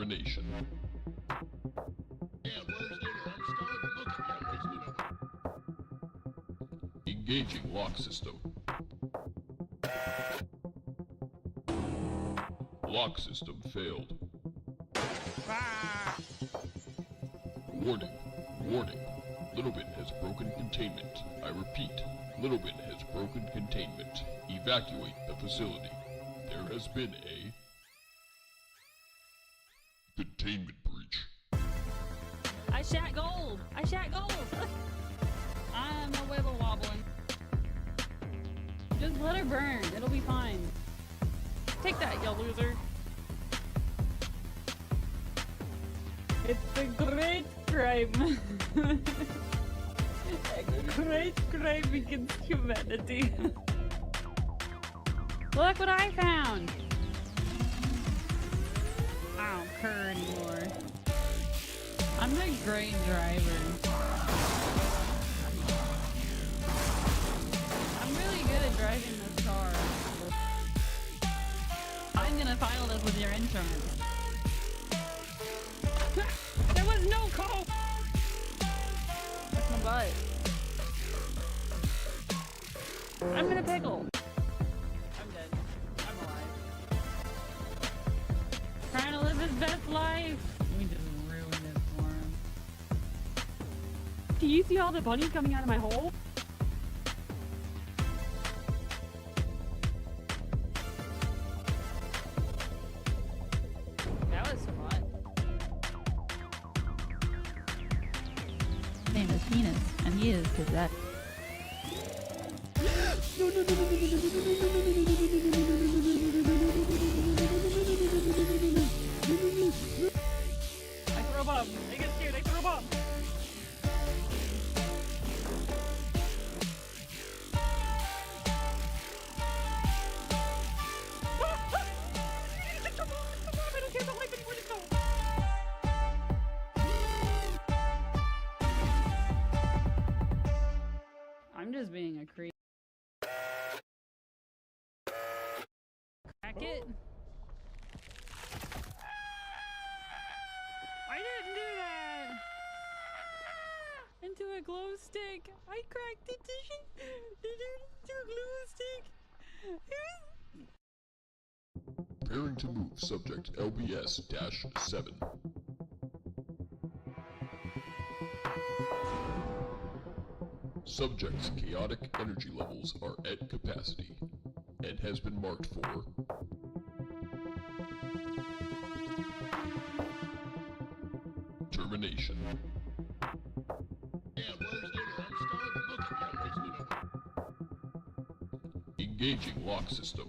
Termination. Yeah, where's dinner? I'm starving. Look at me. Where's dinner? Engaging lock system. Lock system failed. Ah! Warning. Warning. Littlebit has broken containment. I repeat, Littlebit has broken containment. Evacuate the facility. There has been a containment breach. I shot gold! I shot gold! I'm a wibble wobbling. Just let her burn. It'll be fine. Take that, you loser. It's a great crime. A great crime against humanity. Look what I found! I don't care anymore. I'm the great driver. I'm really good at driving this car. I'm gonna file this with your insurance. There was no call! That's my butt. I'm gonna pickle. I'm dead. I'm alive. Trying to live his best life. We just ruined it for him. Do you see all the bunnies coming out of my hole? That was fun. His name is Penis, and he is possessed. I throw a bomb. I get scared. I throw a bomb. I'm just being a creep. Crack it. I didn't do that! Into a glow stick! I cracked it into a glow stick! Preparing to move subject LBS-7. Subject's chaotic energy levels are at capacity and has been marked for termination. Yeah, where's dinner? I'm starving. Look at me. Where's dinner? Engaging lock system.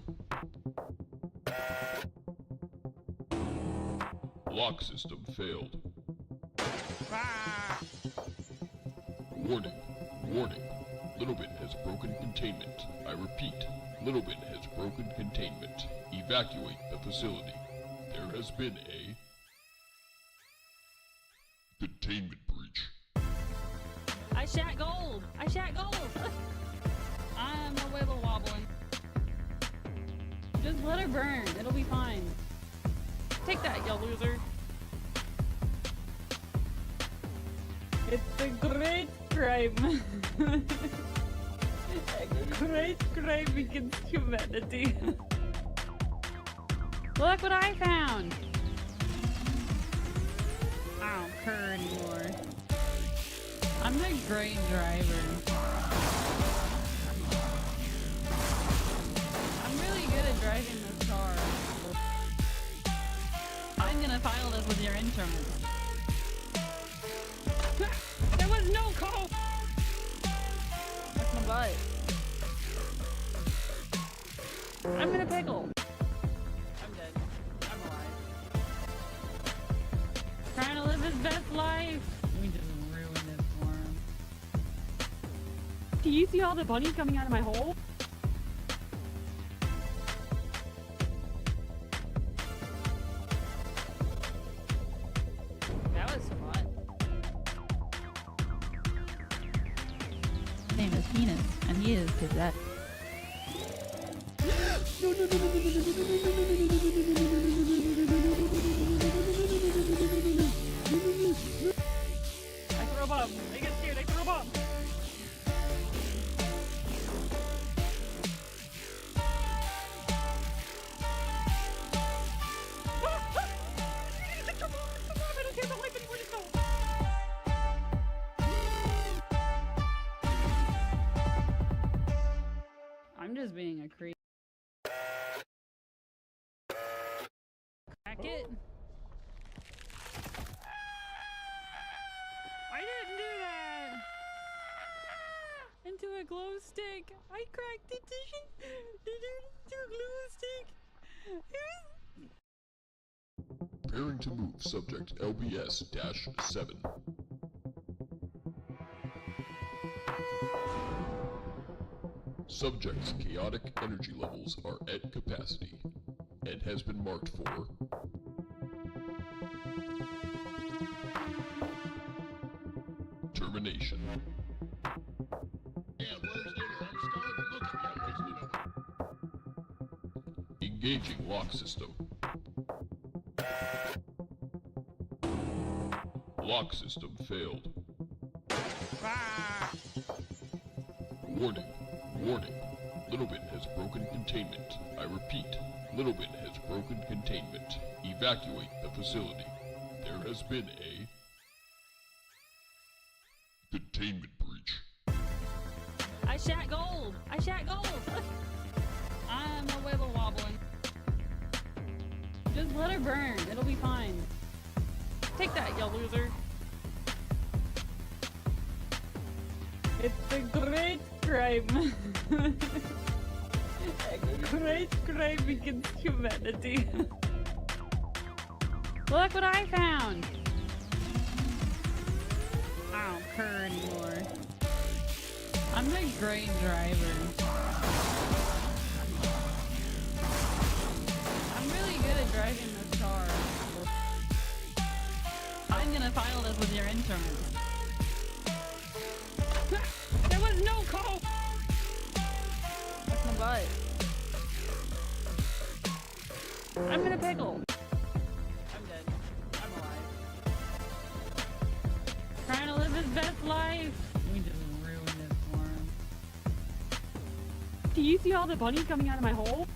Lock system failed. Ah! Warning. Warning. Littlebit has broken containment. I repeat, Littlebit has broken containment. Evacuate the facility. There has been a containment breach. I shot gold! I shot gold! I'm a wibble wobbling. Just let her burn. It'll be fine. Take that, you loser. It's a great crime. A great crime against humanity. Look what I found! I don't care anymore. I'm the great driver. I'm really good at driving this car. I'm gonna file this with your insurance. There was no call! That's my butt. I'm gonna pickle. I'm dead. I'm alive. Trying to live his best life. We just ruined it for him. Do you see all the bunnies coming out of my hole? That was fun. His name is Penis, and he is possessed. stick. I cracked it. To a glue stick. Preparing to move subject LBS-7. Subject's chaotic energy levels are at capacity and has been marked for termination. Yeah, where's dinner? I'm starving. Look at me, I'm wasting away. Engaging lock system. Lock system failed. Ah! Warning. Warning. Littlebin has broken containment. I repeat, Littlebin has broken containment. Evacuate the facility. There has been a containment breach. I shat gold. I shat gold. I'm a wibble wobbling. Just let her burn. It'll be fine. Take that, you loser. It's a great crime. A great crime against humanity. Look what I found. I don't care anymore. I'm a great driver. I'm really good at driving this car. I'm gonna file this with your insurance. There was no call! That's my butt. I'm in a pickle. I'm dead. I'm alive. Trying to live his best life. We just ruined it for him. Do you see all the bunnies coming out of my hole?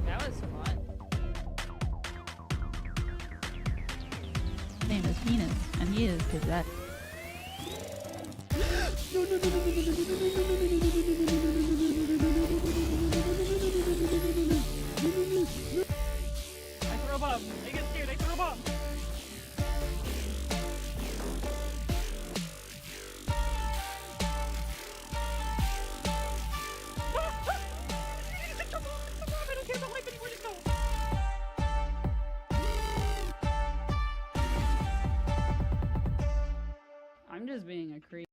That was fun. His name is Penis, and he is his that. I throw a bomb. I get scared. I throw a bomb. I don't care about life anymore. Let's go. I'm just being a creep.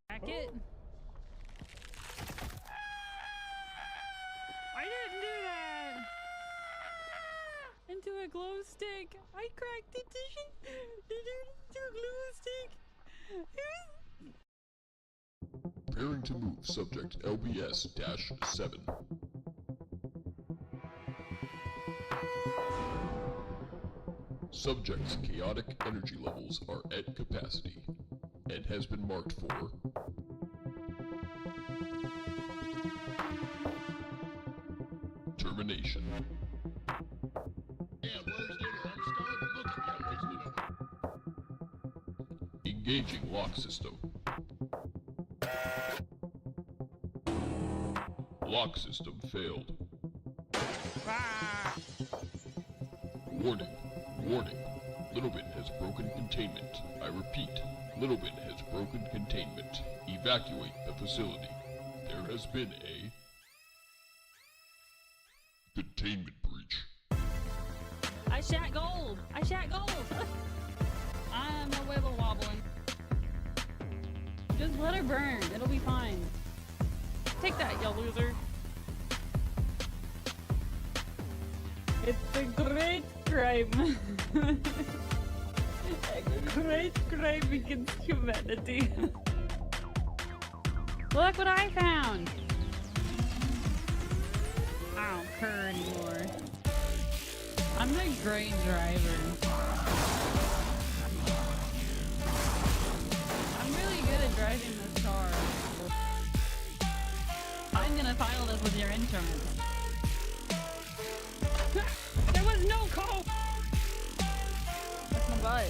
Crack it. I didn't do that. Into a glow stick. I cracked it. To a glue stick. Preparing to move subject LBS-7. Subject's chaotic energy levels are at capacity and has been marked for termination. Yeah, where's dinner? I'm starving. Look at me, I'm wasting away. Engaging lock system. Lock system failed. Ah! Warning. Warning. Littlebin has broken containment. I repeat, Littlebin has broken containment. Evacuate the facility. There has been a containment breach. I shat gold. I shat gold. I'm a wibble wobbling. Just let her burn. It'll be fine. Take that, you loser. It's a great crime. A great crime against humanity. Look what I found. I don't care anymore. I'm a great driver. I'm really good at driving this car. I'm gonna file this with your insurance. There was no call! That's my butt.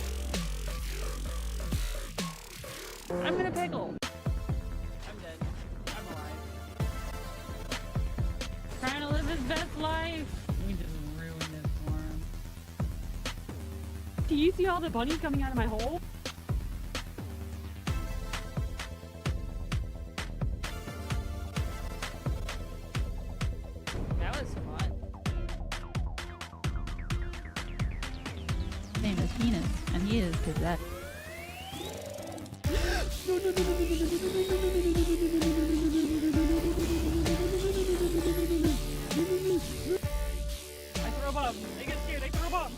I'm in a pickle. I'm dead. I'm alive. Trying to live his best life. We just ruined it Do you see all the bunnies coming out of my hole? That was fun. His name is Penis, and he is possessed. I throw a bomb. I get scared. I throw a bomb.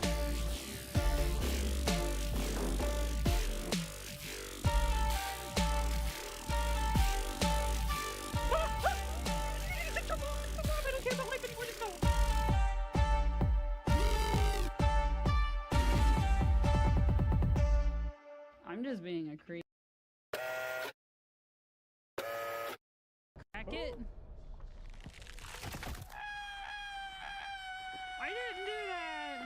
I'm just being a creep. Crack it. I didn't do that.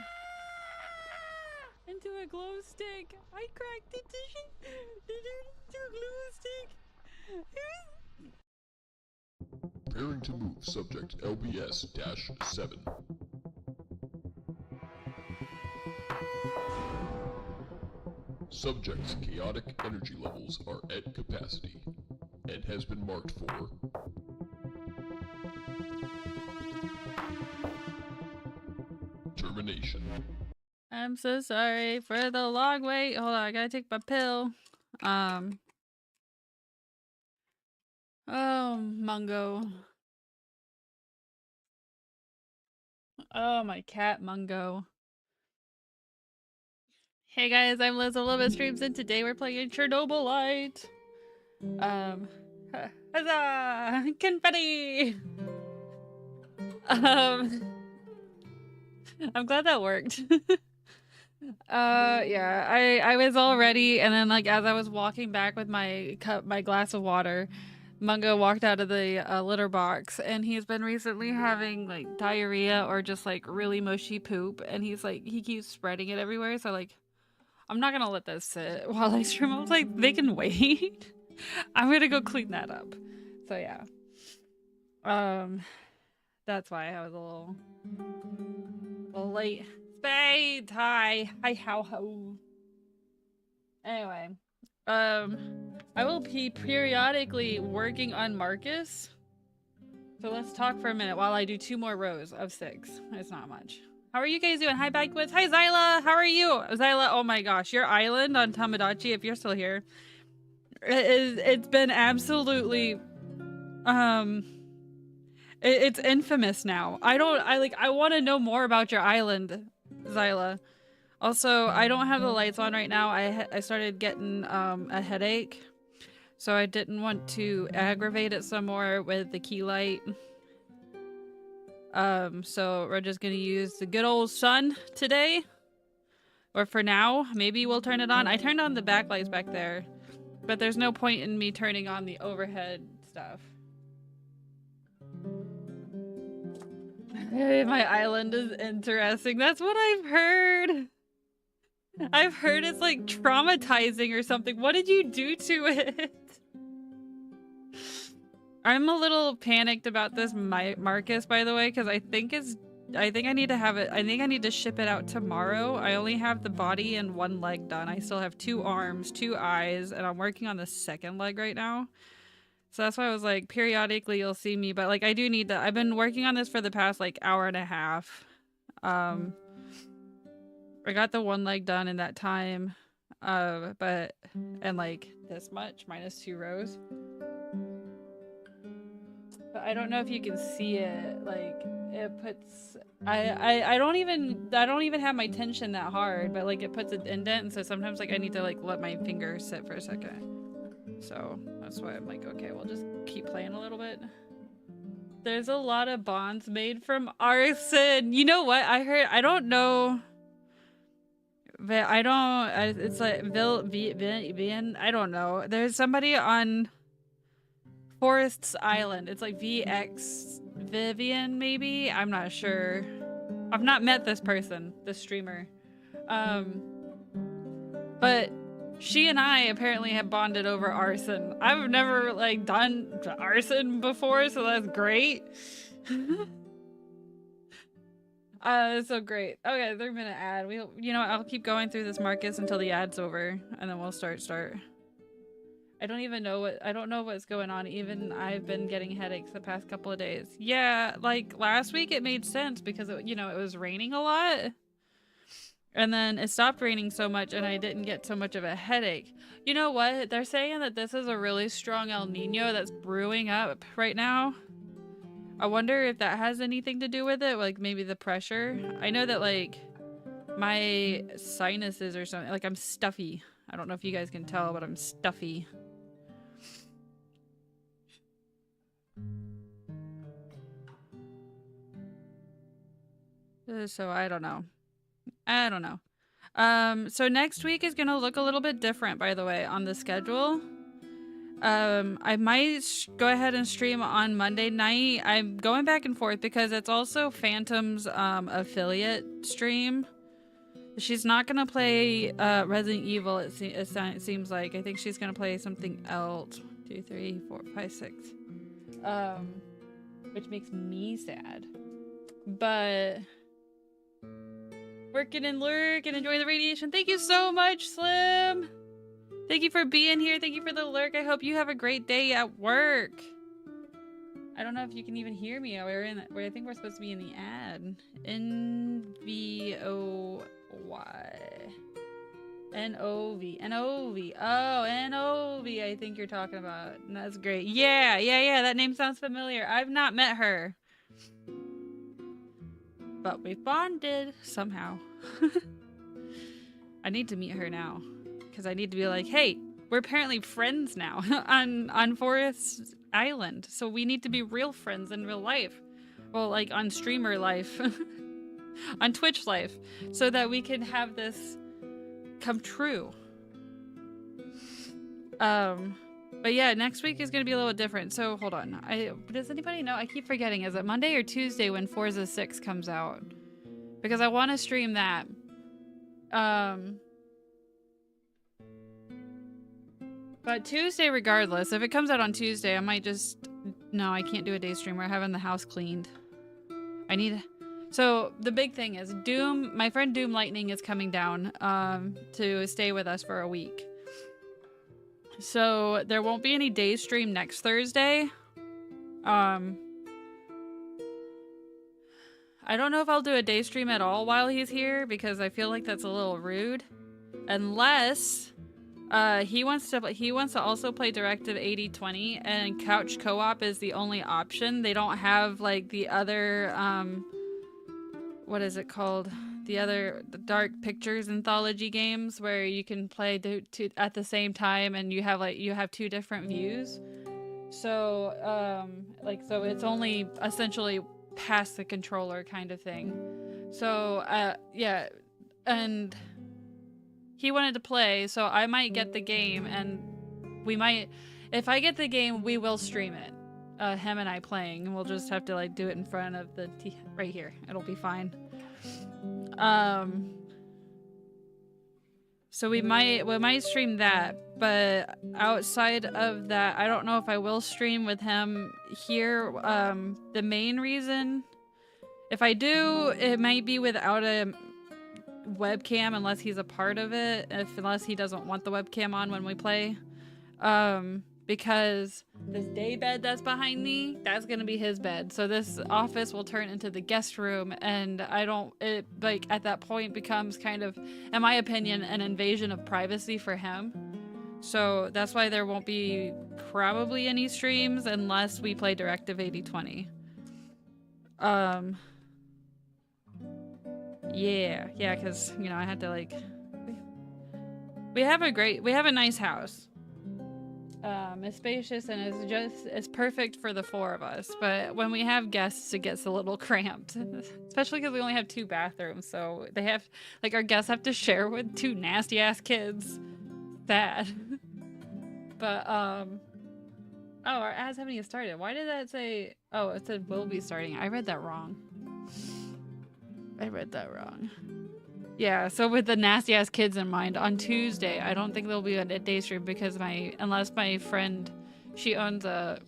Into a glow stick. I cracked it into a glow stick. Preparing to move subject LBS-7. Subject's chaotic energy levels are at capacity and has been marked for termination. I'm so sorry for the long wait. Hold on, I gotta take my pill. Oh, Mungo. Oh, my cat, Mungo. Hey guys, I'm Liz, a little bit streams, and today we're playing Chernobylite. Huzzah! Confetti! I'm glad that worked. Yeah, I was all ready, and then like as I was walking back with my glass of water, Mungo walked out of the litter box, and he's been recently having like diarrhea or just like really mushy poop, and he keeps spreading it everywhere. So like, I'm not gonna let this sit while I stream. I was like, they can wait. I'm gonna go clean that up. So yeah, that's why I was a little late. Spade, hi, how ho. Anyway, I will be periodically working on Marcus. So let's talk for a minute while I do 2 more rows of 6. It's not much. How are you guys doing? Hi, Backwoods. Hi, Zyla. How are you? Zyla, oh my gosh, your island on Tamagotchi, if you're still here, it's been absolutely, it's infamous now. I want to know more about your island, Zyla. Also, I don't have the lights on right now. I started getting a headache, so I didn't want to aggravate it some more with the key light. So we're just gonna use the good old sun today, or for now. Maybe we'll turn it on. I turned on the backlights back there, but there's no point in me turning on the overhead stuff. My island is interesting. That's what I've heard. I've heard it's like traumatizing or something. What did you do to it? I'm a little panicked about this Marcus, by the way, because I think I need to have it. I think I need to ship it out tomorrow. I only have the body and 1 leg done. I still have 2 arms, 2 eyes, and I'm working on the 2nd leg right now. So that's why I was like, periodically you'll see me, but like I do need to. I've been working on this for the past like hour and a half. I got the 1 leg done in that time, and like this much minus 2 rows. But I don't know if you can see it. Like it puts, I don't even have my tension that hard, but like it puts an indent, and so sometimes like I need to like let my finger sit for a second. So that's why I'm like, okay, we'll just keep playing a little bit. There's a lot of bonds made from arson. You know what? I heard, I don't know. But it's like, I don't know. There's somebody on Forest's Island. It's like VX Vivian, maybe? I'm not sure. I've not met this person, this streamer. But she and I apparently have bonded over arson. I've never like done arson before, so that's great. That's so great. Okay, 3-minute ad. I'll keep going through this, Marcus, until the ad's over, and then we'll start. I don't know what's going on. Even I've been getting headaches the past couple of days. Yeah, like last week it made sense because it was raining a lot. And then it stopped raining so much and I didn't get so much of a headache. You know what? They're saying that this is a really strong El Nino that's brewing up right now. I wonder if that has anything to do with it, like maybe the pressure. I know that like my sinuses or something, like I'm stuffy. I don't know if you guys can tell, but I'm stuffy. So I don't know. So next week is gonna look a little bit different, by the way, on the schedule. I might go ahead and stream on Monday night. I'm going back and forth because it's also Phantom's affiliate stream. She's not gonna play Resident Evil, it seems like. I think she's gonna play something else. 1, 2, 3, 4, 5, 6. Which makes me sad. But working and lurk and enjoying the radiation. Thank you so much, Slim. Thank you for being here. Thank you for the lurk. I hope you have a great day at work. I don't know if you can even hear me. I think we're supposed to be in the ad. NVOY. NOV. NOV. Oh, NOV. I think you're talking about. That's great. Yeah. That name sounds familiar. I've not met her. But we've bonded somehow. I need to meet her now. Because I need to be like, hey, we're apparently friends now on Forest Island. So we need to be real friends in real life. Well, like on streamer life. On Twitch life. So that we can have this come true. But yeah, next week is going to be a little different. So hold on. Does anybody know? I keep forgetting. Is it Monday or Tuesday when Forza 6 comes out? Because I want to stream that. But Tuesday regardless. If it comes out on Tuesday, I might just... No, I can't do a day stream. We're having the house cleaned. So the big thing is Doom... My friend Doom Lightning is coming down to stay with us for a week. So there won't be any day stream next Thursday. I don't know if I'll do a day stream at all while he's here because I feel like that's a little rude. Unless he wants to also play Directive 8020 and couch co-op is the only option. They don't have like the other what is it called? The Dark Pictures anthology games where you can play at the same time and you have two different views. So so it's only essentially past the controller kind of thing. So yeah, and he wanted to play, so I might get the game and if I get the game, we will stream it. Him and I playing, and we'll just have to like do it in front of the right here. It'll be fine. So we might stream that, but outside of that, I don't know if I will stream with him here. The main reason, if I do, it might be without a webcam unless he's a part of it, unless he doesn't want the webcam on when we play. Because this day bed that's behind me, that's gonna be his bed. So this office will turn into the guest room, and it at that point becomes kind of, in my opinion, an invasion of privacy for him. So that's why there won't be probably any streams unless we play Directive 8020. Yeah, because I had to like. We have a nice house. It's spacious and it's perfect for the 4 of us. But when we have guests, it gets a little cramped, especially because we only have 2 bathrooms. So they have our guests have to share with 2 nasty ass kids. Sad. But our ads haven't even started. Why did that say? Oh, it said will be starting. I read that wrong. Yeah, so with the nasty ass kids in mind, on Tuesday, I don't think there'll be a day stream because unless my friend, she owns a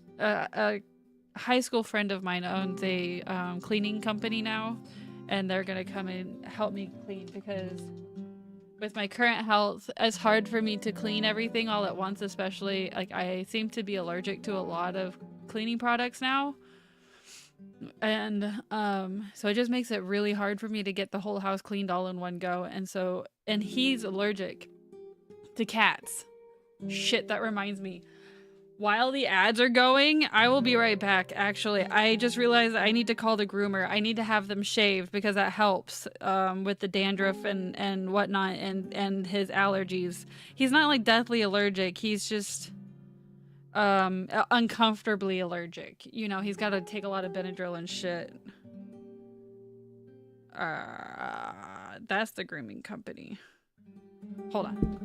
high school friend of mine owns a cleaning company now, and they're gonna come and help me clean, because with my current health, it's hard for me to clean everything all at once, especially like I seem to be allergic to a lot of cleaning products now. And so it just makes it really hard for me to get the whole house cleaned all in one go. And he's allergic to cats. Shit, that reminds me. While the ads are going, I will be right back. Actually, I just realized I need to call the groomer. I need to have them shaved because that helps with the dandruff and whatnot and his allergies. He's not like deathly allergic. He's just uncomfortably allergic. You know, he's got to take a lot of Benadryl and shit. That's the grooming company. Hold on.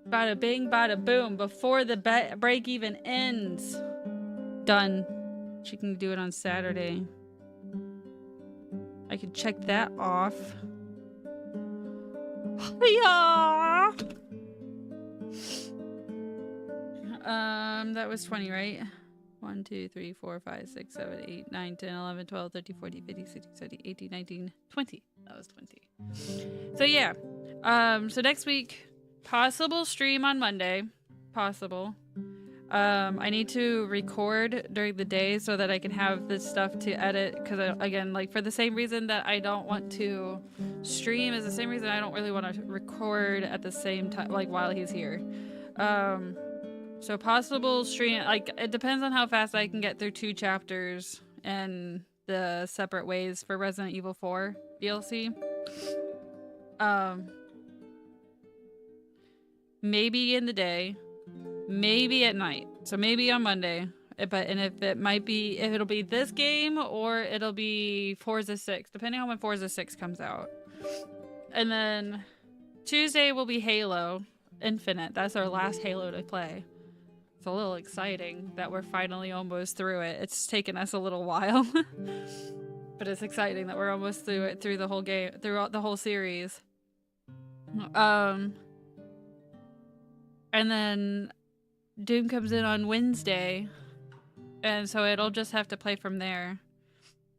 Bada bing, bada boom. Before the break even ends. Done. She can do it on Saturday. I can check that off. Yeah. That was 20, right? 1, 2, 3, 4, 5, 6, 7, 8, 9, 10, 11, 12, 13, 14, 15, 16, 17, 18, 19, 20. That was 20. So yeah. So next week, possible stream on Monday. Possible. I need to record during the day so that I can have this stuff to edit, because again, like, for the same reason that I don't want to stream is the same reason I don't really want to record at the same time, like while he's here. So possible stream, like, it depends on how fast I can get through 2 chapters and the separate ways for Resident Evil 4 DLC. Maybe in the day, maybe at night. So maybe on Monday. If it'll be this game or it'll be Forza 6, depending on when Forza 6 comes out. And then Tuesday will be Halo Infinite. That's our last Halo to play. It's a little exciting that we're finally almost through it. It's taken us a little while. But it's exciting that we're almost through it, through the whole game, throughout the whole series. And then Doom comes in on Wednesday, and so it'll just have to play from there.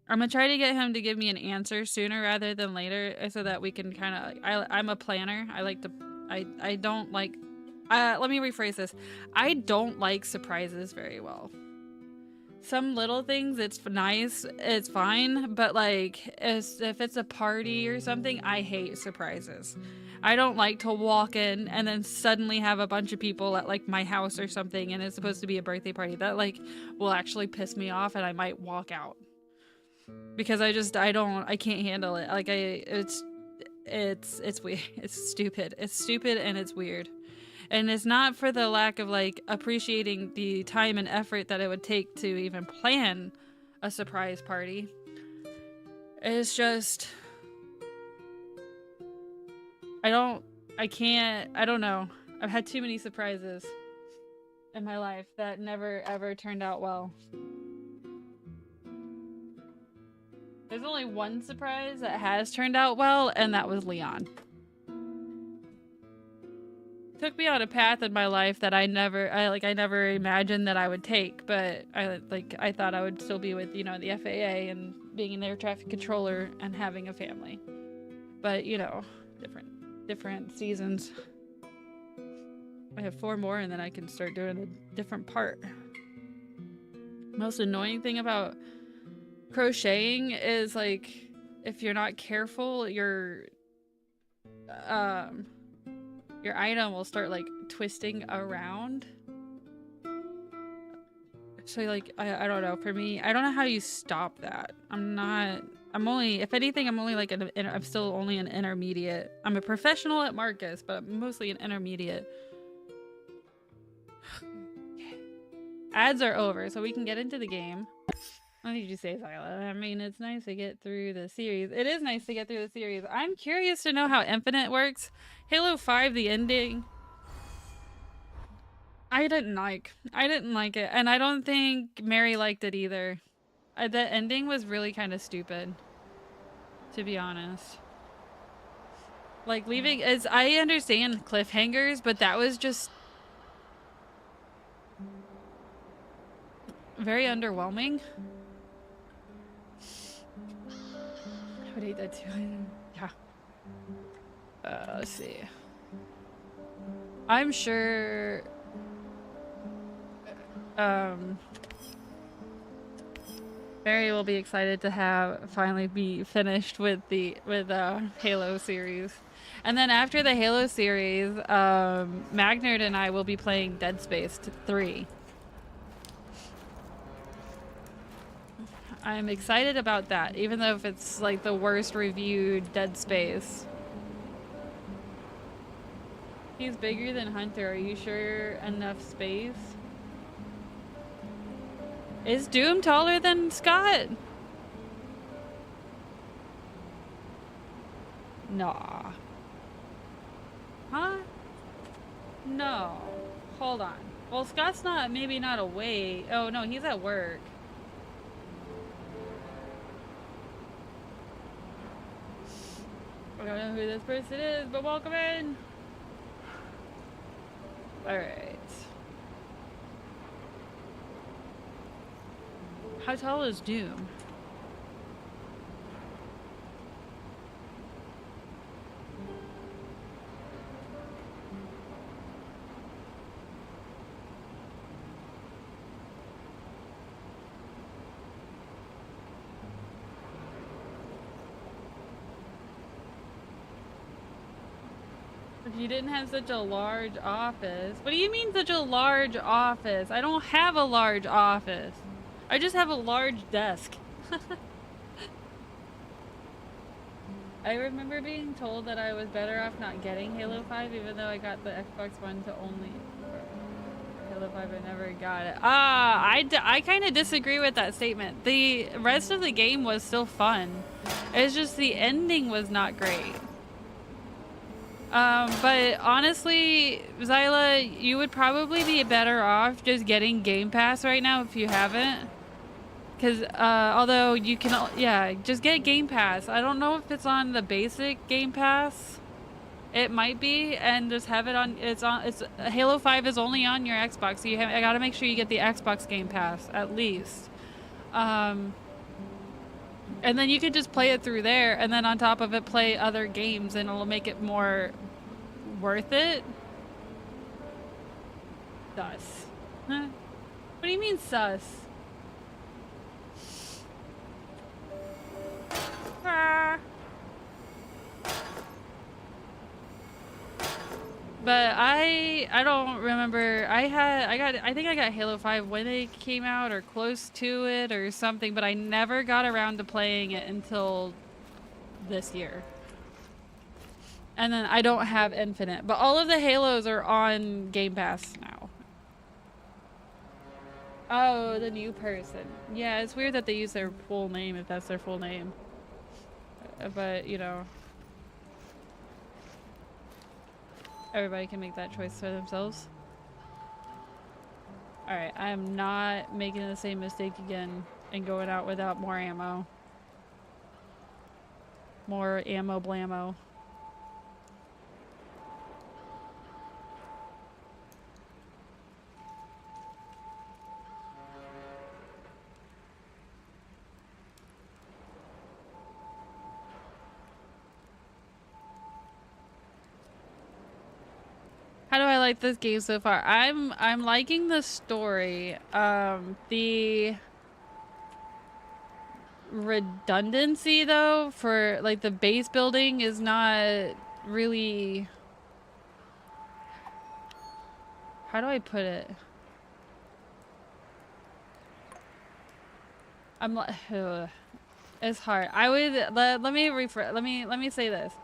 I'm gonna try to get him to give me an answer sooner rather than later, so that we can kind of, I'm a planner. I don't like, let me rephrase this. I don't like surprises very well. Some little things, it's nice, it's fine, but like, if it's a party or something, I hate surprises. I don't like to walk in and then suddenly have a bunch of people at like my house or something, and it's supposed to be a birthday party. That like will actually piss me off, and I might walk out. Because I can't handle it. Like it's weird. It's stupid. It's stupid and it's weird. And it's not for the lack of like appreciating the time and effort that it would take to even plan a surprise party. It's just I don't know. I've had too many surprises in my life that never ever turned out well. There's only one surprise that has turned out well, and that was Leon. Took me on a path in my life that I never imagined that I would take, but I thought I would still be with, you know, the FAA and being an air traffic controller and having a family. But, you know, different seasons. I have 4 more and then I can start doing a different part. Most annoying thing about crocheting is, like, if you're not careful, your item will start, like, twisting around. So, like, I don't know. For me, I don't know how you stop that. If anything, I'm only, like, I'm still only an intermediate. I'm a professional at Marcus, but I'm mostly an intermediate. Ads are over, so we can get into the game. What did you say, Zyla? I mean, it's nice to get through the series. It is nice to get through the series. I'm curious to know how Infinite works. Halo 5, the ending, I didn't like it, and I don't think Mary liked it either. The ending was really kind of stupid, to be honest. Like, leaving, as I understand cliffhangers, but that was just very underwhelming. I would hate that too. Yeah. Let's see. I'm sure Mary will be excited to finally be finished with Halo series. And then after the Halo series, Magnard and I will be playing Dead Space 3. I'm excited about that, even though if it's like the worst reviewed Dead Space. He's bigger than Hunter. Are you sure enough space? Is Doom taller than Scott? Nah. Huh? No. Hold on. Well, Scott's maybe not away. Oh no, he's at work. I don't know who this person is, but welcome in. Alright. How tall is Doom? If you didn't have such a large office. What do you mean such a large office? I don't have a large office. I just have a large desk. I remember being told that I was better off not getting Halo 5, even though I got the Xbox One to only... Halo 5, I never got it. I kind of disagree with that statement. The rest of the game was still fun. It's just the ending was not great. But honestly, Zyla, you would probably be better off just getting Game Pass right now if you haven't. Because, although you can, yeah, just get Game Pass. I don't know if it's on the basic Game Pass. It might be, and just have it on, Halo 5 is only on your Xbox, so I gotta make sure you get the Xbox Game Pass, at least. And then you could just play it through there, and then on top of it, play other games, and it'll make it more worth it. Sus. Huh? What do you mean sus? Ah. But I don't remember. I think I got Halo 5 when it came out or close to it or something, but I never got around to playing it until this year. And then I don't have Infinite, but all of the Halos are on Game Pass now. Oh, the new person. Yeah, it's weird that they use their full name if that's their full name. but you know, everybody can make that choice for themselves. Alright, I am not making the same mistake again and going out without more ammo. More ammo blammo. How do I like this game so far? I'm liking the story. The redundancy though for like the base building is not really, how do I put it? I'm like, it's hard. I would let me rephrase. Let me say this.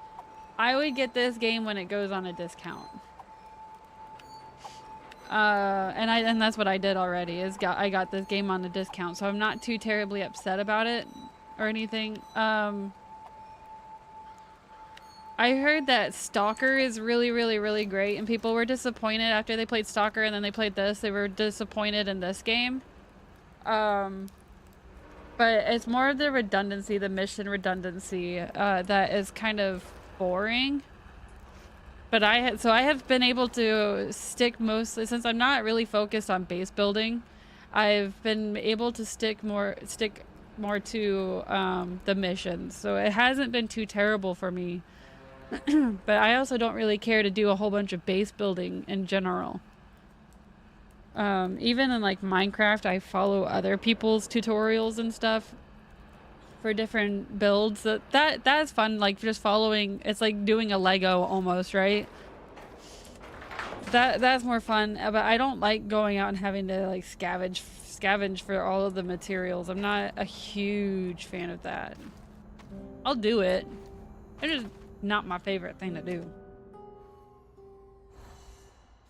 I would get this game when it goes on a discount. And that's what I did already. I got this game on a discount, so I'm not too terribly upset about it or anything. I heard that Stalker is really, really, really great, and people were disappointed after they played Stalker and then they played this. They were disappointed in this game. But it's more of the redundancy, the mission redundancy, that is kind of boring. But I have been able to stick mostly, since I'm not really focused on base building, I've been able to stick more to the missions. So it hasn't been too terrible for me. But I also don't really care to do a whole bunch of base building in general. Even in like Minecraft, I follow other people's tutorials and stuff for different builds. That's fun, like just following. It's like doing a Lego almost, right? That's more fun, but I don't like going out and having to like scavenge for all of the materials. I'm not a huge fan of that. I'll do it. It's just not my favorite thing to do.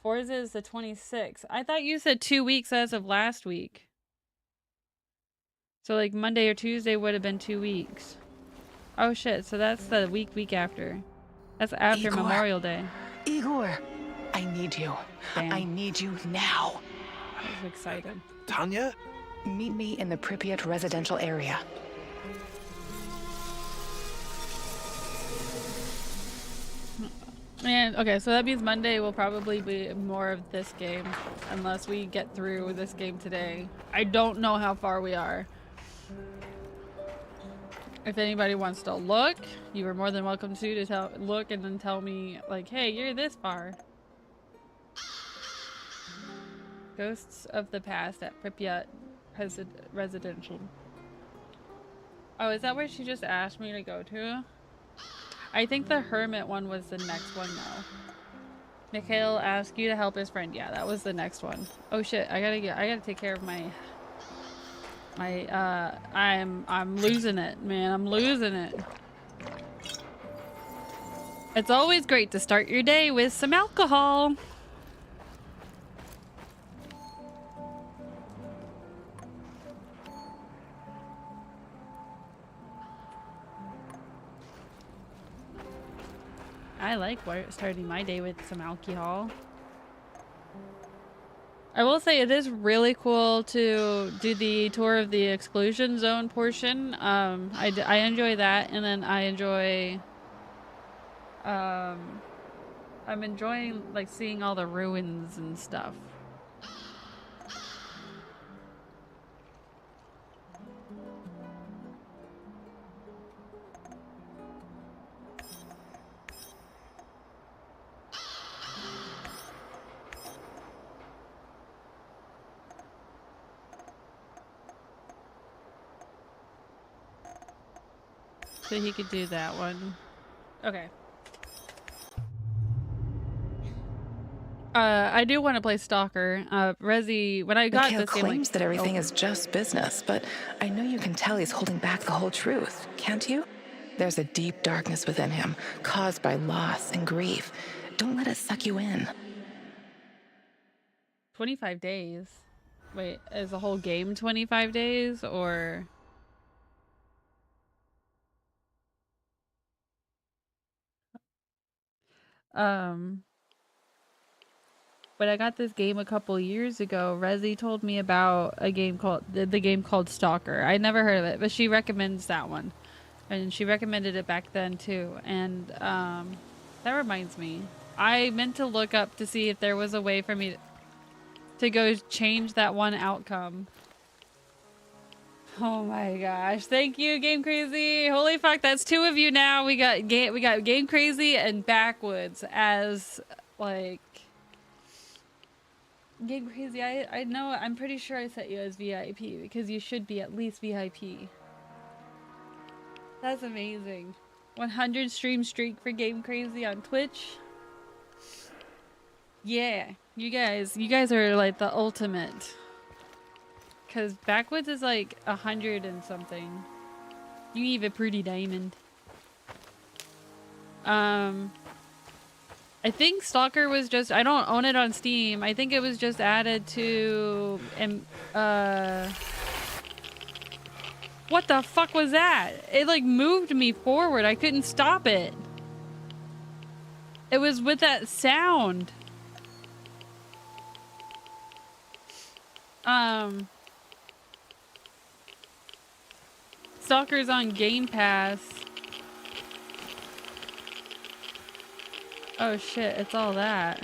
Forza is the 26th. I thought you said 2 weeks as of last week. So like Monday or Tuesday would have been 2 weeks. Oh shit, so that's the week after. That's after Igor. Memorial Day. Igor, I need you. Damn. I need you now. I was excited. Tanya? Meet me in the Pripyat residential area. Man, okay, so that means Monday will probably be more of this game, unless we get through this game today. I don't know how far we are. If anybody wants to look, you are more than welcome to look and then tell me, like, hey, you're this far. Ghosts of the Past at Pripyat Residential. Oh, is that where she just asked me to go to? I think the Hermit one was the next one, though. Mikhail asked you to help his friend. Yeah, that was the next one. Oh shit, I gotta take care of I'm losing it, man. I'm losing it. It's always great to start your day with some alcohol. I like starting my day with some alcohol. I will say it is really cool to do the tour of the exclusion zone portion. I enjoy that, and then I enjoy I'm enjoying like seeing all the ruins and stuff. So he could do that one. Okay. I do want to play Stalker. Resi, when I got Mikhail this game, claims that everything is just business, but I know you can tell he's holding back the whole truth, can't you? There's a deep darkness within him, caused by loss and grief. Don't let it suck you in. 25 days. Wait, is the whole game 25 days or? But I got this game a couple years ago. Rezi told me about a game called the game called Stalker. I never heard of it, but she recommends that one, and she recommended it back then too. And that reminds me, I meant to look up to see if there was a way for me to go change that one outcome. Oh my gosh! Thank you, Game Crazy. Holy fuck, that's 2 of you now. We got Game Crazy and Backwoods as like. Game Crazy, I know, I'm pretty sure I set you as VIP because you should be at least VIP. That's amazing. 100 stream streak for Game Crazy on Twitch. Yeah, you guys are like the ultimate. Cause Backwoods is like 100 and something. You even pretty diamond. I think Stalker was just, I don't own it on Steam. I think it was just added to, what the fuck was that? It like moved me forward. I couldn't stop it. It was with that sound. Stalker's on Game Pass. Oh shit, it's all that.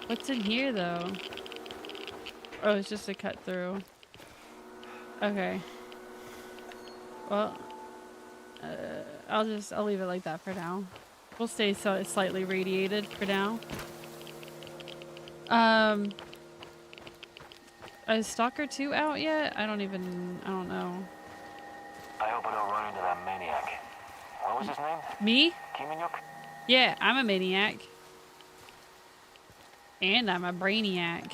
What's in here though? Oh, it's just a cut through. Okay. Well, I'll leave it like that for now. We'll stay slightly radiated for now. Is Stalker 2 out yet? I don't know. I hope I don't run into that maniac. What was his name? Me? Kiminyuk? Yeah, I'm a maniac. And I'm a brainiac.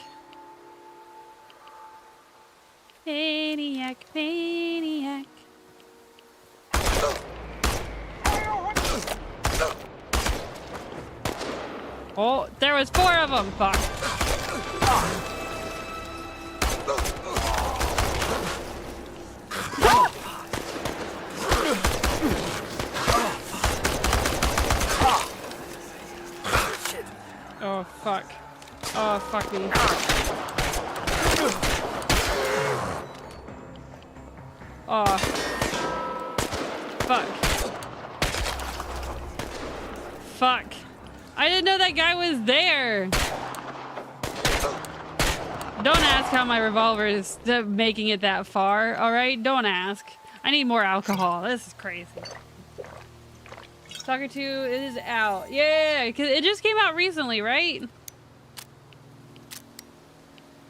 Maniac, maniac. Oh, there was 4 of them. Fuck. Oh, fuck. Oh, fuck me. Oh. Fuck. Fuck. I didn't know that guy was there. Don't ask how my revolver is making it that far, alright? Don't ask. I need more alcohol. This is crazy. Stalker 2 is out. Yeah, because it just came out recently, right?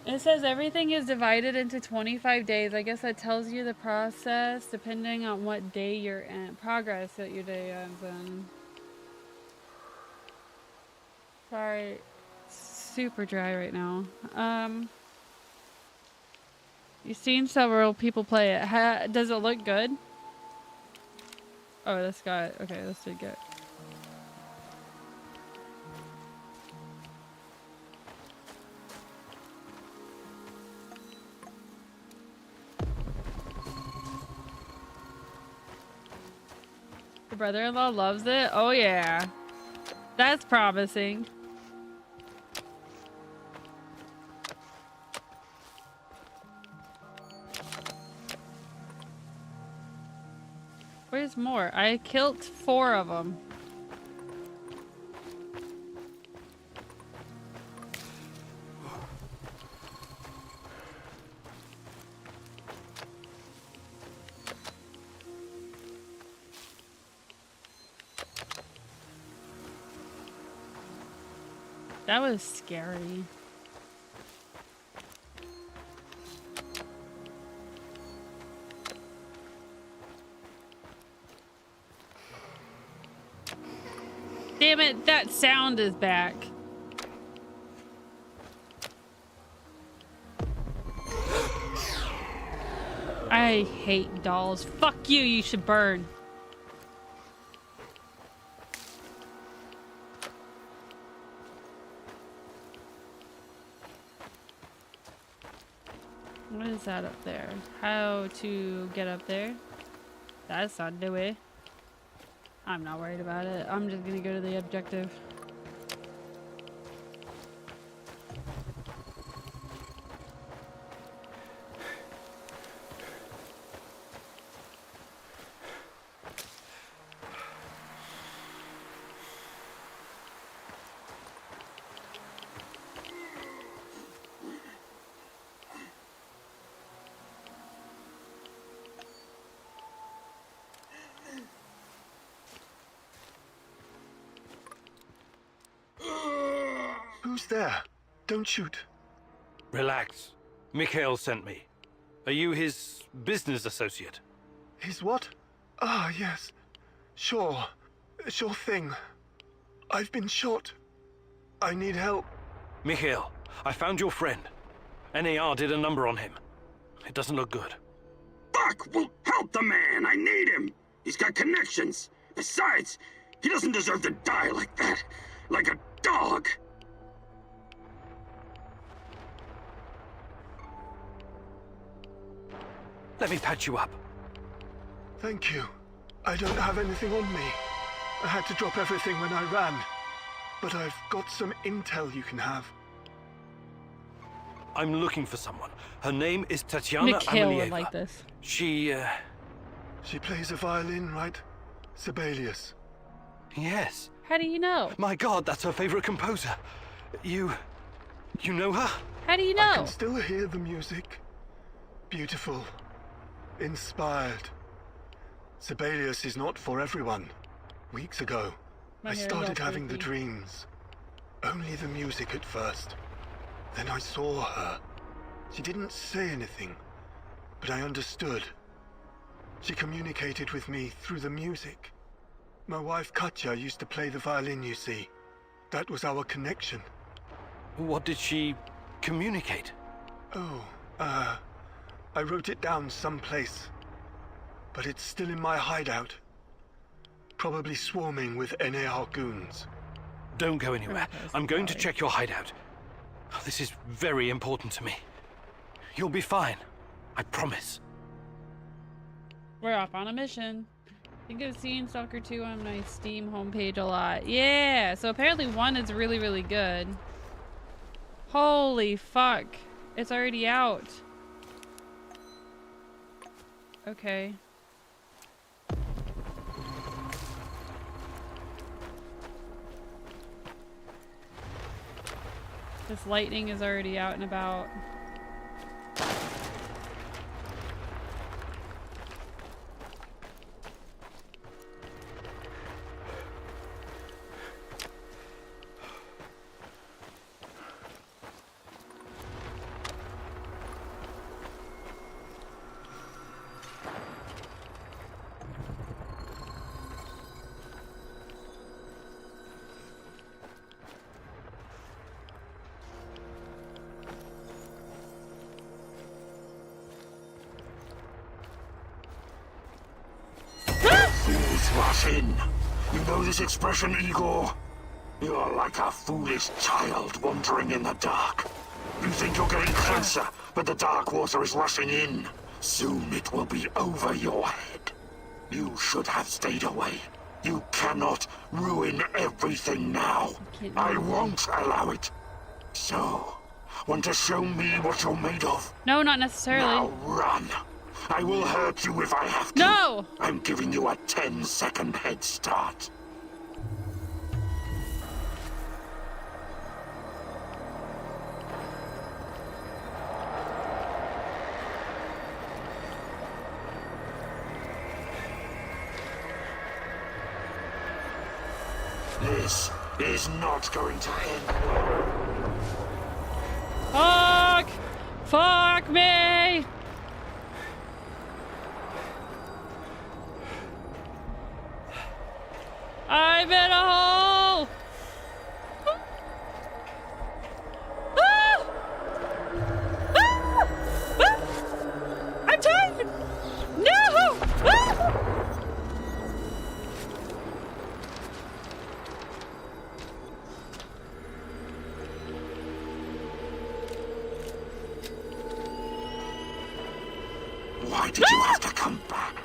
It says everything is divided into 25 days. I guess that tells you the process depending on what day you're in. Progress that your day ends in. Sorry. Super dry right now. You've seen several people play it. Does it look good? Oh, this guy. Okay, this did good. Your brother-in-law loves it? Oh yeah. That's promising. Where's more? I killed 4 of them. That was scary. Damn it, that sound is back. I hate dolls. Fuck you, you should burn. What is that up there? How to get up there? That's not the way. I'm not worried about it. I'm just gonna go to the objective. Who's there? Don't shoot. Relax. Mikhail sent me. Are you his business associate? His what? Ah, yes. Sure. Sure thing. I've been shot. I need help. Mikhail, I found your friend. NAR did a number on him. It doesn't look good. Fuck! Well, help the man! I need him! He's got connections. Besides, he doesn't deserve to die like that. Like a dog. Let me patch you up. Thank you. I don't have anything on me. I had to drop everything when I ran. But I've got some intel you can have. I'm looking for someone. Her name is Tatiana Mikhail would Amelieva. like this. She plays a violin, right? Sibelius. Yes. How do you know? My God, that's her favorite composer. You know her? How do you I know? can still hear the music. Beautiful. Inspired. Sibelius is not for everyone. Weeks ago, My I hair is started all having the frizzy. dreams. Only the music at first. Then I saw her. She didn't say anything, but I understood. She communicated with me through the music. My wife Katya used to play the violin, you see. That was our connection. What did she communicate? Oh, I wrote it down someplace. But it's still in my hideout. Probably swarming with NAR goons. Don't go anywhere. I'm going to check your hideout. This is very important to me. You'll be fine. I promise. We're off on a mission. I think I've seen Stalker 2 on my Steam homepage a lot. Yeah, so apparently 1 is really, really good. Holy fuck. It's already out. Okay. This lightning is already out and about. Rush in. You know this expression, Igor? You're like a foolish child wandering in the dark. You think you're getting closer, but the dark water is rushing in. Soon it will be over your head. You should have stayed away. You cannot ruin everything now. I won't allow it. So, want to show me what you're made of? No, not necessarily. Now run. I will hurt you if I have to. No! I'm giving you a 10-second head start. This is not going to end well. Fuck! Fuck me! I'm in a hole! Ah! Ah! Ah! I'm tired! Why did you have to come back?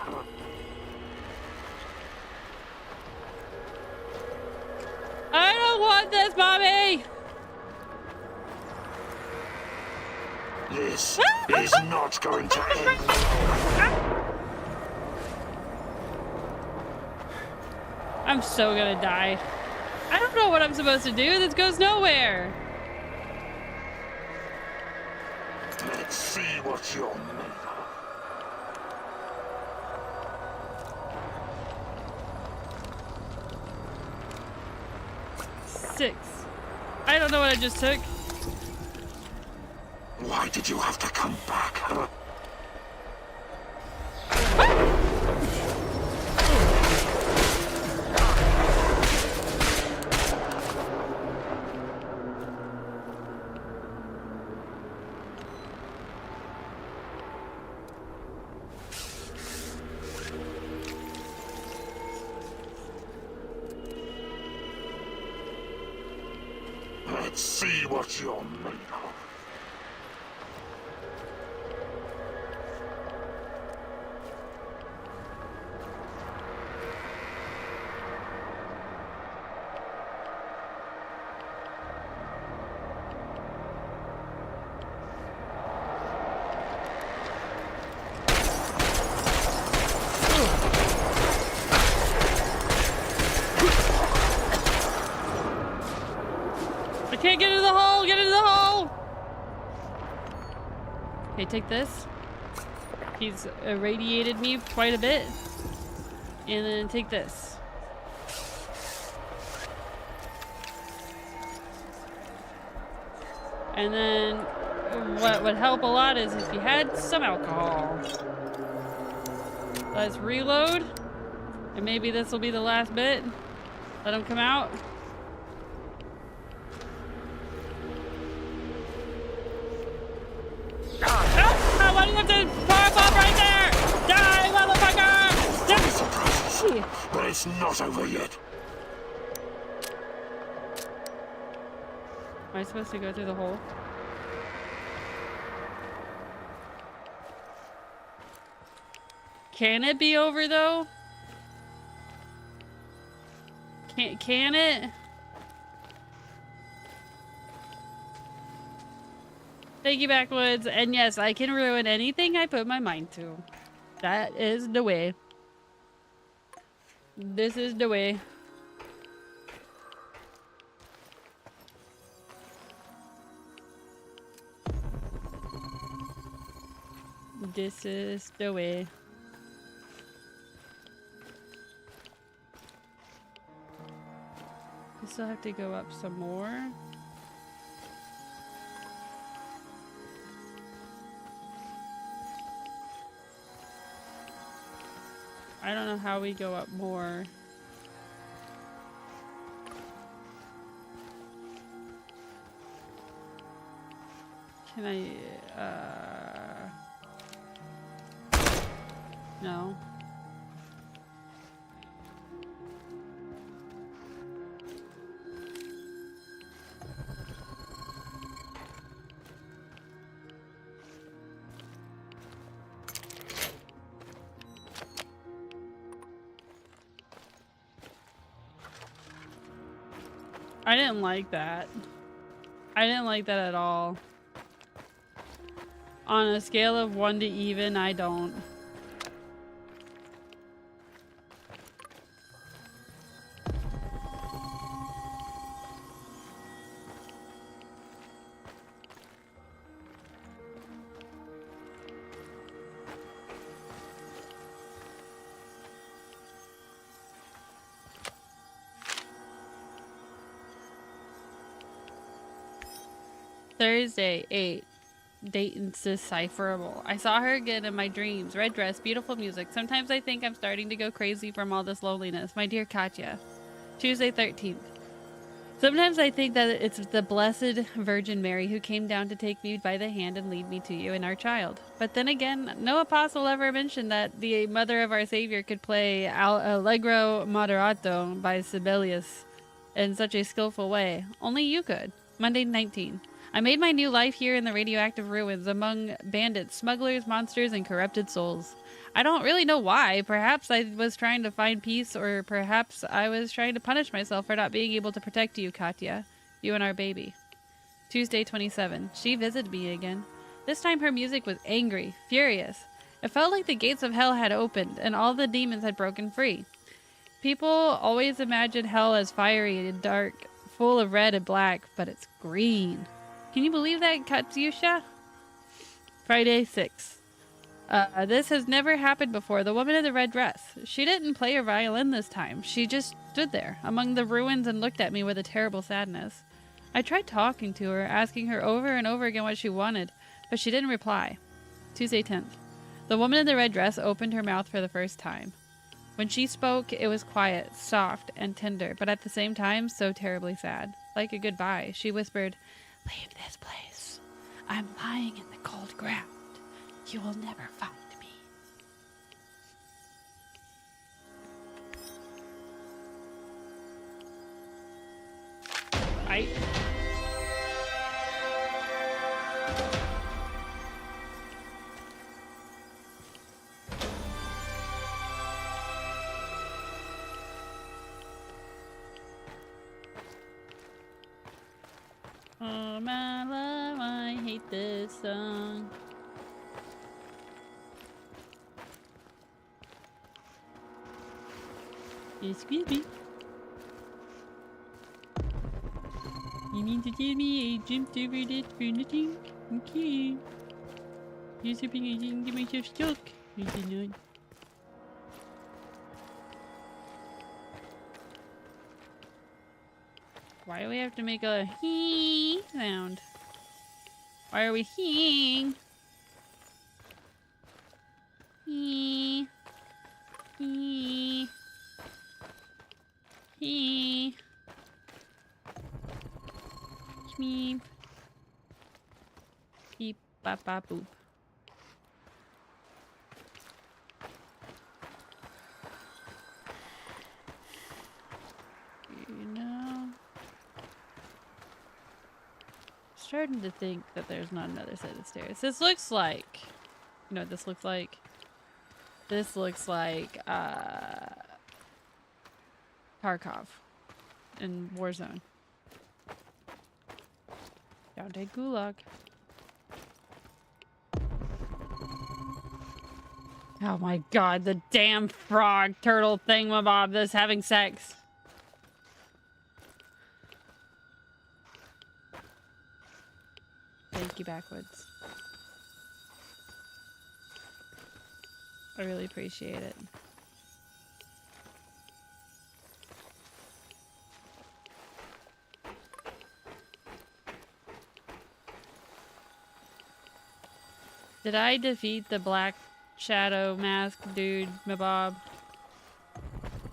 I don't want this, Mommy! This is not going to end. I'm so gonna die. I don't know what I'm supposed to do. This goes nowhere. Let's see what you're made of. 6. I don't know what I just took. Why did you have to come back? Let's see what you're made of. I can't get into the hole! Get into the hole! Okay, take this. He's irradiated me quite a bit. And then take this. And then what would help a lot is if you had some alcohol. Let's reload. And maybe this will be the last bit. Let him come out. Why do you have to power bomb right there? Die, motherfucker! Die! But it's not over yet. Am I supposed to go through the hole? Can it be over though? Can it? Thank you, Backwoods. And yes, I can ruin anything I put my mind to. That is the way. This is the way. This is the way. I still have to go up some more. I don't know how we go up more. Can I, no. I didn't like that. I didn't like that at all. On a scale of 1 to even, I don't. Thursday, 8. Date indecipherable. I saw her again in my dreams. Red dress, beautiful music. Sometimes I think I'm starting to go crazy from all this loneliness. My dear Katya. Tuesday, 13th. Sometimes I think that it's the Blessed Virgin Mary who came down to take me by the hand and lead me to you and our child. But then again, no apostle ever mentioned that the mother of our Savior could play Allegro Moderato by Sibelius in such a skillful way. Only you could. Monday, 19th. I made my new life here in the radioactive ruins among bandits, smugglers, monsters, and corrupted souls. I don't really know why. Perhaps I was trying to find peace, or perhaps I was trying to punish myself for not being able to protect you, Katya. You and our baby. Tuesday 27. She visited me again. This time her music was angry, furious. It felt like the gates of hell had opened and all the demons had broken free. People always imagine hell as fiery and dark, full of red and black, but it's green. Can you believe that, Katyusha? Friday 6. This has never happened before. The woman in the red dress. She didn't play her violin this time. She just stood there among the ruins and looked at me with a terrible sadness. I tried talking to her, asking her over and over again what she wanted, but she didn't reply. Tuesday 10th. The woman in the red dress opened her mouth for the first time. When she spoke, it was quiet, soft, and tender, but at the same time, so terribly sad. Like a goodbye, she whispered, "Leave this place. I'm lying in the cold ground. You will never find me." Oh my love, I hate this song. Excuse me. You mean to tell me I jumped over that for nothing? Okay. Just hoping I didn't get myself stuck. I did not. Why do we have to make a hee sound? Why are we heeing? Hee. Hee. Hee. Meep. Beep, bop, bop, boop. You know, starting to think that there's not another set of stairs. This looks like, you know what this looks like? This looks like Tarkov in Warzone. Dante Gulag. Oh my god, the damn frog turtle thingamabob that's having sex. Thank you, Backwoods. I really appreciate it. Did I defeat the black shadow mask dude, Mabob?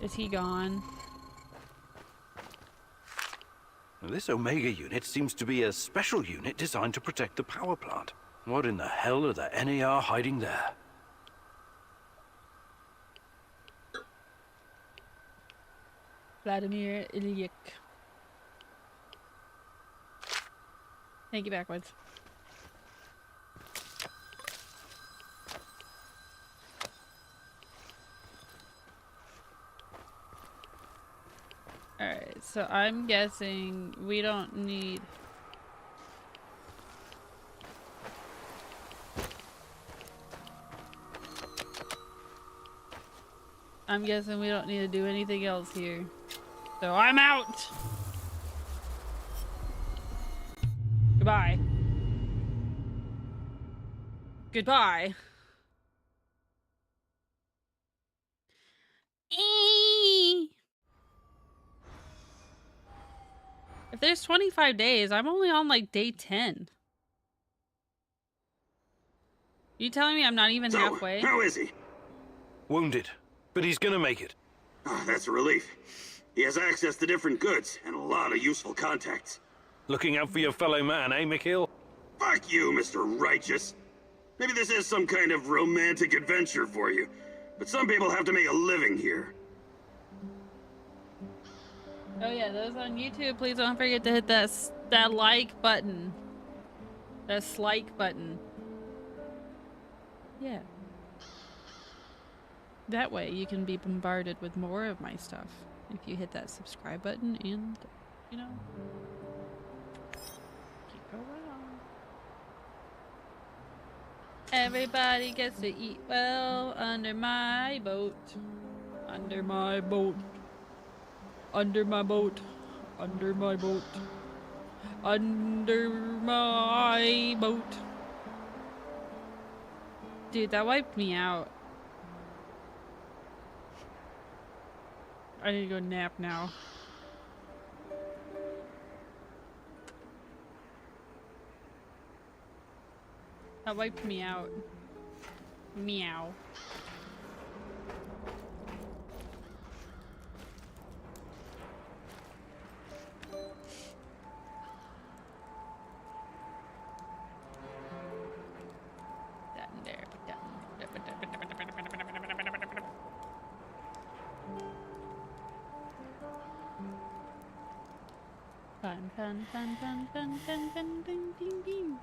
Is he gone? This Omega unit seems to be a special unit designed to protect the power plant. What in the hell are the NAR hiding there? Vladimir Ilyich. Thank you, Backwards. Alright, so I'm guessing we don't need... I'm guessing we don't need to do anything else here. So I'm out! Goodbye. Goodbye. If there's 25 days, I'm only on like day 10. You telling me I'm not even halfway? How is he? Wounded, but he's gonna make it. Oh, that's a relief. He has access to different goods and a lot of useful contacts. Looking out for your fellow man, eh, Mikhail? Fuck you, Mr. Righteous. Maybe this is some kind of romantic adventure for you, but some people have to make a living here. Oh yeah, those on YouTube, please don't forget to hit that like button. The like button. Yeah. That way you can be bombarded with more of my stuff if you hit that subscribe button and, you know, keep around. Everybody gets to eat well under my boat. Under my boat. Under my boat. Under my boat. Under my boat. Dude, that wiped me out. I need to go nap now. That wiped me out. Meow. Fun, fun, fun, fun, fun, fun, fun, ding, ding, ding.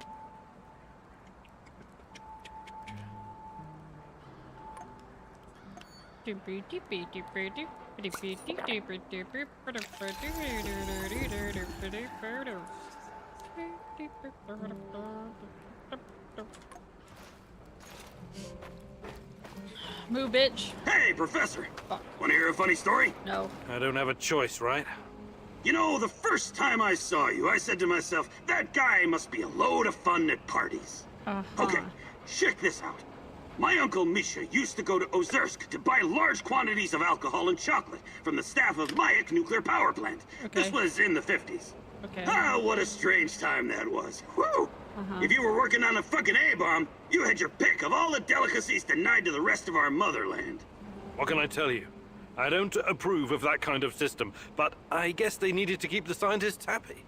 Move, bitch. Hey, Professor! Fuck. Want to hear a funny story? No. I don't have a choice, right? You know, the first time I saw you, I said to myself, that guy must be a load of fun at parties. Okay, check this out. My uncle Misha used to go to Ozersk to buy large quantities of alcohol and chocolate from the staff of Mayak nuclear power plant. Okay. This was in the 50s. Okay. Ah, what a strange time that was. Whew! If you were working on a fucking A-bomb, you had your pick of all the delicacies denied to the rest of our motherland. What can I tell you? I don't approve of that kind of system, but I guess they needed to keep the scientists happy.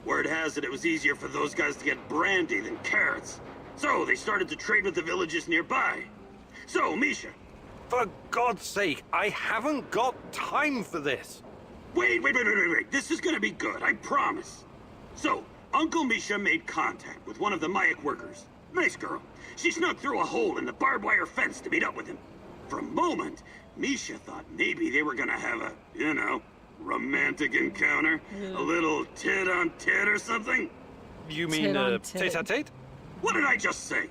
Word has it was easier for those guys to get brandy than carrots. So they started to trade with the villages nearby. So, Misha. For God's sake, I haven't got time for this. Wait. This is gonna be good, I promise. So, Uncle Misha made contact with one of the Mayak workers. Nice girl. She snuck through a hole in the barbed wire fence to meet up with him. For a moment, Misha thought maybe they were gonna have a, you know, romantic encounter. A little tit-on-tit or something. You mean, Tit-on-tit. tete-a-tete? What did I just say?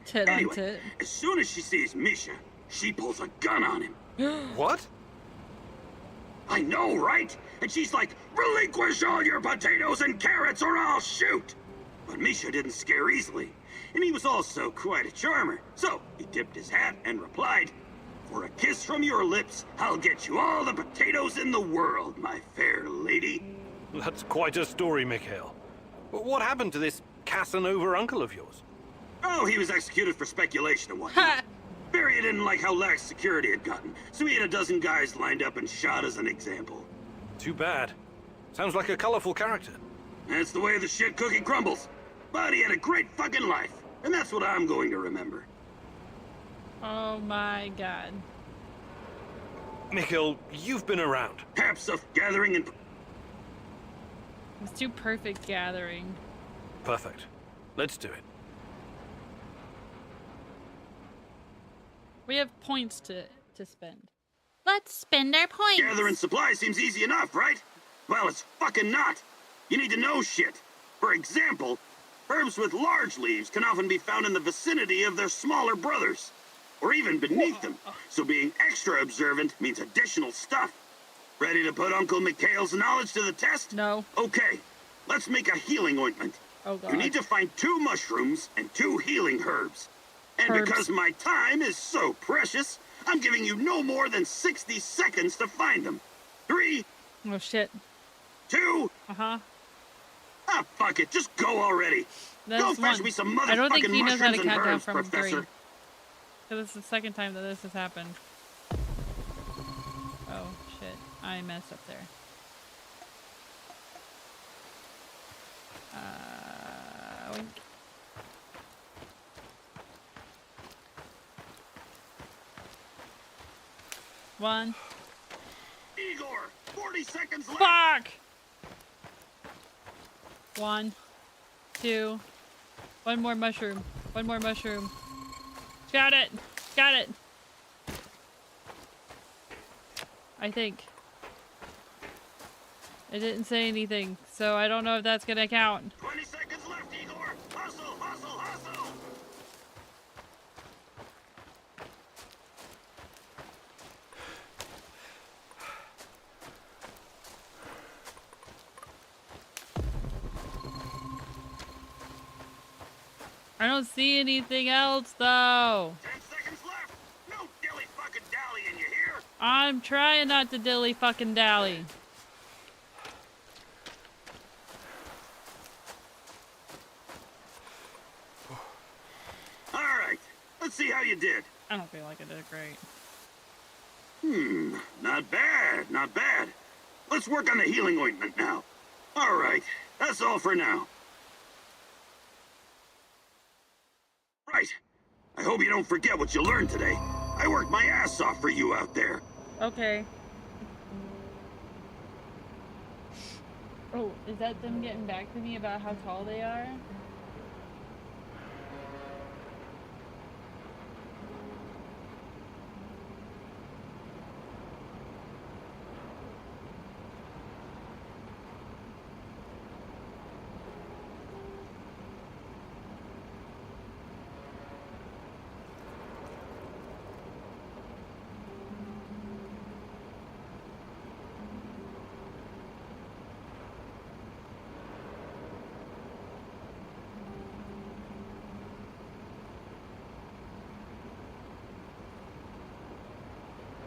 Tit on Anyway, tit. as soon as she sees Misha, she pulls a gun on him. What? I know, right? And she's like, relinquish all your potatoes and carrots or I'll shoot! But Misha didn't scare easily, and he was also quite a charmer. So he tipped his hat and replied, for a kiss from your lips, I'll get you all the potatoes in the world, my fair lady. That's quite a story, Mikhail. What happened to this Casanova uncle of yours? Oh, he was executed for speculation and whatnot. Barry didn't like how lax security had gotten, so he had a dozen guys lined up and shot as an example. Too bad. Sounds like a colorful character. That's the way the shit cookie crumbles. But he had a great fucking life, and that's what I'm going to remember. Oh my god. Mikhail, you've been around. Perhaps of gathering and... Let's do perfect gathering. Perfect. Let's do it. We have points to spend. Let's spend our points. Gathering supplies seems easy enough, right? Well, it's fucking not. You need to know shit. For example, herbs with large leaves can often be found in the vicinity of their smaller brothers, or even beneath them. So being extra observant means additional stuff. Ready to put Uncle Mikhail's knowledge to the test? No. Okay, let's make a healing ointment. Oh god. You need to find 2 mushrooms and 2 healing herbs. And Herbs. because my time is so precious, I'm giving you no more than 60 seconds to find them. 3, Oh shit. 2, Uh-huh. ah, fuck it, just go already. That's Go fetch one. me some I don't think motherfucking he knows how mushrooms to and count down herbs, from Professor. 3. Because it's the second time that this has happened. Oh shit. I messed up there. Wink. One. Igor, 40 seconds left. Fuck! 1, 2, One more mushroom. One more mushroom. Got it. Got it. I think. It didn't say anything, so I don't know if that's gonna count. 20 seconds left, Igor! Hustle, hustle, hustle! I don't see anything else, though. 10 seconds left! No dilly-fucking-dallying, you hear? I'm trying not to dilly-fucking-dally. Alright, let's see how you did. I don't feel like I did great. Not bad, not bad. Let's work on the healing ointment now. Alright, that's all for now. Right. I hope you don't forget what you learned today. I worked my ass off for you out there. Okay. Oh, is that them getting back to me about how tall they are?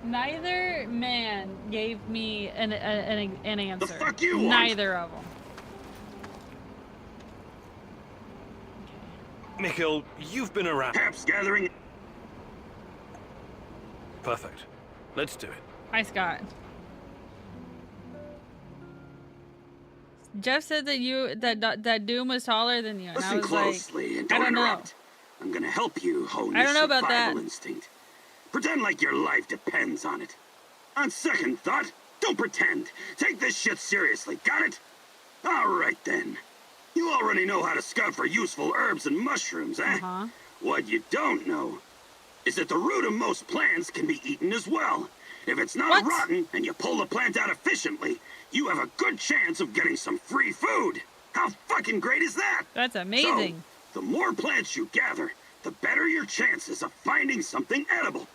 Neither man gave me an answer. The fuck you want? Neither of them. Mikhail, you've been around. Perhaps gathering. Perfect. Let's do it. Hi, Scott. Jeff said that that Doom was taller than you, and I Listen was closely like, and I don't don't know. interrupt. I'm gonna help you hone I your don't know about survival that. instinct. Pretend like your life depends on it. On second thought, don't pretend. Take this shit seriously, got it? Alright then. You already know how to scout for useful herbs and mushrooms, eh? Uh-huh. What you don't know is that the root of most plants can be eaten as well. If it's not What? rotten and you pull the plant out efficiently, you have a good chance of getting some free food. How fucking great is that? That's amazing. So, the more plants you gather, the better your chances of finding something edible.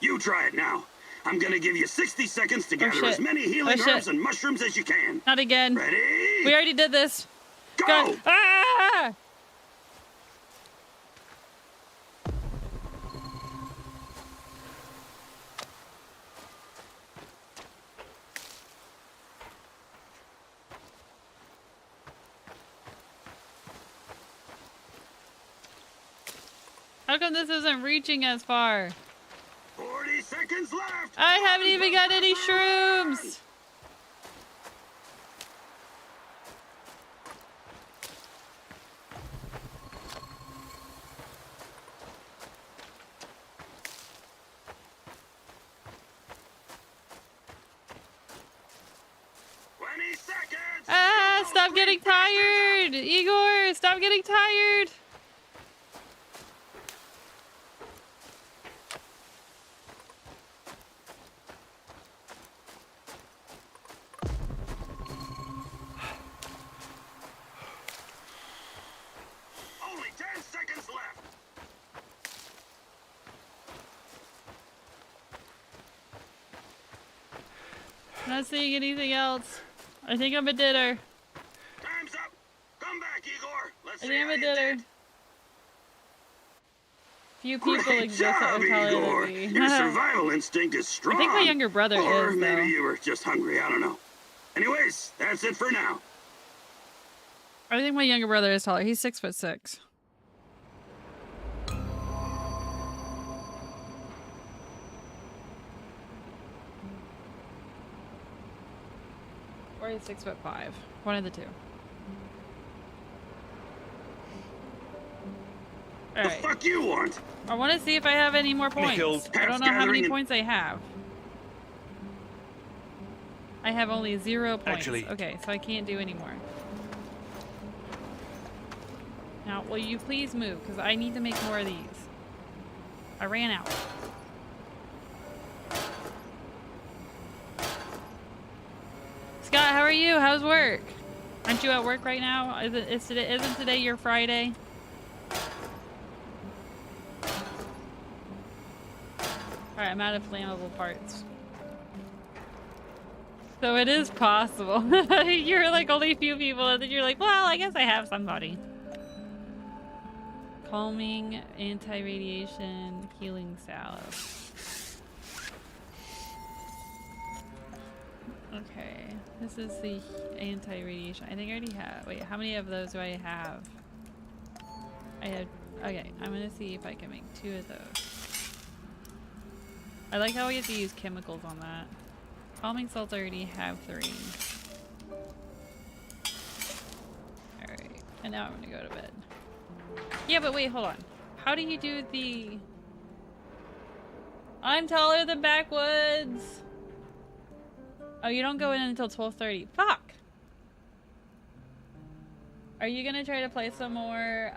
You try it now. I'm gonna give you 60 seconds to gather shit. as many healing Oh, shit. herbs and mushrooms as you can. Not again. Ready? We already did this. Go! Go. Ah! How come this isn't reaching as far? 40 seconds left! I haven't even got any shrooms! Ah, stop getting tired! Igor, stop getting tired! Only 10 seconds left! Not seeing anything else. I think I'm a dinner. Time's up! Come back, Igor! Let's I see think I'm how a you dinner. did. Few people Great exist that job, are taller Igor! than me. Your survival instinct is strong. I think my younger brother or is, maybe though. you were just hungry, I don't know. Anyways, that's it for now. I think my younger brother is taller. He's 6'6". Or he's 6'5". One of the two. The Alright. fuck you want? I want to see if I have any more points. Mikhail, I don't know how many gathering and- points I have. I have only 0 points. Actually- Okay, so I can't do any more. Now, will you please move? Because I need to make more of these. I ran out. Scott, how are you? How's work? Aren't you at work right now? Isn't today your Friday? Alright, I'm out of flammable parts. So it is possible. You're like only a few people, and then you're like, well, I guess I have somebody. Calming, anti-radiation, healing salve. Okay, this is the anti-radiation. I think I already have. Wait, how many of those do I have? I have. Okay, I'm gonna see if I can make 2 of those. I like how we have to use chemicals on that. Calming salts I already have 3. Alright, and now I'm gonna go to bed. Yeah, but wait, hold on. How do you do the... I'm taller than Backwoods! Oh, you don't go in until 12:30. Fuck! Are you gonna try to play some more,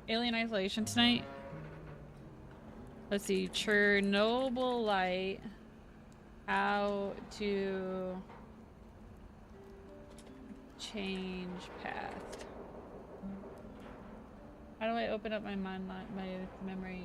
Alien Isolation tonight? Let's see, Chernobylite. How to change path. How do I open up my mind, my memory?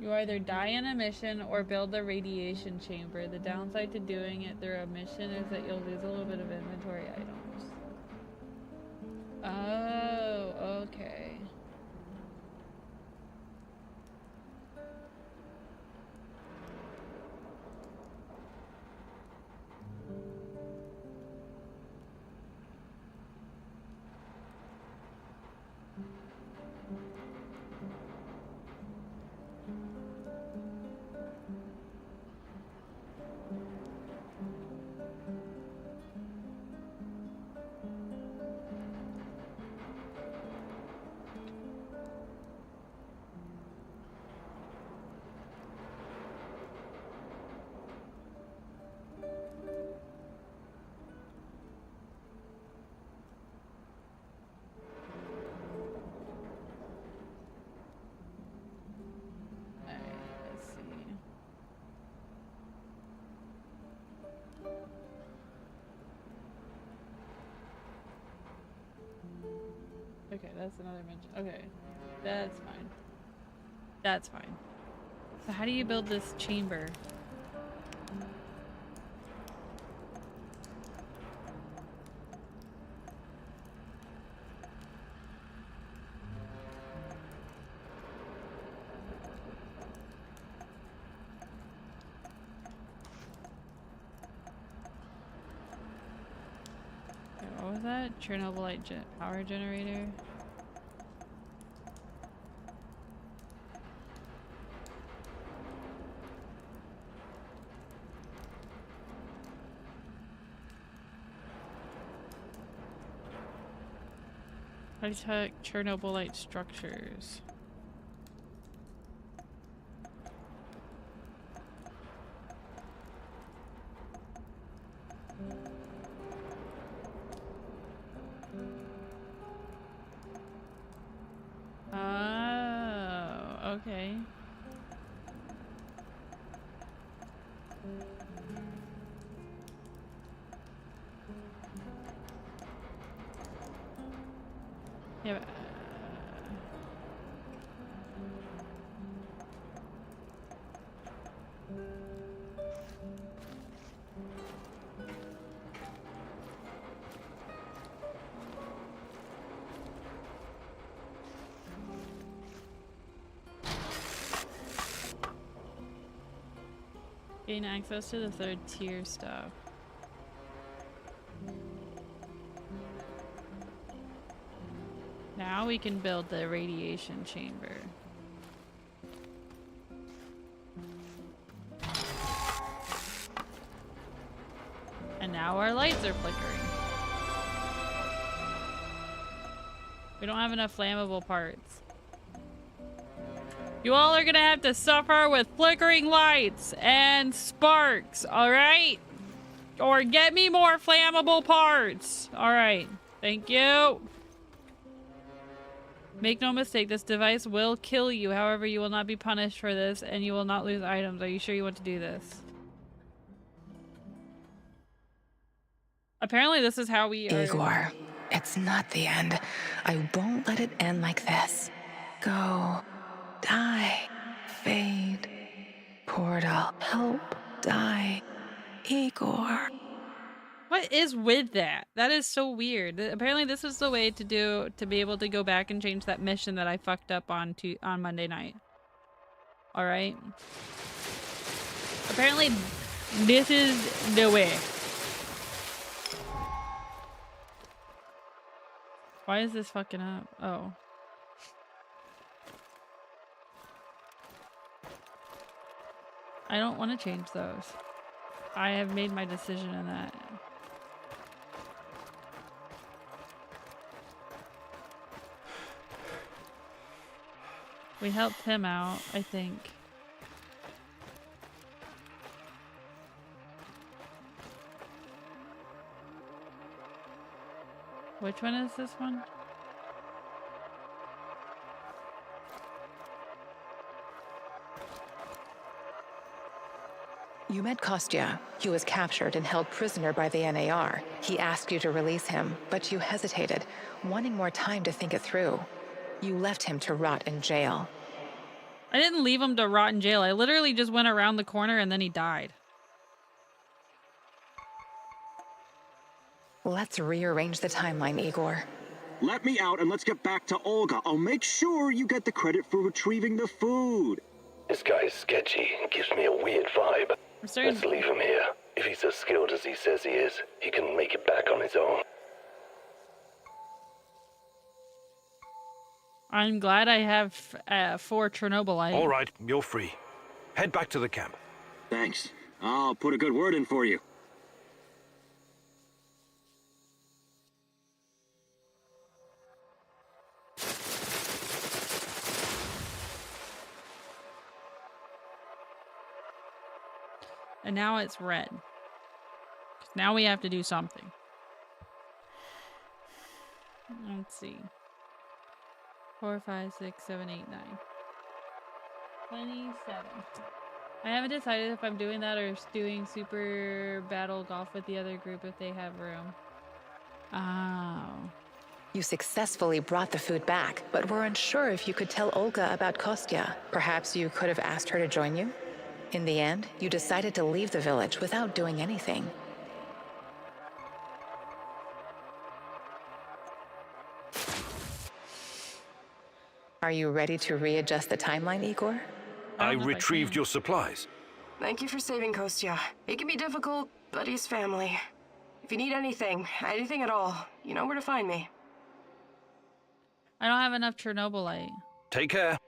You either die in a mission or build a radiation chamber. The downside to doing it through a mission is that you'll lose a little bit of inventory items. Oh, okay. Okay, that's another mention. Okay, that's fine. That's fine. So how do you build this chamber? Okay, what was that? Chernobylite power generator? High-tech Chernobylite structures. Oh, okay. Yeah, but, gain access to the 3rd tier stuff. Now we can build the radiation chamber. And now our lights are flickering. We don't have enough flammable parts. You all are gonna have to suffer with flickering lights and sparks, alright? Or get me more flammable parts. Alright, thank you. Make no mistake, this device will kill you. However, you will not be punished for this, and you will not lose items. Are you sure you want to do this? Apparently, this is how we are. Igor, it's not the end. I won't let it end like this. Go. Die. Fade. Portal. Help. Die. Igor. What is with that? That is so weird. Apparently, this is the way to be able to go back and change that mission that I fucked up on Monday night. All right. Apparently, this is the way. Why is this fucking up? Oh. I don't want to change those. I have made my decision in that. We helped him out, I think. Which one is this one? You met Kostya. He was captured and held prisoner by the NAR. He asked you to release him, but you hesitated, wanting more time to think it through. You left him to rot in jail. I didn't leave him to rot in jail. I literally just went around the corner and then he died. Let's rearrange the timeline, Igor. Let me out and let's get back to Olga. I'll make sure you get the credit for retrieving the food. This guy's sketchy and gives me a weird vibe. Let's leave him here. If he's as skilled as he says he is, he can make it back on his own. I'm glad I have 4 Chernobylite. All right, you're free. Head back to the camp. Thanks. I'll put a good word in for you. And now it's red. Now we have to do something. Let's see. 4, 5, 6, 7, 8, 9. 27. I haven't decided if I'm doing that or doing super battle golf with the other group if they have room. Oh. You successfully brought the food back, but were unsure if you could tell Olga about Kostya. Perhaps you could have asked her to join you? In the end, you decided to leave the village without doing anything. Are you ready to readjust the timeline, Igor? I retrieved your supplies. Thank you for saving Kostya. It can be difficult, but he's family. If you need anything at all, you know where to find me. I don't have enough Chernobylite. Take care.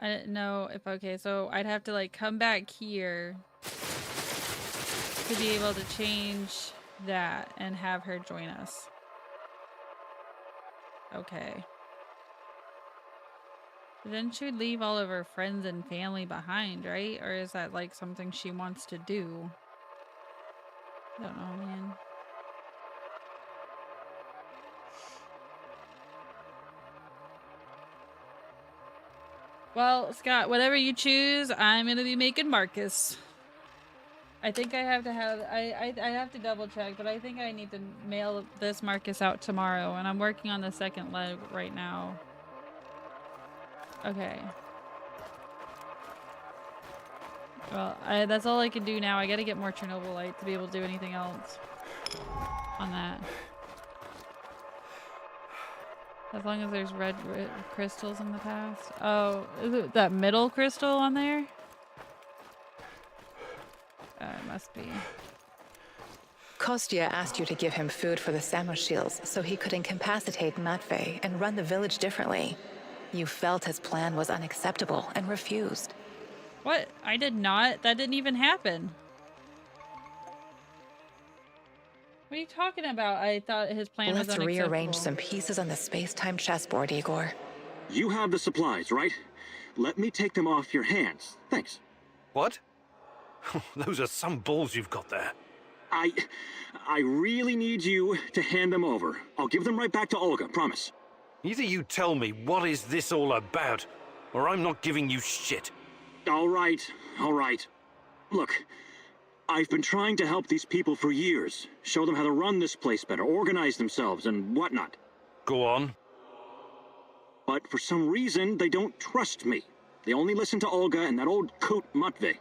I didn't know if, okay, so I'd have to like come back here to be able to change that and have her join us. Okay. But then she would leave all of her friends and family behind, right? Or is that like something she wants to do? I don't know, man. Well, Scott, whatever you choose, I'm gonna be making Marcus. I think I have to have I have to double check, but I think I need to mail this Marcus out tomorrow, and I'm working on the second leg right now. Okay. Well, that's all I can do now. I gotta get more Chernobylite to be able to do anything else on that. As long as there's red crystals in the past. Oh, is it that middle crystal on there? It must be. Kostya asked you to give him food for the Samoshils so he could incapacitate Matvey and run the village differently. You felt his plan was unacceptable and refused. What? I did not. That didn't even happen. What are you talking about? I thought his plan was unacceptable. Let's rearrange some pieces on the space-time chessboard, Igor. You have the supplies, right? Let me take them off your hands. Thanks. What? Those are some balls you've got there. I really need you to hand them over. I'll give them right back to Olga, promise. Either you tell me what is this all about, or I'm not giving you shit. All right. Look, I've been trying to help these people for years. Show them how to run this place better, organize themselves, and whatnot. Go on. But for some reason, they don't trust me. They only listen to Olga and that old coot Matvey.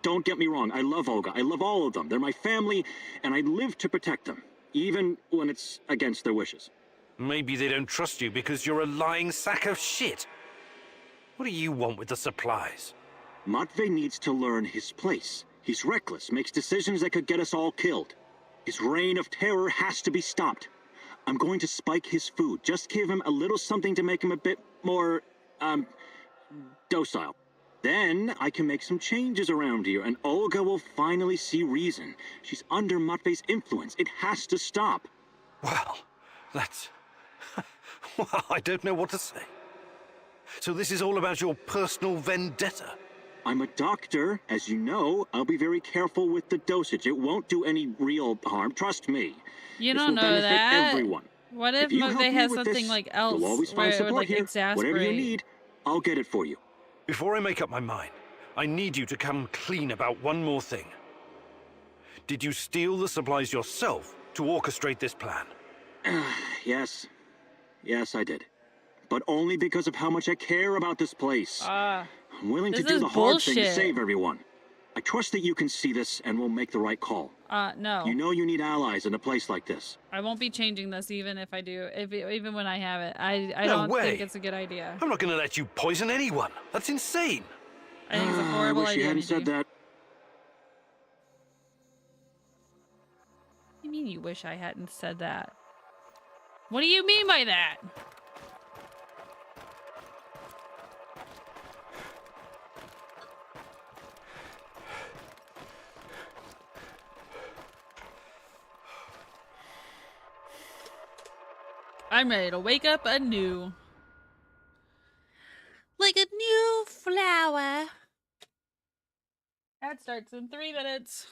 Don't get me wrong, I love Olga. I love all of them. They're my family, and I live to protect them, even when it's against their wishes. Maybe they don't trust you because you're a lying sack of shit. What do you want with the supplies? Matvey needs to learn his place. He's reckless, makes decisions that could get us all killed. His reign of terror has to be stopped. I'm going to spike his food. Just give him a little something to make him a bit more, docile. Then I can make some changes around here, and Olga will finally see reason. She's under Matvey's influence. It has to stop. Well, that's... well, I don't know what to say. So this is all about your personal vendetta? I'm a doctor. As you know, I'll be very careful with the dosage. It won't do any real harm. Trust me. You This don't will know benefit that. Everyone. What if you help Matvey me has with something this, like else you'll always where find it would support like here. exasperate? Whatever you need, I'll get it for you. Before I make up my mind, I need you to come clean about one more thing. Did you steal the supplies yourself to orchestrate this plan? Yes. Yes, I did. But only because of how much I care about this place. I'm willing to this do is the hard thing to bullshit. save everyone. I trust that you can see this and will make the right call. No. You know you need allies in a place like this. I won't be changing this even if I do, even when I have it. I No don't way. think it's a good idea. I'm not going to let you poison anyone. That's insane. I think it's a horrible I wish idea. you hadn't to said do. that. What do you mean you wish I hadn't said that? What do you mean by that? I'm ready to wake up anew. Like a new flower. That starts in 3 minutes.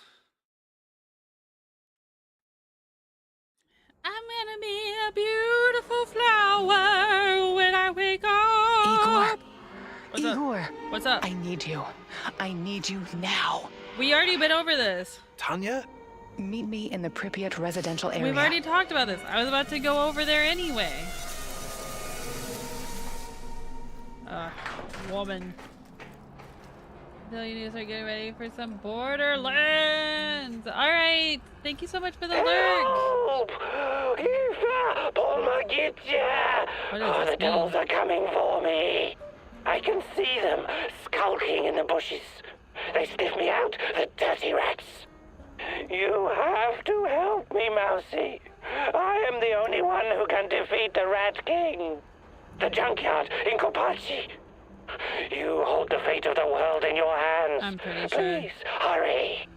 I'm gonna be a beautiful flower when I wake up. Igor. What's up? I need you. I need you now. We already been over this. Tanya? Meet me in the Pripyat residential area. We've already talked about this. I was about to go over there anyway. Woman. Tell you to start getting ready for some Borderlands. All right. Thank you so much for the lurk. Help! Eva! Pomagitya! Oh, the devils are coming for me. I can see them skulking in the bushes. They sniff me out, the dirty rats. You have to help me, Mousy. I am the only one who can defeat the Rat King. The junkyard in Kopachi. You hold the fate of the world in your hands. I'm pretty sure. Please, hurry.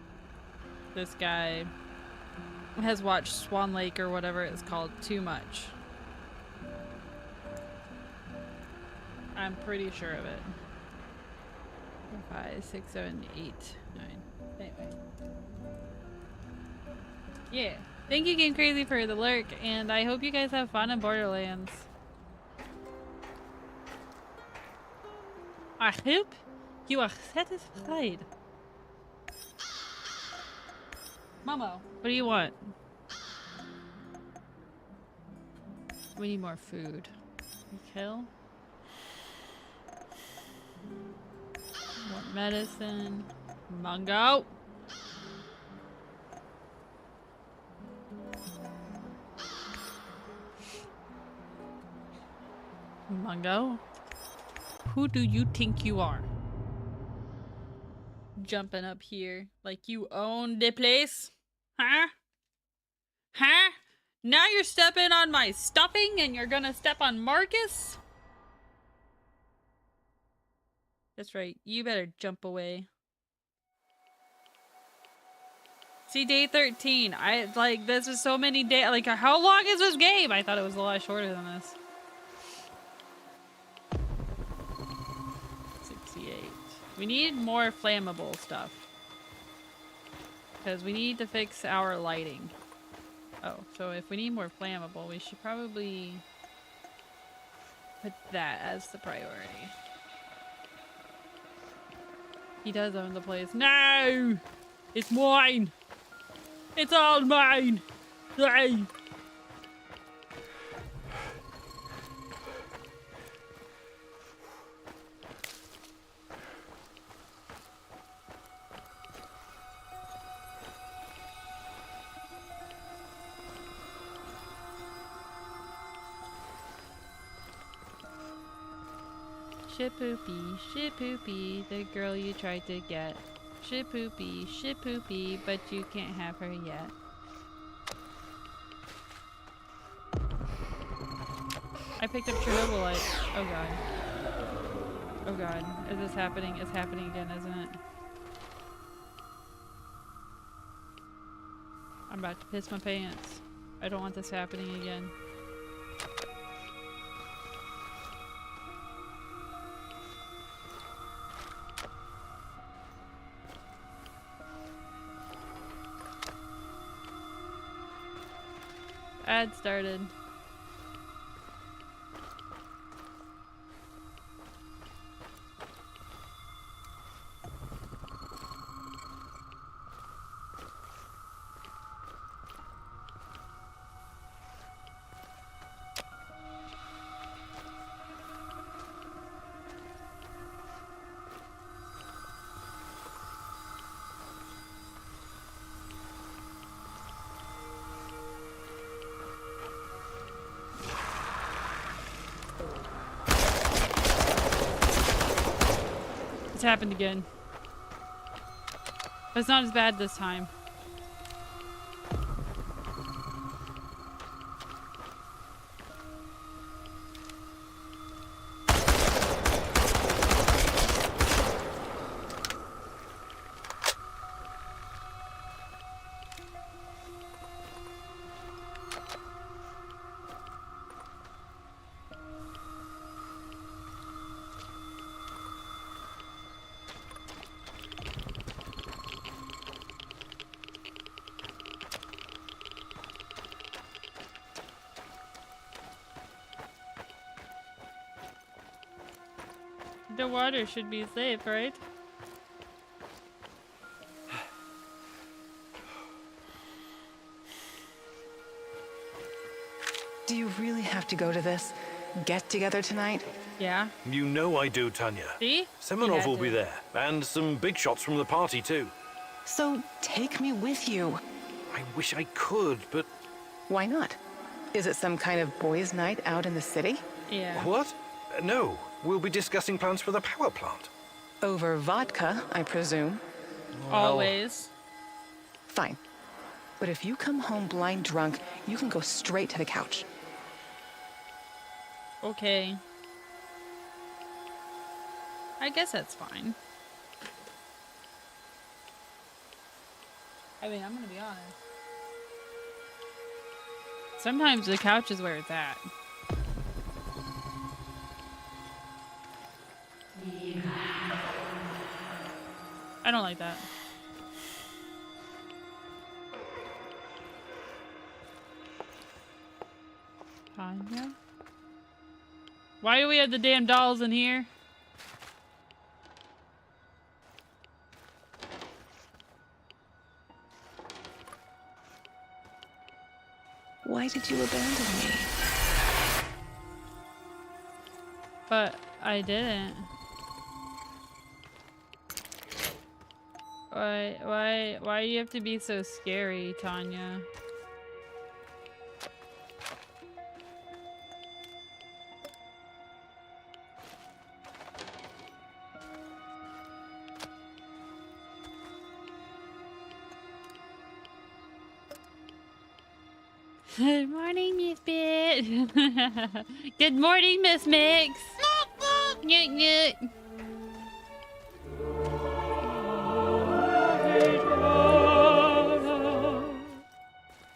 This guy has watched Swan Lake or whatever it's called too much. I'm pretty sure of it. 4, 5, 6, 7, 8, 9. Anyway. Yeah. Thank you, Game Crazy, for the lurk, and I hope you guys have fun in Borderlands. I hope you are satisfied. Momo, what do you want? We need more food. Kill. More medicine. Mungo. Mungo? Who do you think you are? Jumping up here like you own the place? Huh? Huh? Now you're stepping on my stuffing and you're gonna step on Marcus? That's right, you better jump away. See, day 13. This is so many days. Like, how long is this game? I thought it was a lot shorter than this. We need more flammable stuff. Because we need to fix our lighting. Oh, so if we need more flammable, we should probably put that as the priority. He does own the place. No! It's mine! It's all mine! Hey! Shipoopy, Shipoopy, the girl you tried to get. Shipoopy, Shipoopy, but you can't have her yet. I picked up Chernobylite. Oh god. Oh god. Is this happening? It's happening again, isn't it? I'm about to piss my pants. I don't want this happening again. Ad started. It's happened again. But it's not as bad this time. The water should be safe, right? Do you really have to go to this get-together tonight? Yeah. You know I do, Tanya. See? Semenov will be there, and some big shots from the party, too. So take me with you. I wish I could, but... Why not? Is it some kind of boys' night out in the city? Yeah. What? No. We'll be discussing plans for the power plant. Over vodka, I presume. Always. Fine. But if you come home blind drunk, you can go straight to the couch. Okay. I guess that's fine. I mean, I'm gonna be honest. Sometimes the couch is where it's at. I don't like that. Tanya? Why do we have the damn dolls in here? Why did you abandon me? But I didn't. Why do you have to be so scary, Tanya? Good morning, Miss Bit. Good morning, Miss Mix. Newt newt.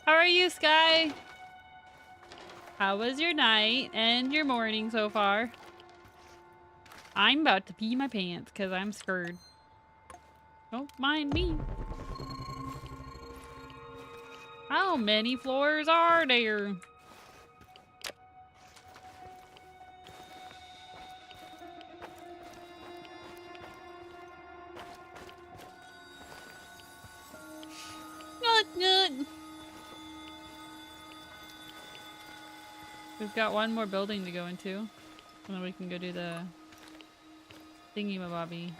How are you, Sky? How was your night and your morning so far? I'm about to pee my pants because I'm scared. Don't mind me. How many floors are there? Nut. We've got one more building to go into. And then we can go do the thingy-mabobby.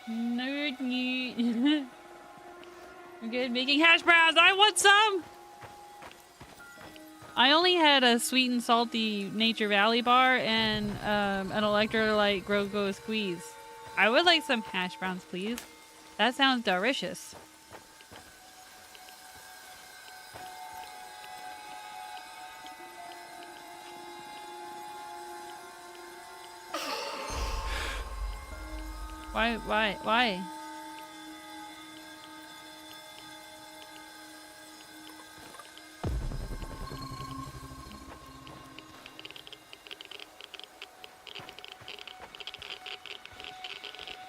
Nerd. I'm good making hash browns. I want some! I only had a sweet and salty Nature Valley bar and an electrolyte Grogo squeeze. I would like some hash browns, please. That sounds delicious. Why?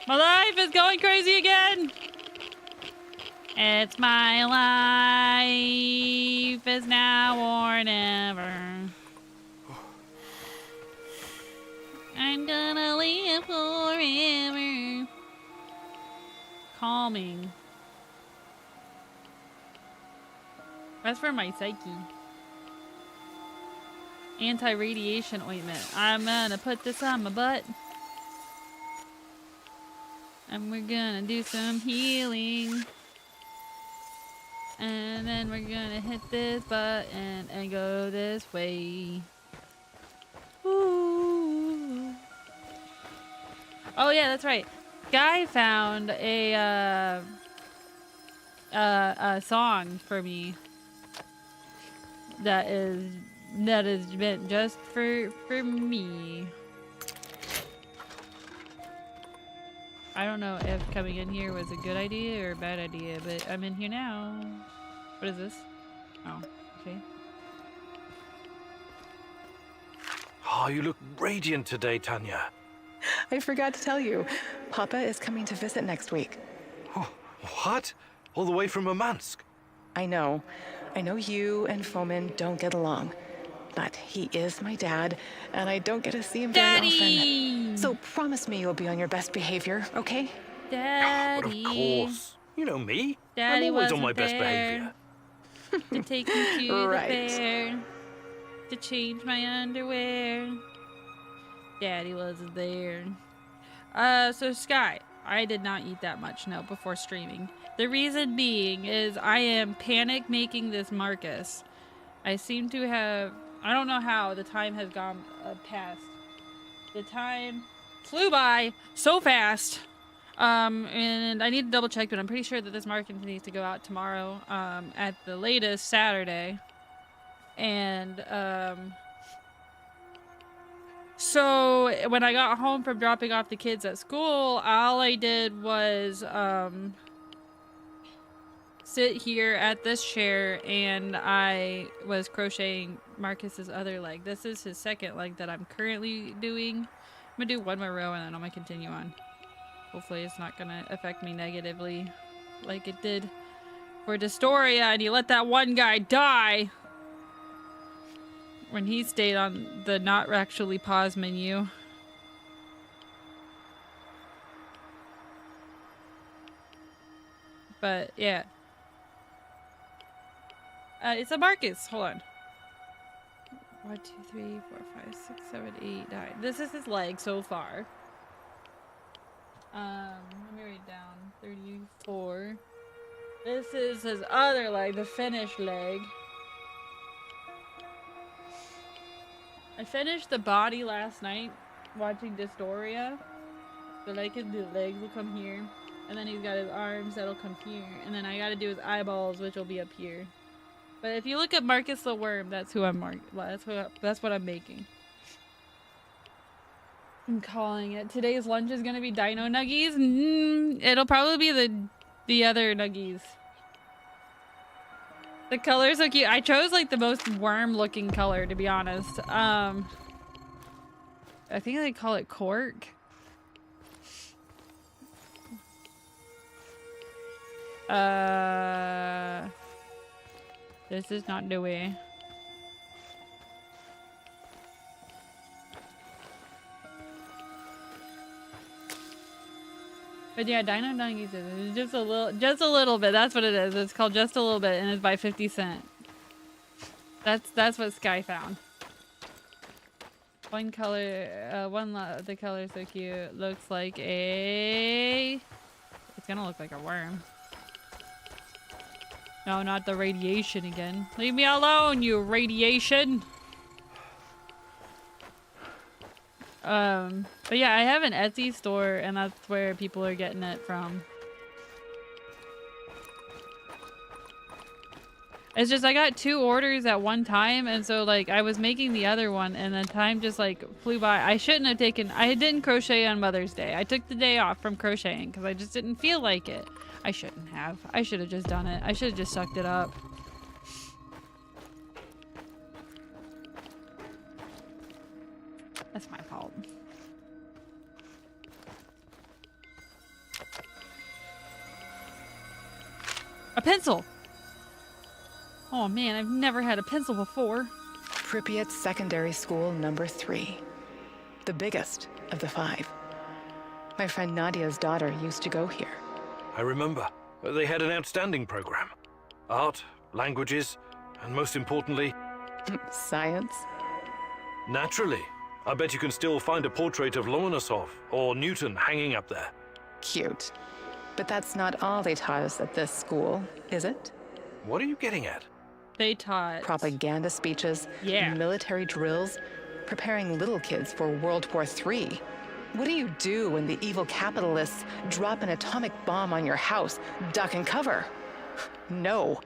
My life is going crazy again! It's my life is now or never. I'm gonna live forever. Calming. That's for my psyche. Anti-radiation ointment. I'm gonna put this on my butt. And we're gonna do some healing. And then we're gonna hit this button and go this way. Ooh. Oh yeah, that's right. Guy found a song for me that is meant just for me. I don't know if coming in here was a good idea or a bad idea, but I'm in here now. What is this? Oh, okay. Oh, you look radiant today, Tanya. I forgot to tell you, Papa is coming to visit next week. Oh, what? All the way from Murmansk? I know you and Fomin don't get along, but he is my dad, and I don't get to see him very often. So promise me you'll be on your best behavior, okay? Daddy. But of course. You know me. Daddy I'm always on my wasn't best there behavior. to take me to Right. the fair, to change my underwear. Daddy wasn't there. So Sky, I did not eat that much, no, before streaming. The reason being is I am panic making this Marcus. I seem to have, I don't know how the time has gone past. The time flew by so fast. And I need to double check, but I'm pretty sure that this Marcus needs to go out tomorrow, at the latest Saturday. And, so when I got home from dropping off the kids at school, all I did was, sit here at this chair and I was crocheting Marcus's other leg. This is his second leg that I'm currently doing. I'm gonna do one more row and then I'm gonna continue on. Hopefully it's not gonna affect me negatively like it did for Destoria, and you let that one guy die when he stayed on the not actually pause menu. But yeah. It's a Marcus. Hold on. 1, 2, 3, 4, 5, 6, 7, 8, 9. This is his leg so far. Let me write down. 34. This is his other leg, the finished leg. I finished the body last night watching Destoria. So like the legs will come here. And then he's got his arms that'll come here. And then I gotta do his eyeballs, which will be up here. But if you look at Marcus the Worm, that's who I'm that's what I'm making. I'm calling it. Today's lunch is gonna be dino nuggies. It'll probably be the other nuggies. The color's so cute. I chose like the most worm looking color, to be honest. I think they call it cork. This is not the way. But yeah, Dino Donkeys is just a little bit. That's what it is. It's called Just a Little Bit, and it's by 50 Cent. That's what Sky found. One color, the color is so cute. Looks like a. It's gonna look like a worm. No, not the radiation again. Leave me alone, you radiation. But yeah, I have an Etsy store, and that's where people are getting it from. It's just I got 2 orders at one time, and so like I was making the other one, and then time just like flew by. I shouldn't have taken. I didn't crochet on Mother's Day. I took the day off from crocheting because I just didn't feel like it. I shouldn't have. I should have just done it. I should have just sucked it up. That's my fault. A pencil! Oh man, I've never had a pencil before. Pripyat Secondary School number 3. The biggest of the 5. My friend Nadia's daughter used to go here. I remember. They had an outstanding program. Art, languages, and most importantly... Science? Naturally. I bet you can still find a portrait of Lomonosov or Newton hanging up there. Cute. But that's not all they taught us at this school, is it? What are you getting at? They taught... propaganda speeches, yeah, military drills, preparing little kids for World War III. What do you do when the evil capitalists drop an atomic bomb on your house? Duck and cover. No.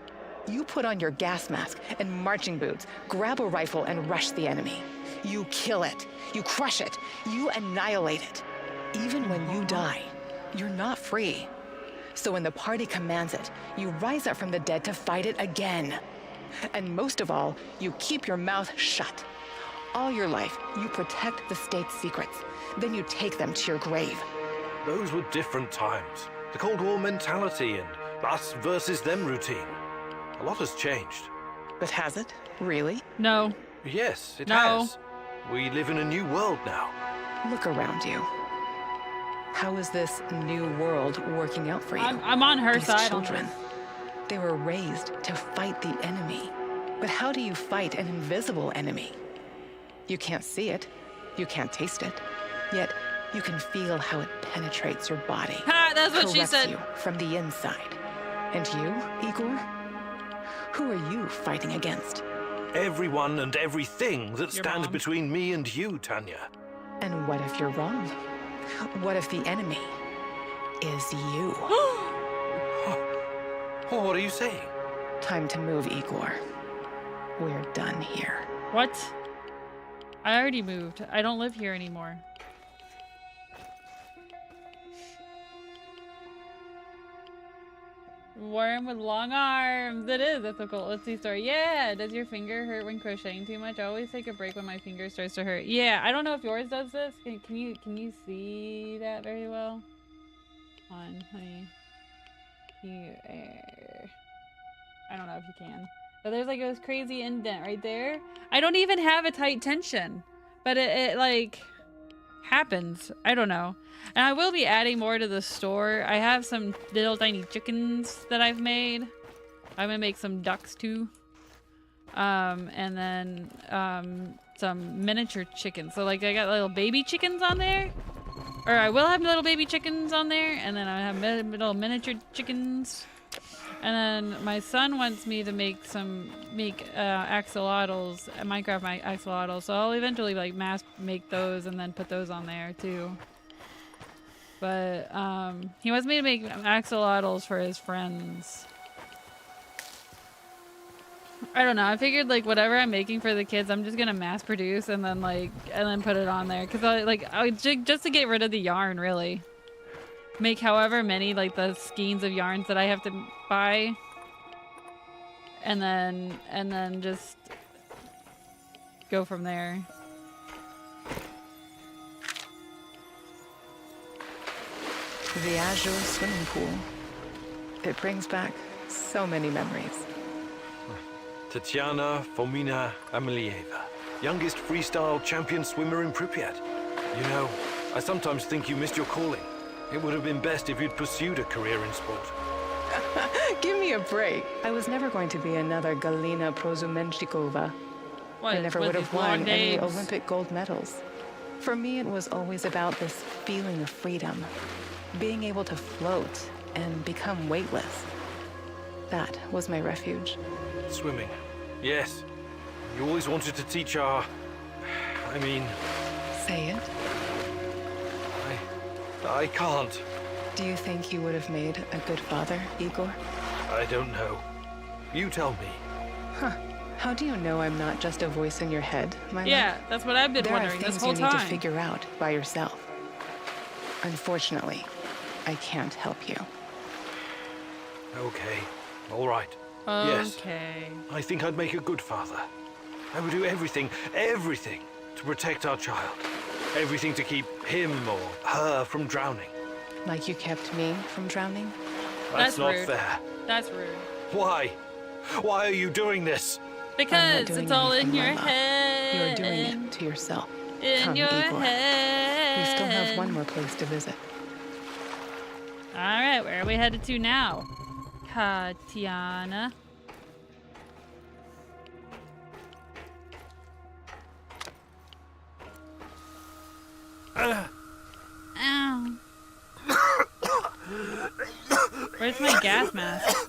You put on your gas mask and marching boots, grab a rifle and rush the enemy. You kill it. You crush it. You annihilate it. Even when you die, you're not free. So when the party commands it, you rise up from the dead to fight it again. And most of all, you keep your mouth shut. All your life, you protect the state's secrets. Then you take them to your grave. Those were different times. The Cold War mentality and us versus them routine. A lot has changed. But has it? Really? No. Yes, it has. We live in a new world now. Look around you. How is this new world working out for you? I'm on her These side. Children, they were raised to fight the enemy. But how do you fight an invisible enemy? You can't see it. You can't taste it. Yet, you can feel how it penetrates your body. Ha! That's what she said. You from the inside. And you, Igor? Who are you fighting against? Everyone and everything that stands between me and you, Tanya. And what if you're wrong? What if the enemy is you? What are you saying? Time to move, Igor. We're done here. What? I already moved. I don't live here anymore. Worm with long arms. It is. That's so cool. Let's see story. Yeah. Does your finger hurt when crocheting too much? I always take a break when my finger starts to hurt. Yeah. I don't know if yours does this. Can you see that very well? On, honey. I don't know if you can. But there's like this crazy indent right there. I don't even have a tight tension, but it like happens. I don't know. And I will be adding more to the store. I have some little tiny chickens that I've made. I'm gonna make some ducks too. And then some miniature chickens. So like I got little baby chickens on there. Or I will have little baby chickens on there, and then I have little miniature chickens. And then my son wants me to make axolotls, Minecraft axolotls. So I'll eventually like mass make those and then put those on there too. But he wants me to make axolotls for his friends. I don't know. I figured like whatever I'm making for the kids, I'm just gonna mass produce and then put it on there because I just to get rid of the yarn really. Make however many like the skeins of yarns that I have to buy, and then just go from there. The azure swimming pool. It brings back so many memories. Tatiana Fomina Amelieva, youngest freestyle champion swimmer in Pripyat. You know, I sometimes think you missed your calling. It would have been best if you'd pursued a career in sport. Give me a break. I was never going to be another Galina Prozumenchikova. I never would have won any Olympic gold medals. For me, it was always about this feeling of freedom, being able to float and become weightless. That was my refuge. Swimming. Yes. You always wanted to teach our... I mean... Say it. I can't. Do you think you would have made a good father, Igor? I don't know. You tell me. Huh. How do you know I'm not just a voice in your head, my Yeah, love? that's what I've been wondering this whole There are things you need to time. figure out by yourself. Unfortunately, I can't help you. Okay. All right. Okay. Yes. I think I'd make a good father. I would do everything to protect our child. Everything to keep him or her from drowning. Like you kept me from drowning? That's not rude. fair. That's rude. Why? Why are you doing this? Because it's all in your my love. head. You're doing it to yourself. In Come, your Igor. head. We still have one more place to visit. All right, where are we headed to now? Tatiana. Ow. Where's my gas mask?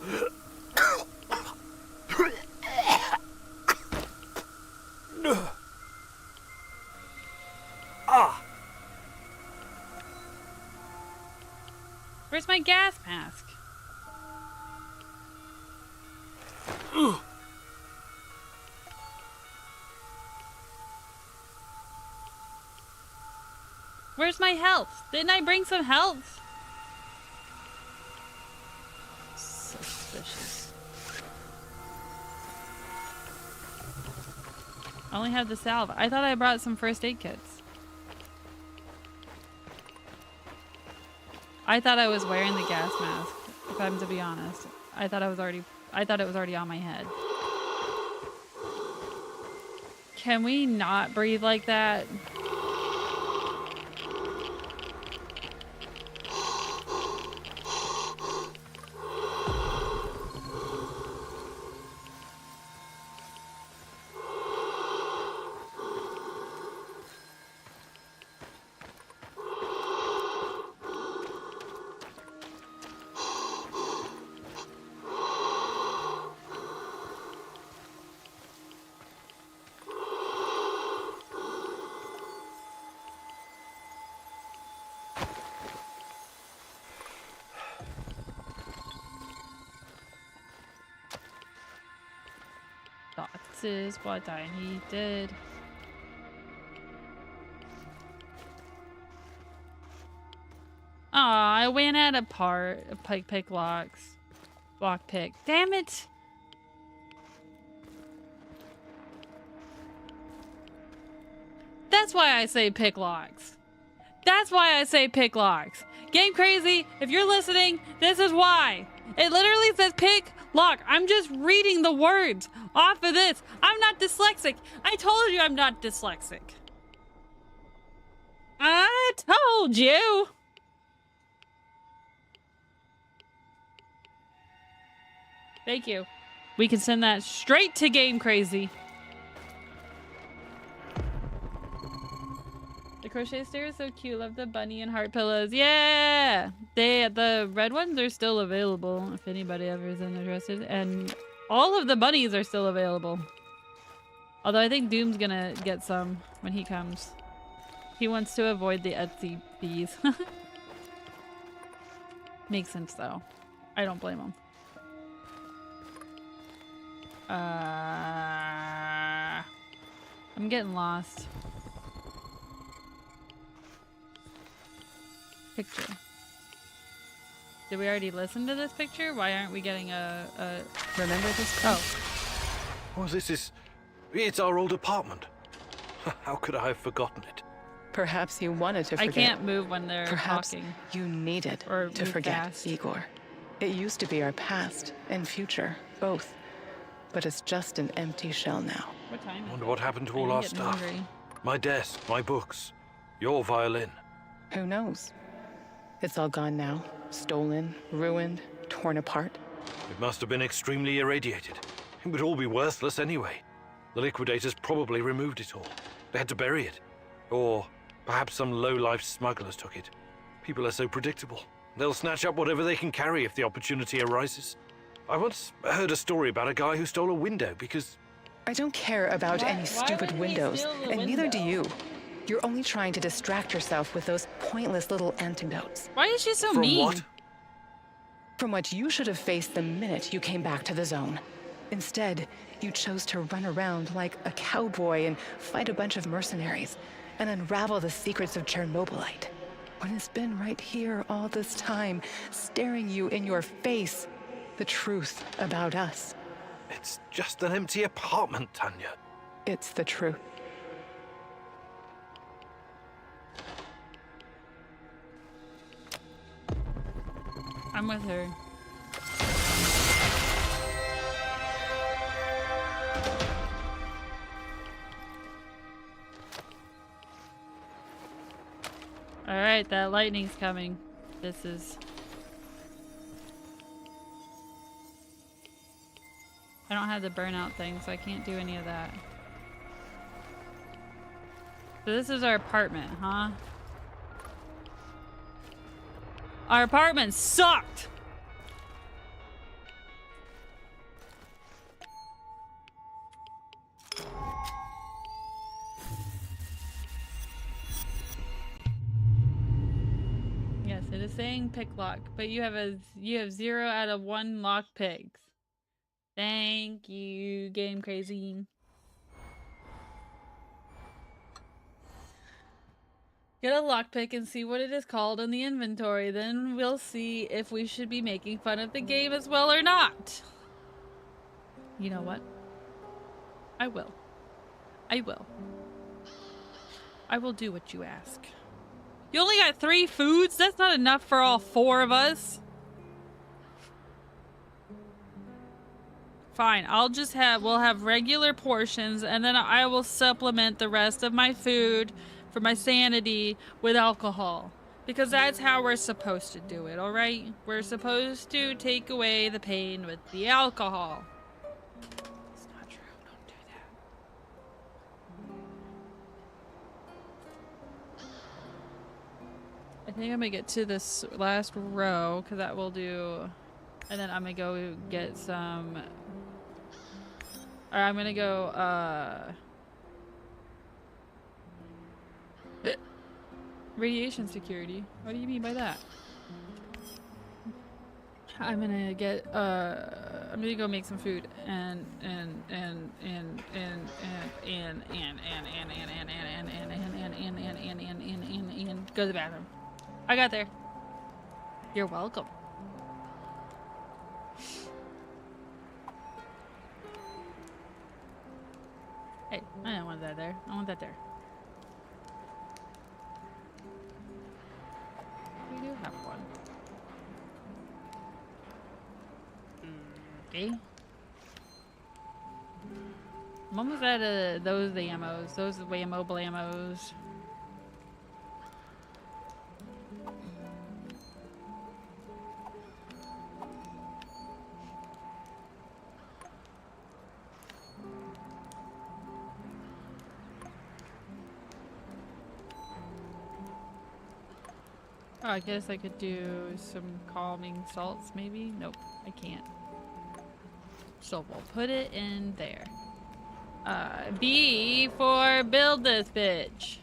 Where's my gas mask? Where's my health? Didn't I bring some health? Suspicious. I only have the salve. I thought I brought some first aid kits. I thought I was wearing the gas mask, if I'm to be honest. I thought it was already on my head. Can we not breathe like that? That is what I needed. Aw, I ran out of pick locks. Lockpick. Damn it! That's why I say pick locks. That's why I say pick locks. Game Crazy, if you're listening, this is why. It literally says pick lock. I'm just reading the words off of this. I'm not dyslexic. I told you I'm not dyslexic. I told you. Thank you. We can send that straight to Game Crazy. The crochet stairs so cute. Love the bunny and heart pillows. Yeah, the red ones are still available if anybody ever is interested, and all of the bunnies are still available. Although I think Doom's gonna get some when he comes. He wants to avoid the Etsy fees. Makes sense though. I don't blame him. I'm getting lost. Picture. Did we already listen to this picture? Why aren't we getting a... Remember this place? Oh, it's our old apartment. How could I have forgotten it? Perhaps you wanted to forget. I can't move when they're Perhaps talking. you needed Or to move forget, fast. Igor. It used to be our past and future, both. But it's just an empty shell now. What time? I wonder what happened to I'm all our getting stuff. hungry. My desk, my books, your violin. Who knows? It's all gone now. Stolen, ruined, torn apart. It must have been extremely irradiated. It would all be worthless anyway. The liquidators probably removed it all. They had to bury it. Or perhaps some low-life smugglers took it. People are so predictable. They'll snatch up whatever they can carry if the opportunity arises. I once heard a story about a guy who stole a window because... I don't care about any why stupid would he windows, steal the and neither do window? you. You're only trying to distract yourself with those pointless little antidotes. Why is she so From mean? what? From what you should have faced the minute you came back to the zone. Instead, you chose to run around like a cowboy and fight a bunch of mercenaries and unravel the secrets of Chernobylite. When it's been right here all this time, staring you in your face, the truth about us. It's just an empty apartment, Tanya. It's the truth. I'm with her. Alright, that lightning's coming. This is... I don't have the burnout thing, so I can't do any of that. So this is our apartment, huh? Our apartment sucked! Yes, it is saying pick lock, but you have 0 out of 1 lock picks. Thank you, Game Crazy. Get a lockpick and see what it is called in the inventory. Then we'll see if we should be making fun of the game as well or not. You know what? I will. I will. I will do what you ask. You only got 3 foods? That's not enough for all 4 of us. Fine, we'll have regular portions, and then I will supplement the rest of my food for my sanity with alcohol. Because that's how we're supposed to do it, alright? We're supposed to take away the pain with the alcohol. It's not true, don't do that. I think I'm gonna get to this last row, because that will do... And then I'm gonna go get some... Or I'm gonna go, radiation security. What do you mean by that? I'm gonna get, I'm gonna go make some food and go to the bathroom. I got there. You're welcome. Hey, I don't want that there. I want that there. We do have one. Okay. I'm almost out of those ammos. Those are way mobile ammos. Oh, I guess I could do some calming salts, maybe? Nope, I can't. So we'll put it in there. B for build this bitch.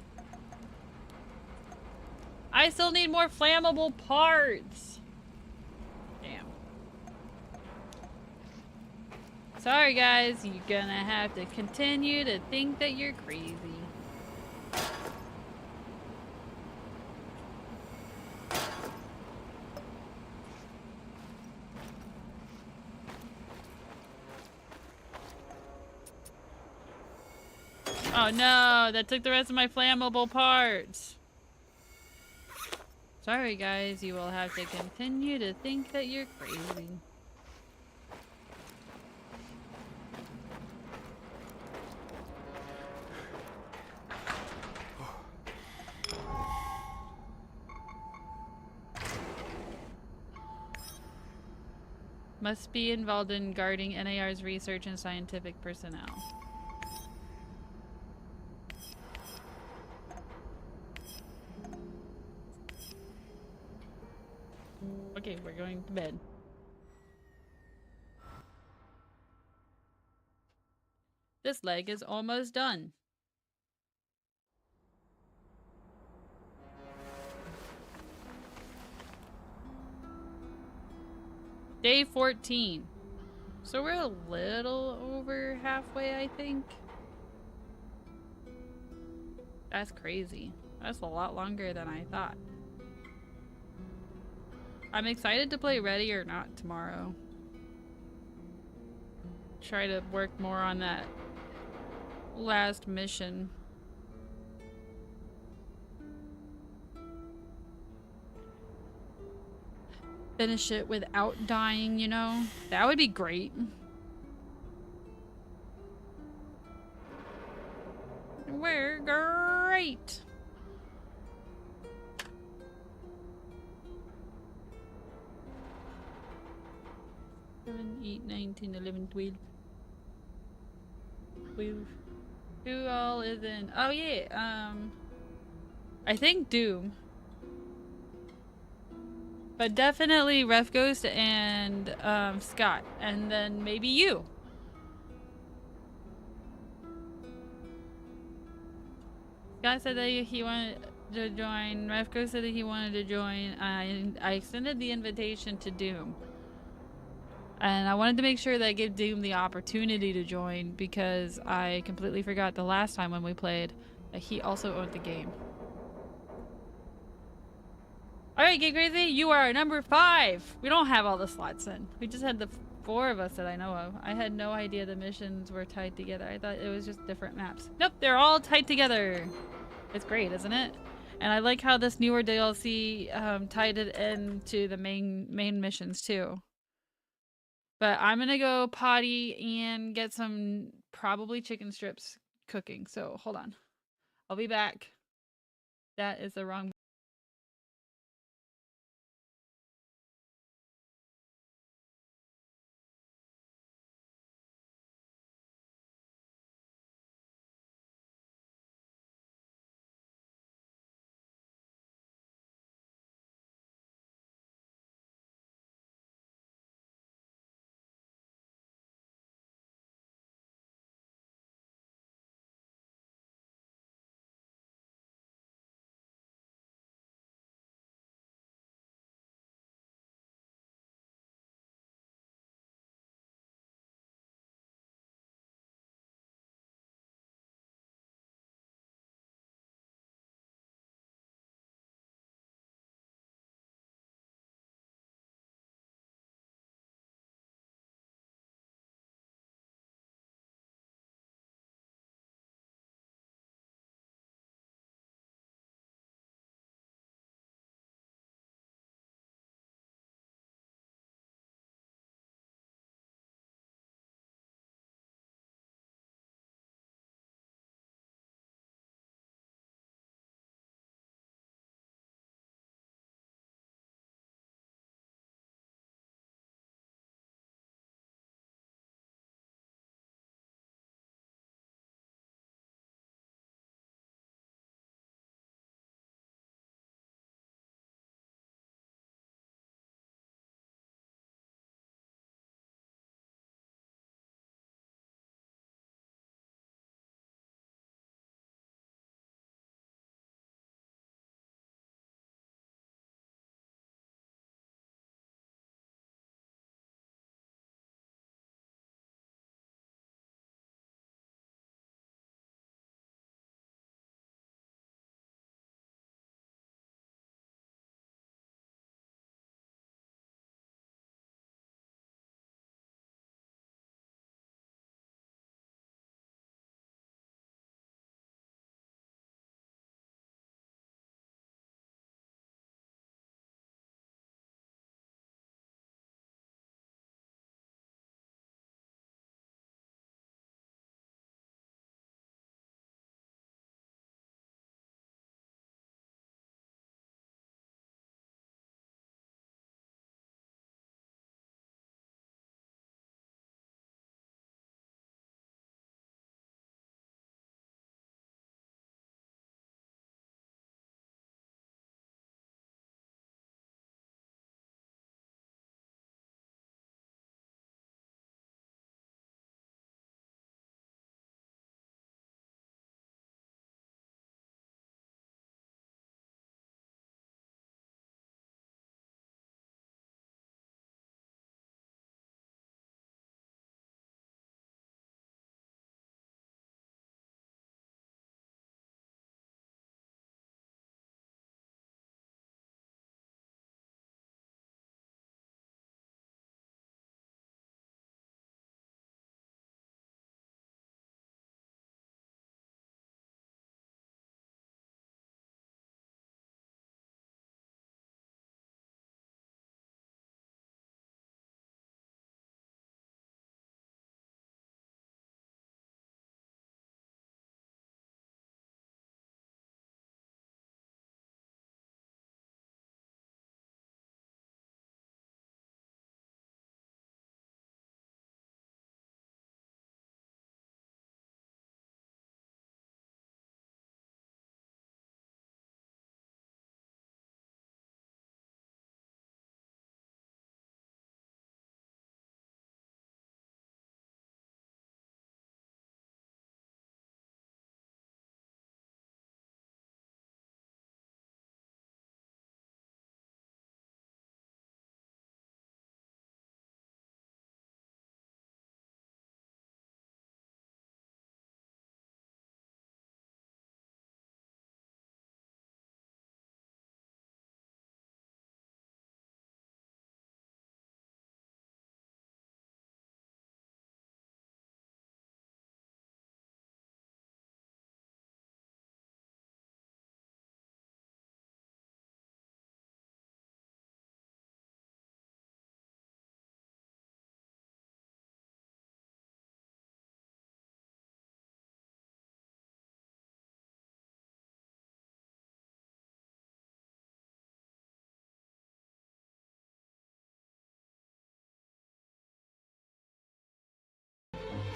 I still need more flammable parts. Damn. Sorry guys, you're gonna have to continue to think that you're crazy. Oh no, that took the rest of my flammable parts. Sorry guys, you will have to continue to think that you're crazy. Must be involved in guarding NAR's research and scientific personnel. Okay, we're going to bed. This leg is almost done. Day 14. So we're a little over halfway, I think. That's crazy. That's a lot longer than I thought. I'm excited to play Ready or Not tomorrow. Try to work more on that last mission. Finish it without dying, you know? That would be great. We're great! 7, 8, 9, 10, 11, 12. 12. Who all is in? Oh yeah, I think Doom. But definitely Ref Ghost and Scott. And then maybe you. Scott said that he wanted to join. Ref Ghost said that he wanted to join. I extended the invitation to Doom. And I wanted to make sure that I give Doom the opportunity to join because I completely forgot the last time when we played that he also owned the game. Alright, Get Crazy, you are number 5. We don't have all the slots in. We just had the 4 of us that I know of. I had no idea the missions were tied together. I thought it was just different maps. Nope, they're all tied together. It's great, isn't it? And I like how this newer DLC tied it into the main missions too. But I'm gonna go potty and get some probably chicken strips cooking. So hold on. I'll be back. That is the wrong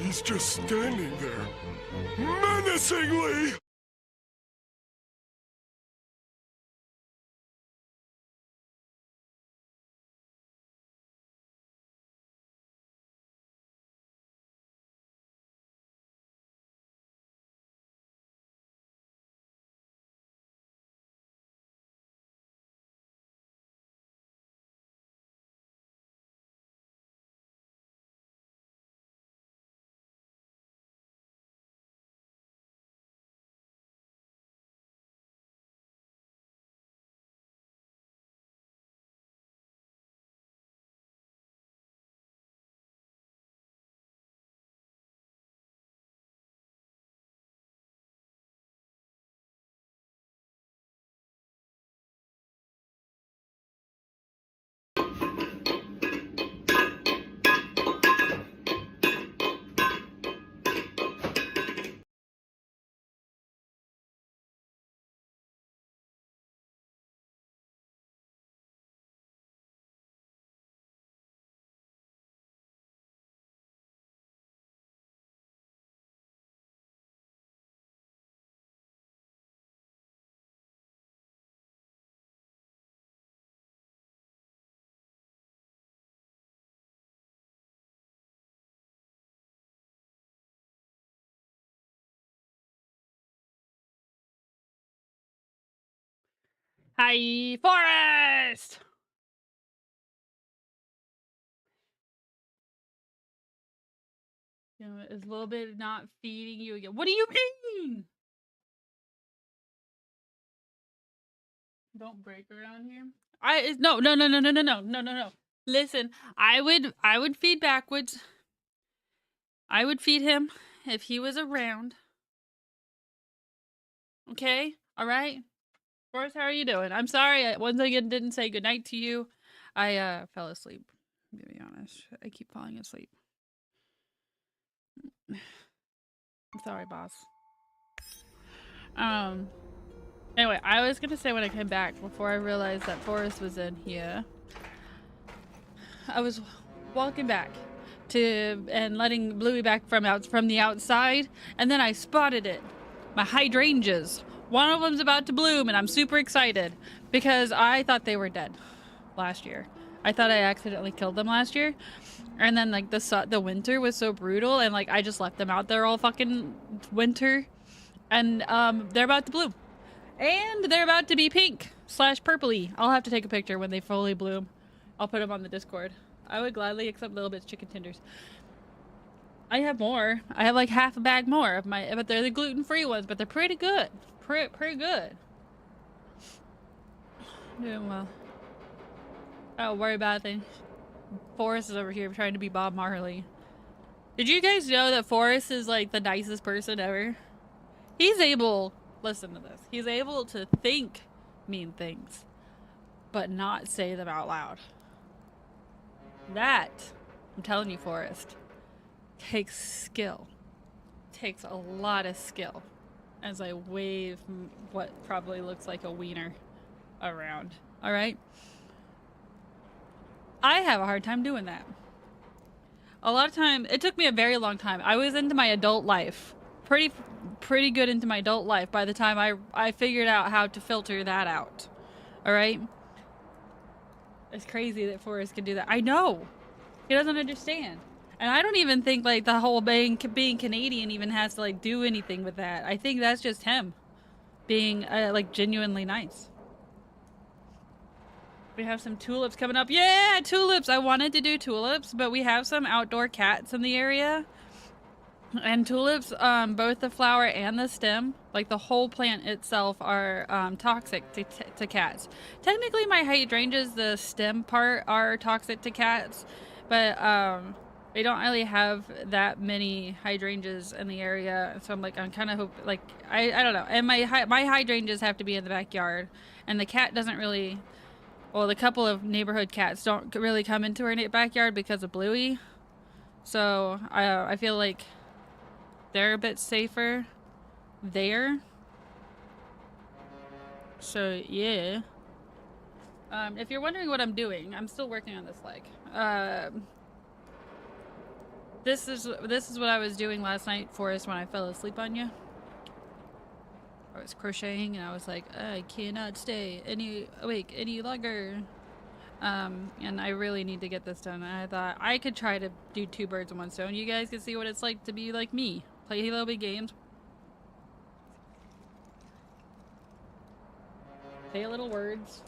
He's just standing there, menacingly! Hi, Forest! You know, is a little bit not feeding you again. What do you mean? Don't break around here. No. Listen, I would feed backwards. I would feed him if he was around. Okay? All right? Forrest, how are you doing? I'm sorry I once again didn't say goodnight to you. I fell asleep. To be honest, I keep falling asleep. I'm sorry, boss. Anyway, I was gonna say when I came back before I realized that Forrest was in here. I was walking back and letting Bluey back from the outside, and then I spotted it. My hydrangeas. One of them's about to bloom, and I'm super excited because I thought they were dead last year. I thought I accidentally killed them last year, and then like the winter was so brutal, and like I just left them out there all fucking winter, and they're about to bloom, and they're about to be pink / purpley. I'll have to take a picture when they fully bloom. I'll put them on the Discord. I would gladly accept little bits chicken tenders. I have more. I have like half a bag more of my, but they're the gluten-free ones, but they're pretty good. Pretty good. Doing well. I don't worry about things. Forrest is over here trying to be Bob Marley. Did you guys know that Forrest is like the nicest person ever? He's able, listen to this, he's able to think mean things, but not say them out loud. That, I'm telling you, Forrest, takes skill. Takes a lot of skill. As I wave what probably looks like a wiener around. All right? I have a hard time doing that. A lot of time, it took me a very long time. I was into my adult life. Pretty good into my adult life by the time I figured out how to filter that out. All right? It's crazy that Forrest can do that. I know. He doesn't understand. And I don't even think like the whole being Canadian even has to like do anything with that. I think that's just him being like genuinely nice. We have some tulips coming up. Yeah, tulips. I wanted to do tulips, but we have some outdoor cats in the area. And tulips, both the flower and the stem, like the whole plant itself, are toxic to cats. Technically, my hydrangeas, the stem part, are toxic to cats, but we don't really have that many hydrangeas in the area, so I'm kind of hope, like, I don't know. And my hydrangeas have to be in the backyard, and the cat doesn't really, well, the couple of neighborhood cats don't really come into our backyard because of Bluey, so I feel like they're a bit safer there. So yeah. If you're wondering what I'm doing, I'm still working on this leg. This is what I was doing last night, Forrest, when I fell asleep on you. I was crocheting and I was like, I cannot stay awake any longer. And I really need to get this done. And I thought I could try to do 2 birds in 1 stone. You guys can see what it's like to be like me. Play little big games. Say little words.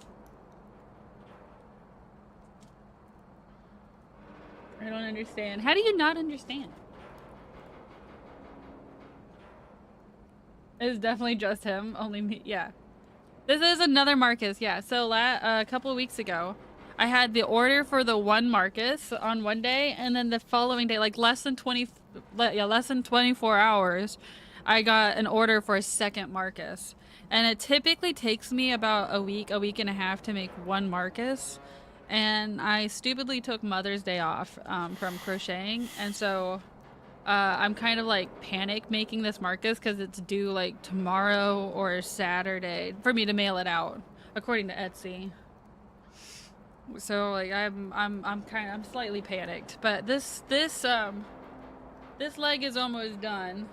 I don't understand. How do you not understand? It's definitely just him. Only me. Yeah. This is another Marcus. Yeah. So a couple of weeks ago, I had the order for the 1 Marcus on one day, and then the following day, like less than 24 hours, I got an order for a 2nd Marcus. And it typically takes me about a week and a half to make 1 Marcus. And I stupidly took Mother's Day off from crocheting, and so I'm kind of like panic making this Marcus because it's due like tomorrow or Saturday for me to mail it out, according to Etsy. So like I'm slightly panicked, but this leg is almost done.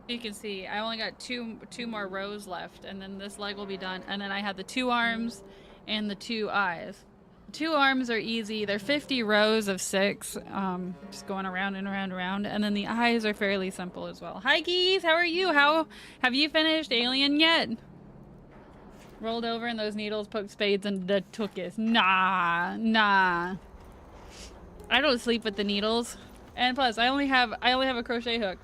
You can see I only got two more rows left, and then this leg will be done, and then I have the 2 arms and the 2 eyes. 2 arms are easy. They're 50 rows of 6, just going around and around and around. And then the eyes are fairly simple as well. Hi, geese. How are you? How have you finished Alien yet? Rolled over and those needles poked spades and the tookus. Nah. I don't sleep with the needles. And plus, I only have a crochet hook.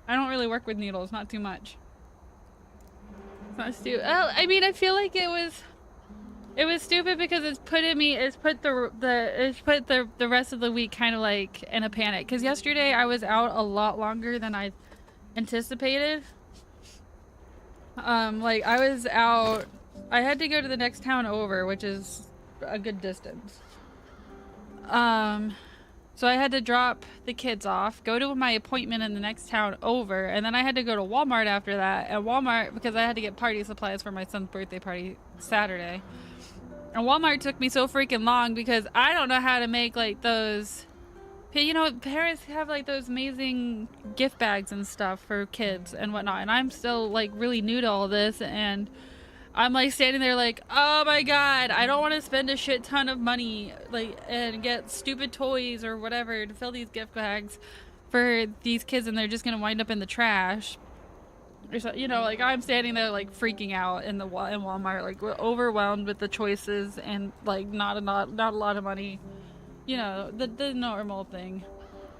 I don't really work with needles, not too much. It's not stupid. Oh, I mean, I feel like it was stupid because it's put the rest of the week kind of like in a panic. Because yesterday I was out a lot longer than I anticipated. Like I was out, I had to go to the next town over, which is a good distance. So I had to drop the kids off, go to my appointment in the next town over, and then I had to go to Walmart after that. And Walmart, because I had to get party supplies for my son's birthday party Saturday. And Walmart took me so freaking long because I don't know how to make like those, you know, parents have like those amazing gift bags and stuff for kids and whatnot. And I'm still like really new to all this, and I'm like standing there like, oh my god, I don't want to spend a shit ton of money like and get stupid toys or whatever to fill these gift bags for these kids, and they're just gonna wind up in the trash. You know, like I'm standing there like freaking out in Walmart, like overwhelmed with the choices and like not a lot of money, you know, the normal thing.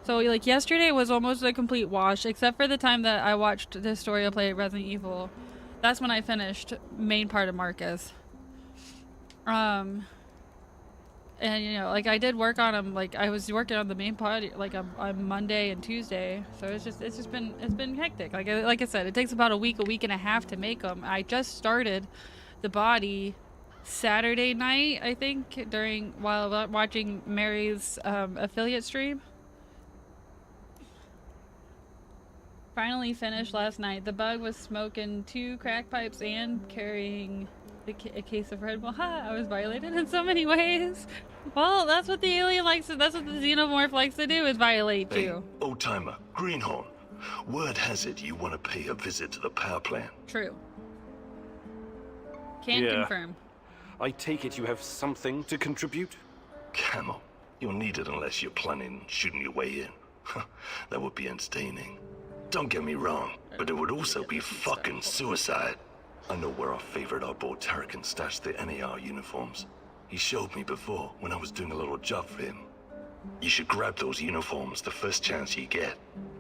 So like yesterday was almost a complete wash, except for the time that I watched Historia play Resident Evil. That's when I finished main part of Marcus. And you know, like I did work on them, like I was working on the main part like on Monday and Tuesday, so it's been hectic. Like I said, it takes about a week and a half to make them. I just started the body Saturday night, I think, while watching Mary's affiliate stream. Finally finished last night. The bug was smoking 2 crack pipes and carrying a case of Red Bull. Ha! I was violated in so many ways. Well, that's what the alien likes to, that's what the xenomorph likes to do, is violate you. Hey, old-timer, Greenhorn. Word has it you want to pay a visit to the power plant. True. Can confirm. I take it you have something to contribute? Camel, you'll need it unless you're planning on shooting your way in. That would be entertaining. Don't get me wrong, but it would also be fucking suicide. I know where our favorite oddball Terrican stashed the NAR uniforms. He showed me before when I was doing a little job for him. You should grab those uniforms the first chance you get.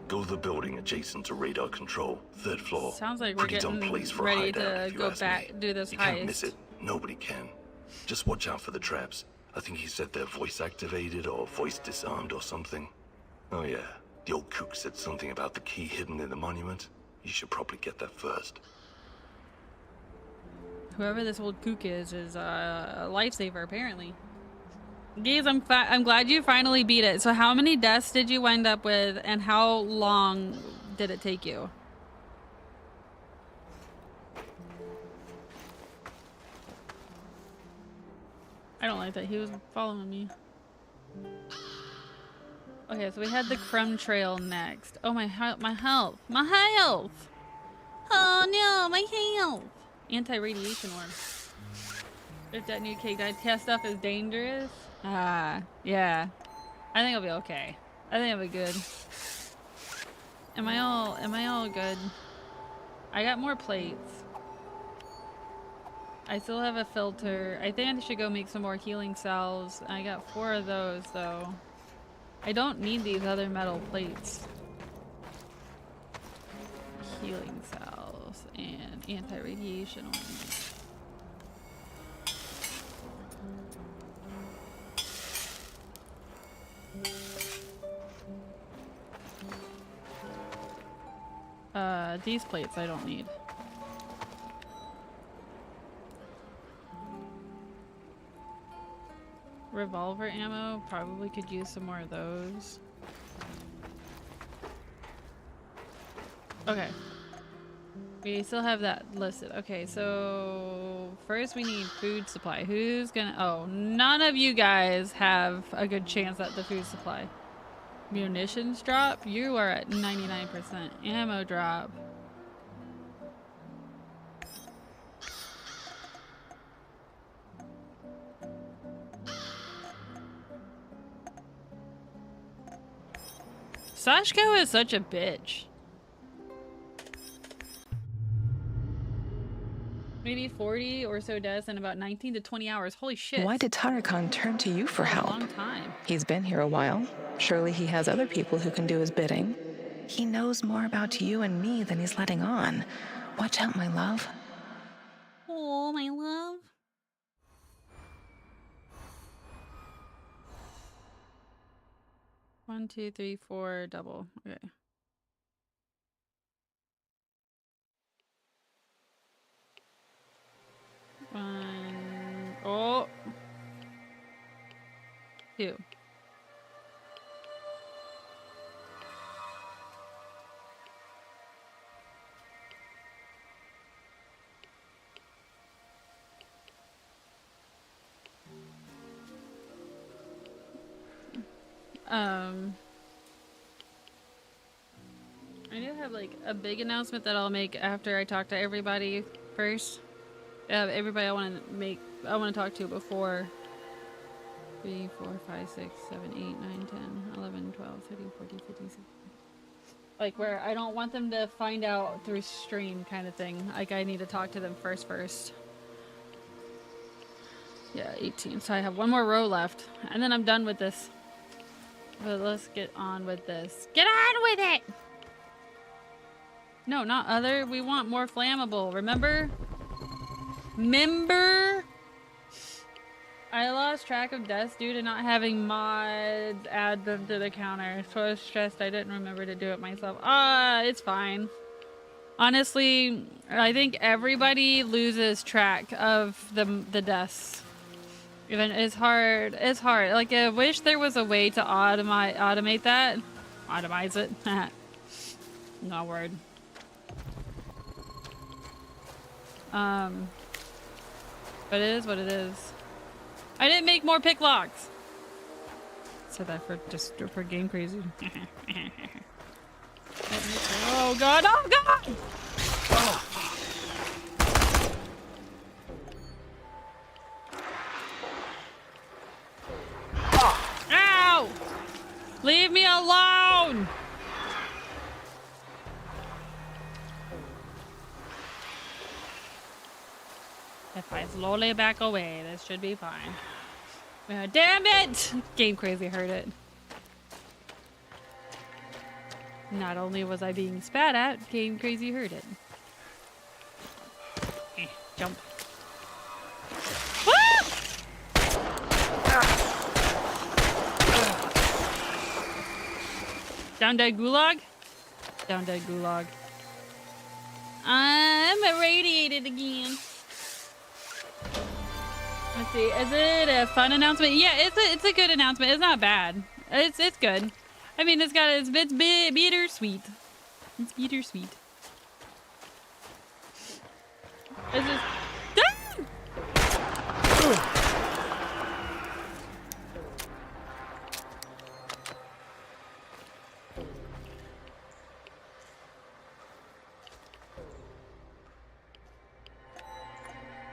Go to the building adjacent to radar control, 3rd floor. Sounds like we're getting ready to go back, do this heist. You can't miss it. Nobody can. Just watch out for the traps. I think he said they're voice activated or voice disarmed or something. Oh yeah, the old kook said something about the key hidden in the monument. You should probably get that first. Whoever this old kook is a lifesaver, apparently. Gaze, I'm glad you finally beat it. So how many deaths did you wind up with, and how long did it take you? I don't like that he was following me. Okay, so we had the crumb trail next. Oh, my health. My health! Oh no, my health! Anti-radiation orb. If that new K-Test stuff is dangerous. Ah, yeah. I think I'll be okay. I think I'll be good. Am I all good? I got more plates. I still have a filter. I think I should go make some more healing cells. I got 4 of those though. I don't need these other metal plates. Healing cells and anti-radiation ones. These plates I don't need. Revolver ammo, probably could use some more of those. Okay. We still have that listed. Okay, so first we need food supply. Who's gonna... Oh, none of you guys have a good chance at the food supply. Munitions drop? You are at 99%. Ammo drop. Sashko is such a bitch. Maybe 40 or so deaths in about 19 to 20 hours. Holy shit. Why did Tarakan turn to you for help? A long time. He's been here a while. Surely he has other people who can do his bidding. He knows more about you and me than he's letting on. Watch out, my love. Oh, my love. One, two, three, four, double. Okay. One. Oh. Two. I do have like a big announcement that I'll make after I talk to everybody first. Everybody I want to talk to before 3, 4, 5, 6, 7, 8, 9, 10, 11, 12, 13, 14, 15, 16. Like where I don't want them to find out through stream kind of thing. Like I need to talk to them first. Yeah, 18. So I have one more row left and then I'm done with this. But let's get on with this. Get on with it! No, not other. We want more flammable. Remember? I lost track of deaths due to not having mods add them to the counter. So I was stressed I didn't remember to do it myself. It's fine. Honestly, I think everybody loses track of the deaths. Even it's hard. It's hard. Like I wish there was a way to automate that. Automize it. No word. But it is what it is. I didn't make more pick locks. Said that for game crazy. Oh god! Oh god! Ow! Leave me alone! If I slowly back away, this should be fine. Damn it! Game crazy heard it. Not only was I being spat at, Game crazy heard it. Jump. Woo! Down dead gulag? Down dead gulag. I'm irradiated again. Let's see. Is it a fun announcement? Yeah, it's a good announcement. It's not bad. It's good. I mean, it's bittersweet. It's bittersweet. It's just.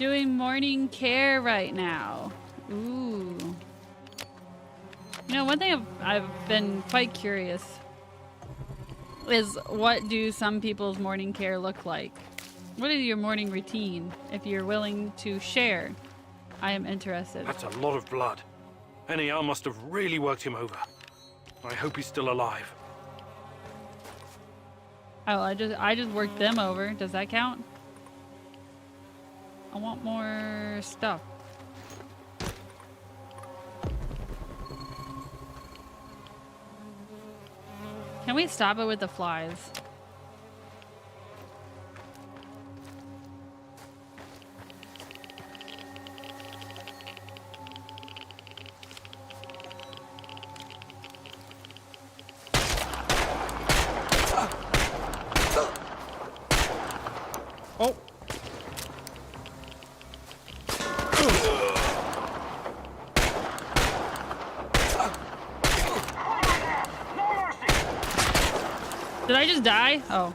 Doing morning care right now. Ooh. You know, one thing I've been quite curious is what do some people's morning care look like? What is your morning routine? If you're willing to share, I am interested. That's a lot of blood. NER must have really worked him over. I hope he's still alive. Oh, I just worked them over. Does that count? I want more stuff. Can we stop it with the flies? Oh. Did I just die? Oh.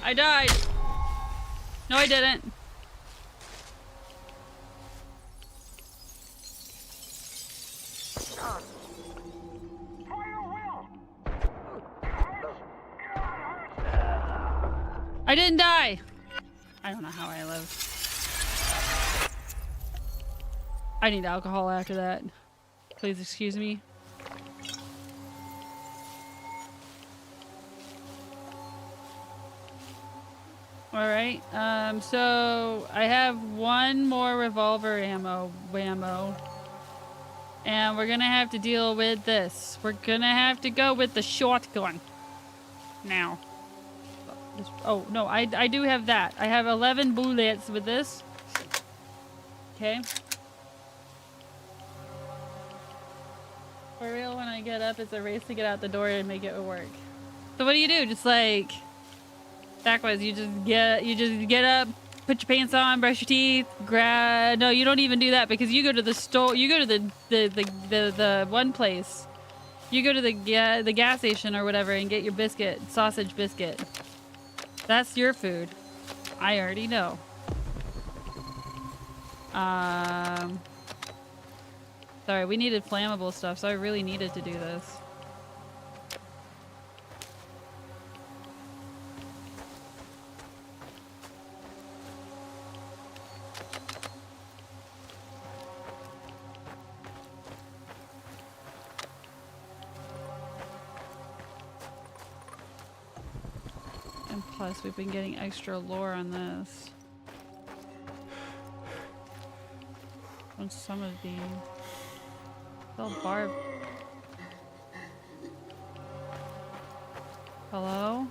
I died. No, I didn't. I didn't die. I don't know how I live. I need alcohol after that. Please excuse me. Alright, so I have one more revolver ammo. And we're gonna have to deal with this. We're gonna have to go with the shotgun. Now. Oh, no, I do have that. I have 11 bullets with this. Okay. For real, when I get up, it's a race to get out the door and make it work. So what do? Just like backwards. You just get up, put your pants on, brush your teeth, grab. No, you don't even do that because you go to the store. You go to the one place. You go to the gas station or whatever and get your biscuit, sausage biscuit. That's your food. I already know. Sorry, we needed flammable stuff, so I really needed to do this. And plus, we've been getting extra lore on this. On some of these. Oh, Barb. Hello?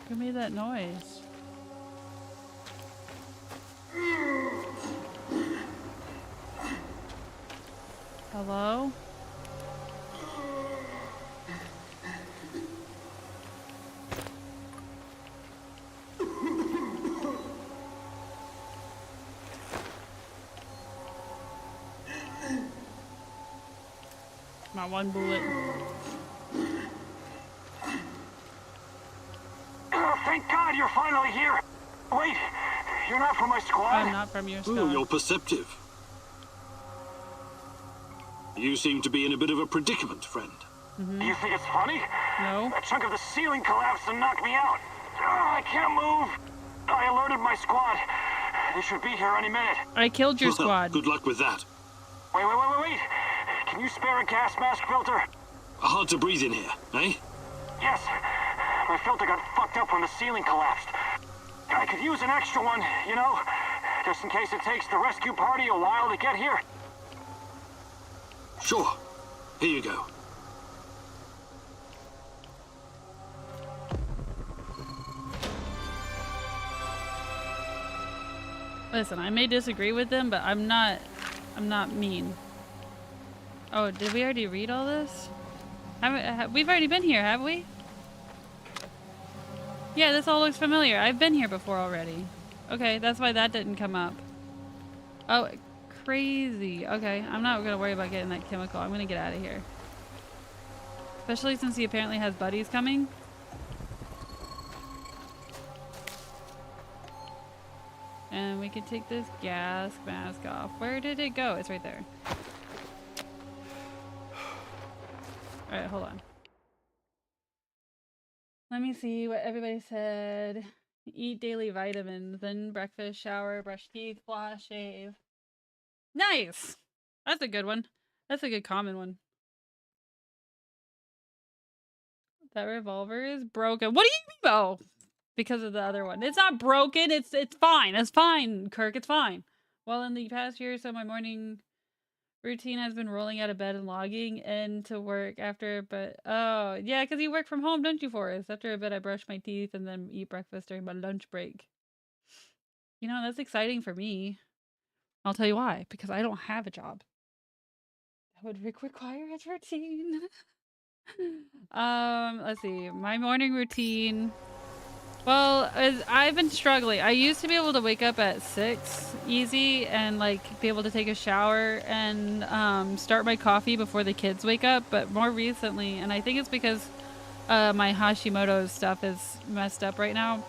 Who made that noise? Hello? My one bullet. Thank God you're finally here. Wait, you're not from my squad? I'm not from your squad. Ooh, you're perceptive. You seem to be in a bit of a predicament, friend. Mm-hmm. You think it's funny? No. A chunk of the ceiling collapsed and knocked me out. I can't move. I alerted my squad. They should be here any minute. I killed your squad. Good luck with that. Wait. Can you spare a gas mask filter? Hard to breathe in here, eh? Yes. My filter got fucked up when the ceiling collapsed. I could use an extra one, you know, just in case it takes the rescue party a while to get here. Sure. Here you go. Listen, I may disagree with them, but I'm not mean. Oh, did we already read all this? We've already been here, have we? Yeah, this all looks familiar. I've been here before already. Okay, that's why that didn't come up. Oh, crazy. Okay, I'm not gonna worry about getting that chemical. I'm gonna get out of here. Especially since he apparently has buddies coming. And we can take this gas mask off. Where did it go? It's right there. Alright, hold on. Let me see what everybody said. Eat daily vitamins, then breakfast, shower, brush teeth, floss, shave. Nice! That's a good one. That's a good common one. That revolver is broken. What do you mean? Oh, because of the other one. It's not broken. It's fine. It's fine, Kirk. It's fine. Well, in the past year or so, my morning routine has been rolling out of bed and logging into work after, but oh, yeah, because you work from home, don't you, Forrest? After a bit, I brush my teeth and then eat breakfast during my lunch break. You know, that's exciting for me. I'll tell you why. Because I don't have a job. That would require a routine. Let's see. My morning routine. Well, I've been struggling. I used to be able to wake up at 6 easy and like be able to take a shower and start my coffee before the kids wake up. But more recently, and I think it's because my Hashimoto's stuff is messed up right now.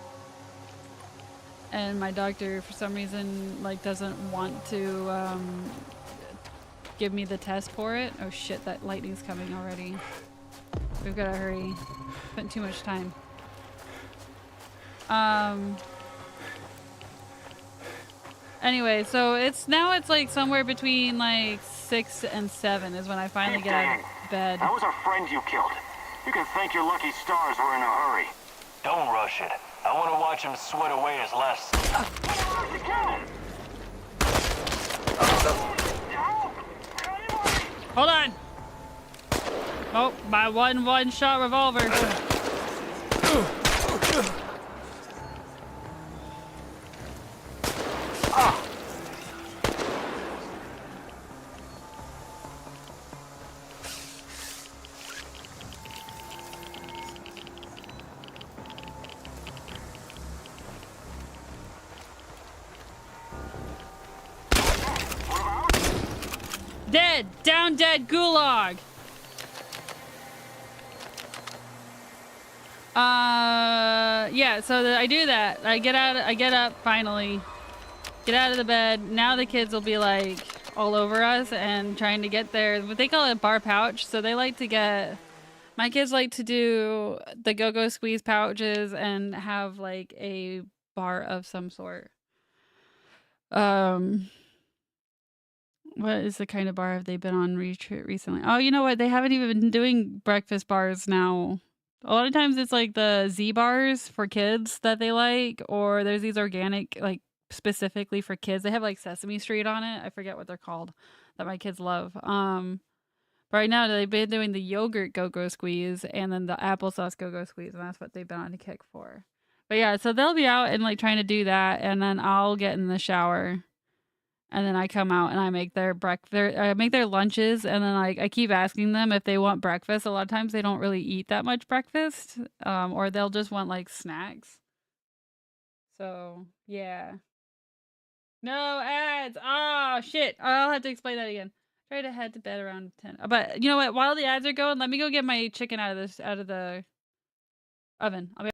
And my doctor, for some reason, like doesn't want to give me the test for it. Oh shit, that lightning's coming already. We've got to hurry. Spent too much time. Anyway, so it's like somewhere between like 6 and 7 is when I finally get out of bed. That was our friend you killed. You can thank your lucky stars we're in a hurry. Don't rush it. I want to watch him sweat away his last... Hold on! Oh, my one-shot revolver. Dead! Down dead gulag! Yeah, so I do that. I get up finally. Get out of the bed. Now the kids will be like all over us and trying to get their, what they call it, bar pouch. So they like to get, my kids like to do the go-go squeeze pouches and have like a bar of some sort. What is the kind of bar have they been on recently? Oh, you know what? They haven't even been doing breakfast bars now. A lot of times it's like the Z bars for kids that they like, or there's these organic, like specifically for kids. They have like Sesame Street on it. I forget what they're called that my kids love. But right now they've been doing the yogurt go-go squeeze and then the applesauce go-go squeeze, and that's what they've been on a kick for. But yeah, so they'll be out and like trying to do that, and then I'll get in the shower. And then I come out and I make their I make their lunches, and then I keep asking them if they want breakfast. A lot of times they don't really eat that much breakfast, or they'll just want like snacks. So yeah. No ads. Oh shit! I'll have to explain that again. Try to head to bed around 10. But you know what? While the ads are going, let me go get my chicken out of the oven. I'll be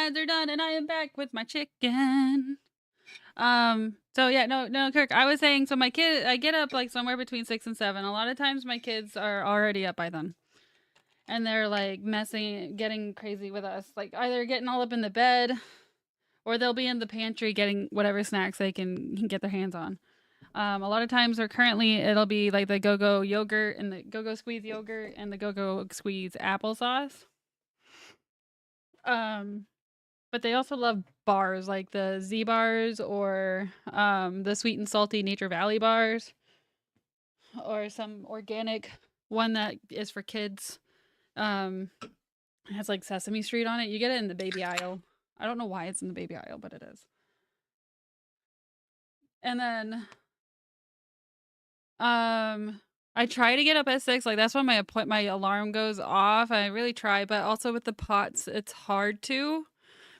ads are done, and I am back with my chicken. So yeah, no, Kirk, I was saying, so my kid, I get up like somewhere between 6 and 7. A lot of times my kids are already up by then. And they're like getting crazy with us. Like either getting all up in the bed, or they'll be in the pantry getting whatever snacks they can get their hands on. A lot of times it'll be like the Go-Go yogurt and the Go-Go Squeeze yogurt and the Go-Go Squeeze applesauce. But they also love bars like the Z bars or the sweet and salty Nature Valley bars, or some organic one that is for kids. It has like Sesame Street on it. You get it in the baby aisle. I don't know why it's in the baby aisle, but it is. And then I try to get up at 6. Like that's when my alarm goes off. I really try, but also with the POTS, it's hard to,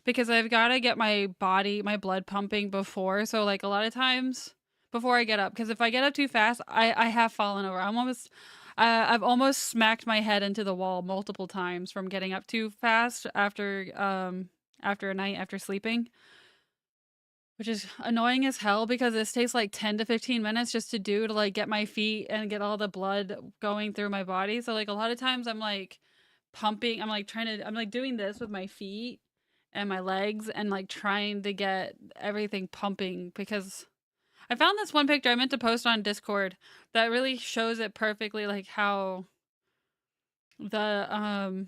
because I've got to get my blood pumping before. So like a lot of times before I get up, because if I get up too fast, I have fallen over. I've almost smacked my head into the wall multiple times from getting up too fast after a night after sleeping, which is annoying as hell because this takes like 10 to 15 minutes just to like get my feet and get all the blood going through my body. So like a lot of times I'm like pumping, I'm like doing this with my feet and my legs and like trying to get everything pumping, because I found this one picture I meant to post on Discord that really shows it perfectly, like how the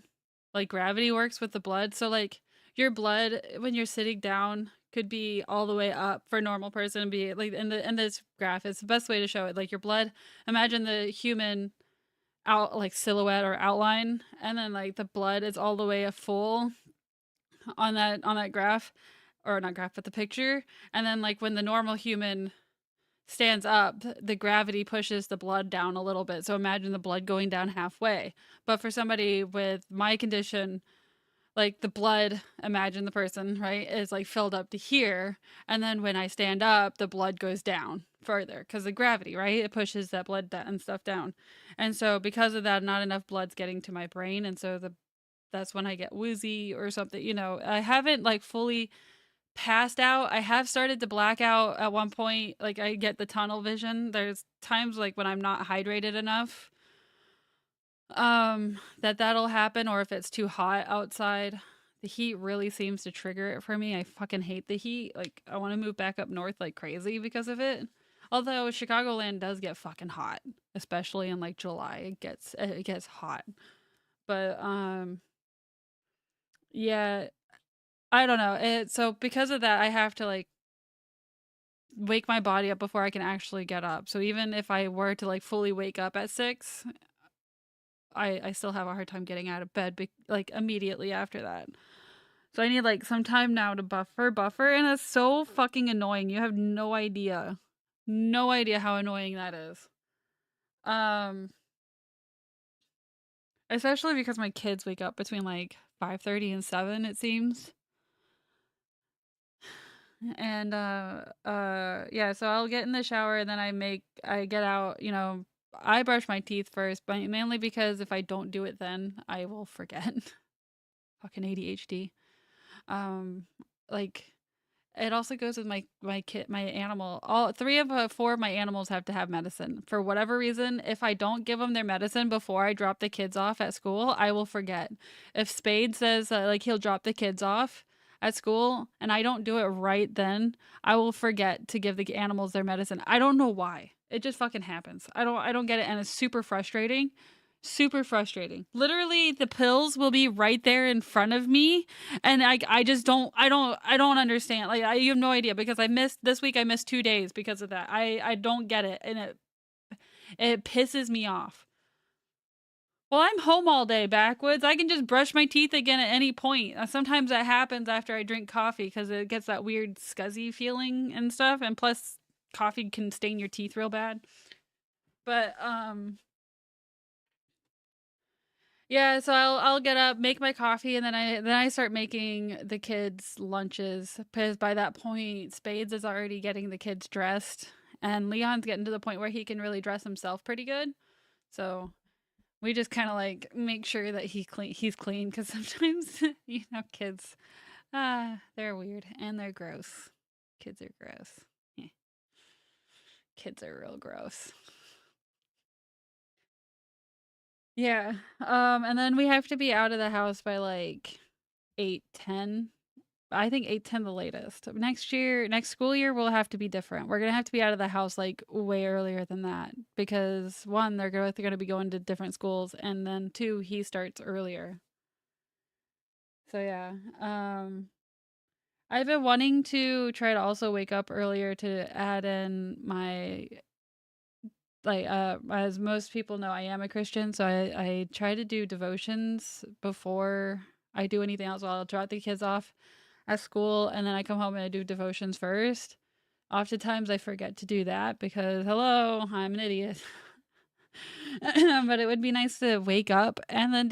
like gravity works with the blood. So like your blood when you're sitting down could be all the way up for a normal person, be like in this graph, it's the best way to show it. Like your blood, imagine the human out like silhouette or outline, and then like the blood is all the way full on that graph, or not graph but the picture. And then like when the normal human stands up, the gravity pushes the blood down a little bit. So imagine the blood going down halfway. But for somebody with my condition, like the blood, imagine the person, right, is like filled up to here. And then when I stand up, the blood goes down further because the gravity, right? It pushes that blood and stuff down. And so because of that, not enough blood's getting to my brain. And so that's when I get woozy or something. You know, I haven't like fully passed out. I have started to black out at one point. Like I get the tunnel vision. There's times like when I'm not hydrated enough that'll happen, or if it's too hot outside. The heat really seems to trigger it for me. I fucking hate the heat. Like I want to move back up north like crazy because of it. Although Chicagoland does get fucking hot, especially in like July. It gets hot. But yeah, I don't know. So because of that, I have to like wake my body up before I can actually get up. So even if I were to like fully wake up at 6, I still have a hard time getting out of bed like immediately after that. So I need like some time now to buffer, and it's so fucking annoying. You have no idea how annoying that is. Especially because my kids wake up between like 5:30 and 7, it seems. And yeah, so I'll get in the shower and then I get out, you know, I brush my teeth first, but mainly because if I don't do it then I will forget. Fucking ADHD. Like it also goes with my animal. All 4 of my animals have to have medicine. For whatever reason, if I don't give them their medicine before I drop the kids off at school, I will forget. If Spade says like he'll drop the kids off at school and I don't do it right then, I will forget to give the animals their medicine. I don't know why. It just fucking happens. I don't get it, and it's super frustrating. Super frustrating. Literally, the pills will be right there in front of me, and I just don't understand. Like you have no idea, because this week I missed 2 days because of that. I don't get it, and it pisses me off. Well, I'm home all day, backwoods. I can just brush my teeth again at any point. Sometimes that happens after I drink coffee because it gets that weird scuzzy feeling and stuff, and plus coffee can stain your teeth real bad. But yeah, so I'll get up, make my coffee, and then I start making the kids lunches, because by that point Spades is already getting the kids dressed, and Leon's getting to the point where he can really dress himself pretty good. So we just kind of like make sure that he's clean, because sometimes you know, kids, They're weird and they're gross. Kids are gross. Eh. Kids are real gross. Yeah. And then we have to be out of the house by like 8:10. I think 8:10 the latest. Next school year will have to be different. We're gonna have to be out of the house like way earlier than that because one, they're gonna be going to different schools, and then two, he starts earlier. So yeah. I've been wanting to try to also wake up earlier to add in my as most people know, I am a Christian, so I try to do devotions before I do anything else. I'll drop the kids off at school and then I come home and I do devotions first. Oftentimes I forget to do that because hello, I'm an idiot. But it would be nice to wake up and then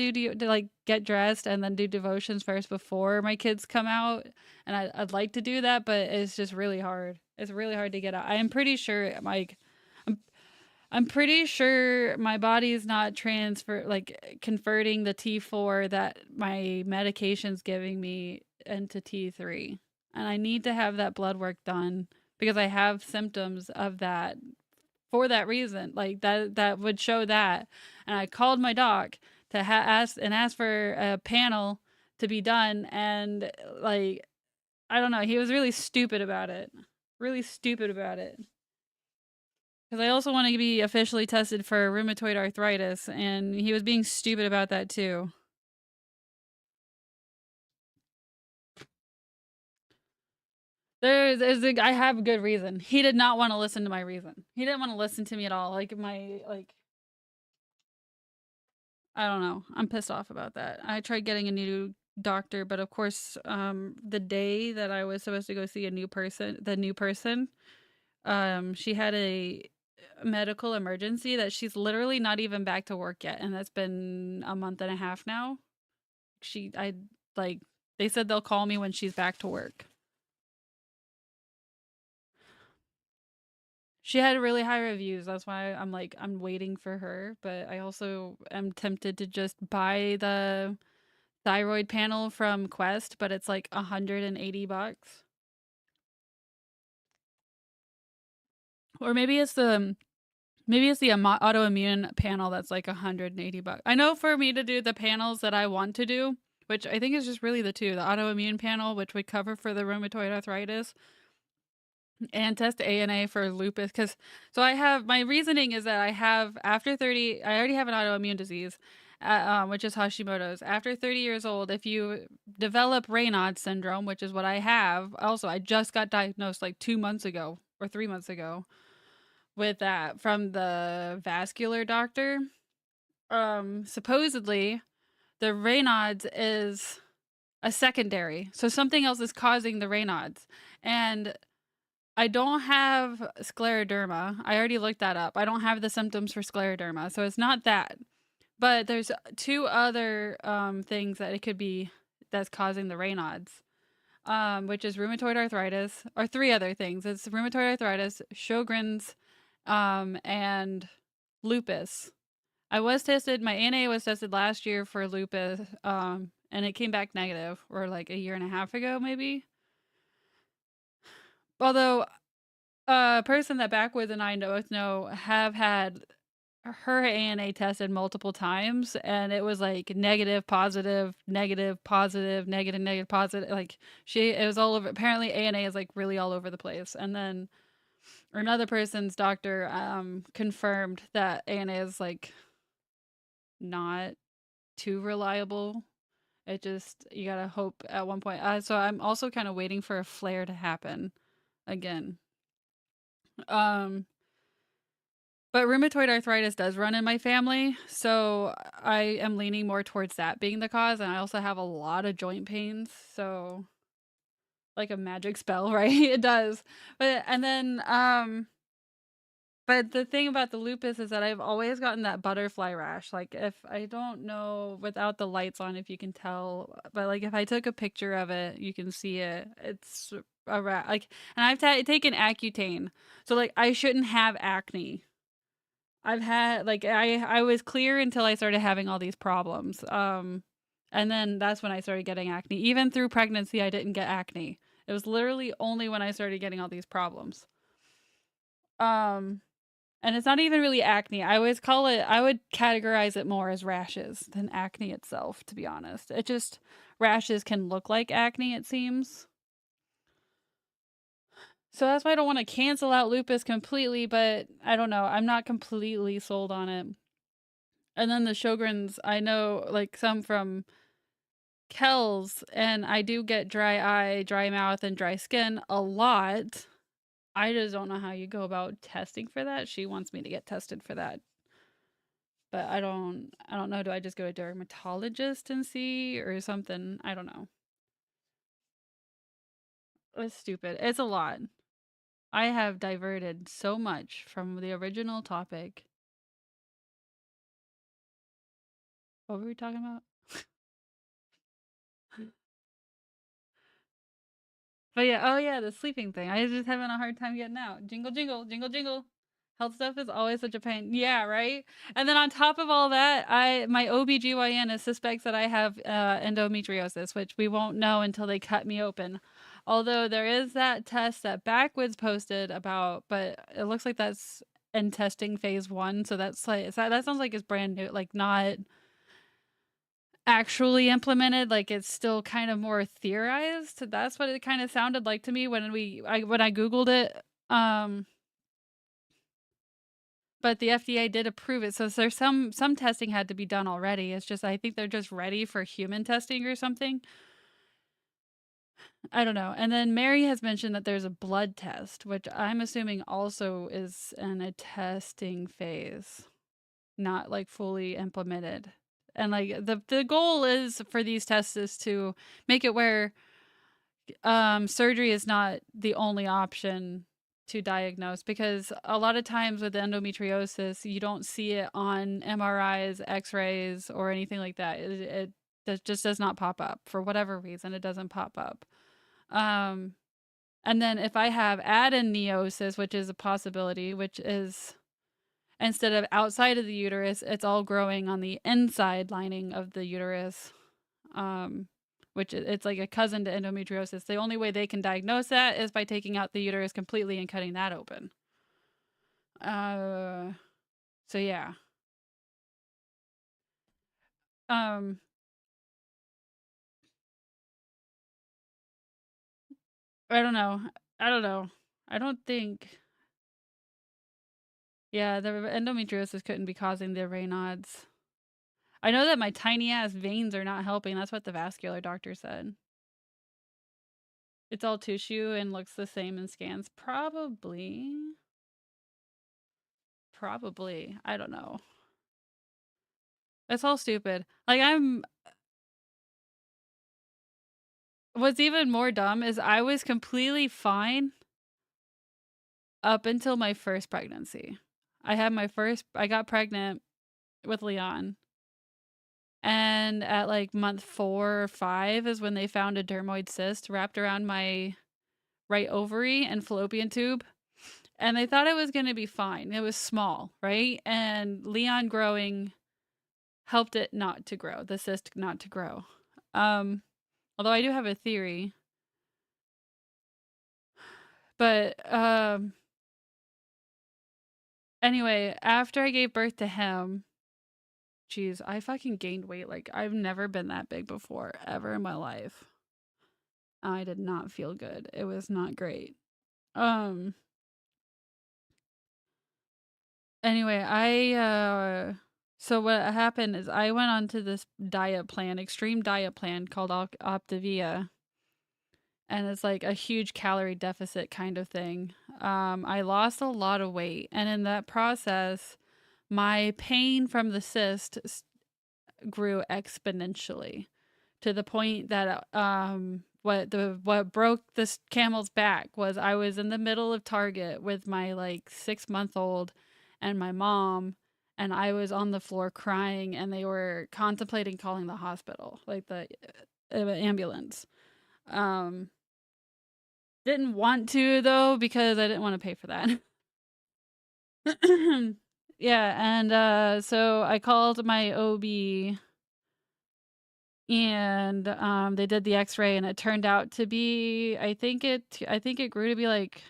get dressed and then do devotions first before my kids come out. And I'd like to do that, but it's just really hard. It's really hard to get out. I'm pretty sure I'm pretty sure my body's not converting the T4 that my medication's giving me into T3. And I need to have that blood work done because I have symptoms of that for that reason. Like that would show that. And I called my doc to ask for a panel to be done, and like I don't know, he was really stupid about it. Really stupid about it. Because I also want to be officially tested for rheumatoid arthritis, and he was being stupid about that too. I have a good reason. He did not want to listen to my reason. He didn't want to listen to me at all. I don't know. I'm pissed off about that. I tried getting a new doctor, but of course, the day that I was supposed to go see the new person, she had a medical emergency that she's literally not even back to work yet, and that's been a month and a half now. They said they'll call me when she's back to work. She had really high reviews. That's why I'm waiting for her, but I also am tempted to just buy the thyroid panel from Quest, but it's like $180. Or maybe it's the autoimmune panel that's like $180. I know for me to do the panels that I want to do, which I think is just really the two, the autoimmune panel, which would cover for the rheumatoid arthritis, and test ANA for lupus. My reasoning is that I have, after 30, I already have an autoimmune disease, which is Hashimoto's. After 30 years old, if you develop Raynaud's syndrome, which is what I have, also, I just got diagnosed like 2 months ago or 3 months ago with that from the vascular doctor. Supposedly, the Raynaud's is a secondary, so something else is causing the Raynaud's, and I don't have scleroderma. I already looked that up. I don't have the symptoms for scleroderma, so it's not that. But there's 2 other things that it could be that's causing the Raynaud's, which is rheumatoid arthritis, or 3 other things. It's rheumatoid arthritis, Sjogren's, and lupus. I was tested. My ANA was tested last year for lupus, and it came back negative, or like a year and a half ago, maybe. Although a person that Backwoods and I both know have had her ANA tested multiple times, and it was like negative, positive, negative, positive, negative, negative, positive. Like it was all over. Apparently, ANA is like really all over the place. And then another person's doctor confirmed that ANA is like not too reliable. It just, you gotta hope at one point. So I'm also kind of waiting for a flare to happen again. But rheumatoid arthritis does run in my family, so I am leaning more towards that being the cause, and I also have a lot of joint pains, so like a magic spell, right? It does. But the thing about the lupus is that I've always gotten that butterfly rash. Like, if I don't know without the lights on if you can tell, but like if I took a picture of it, you can see it. It's a and I've taken Accutane, so like I shouldn't have acne. I've had I was clear until I started having all these problems. And then that's when I started getting acne. Even through pregnancy, I didn't get acne. It was literally only when I started getting all these problems. And it's not even really acne. I would categorize it more as rashes than acne itself, to be honest. It just, rashes can look like acne, it seems. So that's why I don't want to cancel out lupus completely, but I don't know. I'm not completely sold on it. And then the Sjogren's, I know, like, some from Kells, and I do get dry eye, dry mouth, and dry skin a lot. I just don't know how you go about testing for that. She wants me to get tested for that. But I don't know. Do I just go to a dermatologist and see or something? I don't know. It's stupid. It's a lot. I have diverted so much from the original topic. What were we talking about? But yeah, oh yeah, the sleeping thing. I was just having a hard time getting out. Jingle, jingle, jingle, jingle. Health stuff is always such a pain. Yeah, right? And then on top of all that, my OBGYN suspects that I have endometriosis, which we won't know until they cut me open. Although there is that test that Backwoods posted about, but it looks like that's in testing phase 1. So that's like, that sounds like it's brand new, like not actually implemented, like it's still kind of more theorized. That's what it kind of sounded like to me when I googled it. But the FDA did approve it, so there's some testing had to be done already. It's just I think they're just ready for human testing or something. I don't know. And then Mary has mentioned that there's a blood test, which I'm assuming also is in a testing phase, not like fully implemented. And like the goal is for these tests is to make it where surgery is not the only option to diagnose, because a lot of times with endometriosis you don't see it on MRIs, x-rays, or anything like that. It just does not pop up for whatever reason. It doesn't pop up. And then if I have adeneosis, which is a possibility, which is instead of outside of the uterus, it's all growing on the inside lining of the uterus, which it's like a cousin to endometriosis. The only way they can diagnose that is by taking out the uterus completely and cutting that open. So yeah. I don't know. I don't think. Yeah, the endometriosis couldn't be causing the Raynaud's. I know that my tiny ass veins are not helping. That's what the vascular doctor said. It's all tissue and looks the same in scans. Probably. I don't know. It's all stupid. Like what's even more dumb is I was completely fine up until my first pregnancy. I got pregnant with Leon. And at like month 4 or 5 is when they found a dermoid cyst wrapped around my right ovary and fallopian tube. And they thought it was going to be fine. It was small, right? And Leon growing helped it not to grow, the cyst not to grow. Although I do have a theory. But anyway, after I gave birth to him, geez, I fucking gained weight. Like, I've never been that big before, ever in my life. I did not feel good. It was not great. Anyway, so what happened is I went onto this extreme diet plan called Optavia. And it's like a huge calorie deficit kind of thing. I lost a lot of weight. And in that process, my pain from the cyst grew exponentially to the point that what broke this camel's back was I was in the middle of Target with my like 6-month-old and my mom, and I was on the floor crying, and they were contemplating calling the hospital, like the ambulance. Didn't want to though, because I didn't want to pay for that. Yeah, and so I called my OB and they did the X-ray, and it turned out to be, I think it grew to be like,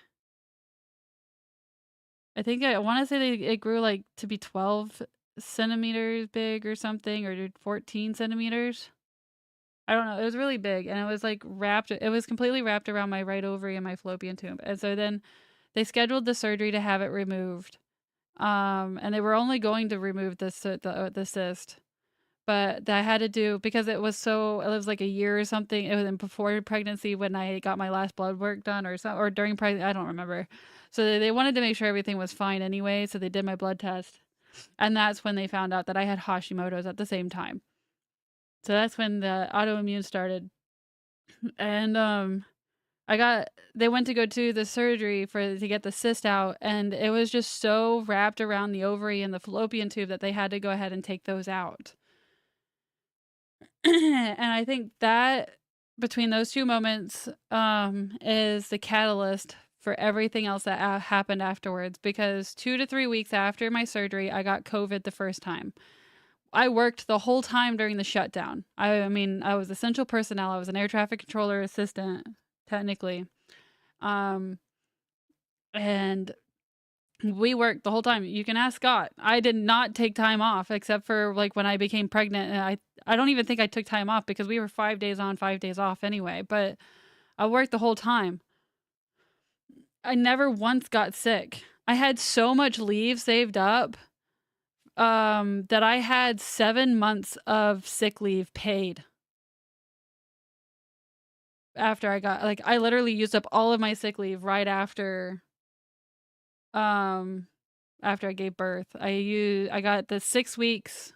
I want to say it grew like to be 12 centimeters big or something, or 14 centimeters. I don't know. It was really big, and it was like wrapped. It was completely wrapped around my right ovary and my fallopian tube. And so then they scheduled the surgery to have it removed. And they were only going to remove the cyst, but I had to do, because it was like a year or something. It was before pregnancy when I got my last blood work done, or during pregnancy. I don't remember. So they wanted to make sure everything was fine anyway. So they did my blood test, and that's when they found out that I had Hashimoto's at the same time. So that's when the autoimmune started. And they went to go to the surgery to get the cyst out, and it was just so wrapped around the ovary and the fallopian tube that they had to go ahead and take those out. And I think that between those two moments is the catalyst for everything else that happened afterwards, because 2 to 3 weeks after my surgery, I got COVID the first time. I worked the whole time during the shutdown. I mean, I was essential personnel. I was an air traffic controller assistant, technically. And we worked the whole time. You can ask Scott. I did not take time off, except for like when I became pregnant. And I don't even think I took time off, because we were 5 days on, 5 days off anyway. But I worked the whole time. I never once got sick. I had so much leave saved up that I had 7 months of sick leave paid. After I literally used up all of my sick leave right after I gave birth. I got the 6 weeks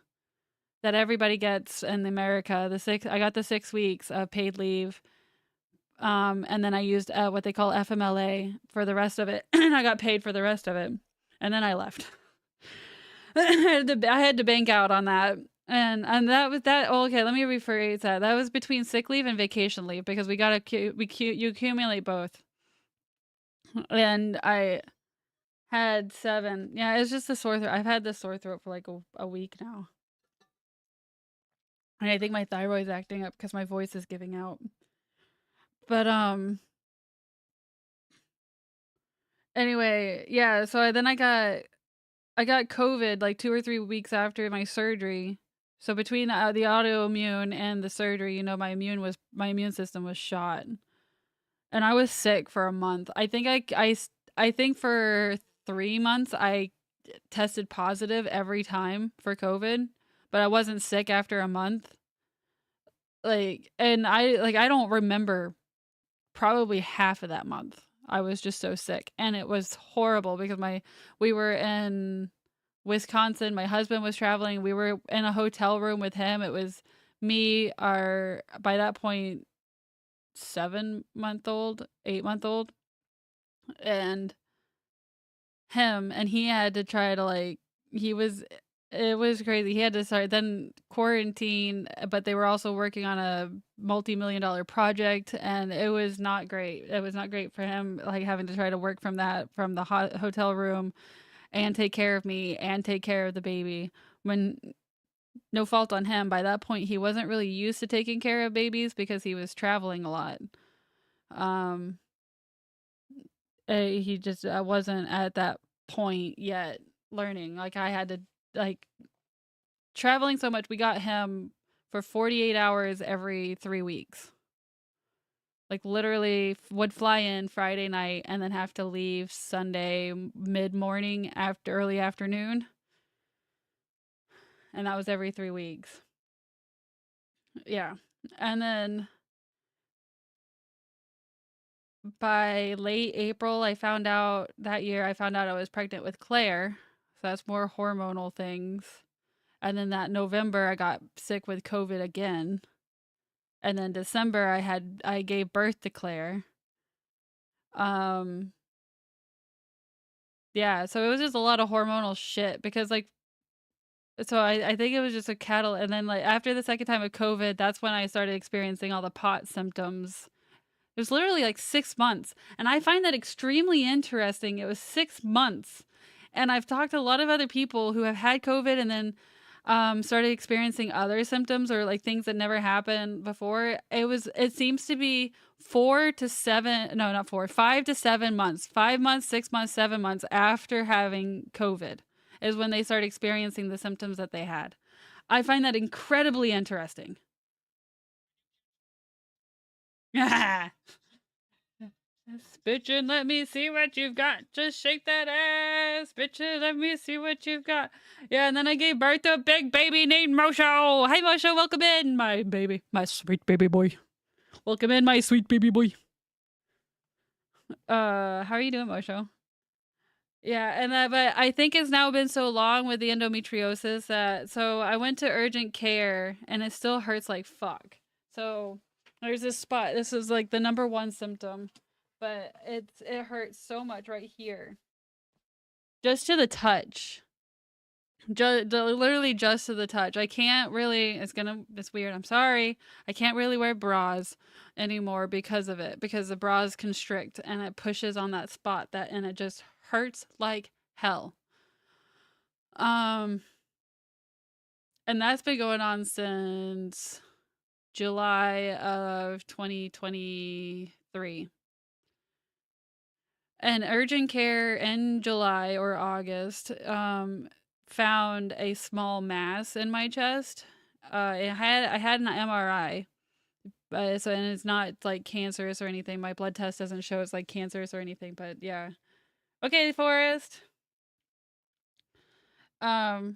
that everybody gets in America. I got the 6 weeks of paid leave. And then I used what they call FMLA for the rest of it. And I got paid for the rest of it. And then I left. I had to bank out on that. And that was that. Oh, okay, let me rephrase that. That was between sick leave and vacation leave, because you accumulate both. And I had 7. Yeah, it's just a sore throat. I've had this sore throat for like a week now. And I think my thyroid's acting up because my voice is giving out. But anyway, yeah, so then I got COVID like 2 or 3 weeks after my surgery. So between the autoimmune and the surgery, my immune system was shot, and I was sick for a month. I think for 3 months I tested positive every time for COVID, but I wasn't sick after a month. And I don't remember probably half of that month. I was just so sick, and it was horrible because we were in Wisconsin. My husband was traveling. We were in a hotel room with him. It was me, by that point, 7-month-old, 8-month-old, and him, and he had to try to it was crazy. He had to start then quarantine, but they were also working on a multi-million-dollar project, and it was not great. It was not great for him, having to try to work from the hotel room and take care of me and take care of the baby. When no fault on him, by that point he wasn't really used to taking care of babies because he was traveling a lot. He just wasn't at that point yet learning. I had to traveling so much. We got him for 48 hours every 3 weeks. Literally would fly in Friday night and then have to leave Sunday mid-morning after early afternoon. And that was every 3 weeks. Yeah. And then by late April, that year I found out I was pregnant with Claire. So that's more hormonal things. And then that November I got sick with COVID again. And then December I gave birth to Claire. Yeah, so it was just a lot of hormonal shit because so I think it was just a catalyst. And then after the second time of COVID, that's when I started experiencing all the pot symptoms. It was literally 6 months. And I find that extremely interesting. It was 6 months. And I've talked to a lot of other people who have had COVID, and then started experiencing other symptoms or like things that never happened before, it seems to be 5 to 7 months, 5 months, 6 months, 7 months after having COVID is when they start experiencing the symptoms that they had. I find that incredibly interesting. Bitchin', let me see what you've got. Just shake that ass. Bitchin', let me see what you've got. Yeah, and then I gave birth to a big baby named Mosho. Hi, Mosho, welcome in, my baby. My sweet baby boy. Welcome in, my sweet baby boy. How are you doing, Mosho? Yeah, and but I think it's now been so long with the endometriosis that, so I went to urgent care and it still hurts like fuck. So there's this spot. This is like the #1 symptom, but it hurts so much right here. Just to the touch. Literally just to the touch. I can't really, it's weird, I'm sorry. I can't really wear bras anymore because of it, because the bras constrict and it pushes on that spot and it just hurts like hell. And that's been going on since July of 2023. And urgent care in July or August found a small mass in my chest. I had an MRI, and it's not like cancerous or anything. My blood test doesn't show it's like cancerous or anything, but yeah. Okay, Forrest. So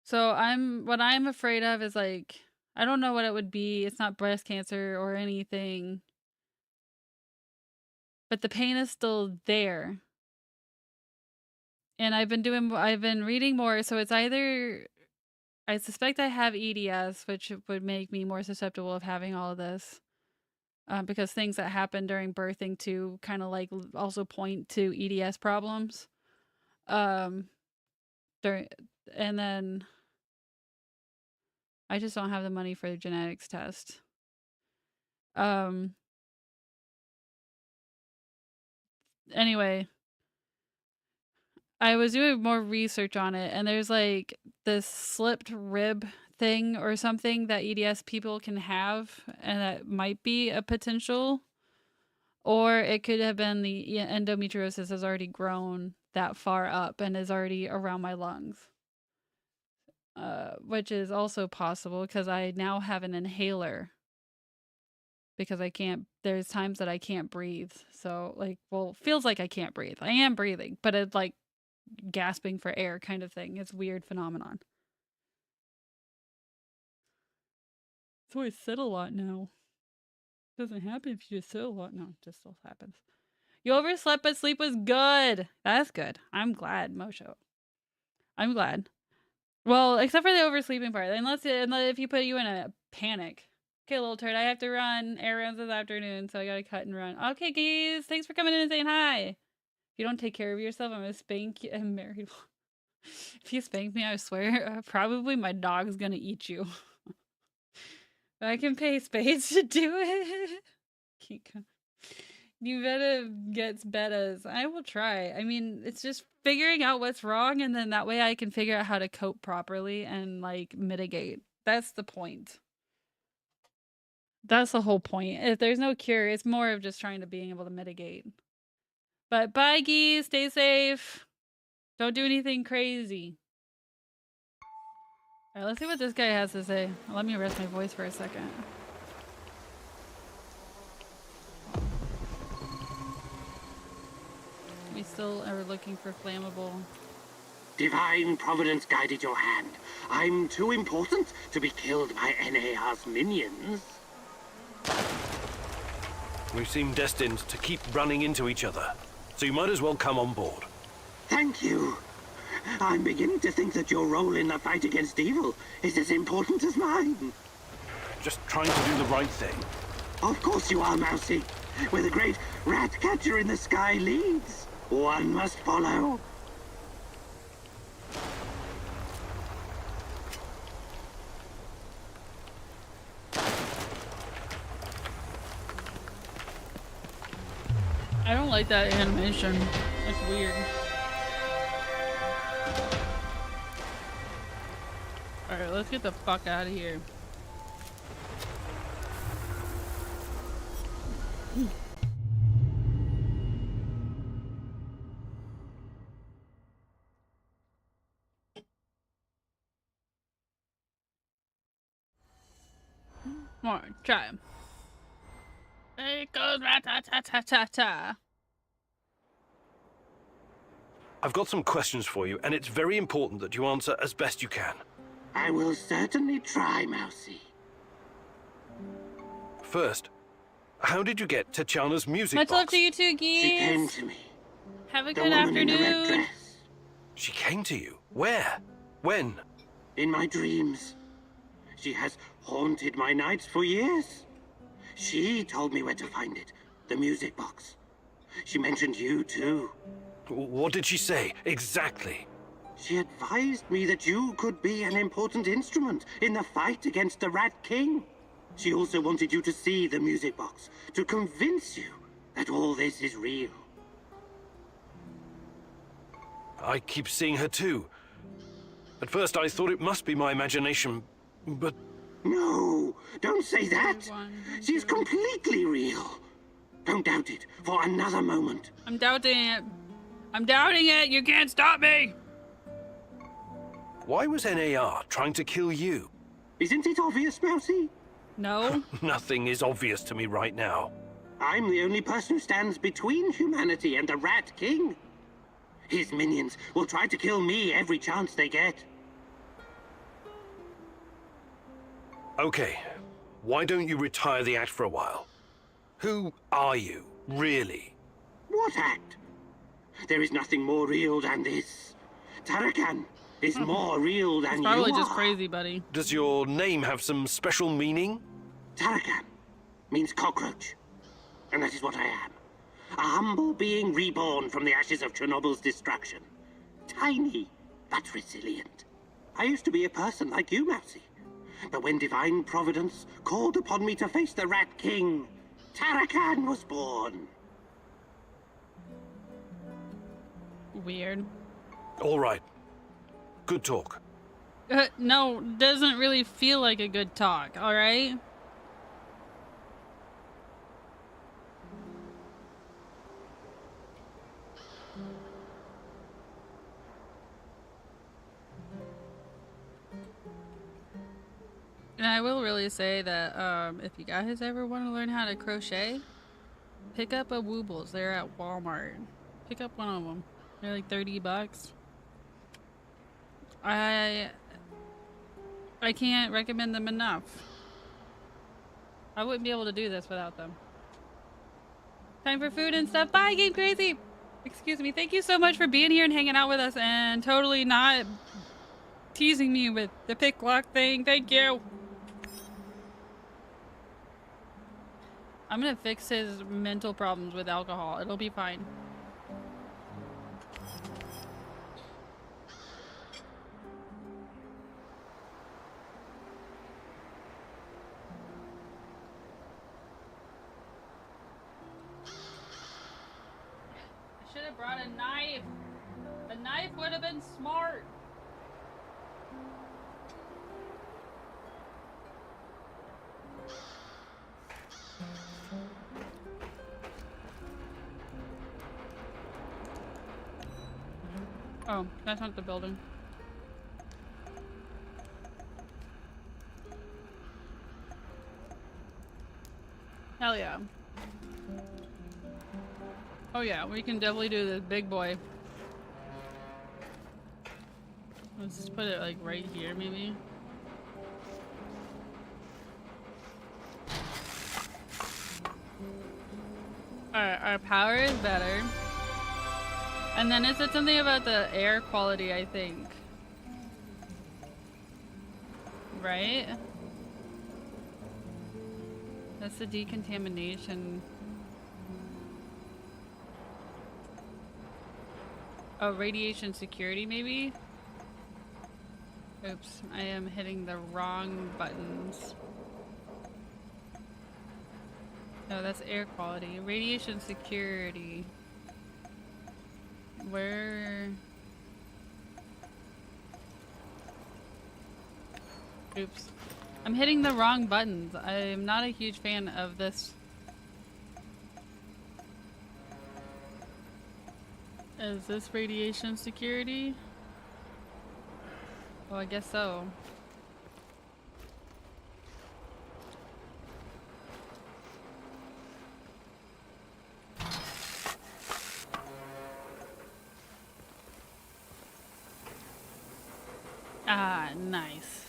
what I'm afraid of is like, I don't know what it would be. It's not breast cancer or anything, but the pain is still there. And I've been reading more, so it's either, I suspect I have EDS, which would make me more susceptible of having all of this. Because things that happen during birthing too kind of like also point to EDS problems. And then I just don't have the money for the genetics test. Anyway, I was doing more research on it, and there's like this slipped rib thing or something that EDS people can have, and that might be a potential. Or it could have been the endometriosis has already grown that far up and is already around my lungs. Which is also possible because I now have an inhaler. Because there's times that I can't breathe. So like, well, feels like I can't breathe. I am breathing, but it's like gasping for air kind of thing. It's a weird phenomenon. So I sit a lot now. Doesn't happen if you just sit a lot. No, it just still happens. You overslept, but sleep was good. That's good. I'm glad, Mosho. I'm glad. Well, except for the oversleeping part. Unless if you put you in a panic. Okay, little turd, I have to run errands this afternoon, so I gotta cut and run. Okay, guys, thanks for coming in and saying hi. If you don't take care of yourself, I'm gonna spank you. I'm married. If you spank me, I swear, probably my dog's gonna eat you. I can pay spades to do it. You better get bettas. I will try. I mean, it's just figuring out what's wrong, and then that way I can figure out how to cope properly and like mitigate. That's the point. That's the whole point. If there's no cure, it's more of just trying to being able to mitigate. But bye, geese. Stay safe. Don't do anything crazy. All right, let's see what this guy has to say. Let me rest my voice for a second. We still are looking for flammable. Divine Providence guided your hand. I'm too important to be killed by NAR's minions. We seem destined to keep running into each other, so you might as well come on board. Thank you. I'm beginning to think that your role in the fight against evil is as important as mine. Just trying to do the right thing. Of course you are, Mousy. Where the great rat catcher in the sky leads, one must follow. I don't like that animation. It's weird. Alright, let's get the fuck out of here. Come on, try him. There it goes, rat-ta-ta-ta-ta-ta. I've got some questions for you, and it's very important that you answer as best you can. I will certainly try, Mousy. First, how did you get Tatiana's music Much box? love to you too, geese. She came to me. Have a The good woman in the red afternoon. dress. She came to you? Where? When? In my dreams. She has haunted my nights for years. She told me where to find it. The music box. She mentioned you too. What did she say, exactly? She advised me that you could be an important instrument in the fight against the Rat King. She also wanted you to see the music box, to convince you that all this is real. I keep seeing her too. At first I thought it must be my imagination, but... No, don't say that. She's completely real. Don't doubt it for another moment. I'm doubting it. I'm doubting it. You can't stop me. Why was NAR trying to kill you? Isn't it obvious, Mousy? No. Nothing is obvious to me right now. I'm the only person who stands between humanity and the Rat King. His minions will try to kill me every chance they get. Okay, why don't you retire the act for a while? Who are you, really? What act? There is nothing more real than this. Tarakan is more real than It's you probably are. just crazy, buddy. Does your name have some special meaning? Tarakan means cockroach. And that is what I am. A humble being reborn from the ashes of Chernobyl's destruction. Tiny, but resilient. I used to be a person like you, Mousy. But when divine providence called upon me to face the Rat King, Tarakan was born. Weird. All right. Good talk. No, doesn't really feel like a good talk, alright? And I will really say that if you guys ever want to learn how to crochet, pick up a Woobles. They're at Walmart. Pick up one of them. They're like $30. I can't recommend them enough. I wouldn't be able to do this without them. Time for food and stuff. Bye, Game Crazy! Excuse me. Thank you so much for being here and hanging out with us and totally not teasing me with the pick lock thing. Thank you. I'm gonna fix his mental problems with alcohol. It'll be fine. I should have brought a knife. A knife would have been smart. Oh, that's not the building. Hell yeah. Oh yeah, we can definitely do this big boy. Let's just put it like right here maybe. Our power is better. And then it said something about the air quality, I think. Right? That's the decontamination. Oh, radiation security, maybe? Oops, I am hitting the wrong buttons. No, that's air quality. Radiation security. Where? Oops. I'm hitting the wrong buttons. I'm not a huge fan of this. Is this radiation security? Well, I guess so. Ah, nice.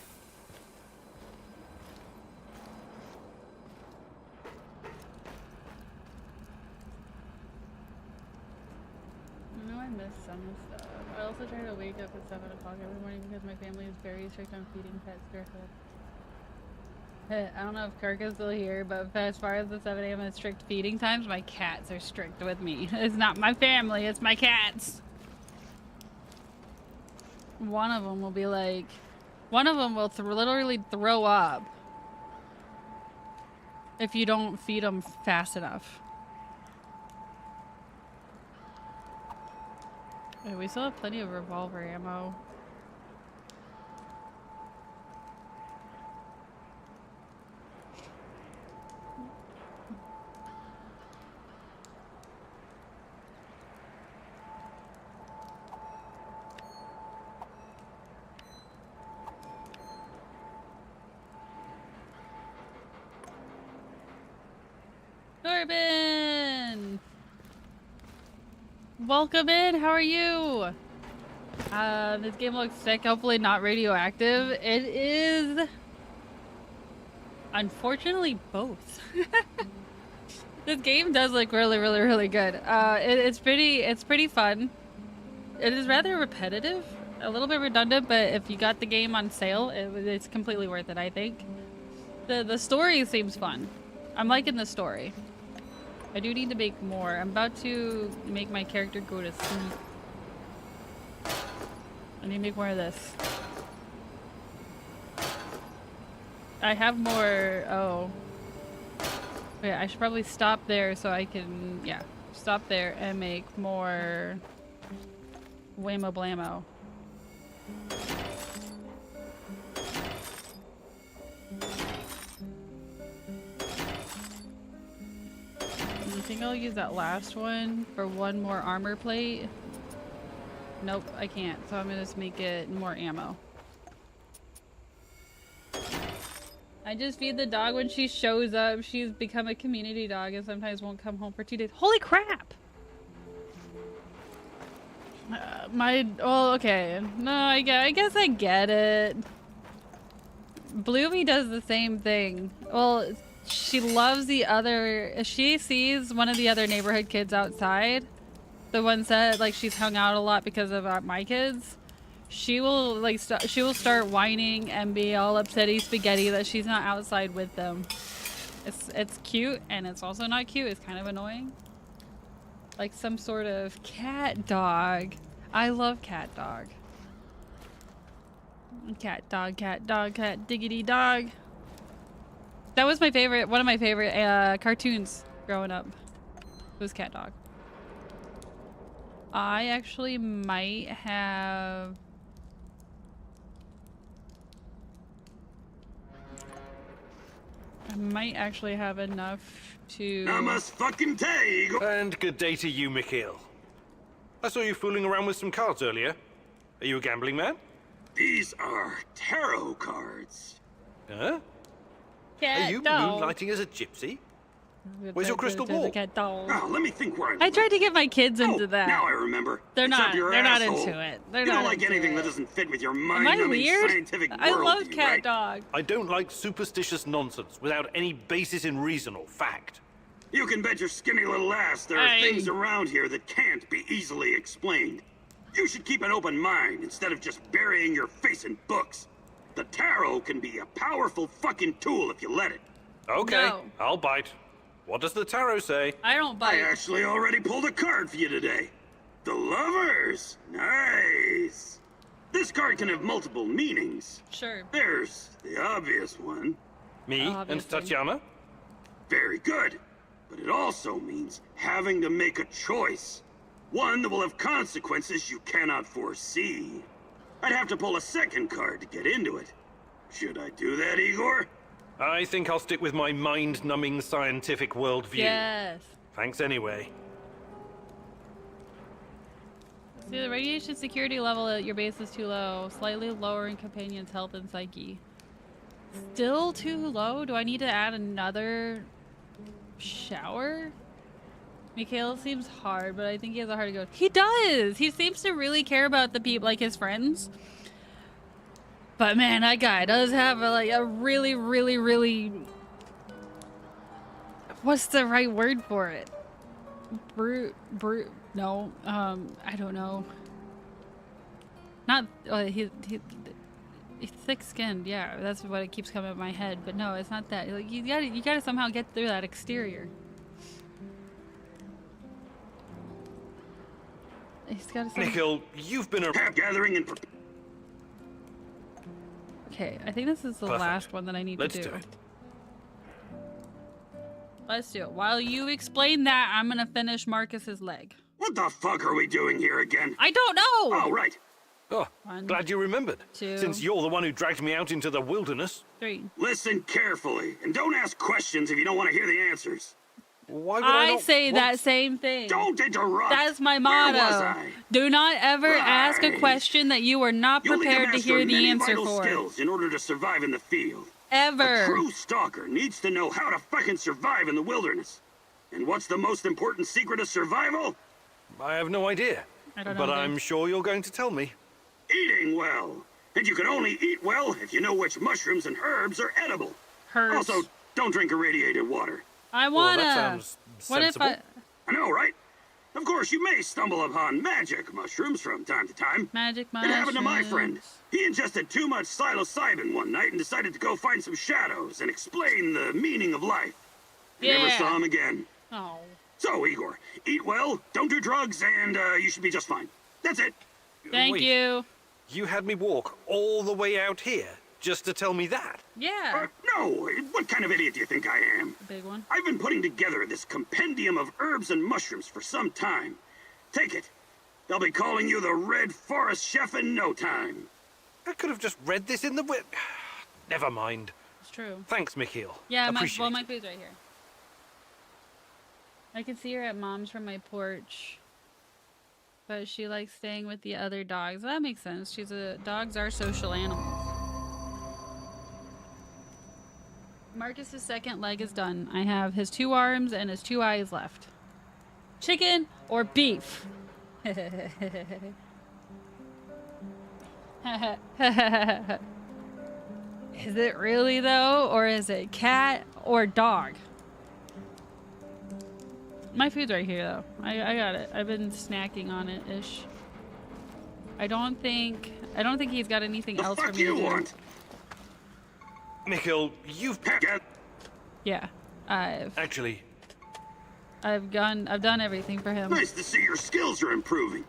I know I missed some stuff. I also try to wake up at 7 o'clock every morning because my family is very strict on feeding pets their health. I don't know if Kirk is still here, but as far as the 7 a.m. and strict feeding times, my cats are strict with me. It's not my family, it's my cats. One of them will be like, one of them will literally throw up if you don't feed them fast enough. Wait, we still have plenty of revolver ammo. Corbin! Welcome in, how are you? This game looks sick, hopefully not radioactive. It is... unfortunately, both. This game does look really, really, really good. It's pretty fun. It is rather repetitive, a little bit redundant, but if you got the game on sale, it's completely worth it, I think. The story seems fun. I'm liking the story. I do need to make more. I'm about to make my character go to sleep. I need to make more of this. I have more. Oh. Wait, I should probably stop there so I can, yeah, stop there and make more whammo blammo. I think I'll use that last one for one more armor plate. Nope, I can't. So I'm gonna just make it more ammo. I just feed the dog when she shows up. She's become a community dog and sometimes won't come home for 2 days. Holy crap! Well, okay. No, I guess I get it. Bloomy does the same thing. Well, she loves the other, if she sees one of the other neighborhood kids outside, the ones that like she's hung out a lot because of my kids, she will like she will start whining and be all upsetty spaghetti that she's not outside with them. It's cute and it's also not cute. It's kind of annoying. Like some sort of cat dog. I love cat dog. Cat dog, cat diggity dog. That was my favorite, one of my favorite cartoons growing up. It was Cat Dog. I actually might have... I might actually have enough to... Namaste fucking day! And good day to you, Mikhail. I saw you fooling around with some cards earlier. Are you a gambling man? These are tarot cards. Huh? Cat Are you dog. moonlighting as a gypsy? Where's your crystal ball? Cat dog. Oh, let me think where I tried to get my kids into that. Now I remember. They're It's not. up your They're not asshole. into it. They're you not don't like into anything it. that doesn't fit with your Am I mind-numbing weird? scientific I world, love Cat right? Dog. I don't like superstitious nonsense without any basis in reason or fact. You can bet your skinny little ass there are things around here that can't be easily explained. You should keep an open mind instead of just burying your face in books. The tarot can be a powerful fucking tool if you let it. Okay, No. I'll bite. What does the tarot say? I don't bite. I actually already pulled a card for you today. The Lovers. Nice. This card can have multiple meanings. Sure. There's the obvious one. Me and Obviously. Tatiana? Very good. But it also means having to make a choice. One that will have consequences you cannot foresee. I'd have to pull a second card to get into it. Should I do that, Igor? I think I'll stick with my mind-numbing scientific worldview. Yes. Thanks anyway. See, the radiation security level at your base is too low. Slightly lowering companions' health and psyche. Still too low? Do I need to add another shower? Mikhail seems hard, but I think he has a heart to go. He does! He seems to really care about the people, like his friends. But man, that guy does have a really, really, really... What's the right word for it? No, I don't know. Not, he's thick-skinned, yeah, that's what it keeps coming up in my head. But no, it's not that. Like, you gotta somehow get through that exterior. He's gotta... Mikhail, you've been a... gathering and... Okay, I think this is the Perfect. last one that I need Let's to do. do it. Let's do it. While you explain that, I'm gonna finish Marcus's leg. What the fuck are we doing here again? I don't know! Oh, right. Oh, One, glad you remembered. 2, Since you're the one who dragged me out into the wilderness. 3. Listen carefully, and don't ask questions if you don't want to hear the answers. Why would I I not say want- that same thing. Don't interrupt! That's my Where was motto. I? Do not ever ask a Right. question that you are not You'll need prepared to master hear the many answer vital for. skills in order to survive in the field. A Ever. true stalker needs to know how to fucking survive in the wilderness. And what's the most important secret of survival? I have no idea. I don't know. But either. I'm sure you're going to tell me. Eating well. And you can only eat well if you know which mushrooms and herbs are edible. Herbs. Also, don't drink irradiated water. I Well, wanna. that sounds What if sensible. I know, right? Of course, you may stumble upon magic mushrooms from time to time. Magic It mushrooms. happened to my friend. He ingested too much psilocybin one night and decided to go find some shadows and explain the meaning of life. I never Yeah. saw him again. Oh. So, Igor, eat well, don't do drugs, and you should be just fine. That's it. Thank Wait. you. You had me walk all the way out here just to tell me that? Yeah. No, what kind of idiot do you think I am? Big one. I've been putting together this compendium of herbs and mushrooms for some time. Take it. They'll be calling you the Red Forest Chef in no time. I could have just read this in the whip. Never mind. It's true. Thanks, Mikhail. Yeah, Appreciate my it. food's right here. I can see her at mom's from my porch. But she likes staying with the other dogs. That makes sense. Dogs are social animals. Marcus's second leg is done. I have his 2 arms and his 2 eyes left. Chicken or beef? Is it really though? Or is it cat or dog? My food's right here though. I got it. I've been snacking on it ish. I don't think he's got anything else for me to do. Mikhail, you've... Yeah. Actually... I've done everything for him. Nice to see your skills are improving.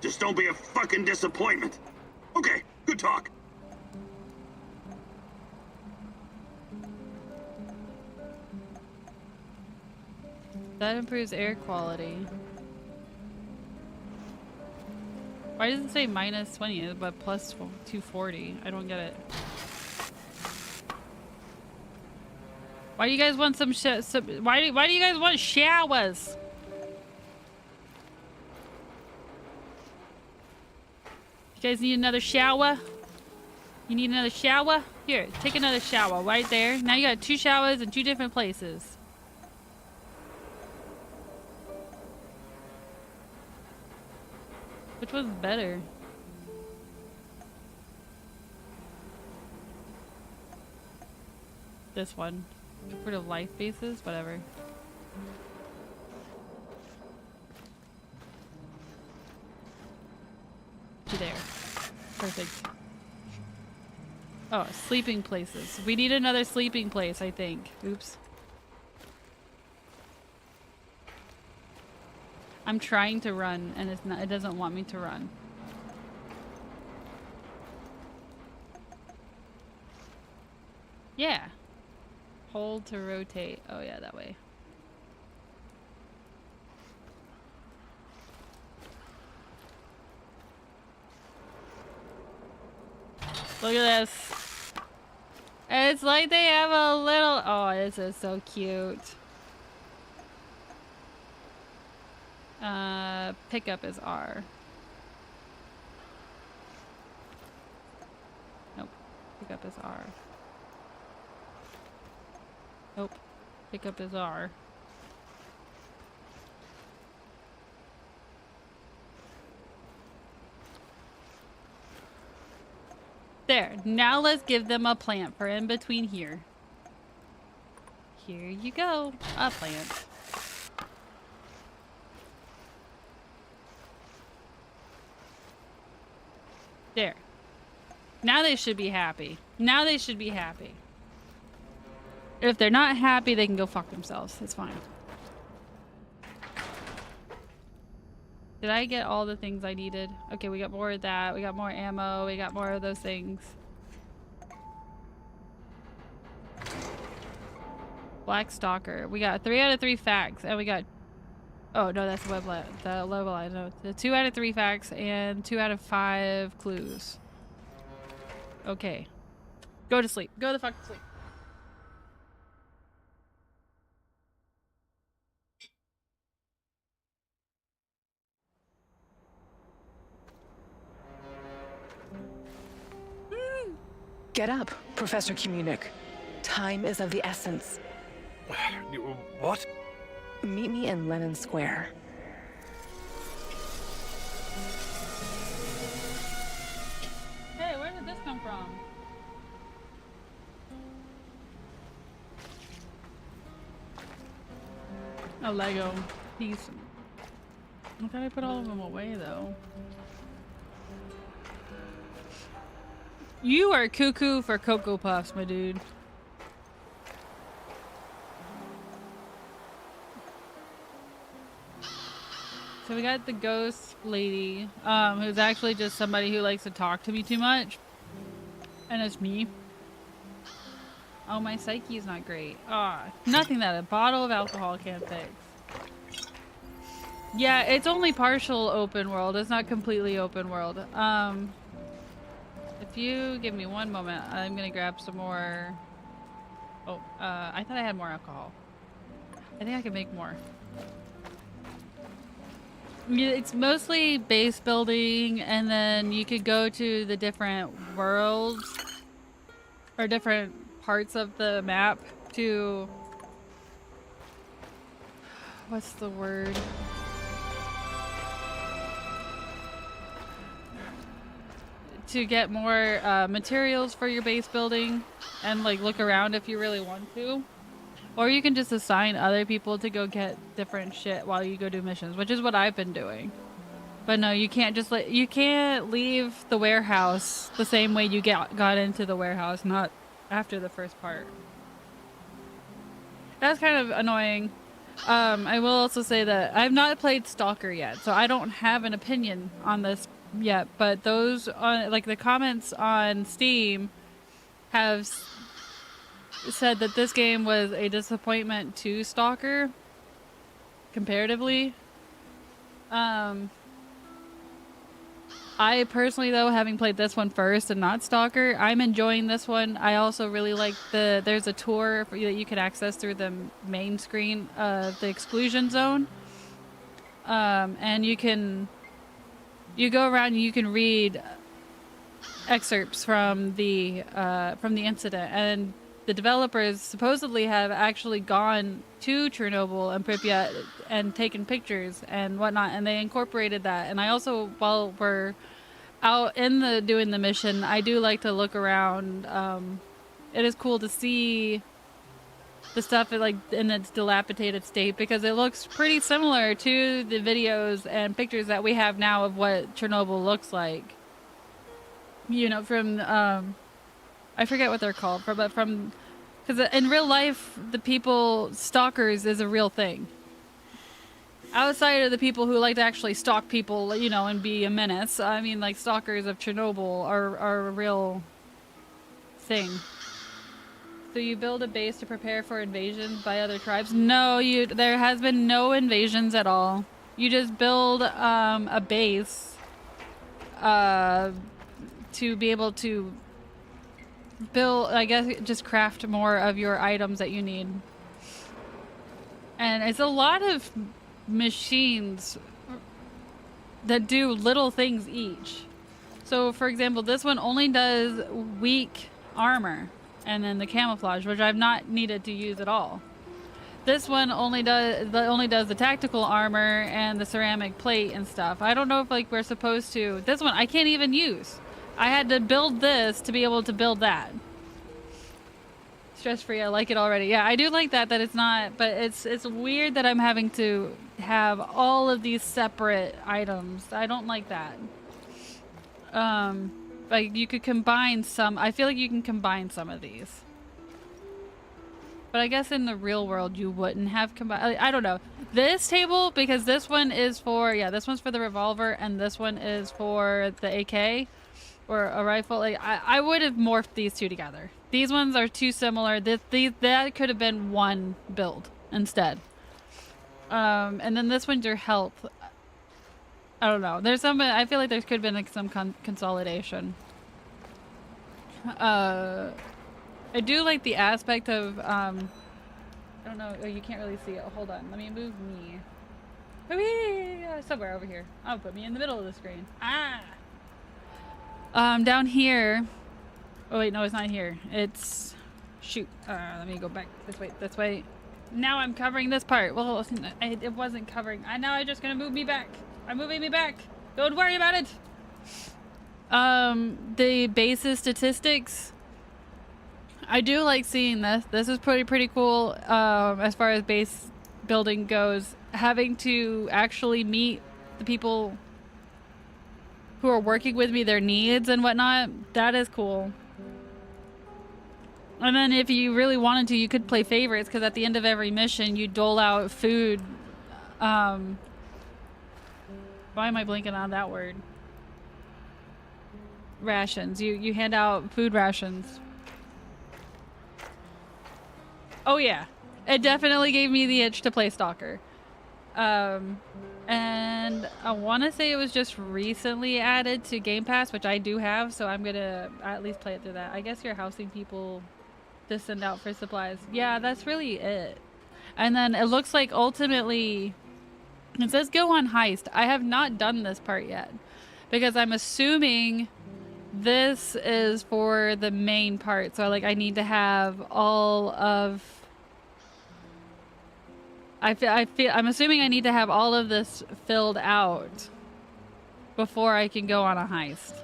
Just don't be a fucking disappointment. Okay, good talk. That improves air quality. Why does it say minus 20 but plus 240? I don't get it. Why do you guys want why do you guys want showers? You guys need another shower? You need another shower? Here, take another shower right there. Now you got 2 showers in 2 different places. Which one's better? This one. Get rid of life bases, whatever. There. Perfect. Oh, sleeping places. We need another sleeping place, I think. Oops. I'm trying to run, and it doesn't want me to run. Yeah. Hold to rotate. Oh yeah, that way. Look at this. It's like they have a little... Oh, this is so cute. Pickup is R. Nope. Pickup is R. Nope. Pickup is R. There. Now let's give them a plant for in between here. Here you go. A plant. There. Now they should be happy. Now they should be happy. If they're not happy, they can go fuck themselves. It's fine. Did I get all the things I needed? Okay, we got more of that. We got more ammo. We got more of those things. Black Stalker. We got 3 out of 3 facts, and we got... Oh, no, that's the level I know. The 2 out of 3 facts and 2 out of 5 clues. Okay. Go to sleep. Go the fuck to sleep. Get up, Professor Communic. Time is of the essence. What? Meet me in Lenin Square. Hey, where did this come from? A Lego piece. I thought I put all of them away though. You are cuckoo for Cocoa Puffs, my dude. So we got the ghost lady, who's actually just somebody who likes to talk to me too much. And it's me. Oh, my psyche is not great. Ah, nothing that a bottle of alcohol can't fix. Yeah, it's only partial open world. It's not completely open world. If you give me one moment, I'm gonna grab some more. Oh, I thought I had more alcohol. I think I can make more. Yeah, it's mostly base building, and then you could go to the different worlds or different parts of the map to... What's the word? To get more materials for your base building and like look around if you really want to. Or you can just assign other people to go get different shit while you go do missions, which is what I've been doing. But no, you can't just you can't leave the warehouse the same way you got into the warehouse, not after the first part. That's kind of annoying. I will also say that I've not played Stalker yet, so I don't have an opinion on this yet, but those on like the comments on Steam have said that this game was a disappointment to Stalker comparatively. I personally, though, having played this one first and not Stalker, I'm enjoying this one. I also really like there's a tour that you can access through the main screen of the Exclusion zone. And you go around and you can read excerpts from the incident, and the developers supposedly have actually gone to Chernobyl and Pripyat and taken pictures and whatnot, and they incorporated that. And I also, while we're out in doing the mission, I do like to look around. It is cool to see the stuff like in its dilapidated state, because it looks pretty similar to the videos and pictures that we have now of what Chernobyl looks like. You know, from I forget what they're called, but from because in real life, the people stalkers is a real thing. Outside of the people who like to actually stalk people, you know, and be a menace, I mean, like stalkers of Chernobyl are a real thing. So you build a base to prepare for invasions by other tribes? No, there has been no invasions at all. You just build a base to be able to build, I guess, just craft more of your items that you need. And it's a lot of machines that do little things each. So, for example, this one only does weak armor and then the camouflage, which I've not needed to use at all. This one only does the tactical armor and the ceramic plate and stuff. I don't know if like we're supposed to. This one I can't even use. I had to build this to be able to build that. Stress-free, I like it already. Yeah, I do like that it's not, but it's weird that I'm having to have all of these separate items. I don't like that. Like you could combine some. I feel like you can combine some of these. But I guess in the real world you wouldn't have combined. I don't know. This table, because this one is for, yeah, this one's for the revolver and this one is for the AK or a rifle. Like, I would have morphed these two together. These ones are too similar. That could have been one build instead. And then this one's your health. I don't know. There's some. I feel like there could have been like some consolidation. I do like the aspect of. I don't know. Oh, you can't really see it. Hold on. Let me move me. Somewhere over here. Oh, put me in the middle of the screen. Ah. Down here. Oh wait, no, it's not here. It's shoot. Let me go back this way. This way. Now I'm covering this part. Well, it wasn't covering. Now I'm just gonna move me back. I'm moving me back. Don't worry about it. The basis statistics. I do like seeing this. This is pretty cool. As far as base building goes, having to actually meet the people who are working with me, their needs and whatnot. That is cool. And then if you really wanted to, you could play favorites, because at the end of every mission, you dole out food. Why am I blanking on that word? Rations. You hand out food rations. Oh yeah. It definitely gave me the itch to play Stalker. And I want to say it was just recently added to Game Pass, which I do have, so I'm going to at least play it through that. I guess you're housing people to send out for supplies. Yeah, that's really it. And then it looks like ultimately it says go on heist. I have not done this part yet because I'm assuming this is for the main part. So like I need to have all of I'm assuming I need to have all of this filled out before I can go on a heist.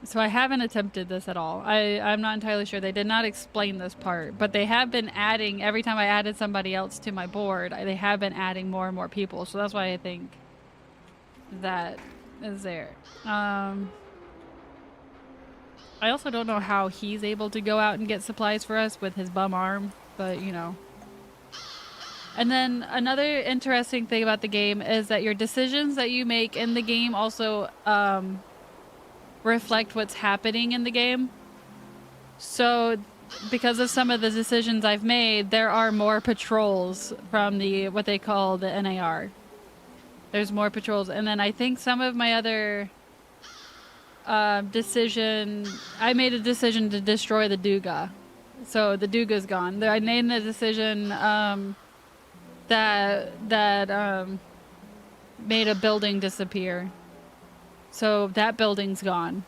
So I haven't attempted this at all. I'm not entirely sure. They did not explain this part, but they have been adding, every time I added somebody else to my board, they have been adding more and more people. So that's why I think that is there. I also don't know how he's able to go out and get supplies for us with his bum arm, but you know. And then another interesting thing about the game is that your decisions that you make in the game also reflect what's happening in the game. So because of some of the decisions I've made, there are more patrols from the what they call the NAR. There's more patrols. And then I think some of my other decision, I made a decision to destroy the Duga. So the Duga's gone. I made a decision that made a building disappear. So that building's gone.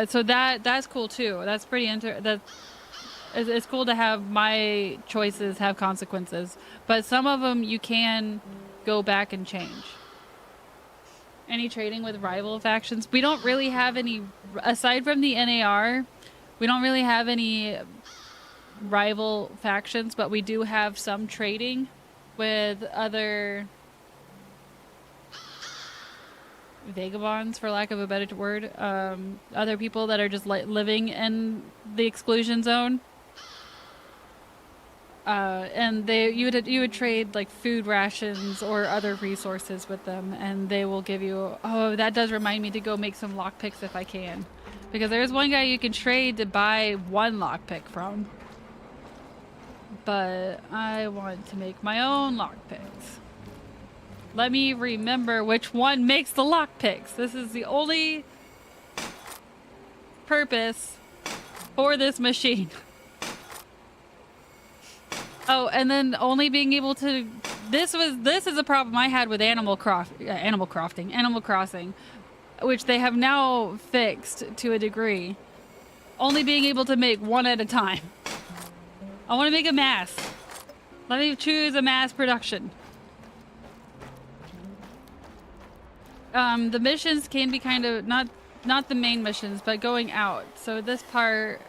So that's cool too. That's pretty it's cool to have my choices have consequences. But some of them you can go back and change. Any trading with rival factions? We don't really have any, aside from the NAR, we don't really have any rival factions, but we do have some trading with other vagabonds, for lack of a better word, other people that are just living in the exclusion zone. And you would trade like food rations or other resources with them, and they will give you. Oh, that does remind me to go make some lockpicks if I can, because there's one guy you can trade to buy one lockpick from. But I want to make my own lockpicks. Let me remember which one makes the lockpicks. This is the only purpose for this machine. Oh, and then only being able to... This is a problem I had with Animal Crossing, which they have now fixed to a degree. Only being able to make one at a time. I want to make a mass. Let me choose a mass production. The missions can be kind of not the main missions, but going out. So this part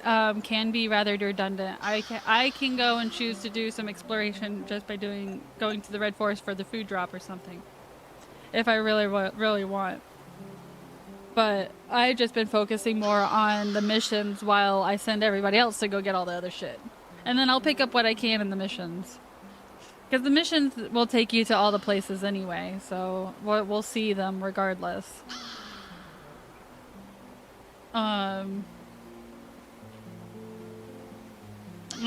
can be rather redundant. I can go and choose to do some exploration just by going to the Red Forest for the food drop or something, if I really want. But I've just been focusing more on the missions while I send everybody else to go get all the other shit, and then I'll pick up what I can in the missions. Because the missions will take you to all the places anyway, so we'll see them regardless. I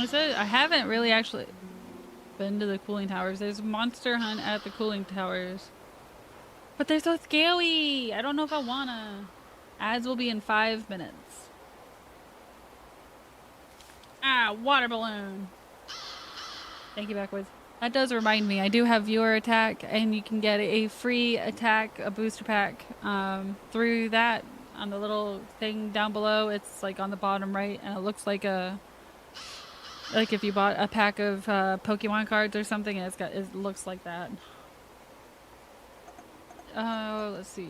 said I haven't really actually been to the cooling towers. There's a monster hunt at the cooling towers. But they're so scary! I don't know if I wanna. Ads will be in 5 minutes. Ah, water balloon! Thank you, Backwards. That does remind me, I do have viewer attack, and you can get a free attack, a booster pack, through that on the little thing down below. It's like on the bottom right, and it looks like like if you bought a pack of Pokemon cards or something, and it looks like that. Let's see.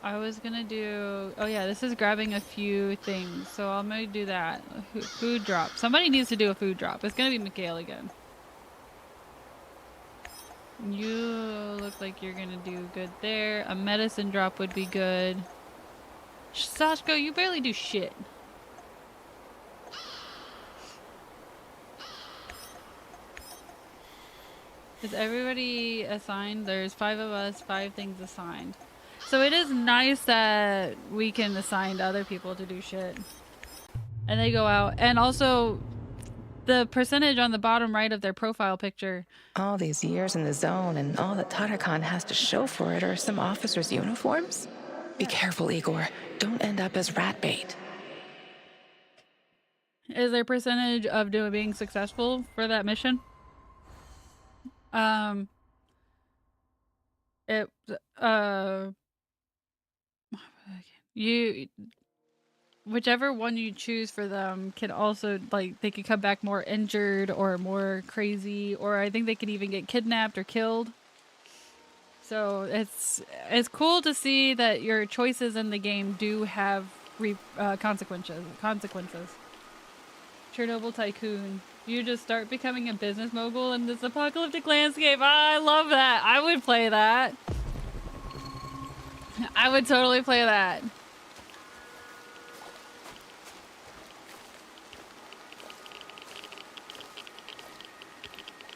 I was gonna do... Oh yeah, this is grabbing a few things, so I'm gonna do that. Food drop. Somebody needs to do a food drop. It's gonna be Mikhail again. You look like you're gonna do good there. A medicine drop would be good. Sashko, you barely do shit. Is everybody assigned? There's 5 of us, 5 things assigned. So it is nice that we can assign to other people to do shit. And they go out. And also, the percentage on the bottom right of their profile picture. All these years in the zone and all that Tatakan has to show for it are some officers' uniforms? Be careful, Igor. Don't end up as rat bait. Is their percentage of being successful for that mission? Whichever one you choose for them can also, like, they could come back more injured or more crazy, or I think they could even get kidnapped or killed. So it's cool to see that your choices in the game do have consequences. Chernobyl Tycoon. You just start becoming a business mogul in this apocalyptic landscape. I love that. I would play that. I would totally play that.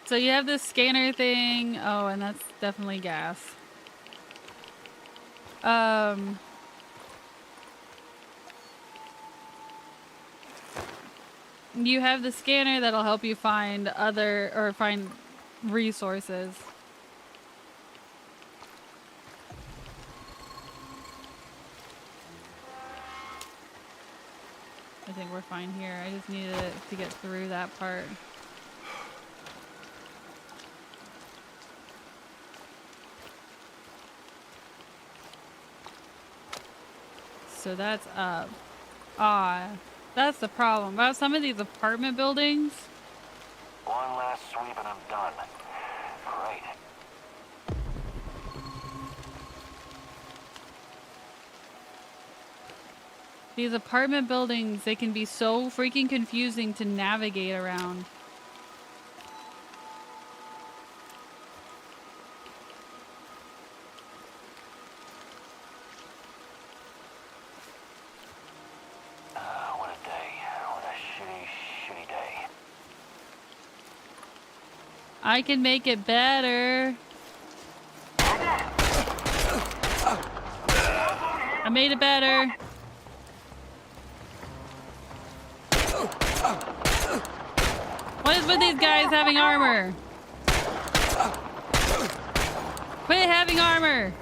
So you have this scanner thing. Oh, and that's definitely gas. You have the scanner that'll help you find find resources. I think we're fine here. I just needed to get through that part. So that's up. That's the problem about some of these apartment buildings. One last sweep and I'm done. Great. These apartment buildings, they can be so freaking confusing to navigate around. What a day. What a shitty day. I can make it better. I made it better. What is with these guys having armor? Quit having armor.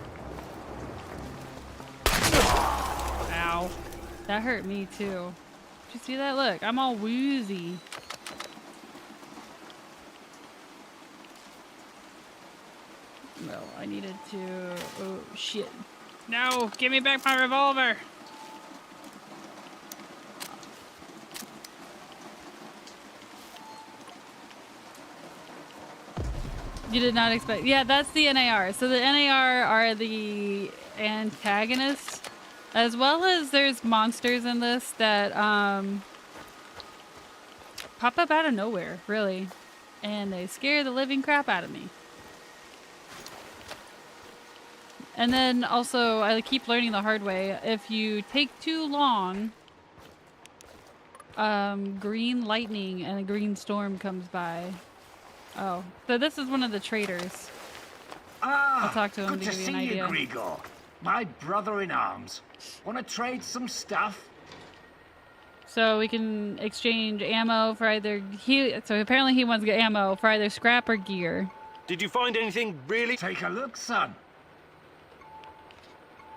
That hurt me too. Did you see that? Look, I'm all woozy. No, I needed to... Oh, shit. No! Give me back my revolver! You did not expect... Yeah, that's the NAR. So the NAR are the antagonists. As well as there's monsters in this that pop up out of nowhere, really. And they scare the living crap out of me. And then also, I keep learning the hard way. If you take too long, green lightning and a green storm comes by. Oh, so this is one of the traders. I'll talk to him to give you an idea. Good to see you, Grigor. My brother in arms. Want to trade some stuff? So we can exchange ammo for either... So apparently he wants ammo for either scrap or gear. Did you find anything really? Take a look, son.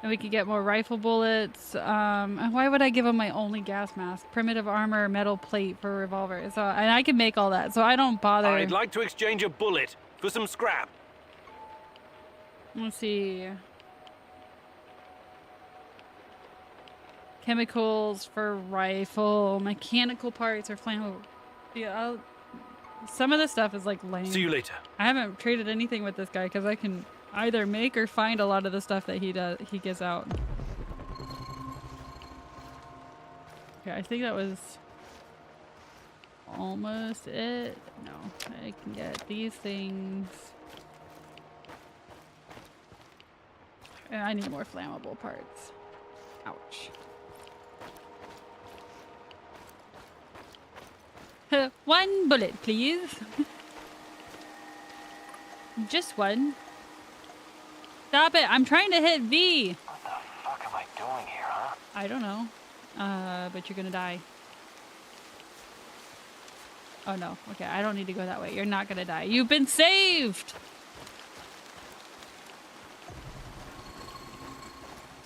And we could get more rifle bullets. Why would I give him my only gas mask? Primitive armor, metal plate for a revolver. So, and I can make all that, so I don't bother. I'd like to exchange a bullet for some scrap. Let's see. Chemicals for rifle. Mechanical parts or flammable. Yeah, some of the stuff is like lame. See you later. I haven't traded anything with this guy because I can either make or find a lot of the stuff that he gives out. Okay, I think that was almost it. No, I can get these things. And I need more flammable parts. Ouch. One bullet, please. Just one. Stop it! I'm trying to hit V! What the fuck am I doing here, huh? I don't know. But you're gonna die. Oh no. Okay, I don't need to go that way. You're not gonna die. You've been saved!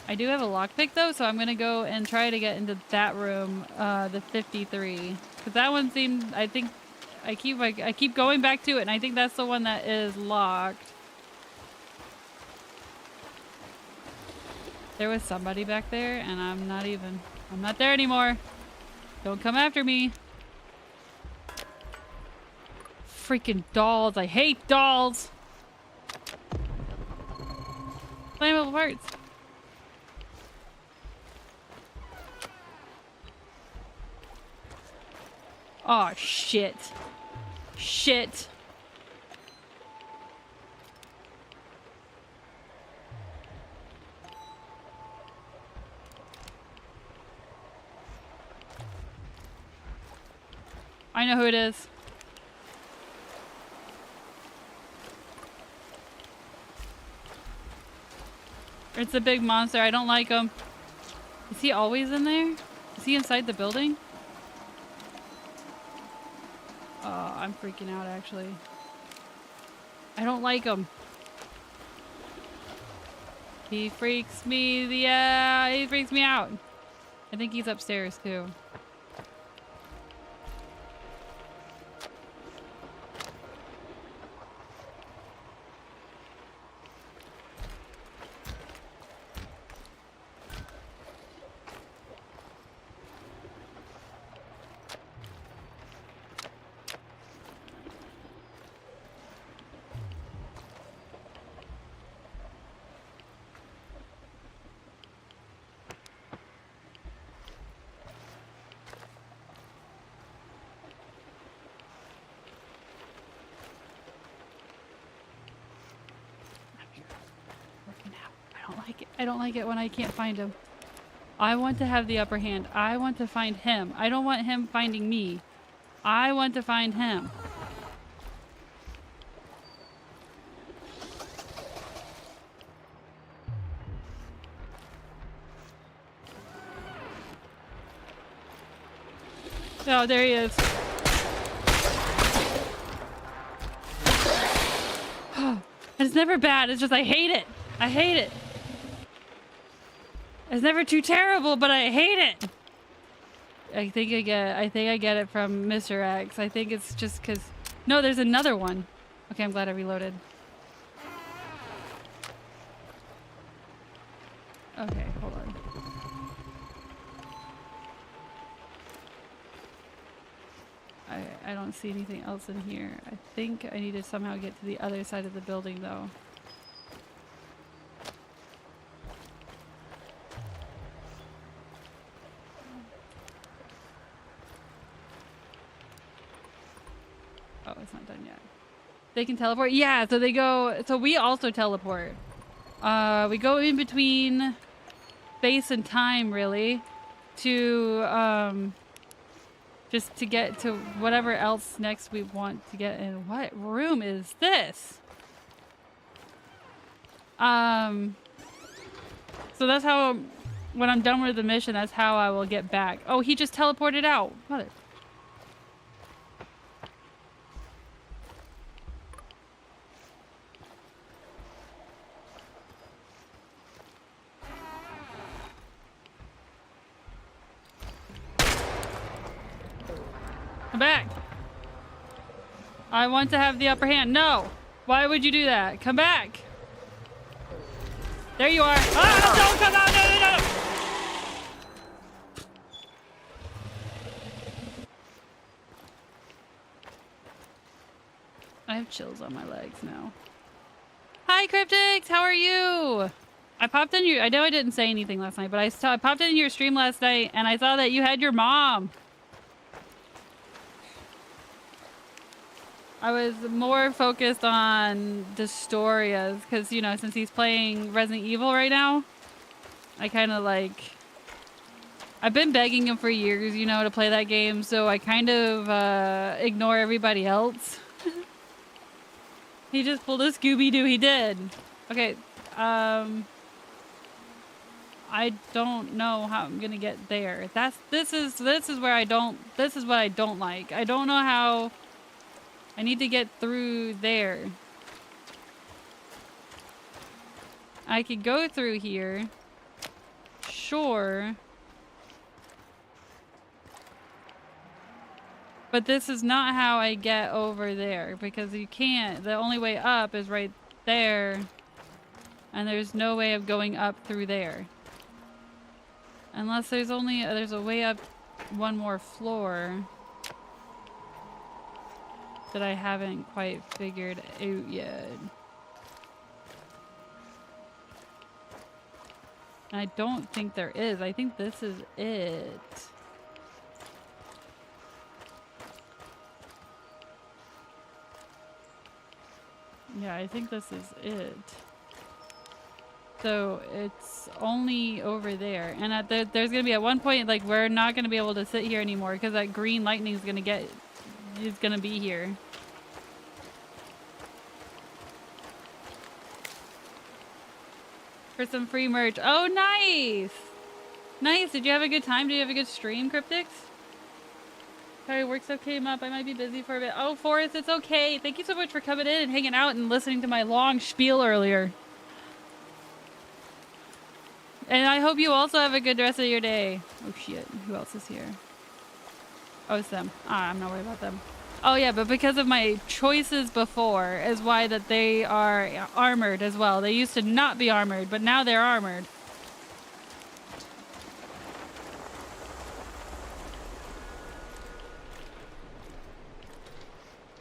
I do have a lockpick though, so I'm gonna go and try to get into that room, the 53. Because that one seemed, I think, I keep going back to it, and I think that's the one that is locked. There was somebody back there, and I'm not there anymore. Don't come after me. Freaking dolls. I hate dolls. Flammable parts. Oh, shit. Shit. I know who it is. It's a big monster. I don't like him. Is he always in there? Is he inside the building? Oh, I'm freaking out, actually. I don't like him. He freaks me he freaks me out. I think he's upstairs, too. I don't like it when I can't find him. I want to have the upper hand. I want to find him. I don't want him finding me. I want to find him. Oh, there he is. It's never bad. It's just I hate it. I hate it. It's never too terrible, but I hate it. I think I get it from Mr. X. I think it's just because... No, there's another one. Okay, I'm glad I reloaded. Okay, hold on. I don't see anything else in here. I think I need to somehow get to the other side of the building, though. Oh, it's not done yet. They can teleport? Yeah, so they go... So we also teleport. We go in between space and time, really, to, just to get to whatever else next we want to get in. What room is this? So that's how... When I'm done with the mission, that's how I will get back. Oh, he just teleported out. Mother... Come back. I want to have the upper hand. No. Why would you do that? Come back. There you are. Ah, don't come out. No, no, no. I have chills on my legs now. Hi, Cryptics. How are you? I popped in your... I know I didn't say anything last night, but I popped in your stream last night, and I saw that you had your mom. I was more focused on Destoria's because, you know, since he's playing Resident Evil right now, I kind of like... I've been begging him for years, you know, to play that game, so I kind of ignore everybody else. He just pulled a Scooby-Doo, he did. Okay, I don't know how I'm gonna get there. This is what I don't like. I don't know how... I need to get through there. I could go through here. Sure. But this is not how I get over there because you can't. The only way up is right there. And there's no way of going up through there. Unless there's a way up one more floor that I haven't quite figured out yet. I don't think there is. I think this is it. Yeah, I think this is it. So it's only over there. And there's gonna be at one point, like, we're not gonna be able to sit here anymore because that green lightning is gonna be here. For some free merch. Oh, nice! Nice! Did you have a good time? Did you have a good stream, Cryptics? Sorry, work stuff came up. I might be busy for a bit. Oh, Forrest, it's okay. Thank you so much for coming in and hanging out and listening to my long spiel earlier. And I hope you also have a good rest of your day. Oh, shit. Who else is here? Oh, it's them. I'm not worried about them. Oh, yeah, but because of my choices before is why that they are armored as well. They used to not be armored, but now they're armored.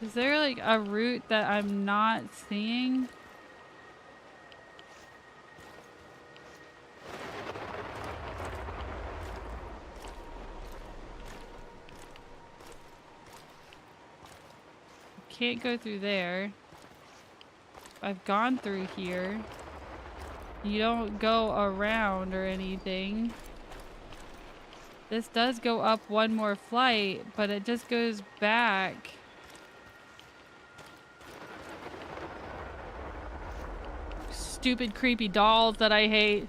Is there, like, a route that I'm not seeing? Can't go through there. I've gone through here. You don't go around or anything. This does go up one more flight, but it just goes back. Stupid creepy dolls that I hate.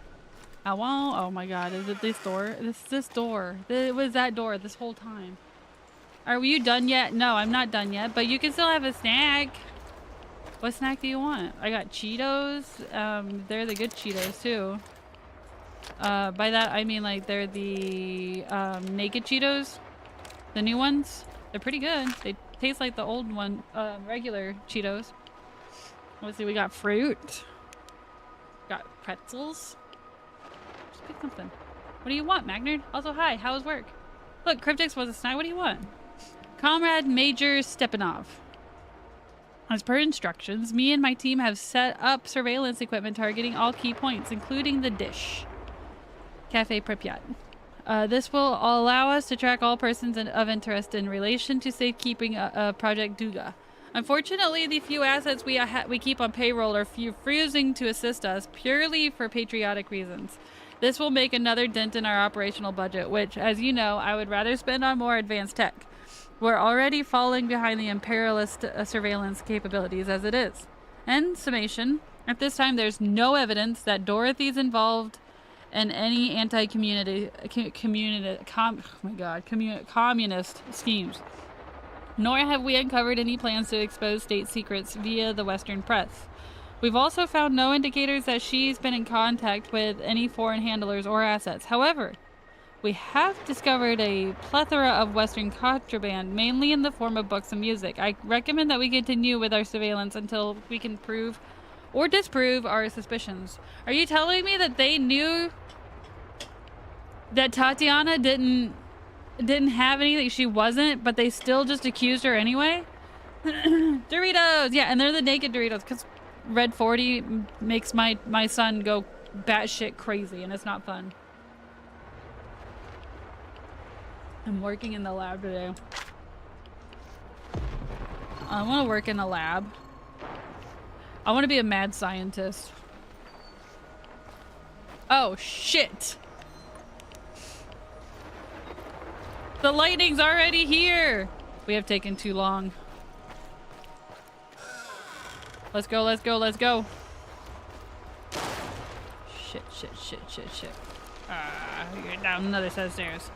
I won't. Oh my god, is it this door? This door. It was that door this whole time. Are you done yet? No, I'm not done yet, but you can still have a snack. What snack do you want? I got Cheetos. They're the good Cheetos too. By that I mean like they're the naked Cheetos, the new ones. They're pretty good. They taste like the old one, regular Cheetos. Let's see, we got fruit. Got pretzels. Just pick something. What do you want, Magnard? Also, hi, how was work? Look, Cryptix was a snack. What do you want? Comrade Major Stepanov. As per instructions, me and my team have set up surveillance equipment targeting all key points, including the dish. Cafe Pripyat. This will allow us to track all persons of interest in relation to safekeeping Project Duga. Unfortunately, the few assets we keep on payroll are refusing to assist us purely for patriotic reasons. This will make another dent in our operational budget, which, as you know, I would rather spend on more advanced tech. We're already falling behind the imperialist surveillance capabilities as it is. In summation, at this time there's no evidence that Dorothy's involved in any communist schemes. Nor have we uncovered any plans to expose state secrets via the Western press. We've also found no indicators that she's been in contact with any foreign handlers or assets. However, we have discovered a plethora of Western contraband, mainly in the form of books and music. I recommend that we continue with our surveillance until we can prove or disprove our suspicions. Are you telling me that they knew that Tatiana didn't have anything? She wasn't, but they still just accused her anyway? Doritos! Yeah, and they're the naked Doritos, because Red 40 makes my son go batshit crazy, and it's not fun. I'm working in the lab today. I want to work in a lab. I want to be a mad scientist. Oh, shit! The lightning's already here! We have taken too long. Let's go, let's go, let's go. Shit, shit, shit, shit, shit. You're down another set of stairs.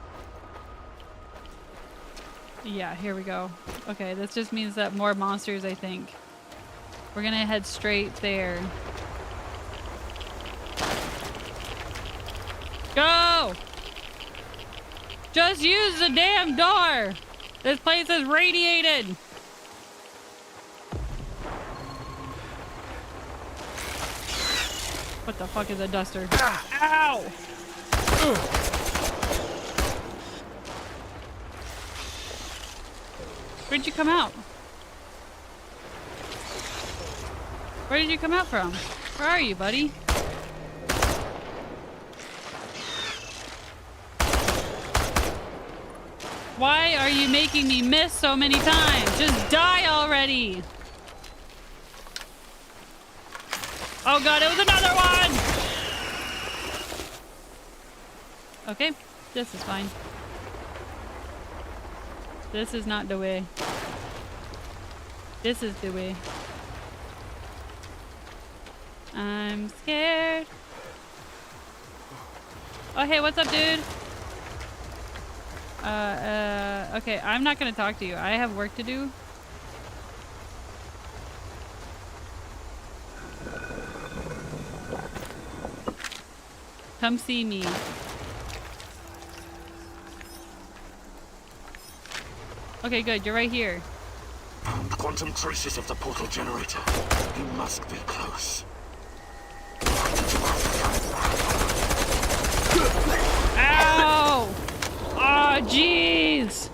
Yeah, here we go. Okay, this just means that more monsters, I think. We're gonna head straight there. Go! Just use the damn door! This place is radiated! What the fuck is a duster? Ow! Where'd you come out? Where did you come out from? Where are you, buddy? Why are you making me miss so many times? Just die already! Oh god, it was another one! Okay, this is fine. This is not the way. This is the way. I'm scared. Oh, hey, what's up, dude? Okay, I'm not gonna talk to you. I have work to do. Come see me. Okay, good. You're right here. Found quantum traces of the portal generator. You must be close. Ow! Oh, jeez!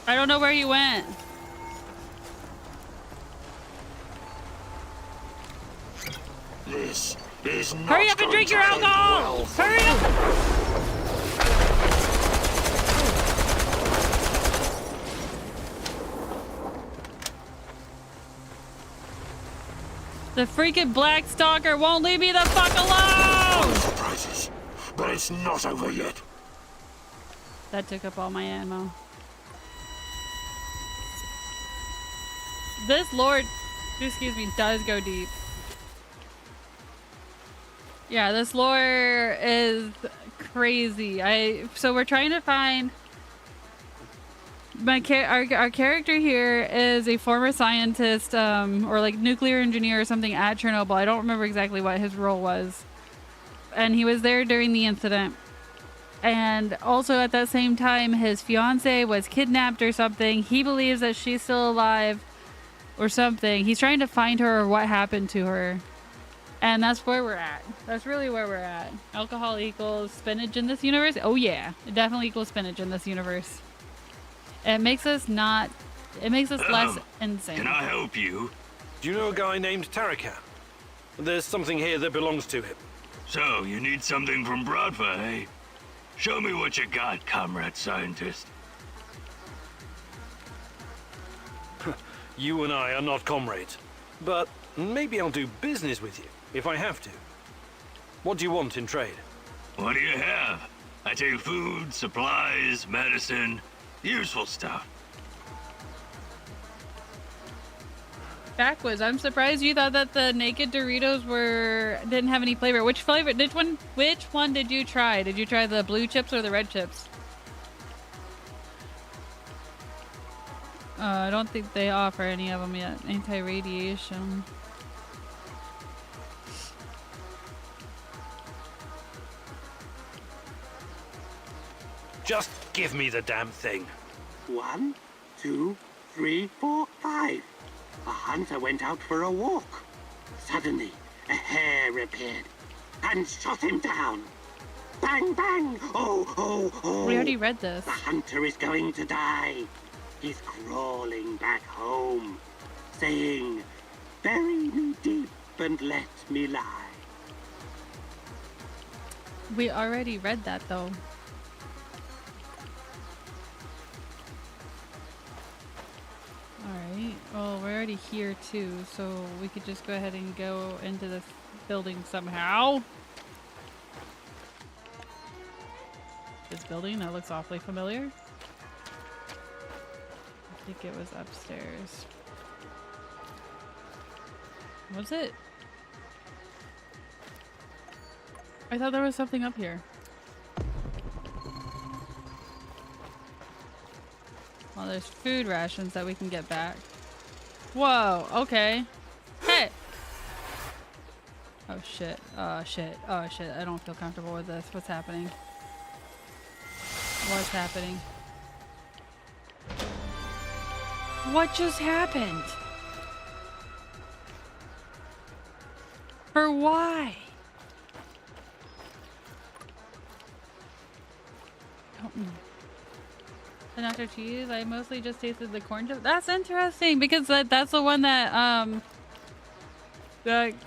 I don't know where he went. This is not Hurry up and drink your alcohol! well. Hurry up! The freaking Black Stalker won't leave me the fuck alone! No surprises, but it's not over yet. That took up all my ammo. This lore, excuse me, does go deep. Yeah, this lore is crazy. So we're trying to find our character here is a former scientist, or like nuclear engineer or something at Chernobyl. I don't remember exactly what his role was, and he was there during the incident. And also at that same time, his fiance was kidnapped or something. He believes that she's still alive or something. He's trying to find her or what happened to her. And that's where we're at. That's really where we're at. Alcohol equals spinach in this universe? Oh yeah, it definitely equals spinach in this universe. It makes us not... It makes us less insane. Can I help you? Do you know a guy named Tarakan? There's something here that belongs to him. So, you need something from Bradford, eh? Show me what you got, comrade scientist. You and I are not comrades, but maybe I'll do business with you, if I have to. What do you want in trade? What do you have? I take food, supplies, medicine, useful stuff. Backwards. I'm surprised you thought that the naked Doritos didn't have any flavor. Which flavor? Which one did you try? Did you try the blue chips or the red chips? I don't think they offer any of them yet. Anti-radiation. Just give me the damn thing. 1, 2, 3, 4, 5. A hunter went out for a walk. Suddenly, a hare appeared and shot him down. Bang, bang! Oh, oh, oh! We already read this. The hunter is going to die. He's crawling back home, saying, "Bury me deep and let me lie." We already read that though. Alright, well we're already here too, so we could just go ahead and go into this building somehow. This building, that looks awfully familiar. I think it was upstairs. Was it? I thought there was something up here. Well, there's food rations that we can get back. Whoa, okay. Hey! Oh shit, oh shit, oh shit. I don't feel comfortable with this. What's happening? What's happening? What just happened? For why? Don't know. The nacho cheese, I mostly just tasted the corn chip. That's interesting because that's the one that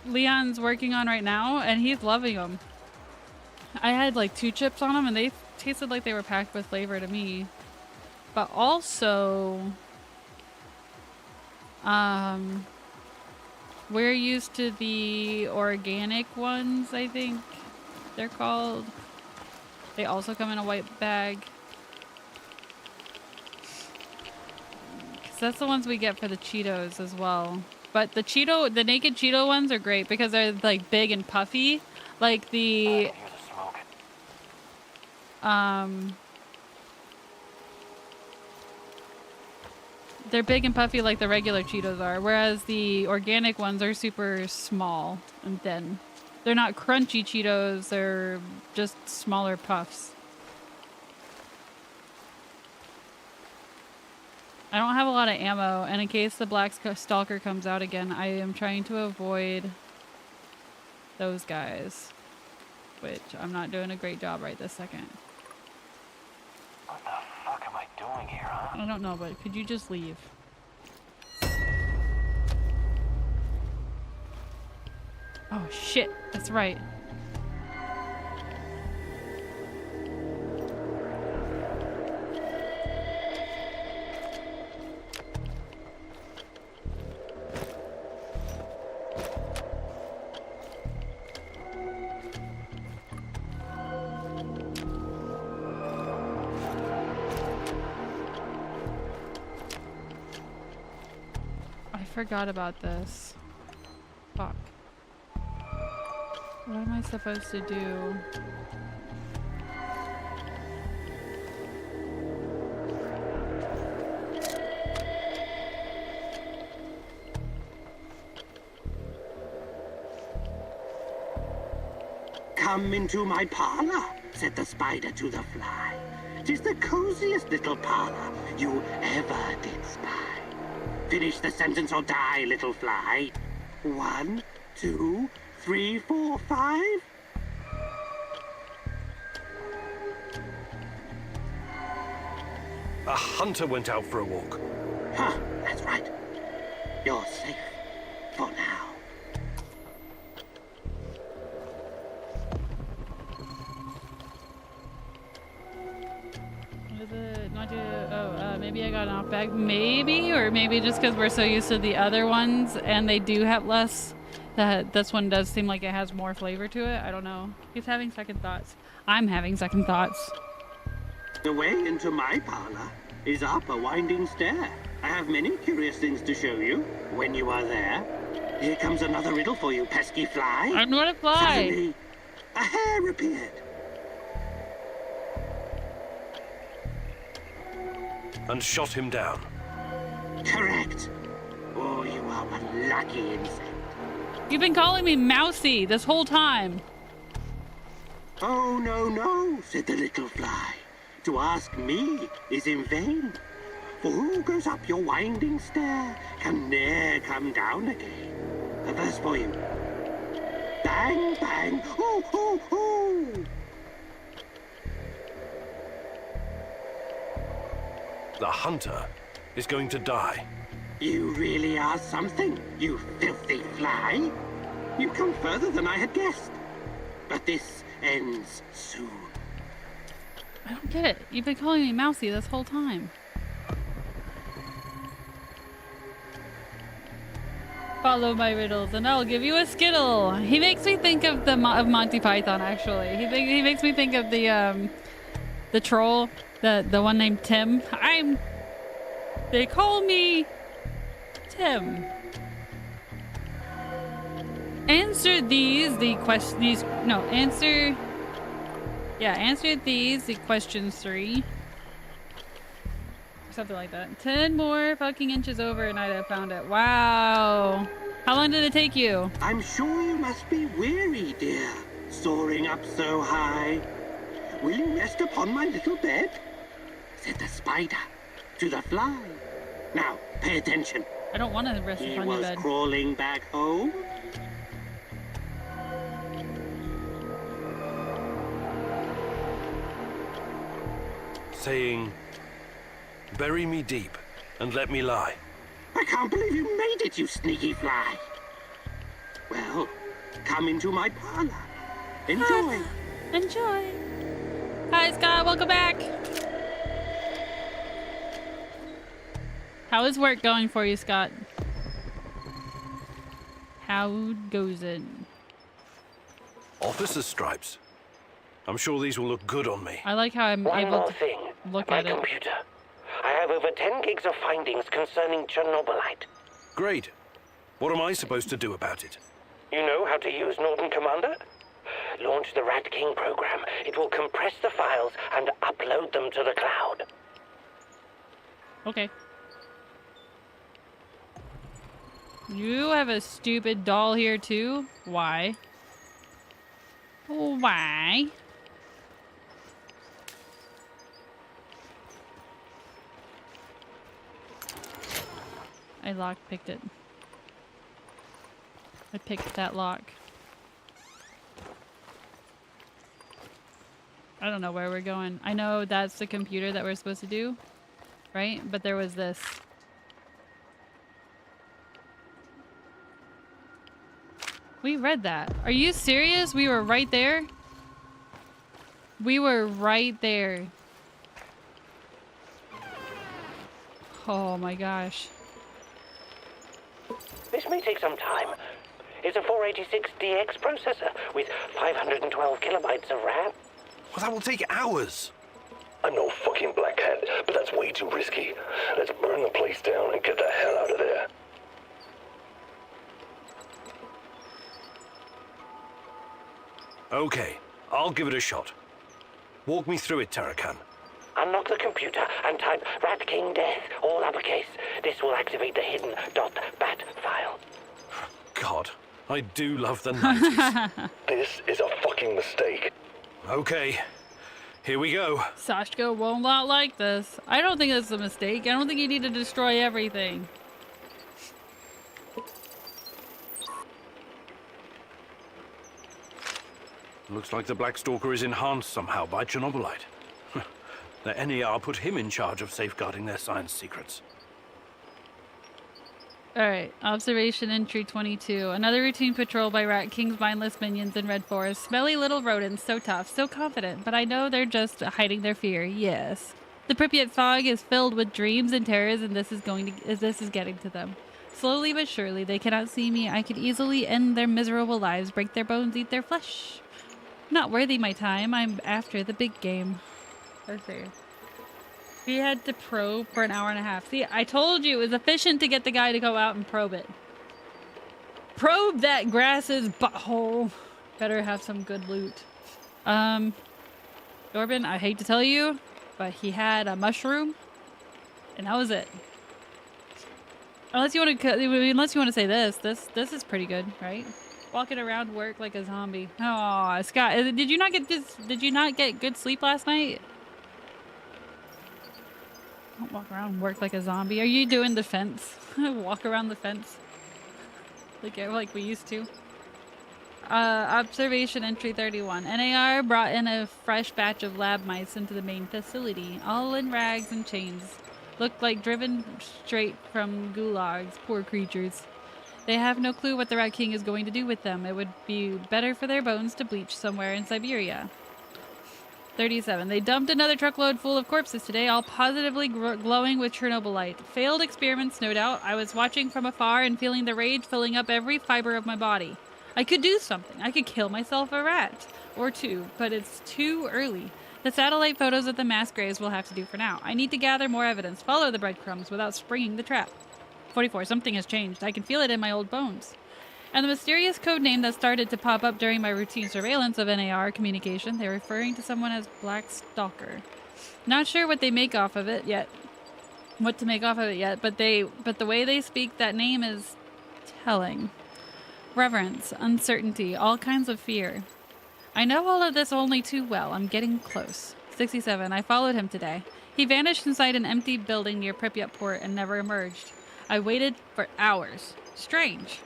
Leon's working on right now, and he's loving them. I had like 2 chips on them, and they tasted like they were packed with flavor to me. But also, we're used to the organic ones, I think they're called. They also come in a white bag. That's the ones we get for the Cheetos as well. But the naked Cheeto ones are great because they're like big and puffy. Like the they're big and puffy like the regular Cheetos are, whereas the organic ones are super small and thin. They're not crunchy Cheetos, they're just smaller puffs. I don't have a lot of ammo, and in case the Black Stalker comes out again, I am trying to avoid those guys, which I'm not doing a great job right this second. What the fuck am I doing here, huh? I don't know, but could you just leave? Oh shit, that's right. I forgot about this. Fuck. What am I supposed to do? Come into my parlor, said the spider to the fly. 'Tis the coziest little parlor you ever did spy. Finish the sentence or die, little fly. 1, 2, 3, 4, 5. A hunter went out for a walk. Huh, that's right. You're safe for now. What is it? Not to, maybe I got an off bag. Maybe, or maybe just because we're so used to the other ones and they do have less. That this one does seem like it has more flavor to it. I don't know. He's having second thoughts. I'm having second thoughts. The way into my parlor is up a winding stair. I have many curious things to show you when you are there. Here comes another riddle for you, pesky fly. I'm not a fly. Suddenly, a hair appeared. And shot him down. Correct. Oh, you are one lucky insect. You've been calling me Mousy this whole time. Oh, no, no, said the little fly. To ask me is in vain. For who goes up your winding stair can ne'er come down again. A verse for you. Bang, bang, hoo, hoo, hoo. The hunter is going to die. You really are something, you filthy fly. You've come further than I had guessed. But this ends soon. I don't get it. You've been calling me Mousy this whole time. Follow my riddles and I'll give you a Skittle. He makes me think of of Monty Python, actually. He makes me think of the troll, the one named Tim. They call me Tim. Answer these, answer these, the questions 3. Something like that. 10 more fucking inches over and I'd have found it. Wow. How long did it take you? I'm sure you must be weary, dear, soaring up so high. Will you rest upon my little bed? Said the spider to the fly. Now, pay attention. I don't want to rest upon your bed. He was crawling back home. Saying, bury me deep and let me lie. I can't believe you made it, you sneaky fly. Well, come into my parlor. Enjoy. Enjoy. Hi, Scott. Welcome back. How is work going for you, Scott? How goes it? Officer's stripes. I'm sure these will look good on me. I like how I'm One able more to thing. look My at it. computer. I have over 10 gigs of findings concerning Chernobylite. Great. What am I supposed to do about it? You know how to use Norton Commander? Launch the Rat King program. It will compress the files and upload them to the cloud. Okay. You have a stupid doll here too? Why? Why? I picked it. I picked that lock. I don't know where we're going. I know that's the computer that we're supposed to do, right? But there was this. We read that. Are you serious? We were right there? We were right there. Oh my gosh. This may take some time. It's a 486DX processor with 512 kilobytes of RAM. Well, that will take hours. I'm no fucking black hat, but that's way too risky. Let's burn the place down and get the hell out of there. Okay, I'll give it a shot. Walk me through it, Tarakan. Unlock the computer and type Rat King Death, all uppercase. This will activate the hidden .bat file. God, I do love the 90s. This is a fucking fucking mistake. Okay, here we go. Sashka will not like this. I don't think that's a mistake. I don't think you need to destroy everything. Looks like the Black Stalker is enhanced somehow by Chernobylite. The NER put him in charge of safeguarding their science secrets. Alright, observation entry 22. Another routine patrol by Rat King's mindless minions in Red Forest. Smelly little rodents, so tough, so confident, but I know they're just hiding their fear, yes. The Pripyat fog is filled with dreams and terrors, and this is getting to them. Slowly but surely, they cannot see me. I could easily end their miserable lives, break their bones, eat their flesh. Not worthy my time. I'm after the big game. Let's see. We had to probe for an hour and a half. See, I told you it was efficient to get the guy to go out and probe it. Probe that grass's butthole. Better have some good loot. Corbin, I hate to tell you, but he had a mushroom, and that was it. Unless you want to say this is pretty good, right? Walking around work like a zombie. Oh, Scott, did you not get good sleep last night? Don't walk around and work like a zombie. Are you doing the fence? Walk around the fence? Like we used to? Observation entry 31. NAR brought in a fresh batch of lab mice into the main facility. All in rags and chains. Looked like driven straight from gulags. Poor creatures. They have no clue what the Rat King is going to do with them. It would be better for their bones to bleach somewhere in Siberia. 37. They dumped another truckload full of corpses today, all positively glowing with Chernobylite. Failed experiments, no doubt. I was watching from afar and feeling the rage filling up every fiber of my body. I could do something. I could kill myself a rat. Or two, but it's too early. The satellite photos of the mass graves will have to do for now. I need to gather more evidence, follow the breadcrumbs without springing the trap. 44. Something has changed. I can feel it in my old bones. And the mysterious code name that started to pop up during my routine surveillance of NAR communication, they're referring to someone as Black Stalker. Not sure what they make off of it yet. But the way they speak that name is telling. Reverence, uncertainty, all kinds of fear. I know all of this only too well. I'm getting close. 67. I followed him today. He vanished inside an empty building near Pripyat port and never emerged. I waited for hours. Strange.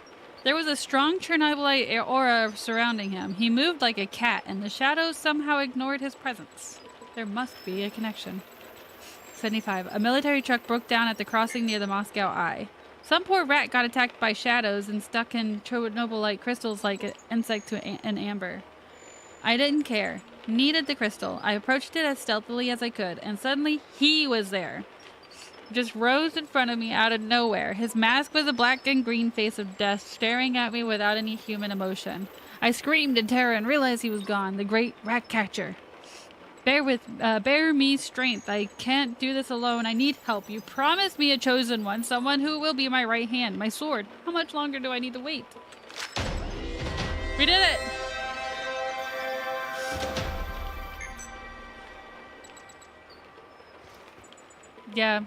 There was a strong Chernobylite aura surrounding him. He moved like a cat, and the shadows somehow ignored his presence. There must be a connection. 75. A military truck broke down at the crossing near the Moscow Eye. Some poor rat got attacked by shadows and stuck in Chernobylite crystals like an insect to an amber. I didn't care. Needed the crystal. I approached it as stealthily as I could, and suddenly he was there. Just rose in front of me out of nowhere. His mask was a black and green face of death, staring at me without any human emotion. I screamed in terror and realized he was gone, the great rat catcher. Bear me strength. I can't do this alone. I need help. You promised me a chosen one, someone who will be my right hand, my sword. How much longer do I need to wait? We did it! Yeah.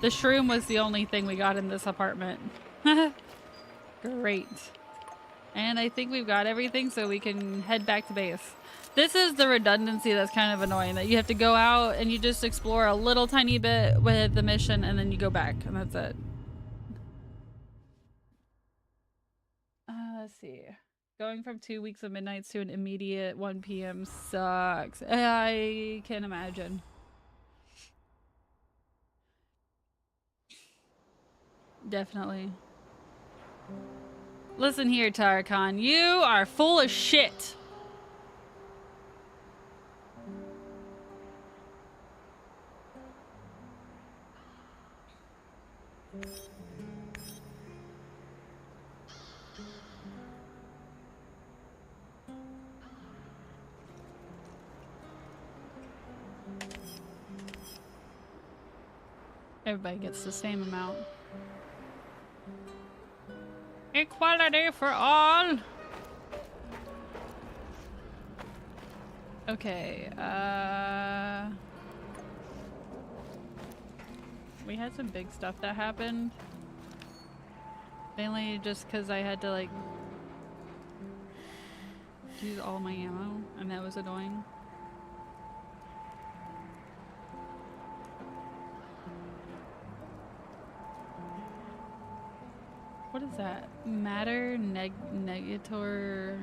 The shroom was the only thing we got in this apartment. Great. And I think we've got everything, so we can head back to base. This is the redundancy that's kind of annoying, that you have to go out and you just explore a little tiny bit with the mission and then you go back, and that's it. Let's see. Going from 2 weeks of midnights to an immediate 1 p.m. sucks. I can imagine. Definitely. Listen here, Tarakan. You are full of shit. Everybody gets the same amount. Equality for all. Okay, we had some big stuff that happened. Mainly just because I had to, like, Use all my ammo, and that was annoying. What is that? Matter negator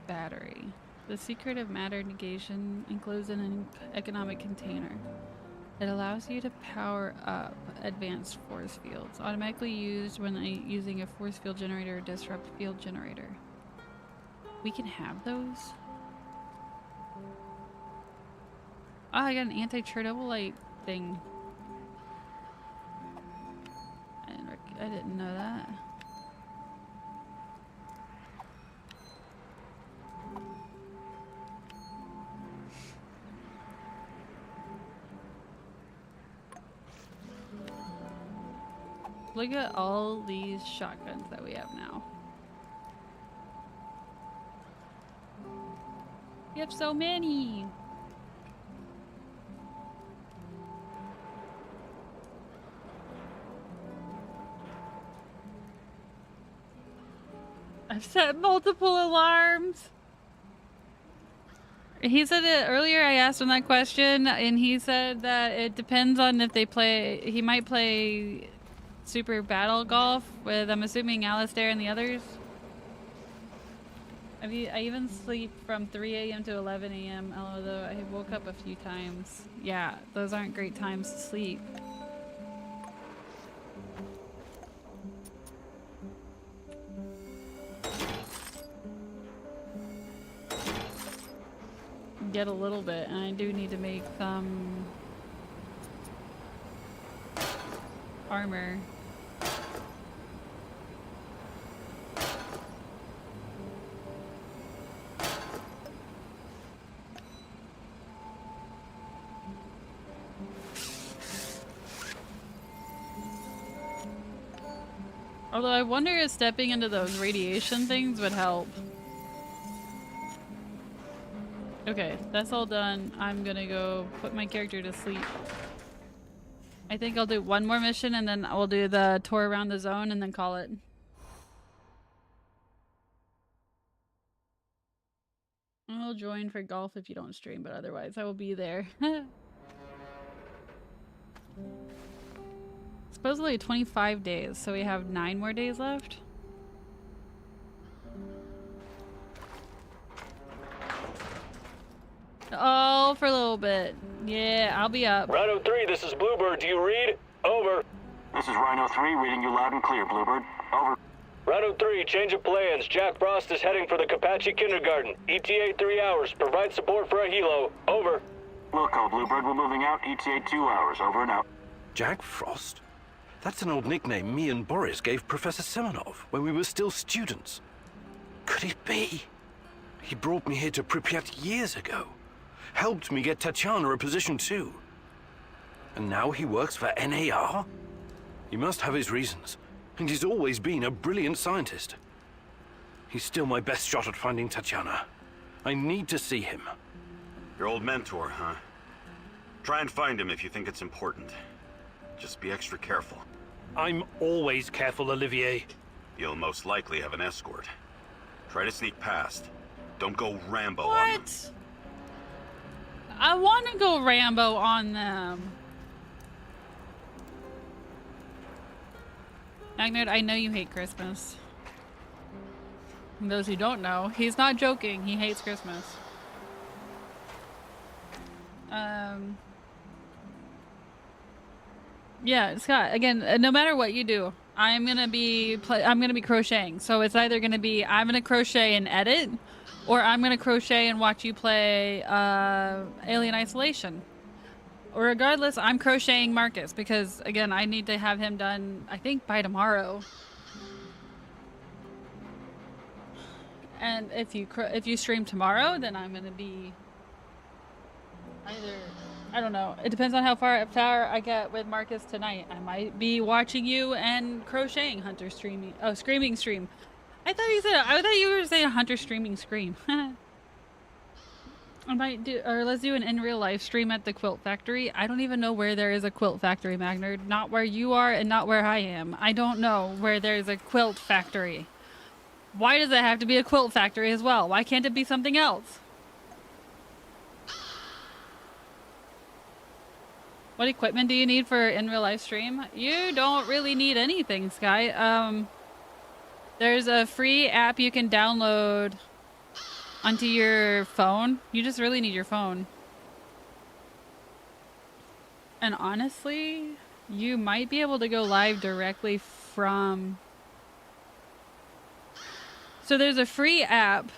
battery. The secret of matter negation enclosed in an economic container. It allows you to power up advanced force fields. Automatically used when using a force field generator or disrupt field generator. We can have those? Oh, I got an anti-Chernobylite thing. I didn't know that. Look at all these shotguns that we have now. We have so many! I've set multiple alarms! He said it earlier, I asked him that question, and he said that it depends on if they play... He might play Super Battle Golf with, I'm assuming, Alistair and the others. I even sleep from 3 a.m. to 11 a.m. although I woke up a few times. Yeah, those aren't great times to sleep. Get a little bit, and I do need to make some armor. Although I wonder if stepping into those radiation things would help. Okay, that's all done. I'm gonna go put my character to sleep. I think I'll do one more mission and then we'll do the tour around the zone and then call it. I'll join for golf if you don't stream, but otherwise I will be there. Supposedly 25 days, so we have 9 more days left. Oh, for a little bit. Yeah, I'll be up. Rhino 3, this is Bluebird. Do you read? Over. This is Rhino 3, reading you loud and clear, Bluebird. Over. Rhino 3, change of plans. Jack Frost is heading for the Kapachi Kindergarten. ETA 3 hours. Provide support for a helo. Over. Wilco, Bluebird, we're moving out. ETA 2 hours. Over and out. Jack Frost? That's an old nickname me and Boris gave Professor Semenov when we were still students. Could it be? He brought me here to Pripyat years ago. Helped me get Tatiana a position too. And now he works for NAR? He must have his reasons. And he's always been a brilliant scientist. He's still my best shot at finding Tatiana. I need to see him. Your old mentor, huh? Try and find him if you think it's important. Just be extra careful. I'm always careful, Olivier. You'll most likely have an escort. Try to sneak past. Don't go Rambo What? on them. I want to go Rambo on them. Magnard, I know you hate Christmas. And those who don't know, he's not joking. He hates Christmas. Yeah, Scott, again, no matter what you do, I'm gonna be crocheting. So it's either gonna be I'm gonna crochet and edit, or I'm gonna crochet and watch you play Alien Isolation. Regardless, I'm crocheting Marcus because again, I need to have him done, I think, by tomorrow. And if you stream tomorrow, then I'm gonna be either, I don't know. It depends on how far I get with Marcus tonight. I might be watching you and crocheting Hunter streaming. Oh, screaming stream. I thought you were saying Hunter streaming scream. I might do, or let's do an in real life stream at the Quilt Factory. I don't even know where there is a Quilt Factory, Magnard. Not where you are and not where I am. I don't know where there's a Quilt Factory. Why does it have to be a quilt factory as well? Why can't it be something else? What equipment do you need for in real life stream? You don't really need anything, Sky. There's a free app you can download onto your phone. You just really need your phone. And honestly, you might be able to go live directly from... So there's a free app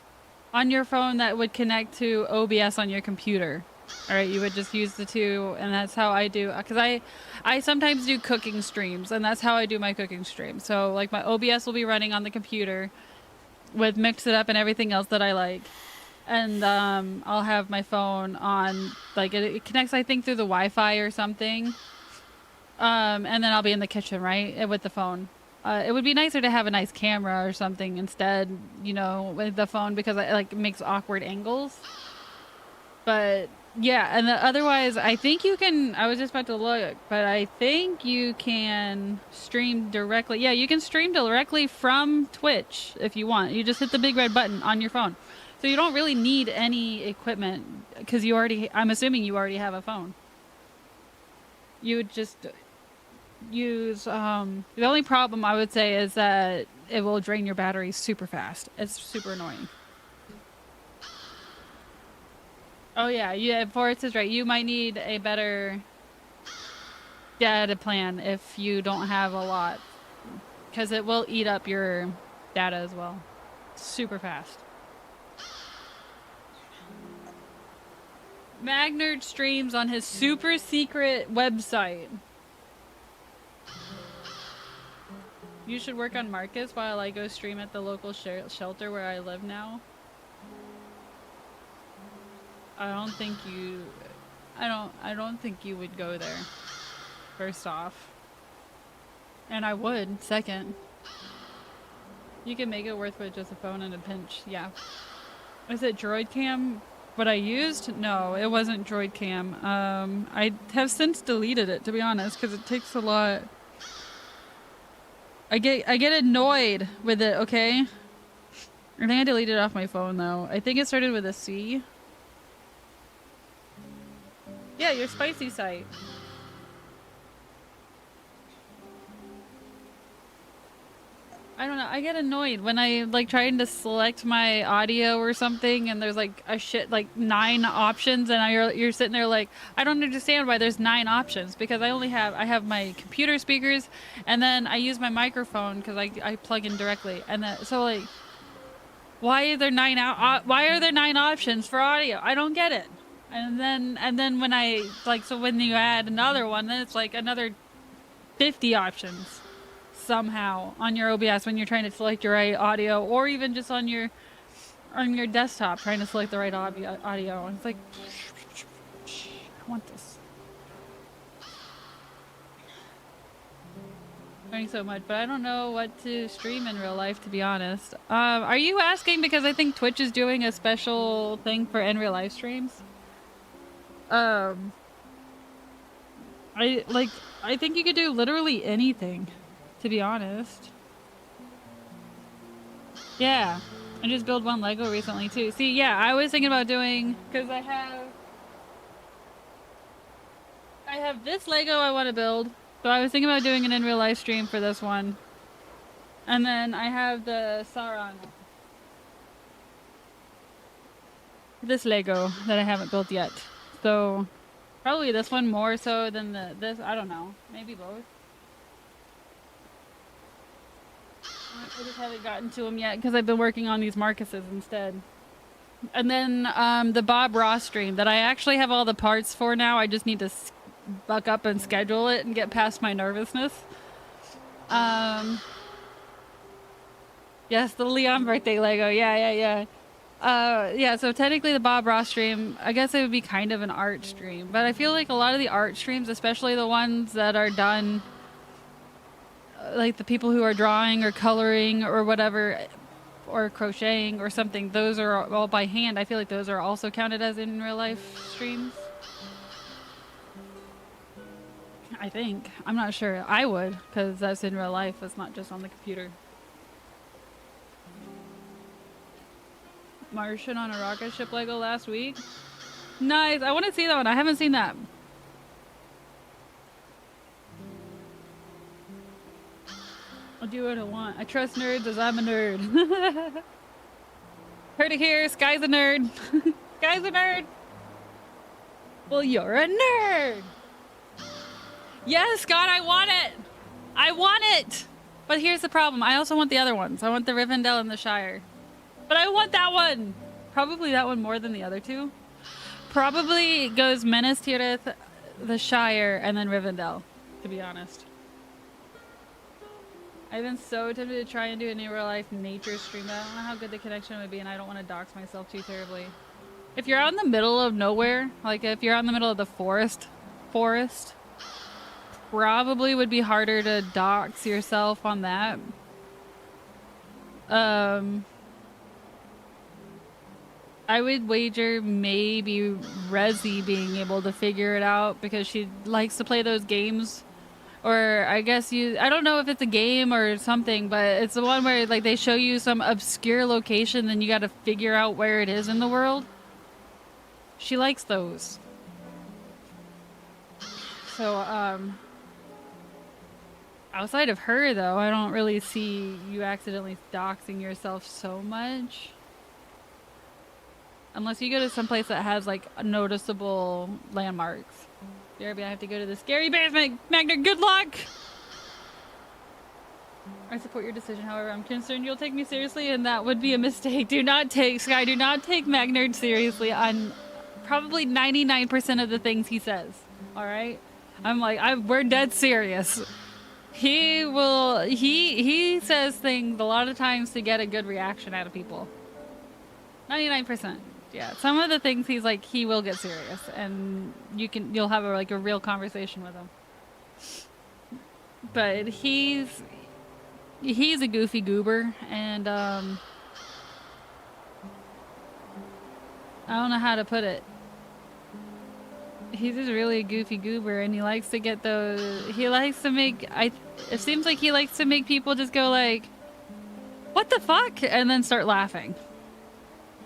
on your phone that would connect to OBS on your computer. All right, you would just use the two, and that's how I do. Because I sometimes do cooking streams, and that's how I do my cooking stream. So like my OBS will be running on the computer with Mix It Up and everything else that I like. And I'll have my phone on, like it connects, I think, through the Wi-Fi or something. And then I'll be in the kitchen, right, with the phone. It would be nicer to have a nice camera or something instead, you know, with the phone, because it makes awkward angles. But yeah, and otherwise, I think you can. I was just about to look, but I think you can stream directly. Yeah, you can stream directly from Twitch if you want. You just hit the big red button on your phone. So you don't really need any equipment because you already, I'm assuming you already have a phone. You would just use, the only problem I would say is that it will drain your battery super fast. It's super annoying. Oh yeah, Forrest is right. You might need a better data plan if you don't have a lot, because it will eat up your data as well. Super fast. Magnerd streams on his super secret website. You should work on Marcus while I go stream at the local shelter where I live now. I don't think you would go there. First off. And I would, second. You can make it worth with just a phone and a pinch, yeah. Is it Droid Cam? What I used? No, it wasn't Droid Cam. I have since deleted it, to be honest, because it takes a lot. I get annoyed with it, okay? I think I deleted it off my phone, though. I think it started with a C. Yeah, your spicy site. I don't know, I get annoyed when I trying to select my audio or something and there's like 9 options and you're sitting there like, I don't understand why there's 9 options, because I have my computer speakers and then I use my microphone because I plug in directly, and so like, why are there 9 options for audio? I don't get it. And then when I so when you add another one, then it's like another 50 options somehow on your OBS when you're trying to select your right audio, or even just on your desktop trying to select the right audio. And it's like, I want this. Learning so much, but I don't know what to stream in real life, to be honest. Are you asking because I think Twitch is doing a special thing for in real life streams? I think you could do literally anything, to be honest. Yeah, I just built one Lego recently too. See, yeah, I was thinking about doing, because I have this Lego I want to build, so I was thinking about doing an in real life stream for this one. And then I have the Sauron, this Lego that I haven't built yet. So probably this one more so than this. I don't know. Maybe both. I just haven't gotten to them yet because I've been working on these Marcuses instead. And then the Bob Ross stream that I actually have all the parts for now. I just need to buck up and schedule it and get past my nervousness. Yes, the Leon birthday Lego. Yeah. Yeah, so technically the Bob Ross stream, I guess it would be kind of an art stream, but I feel like a lot of the art streams, especially the ones that are done, like the people who are drawing or coloring or whatever, or crocheting or something, those are all by hand. I feel like those are also counted as in real life streams. I think. I'm not sure. I would, because that's in real life. It's not just on the computer. Martian on a rocket ship Lego last week. Nice. I want to see that one. I haven't seen that. I'll do what I want. I trust nerds as I'm a nerd. Heard it here. Sky's a nerd. Sky's a nerd. Well, you're a nerd. Yes, Scott, I want it. I want it. But here's the problem. I also want the other ones. I want the Rivendell and the Shire. But I want that one. Probably that one more than the other two. Probably goes Minas Tirith, the Shire, and then Rivendell, to be honest. I've been so tempted to try and do a new real life nature stream, but I don't know how good the connection would be, and I don't want to dox myself too terribly. If you're out in the middle of nowhere, like if you're out in the middle of the forest, probably would be harder to dox yourself on that. I would wager maybe Rezi being able to figure it out because she likes to play those games. Or I guess I don't know if it's a game or something, but it's the one where like they show you some obscure location, then you got to figure out where it is in the world. She likes those. So, outside of her though, I don't really see you accidentally doxing yourself so much. Unless you go to some place that has like noticeable landmarks. I have to go to the scary basement. Magner, good luck! I support your decision, however, I'm concerned you'll take me seriously, and that would be a mistake. Do not take Magnard seriously on probably 99% of the things he says. Alright? I'm like, we're dead serious. He says things a lot of times to get a good reaction out of people. 99%. Yeah, some of the things he's like, he will get serious, and you'll have a real conversation with him. But he's a goofy goober, and I don't know how to put it. He's just really a goofy goober, and he likes to get those. He likes to make. It seems like he likes to make people just go like, "What the fuck?" and then start laughing.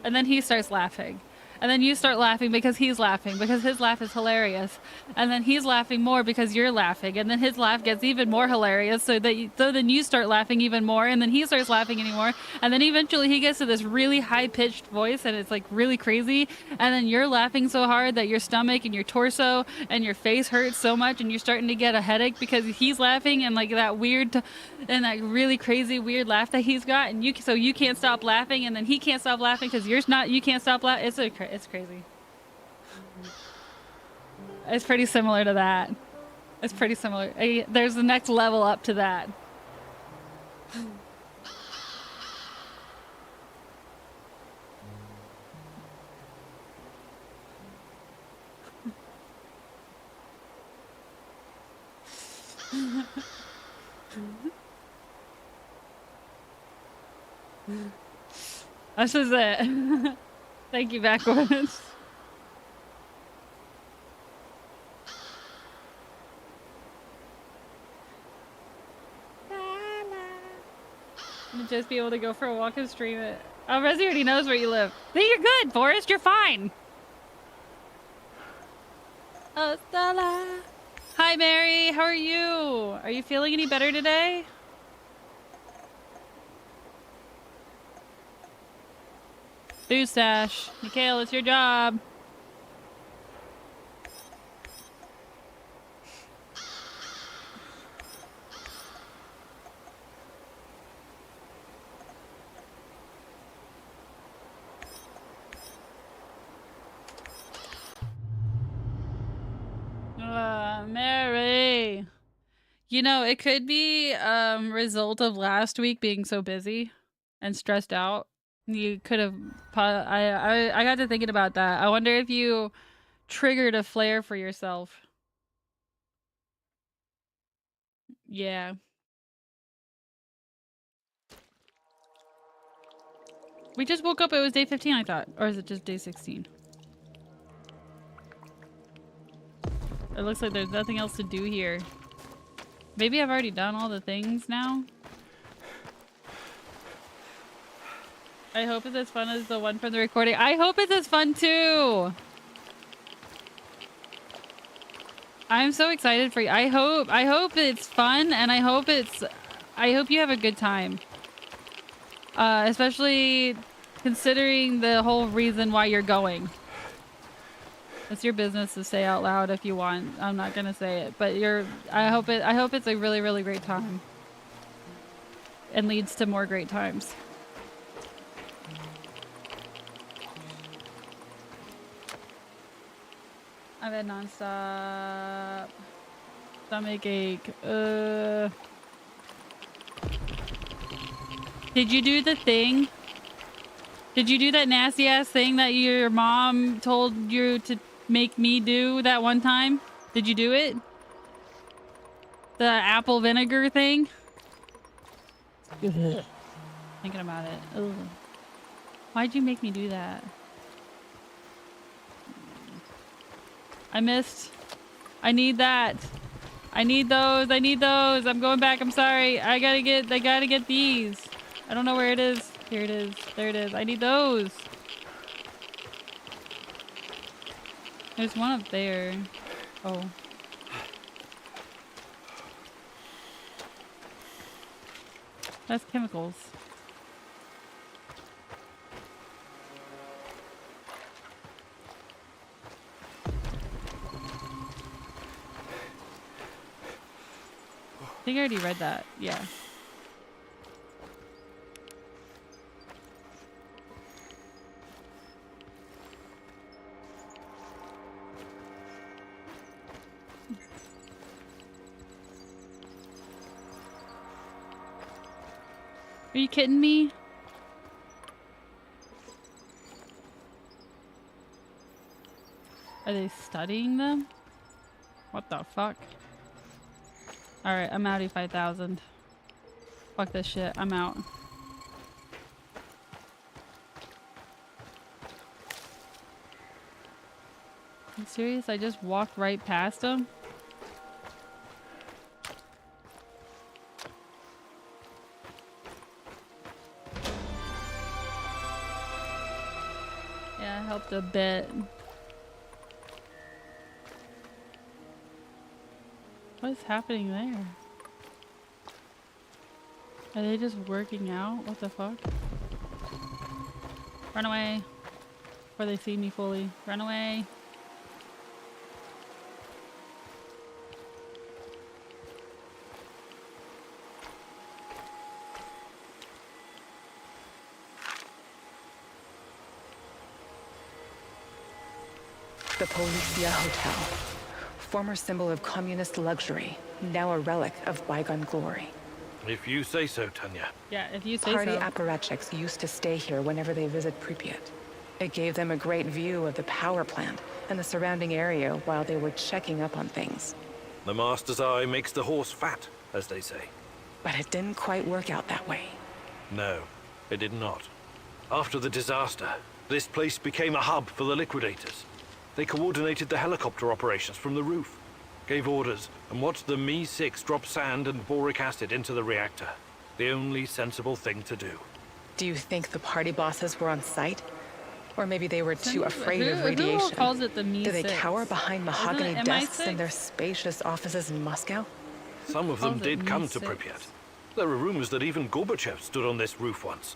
And then he starts laughing. And then you start laughing because he's laughing, because his laugh is hilarious. And then he's laughing more because you're laughing. And then his laugh gets even more hilarious, so then you start laughing even more, and then he starts laughing anymore. And then eventually he gets to this really high-pitched voice, and it's like really crazy. And then you're laughing so hard that your stomach and your torso and your face hurts so much, and you're starting to get a headache because he's laughing and like that weird and that really crazy weird laugh that he's got, and you can't stop laughing, and then he can't stop laughing because you can't stop laughing. It's crazy. It's pretty similar to that. It's pretty similar. There's the next level up to that. This is it. Thank you, backwards. And just be able to go for a walk and stream it. Oh, Rezi already knows where you live. Then you're good, Forrest. You're fine. Oh, Stella. Hi, Mary. How are you? Are you feeling any better today? Food stash. Mikhail, it's your job. Mary. You know, it could be result of last week being so busy and stressed out. You could have. I got to thinking about that. I wonder if you triggered a flare for yourself. Yeah. We just woke up. It was day 15, I thought. Or is it just day 16? It looks like there's nothing else to do here. Maybe I've already done all the things now? I hope it's as fun as the one from the recording. I hope it's as fun too. I'm so excited for you. I hope it's fun, and I hope you have a good time. Especially considering the whole reason why you're going. It's your business to say out loud if you want. I'm not gonna say it, but I hope it's a really, really great time. And leads to more great times. I've had nonstop stomach ache. Did you do the thing? Did you do that nasty ass thing that your mom told you to make me do that one time? Did you do it? The apple vinegar thing? Ugh. Thinking about it. Ugh. Why'd you make me do that? I missed. I need that. I need those. I need those. I'm going back. I'm sorry. I gotta get these. I don't know where it is. Here it is. There it is. I need those. There's one up there. Oh. That's chemicals. I think I already read that. Yeah. Are you kidding me? Are they studying them? What the fuck? Alright, I'm out of 5,000. Fuck this shit. I'm out. Are you serious? I just walked right past them? Yeah, it helped a bit. What is happening there? Are they just working out? What the fuck? Run away. Before they see me fully. Run away. The Policia Hotel. Former symbol of communist luxury, now a relic of bygone glory. If you say so, Tanya. Yeah, if you say Party so. apparatchiks used to stay here whenever they visit Pripyat. It gave them a great view of the power plant and the surrounding area while they were checking up on things. The master's eye makes the horse fat, as they say. But it didn't quite work out that way. No, it did not. After the disaster, this place became a hub for the liquidators. They coordinated the helicopter operations from the roof, gave orders, and watched the Mi-6 drop sand and boric acid into the reactor. The only sensible thing to do. Do you think the party bosses were on site? Or maybe they were too afraid of Who radiation? calls it the Mi-6? Do they cower behind mahogany Isn't it desks MI6? in their spacious offices in Moscow? Some of them calls it did come to Mi-6. Pripyat. There are rumors that even Gorbachev stood on this roof once.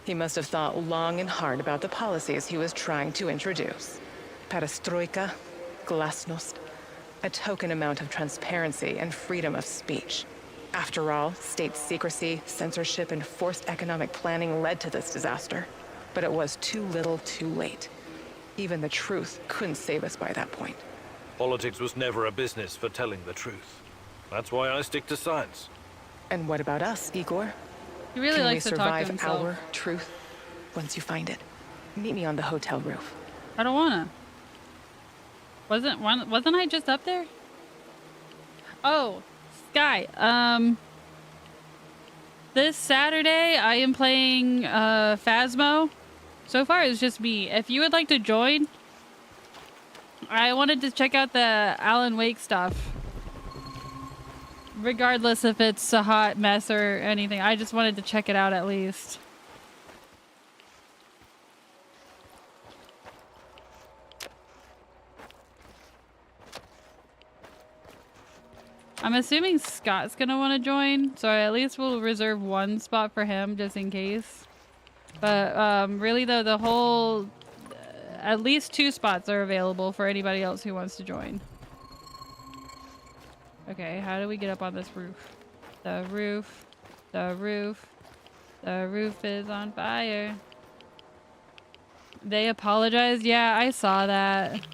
He must have thought long and hard about the policies he was trying to introduce. Perestroika, glasnost, a token amount of transparency and freedom of speech. After all, state secrecy, censorship, and forced economic planning led to this disaster. But it was too little too late. Even the truth couldn't save us by that point. Politics was never a business for telling the truth. That's why I stick to science. And what about us, Igor? He really Can likes we to talk to survive himself. our truth once you find it? Meet me on the hotel roof. I don't wanna. Wasn't I just up there? Oh, Sky. This Saturday I am playing Phasmo. So far it's just me. If you would like to join, I wanted to check out the Alan Wake stuff. Regardless if it's a hot mess or anything, I just wanted to check it out at least. I'm assuming Scott's gonna want to join, so at least we'll reserve one spot for him just in case. But really though, the whole, at least 2 spots are available for anybody else who wants to join. Okay, how do we get up on this roof? The roof, the roof, the roof is on fire. They apologized? Yeah, I saw that.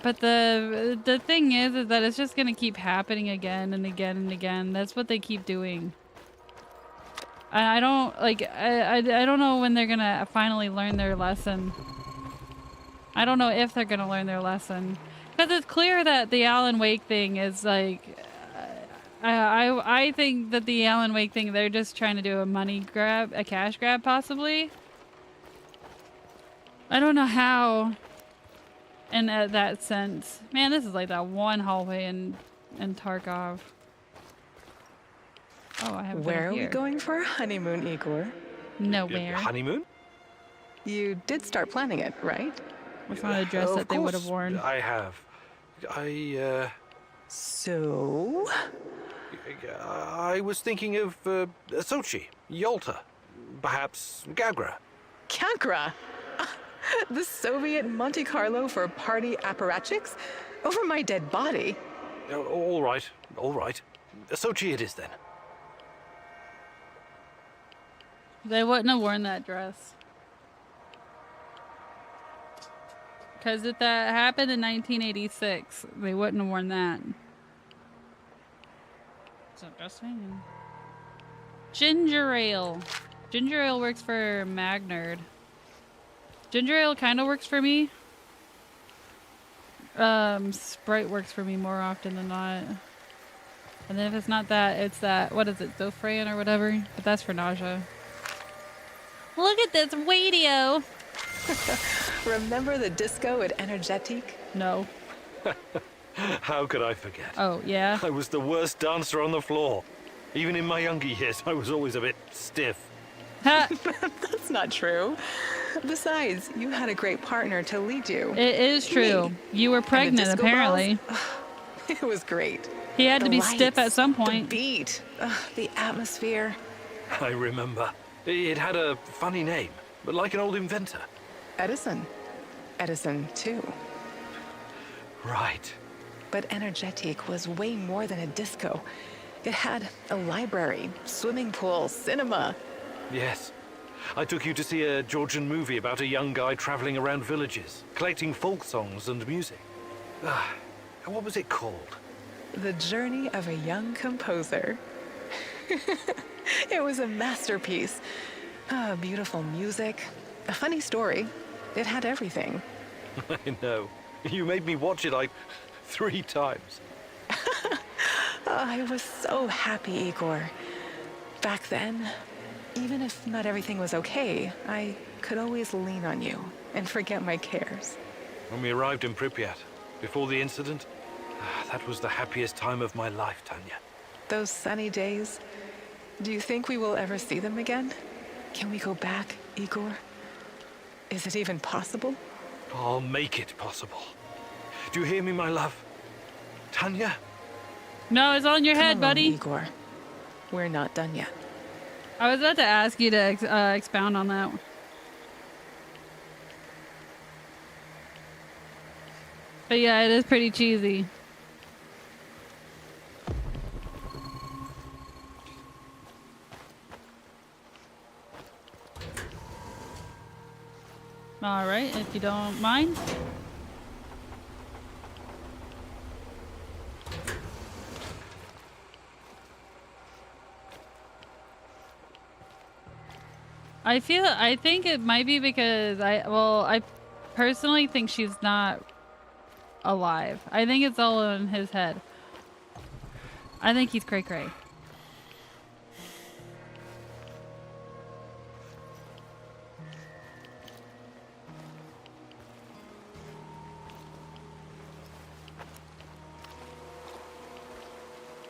But the thing is that it's just gonna keep happening again and again and again. That's what they keep doing. And I don't like. I don't know when they're gonna finally learn their lesson. I don't know if they're gonna learn their lesson, because it's clear that the Alan Wake thing is like. I think that the Alan Wake thing, they're just trying to do a money grab, a cash grab possibly. I don't know how. In that sense, man, this is like that one hallway in Tarkov. Oh, I have. Where are we going for our honeymoon, Igor? Nowhere. Honeymoon? You did start planning it, right? It's not a dress that they would have worn. I have. So? I was thinking of Sochi, Yalta, perhaps Gagra. Gagra? The Soviet Monte Carlo for party apparatchiks? Over my dead body? All right, all right. Sochi it is then. They wouldn't have worn that dress. Because if that happened in 1986, they wouldn't have worn that. So just saying. Ginger ale. Ginger ale works for Magnard. Ginger ale kind of works for me. Sprite works for me more often than not. And then if it's not that, it's that, what is it, Zofran or whatever? But that's for nausea. Look at this radio! Remember the disco at Energetic? No. How could I forget? Oh, yeah? I was the worst dancer on the floor. Even in my younger years, I was always a bit stiff. That's not true. Besides, you had a great partner to lead you. It is true. Me. You were pregnant, apparently. Balls, it was great. He had to be lights, stiff at some point. The beat, the atmosphere. I remember. It had a funny name, but like an old inventor. Edison. Edison, too. Right. But Energetic was way more than a disco. It had a library, swimming pool, cinema. Yes. I took you to see a Georgian movie about a young guy traveling around villages, collecting folk songs and music. What was it called? The Journey of a Young Composer. It was a masterpiece. Beautiful music, a funny story. It had everything. I know. You made me watch it like 3 times. I was so happy, Igor. Back then, even if not everything was okay, I could always lean on you and forget my cares. When we arrived in Pripyat, before the incident, that was the happiest time of my life, Tanya. Those sunny days, do you think we will ever see them again? Can we go back, Igor? Is it even possible? I'll make it possible. Do you hear me, my love? Tanya? No, it's on your head, Come buddy. on, Igor. We're not done yet. I was about to ask you to expound on that. But yeah, it is pretty cheesy. All right, if you don't mind. I think it might be because I personally think she's not alive. I think it's all in his head. I think he's cray-cray.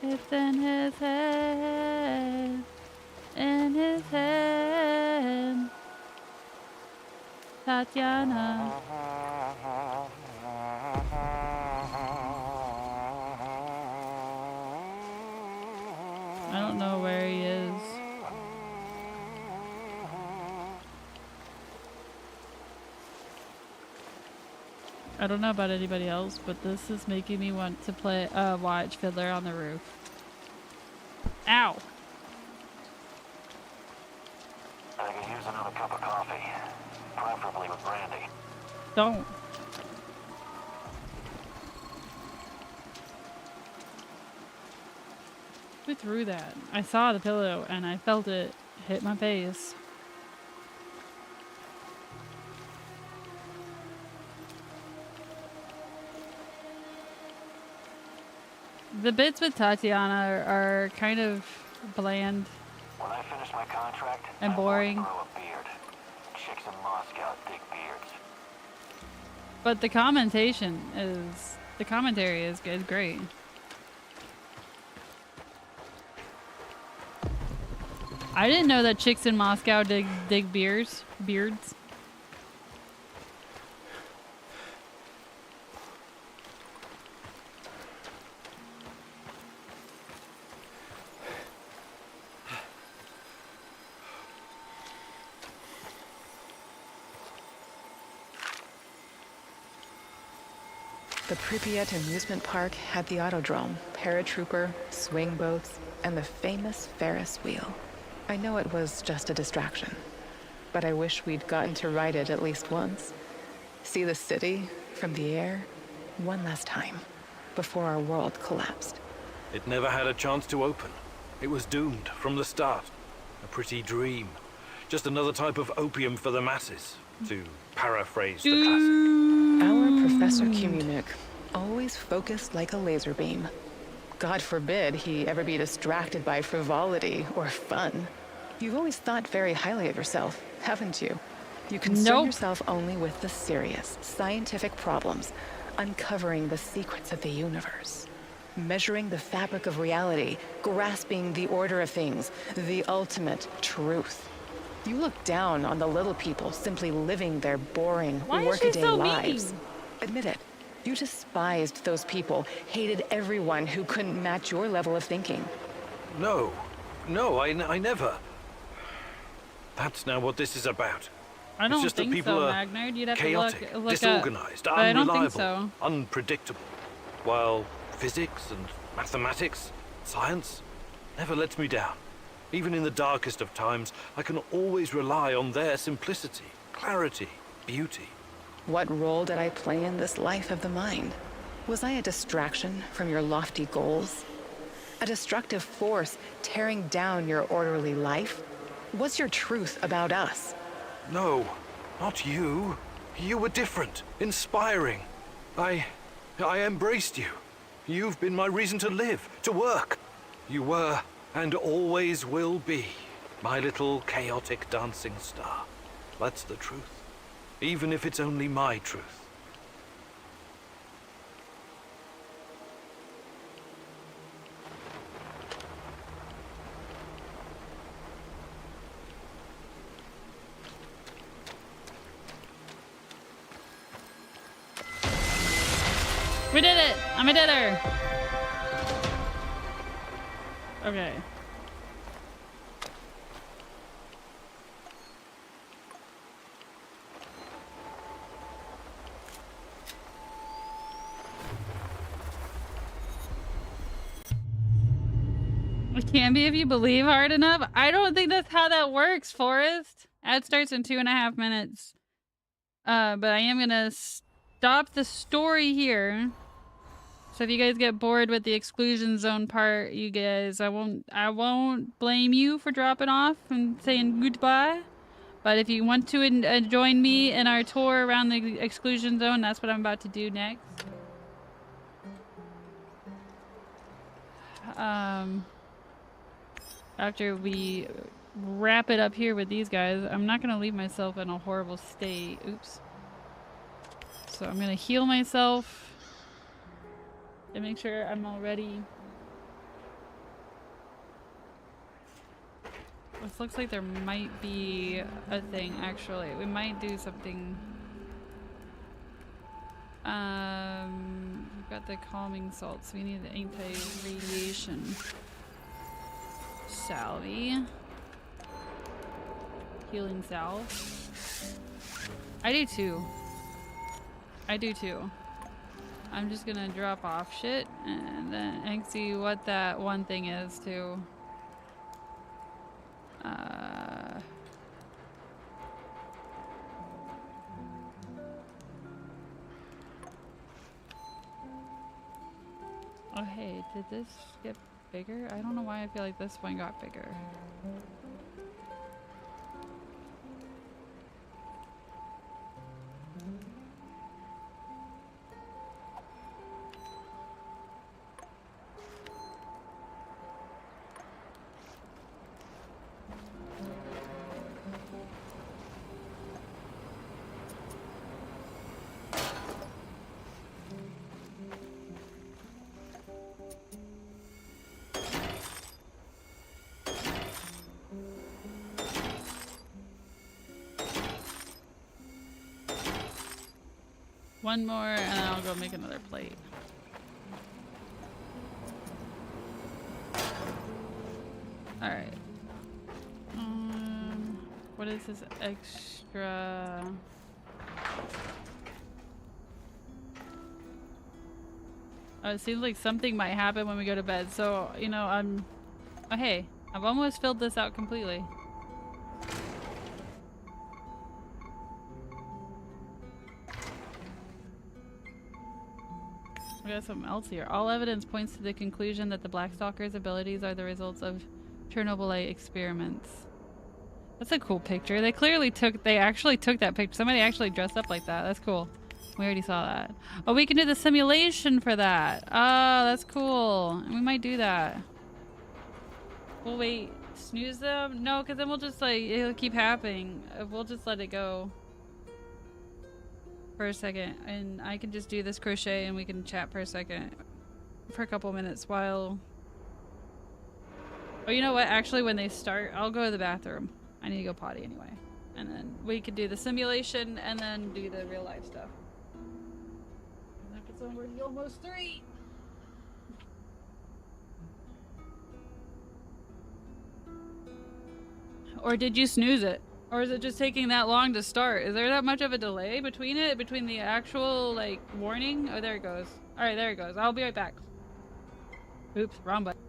It's in his head. In his head. Tatiana. I don't know about anybody else, but this is making me want to play watch Fiddler on the Roof. Ow! I could use another cup of coffee, preferably with brandy. Don't. Who threw that? I saw the pillow and I felt it hit my face. The bits with Tatiana are kind of bland. When I finish my contract, and boring. I want to grow a beard. Chicks in Moscow dig beards. But the commentary is good, great. I didn't know that chicks in Moscow dig beards. The Pripyat amusement park had the autodrome, paratrooper, swing boats, and the famous Ferris wheel. I know it was just a distraction, but I wish we'd gotten to ride it at least once. See the city from the air one last time before our world collapsed. It never had a chance to open. It was doomed from the start. A pretty dream. Just another type of opium for the masses, to paraphrase the classic. Our Professor Kimunuk always focused like a laser beam. God forbid he ever be distracted by frivolity or fun. You've always thought very highly of yourself, haven't you? You concern yourself only with the serious, scientific problems, uncovering the secrets of the universe, measuring the fabric of reality, grasping the order of things, the ultimate truth. You look down on the little people simply living their boring, workaday lives. Admit it. You despised those people, hated everyone who couldn't match your level of thinking. No, I never. That's now what this is about. I don't it's just think that people so, are Magnard. You'd have chaotic, to look disorganized, up, but unreliable, I don't think so. unpredictable. While physics and mathematics, science, never lets me down. Even in the darkest of times, I can always rely on their simplicity, clarity, beauty. What role did I play in this life of the mind? Was I a distraction from your lofty goals? A destructive force tearing down your orderly life? What's your truth about us? No, not you. You were different, inspiring. I embraced you. You've been my reason to live, to work. You were, and always will be, my little chaotic dancing star. That's the truth. Even if it's only my truth. We did it! I'm a dinner! Okay. It can be if you believe hard enough. I don't think that's how that works, Forrest. Ad starts in 2.5 minutes. But I am gonna stop the story here. So if you guys get bored with the exclusion zone part, you guys, I won't blame you for dropping off and saying goodbye. But if you want to join me in our tour around the exclusion zone, that's what I'm about to do next. After we wrap it up here with these guys, I'm not gonna leave myself in a horrible state. Oops. So I'm gonna heal myself. To make sure I'm all ready. This looks like there might be a thing, actually. We might do something. We've got the calming salts. We need the anti-radiation. Salve. Healing salve. I do too. I do too. I'm just gonna drop off shit and then and see what that one thing is too. Oh hey, did this get bigger? I don't know why I feel like this one got bigger. One more and then I'll go make another plate. Alright. What is this extra? It seems like something might happen when we go to bed. So, you know, oh hey, I've almost filled this out completely. We got something else here. All evidence points to the conclusion that the Blackstalker's abilities are the results of Chernobylite experiments. That's a cool picture. They actually took that picture. Somebody actually dressed up like that. That's cool. We already saw that. Oh, we can do the simulation for that. Oh, that's cool. We might do that. We'll wait. Snooze them? No, because then we'll just like, it'll keep happening. We'll just let it go for a second, and I can just do this crochet and we can chat for a second, for a couple minutes while... Oh, you know what? Actually, when they start, I'll go to the bathroom. I need to go potty anyway. And then we could do the simulation and then do the real life stuff. Episode was almost 3. Or did you snooze it? Or is it just taking that long to start? Is there that much of a delay between it? Between the actual, like, warning? Oh, there it goes. Alright, there it goes. I'll be right back. Oops, wrong button.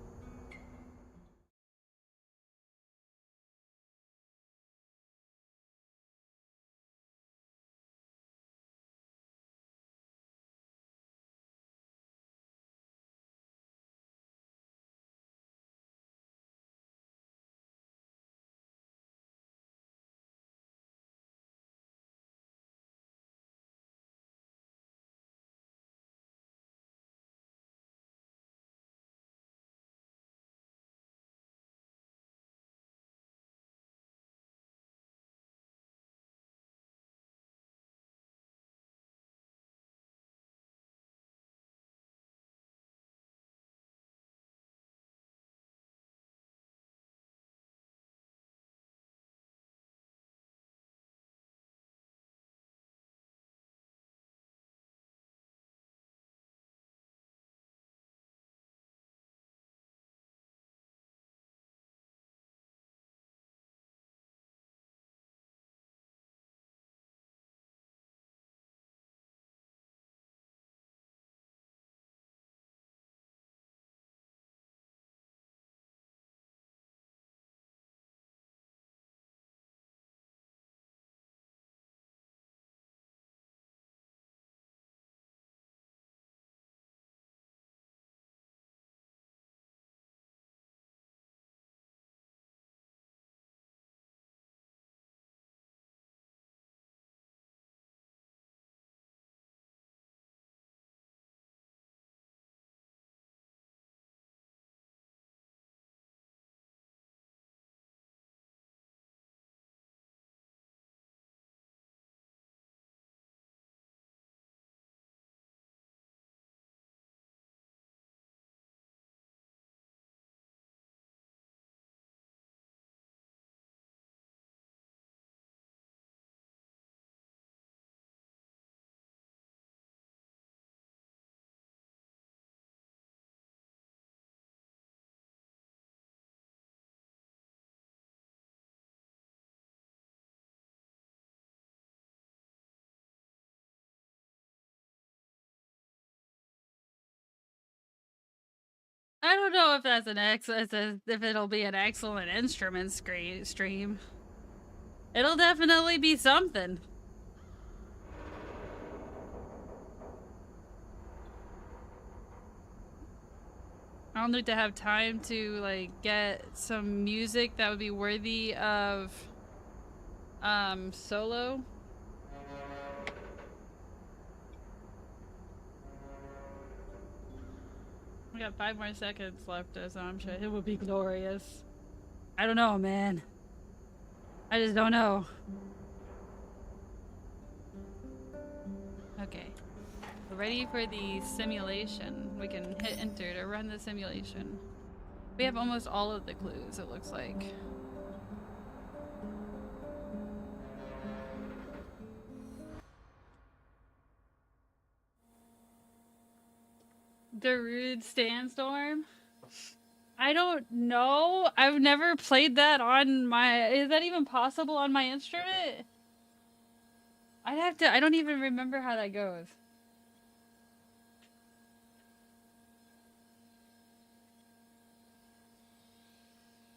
I don't know if that's if it'll be an excellent instrument stream. It'll definitely be something. I'll need to have time to like get some music that would be worthy of solo. We got 5 more seconds left, so I'm sure it would be glorious. I don't know, man. I just don't know. Okay. We're ready for the simulation. We can hit enter to run the simulation. We have almost all of the clues, it looks like. Darude Sandstorm? I don't know. I've never played that on my... Is that even possible on my instrument? I'd have to... I don't even remember how that goes.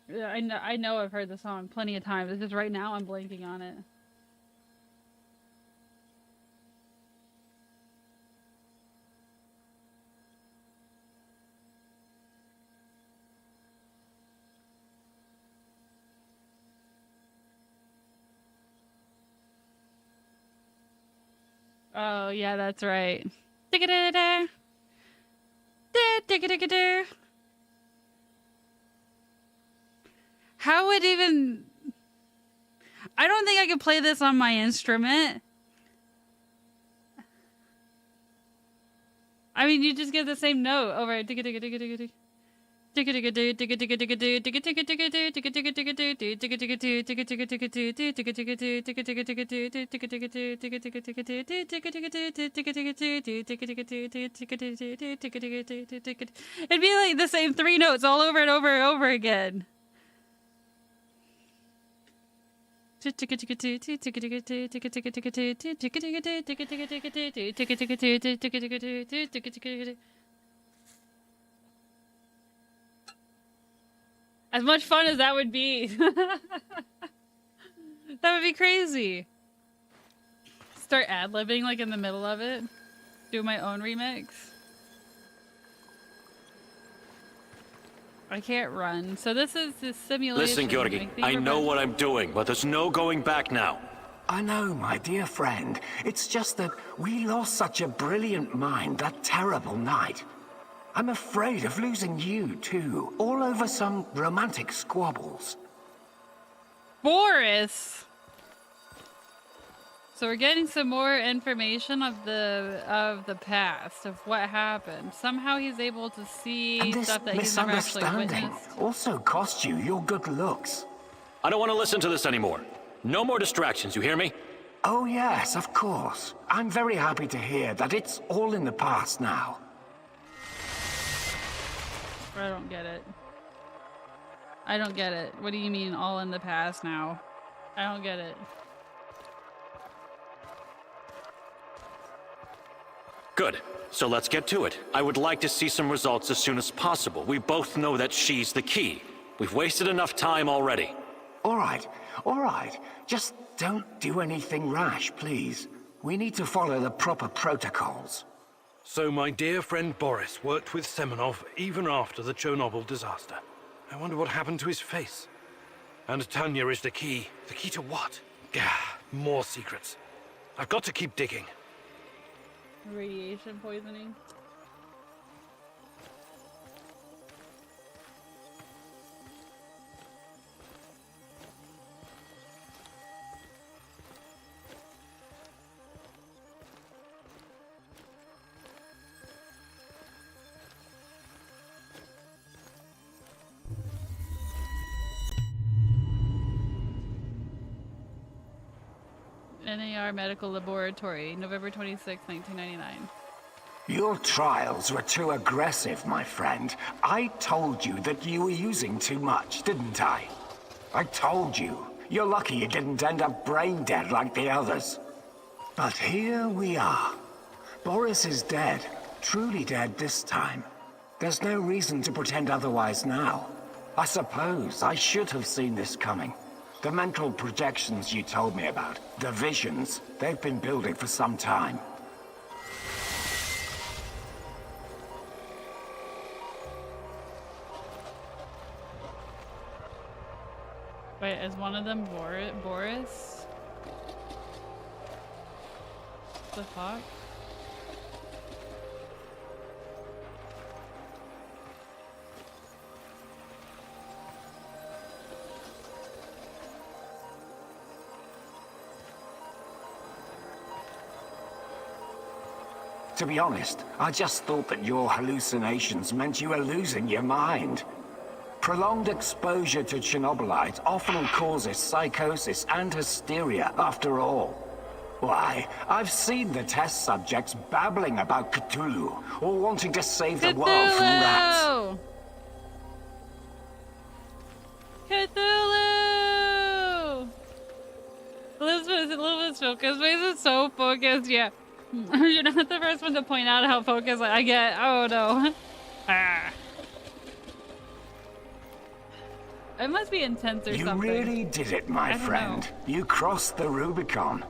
Yeah, I know I've heard the song plenty of times. It's just right now I'm blanking on it. Oh, yeah, that's right. How would even... I don't think I could play this on my instrument. I mean, you just get the same note over it. It'd be like the same 3 notes all over and over and over again. As much fun as that would be. That would be crazy. Start ad-libbing like in the middle of it. Do my own remix. I can't run. So this is the simulation. Listen, Georgi, I know what I'm doing, but there's no going back now. I know, my dear friend. It's just that we lost such a brilliant mind that terrible night. I'm afraid of losing you, too. All over some romantic squabbles. Boris! So we're getting some more information of the past, of what happened. Somehow he's able to see stuff that he's never actually witnessed. Also cost you your good looks. I don't want to listen to this anymore. No more distractions, you hear me? Oh yes, of course. I'm very happy to hear that it's all in the past now. I don't get it. I don't get it. What do you mean all in the past now? I don't get it. Good. So let's get to it. I would like to see some results as soon as possible. We both know that she's the key. We've wasted enough time already. All right. Just don't do anything rash, please. We need to follow the proper protocols. So my dear friend Boris worked with Semenov even after the Chernobyl disaster. I wonder what happened to his face. And Tanya is the key. The key to what? Gah, more secrets. I've got to keep digging. Radiation poisoning. NAR Medical Laboratory, November 26, 1999. Your trials were too aggressive, my friend. I told you that you were using too much, didn't I? I told you. You're lucky you didn't end up brain dead like the others. But here we are. Boris is dead. Truly dead this time. There's no reason to pretend otherwise now. I suppose I should have seen this coming. The mental projections you told me about, the visions, they've been building for some time. Wait, is one of them Boris? The fuck? To be honest, I just thought that your hallucinations meant you were losing your mind. Prolonged exposure to Chernobylite often causes psychosis and hysteria, after all. Why, I've seen the test subjects babbling about Cthulhu, or wanting to save the world from rats. Cthulhu! Elizabeth's focus is so focused, yeah. You're not the first one to point out how focused I get. Oh no. Ah. It must be intense or something. You really did it, my friend. You crossed the Rubicon.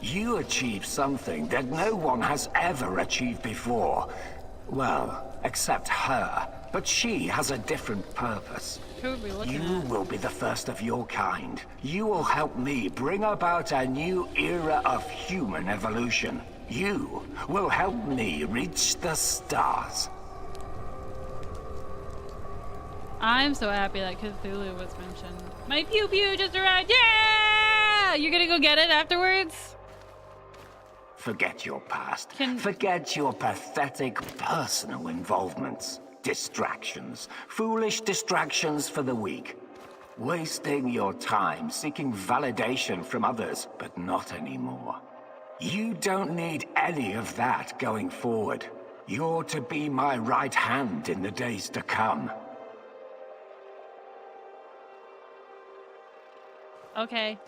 You achieved something that no one has ever achieved before. Well, except her. But she has a different purpose. Who are we looking You at? will be the first of your kind. You will help me bring about a new era of human evolution. You will help me reach the stars. I'm so happy that Cthulhu was mentioned. My pew pew just arrived. Yeah! You're gonna go get it afterwards? Forget your past. Forget your pathetic personal involvements. Distractions. Foolish distractions for the weak. Wasting your time seeking validation from others, but not anymore. You don't need any of that going forward. You're to be my right hand in the days to come. Okay.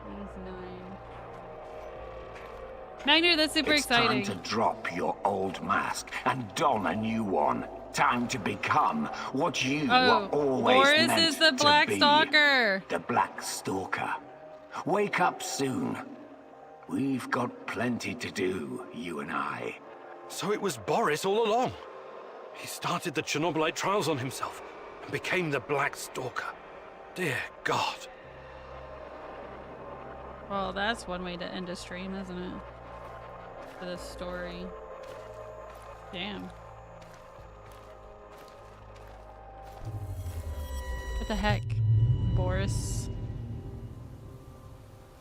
He's 9. Magner, that's super exciting. It's time to drop your old mask and don a new one. Time to become what you were always Boris meant is the to Black be. Stalker. The Black Stalker. Wake up soon. We've got plenty to do, you and I. So it was Boris all along. He started the Chernobylite trials on himself and became the Black Stalker. Dear God. Well, that's one way to end a stream, isn't it? For this story. Damn. What the heck? Boris.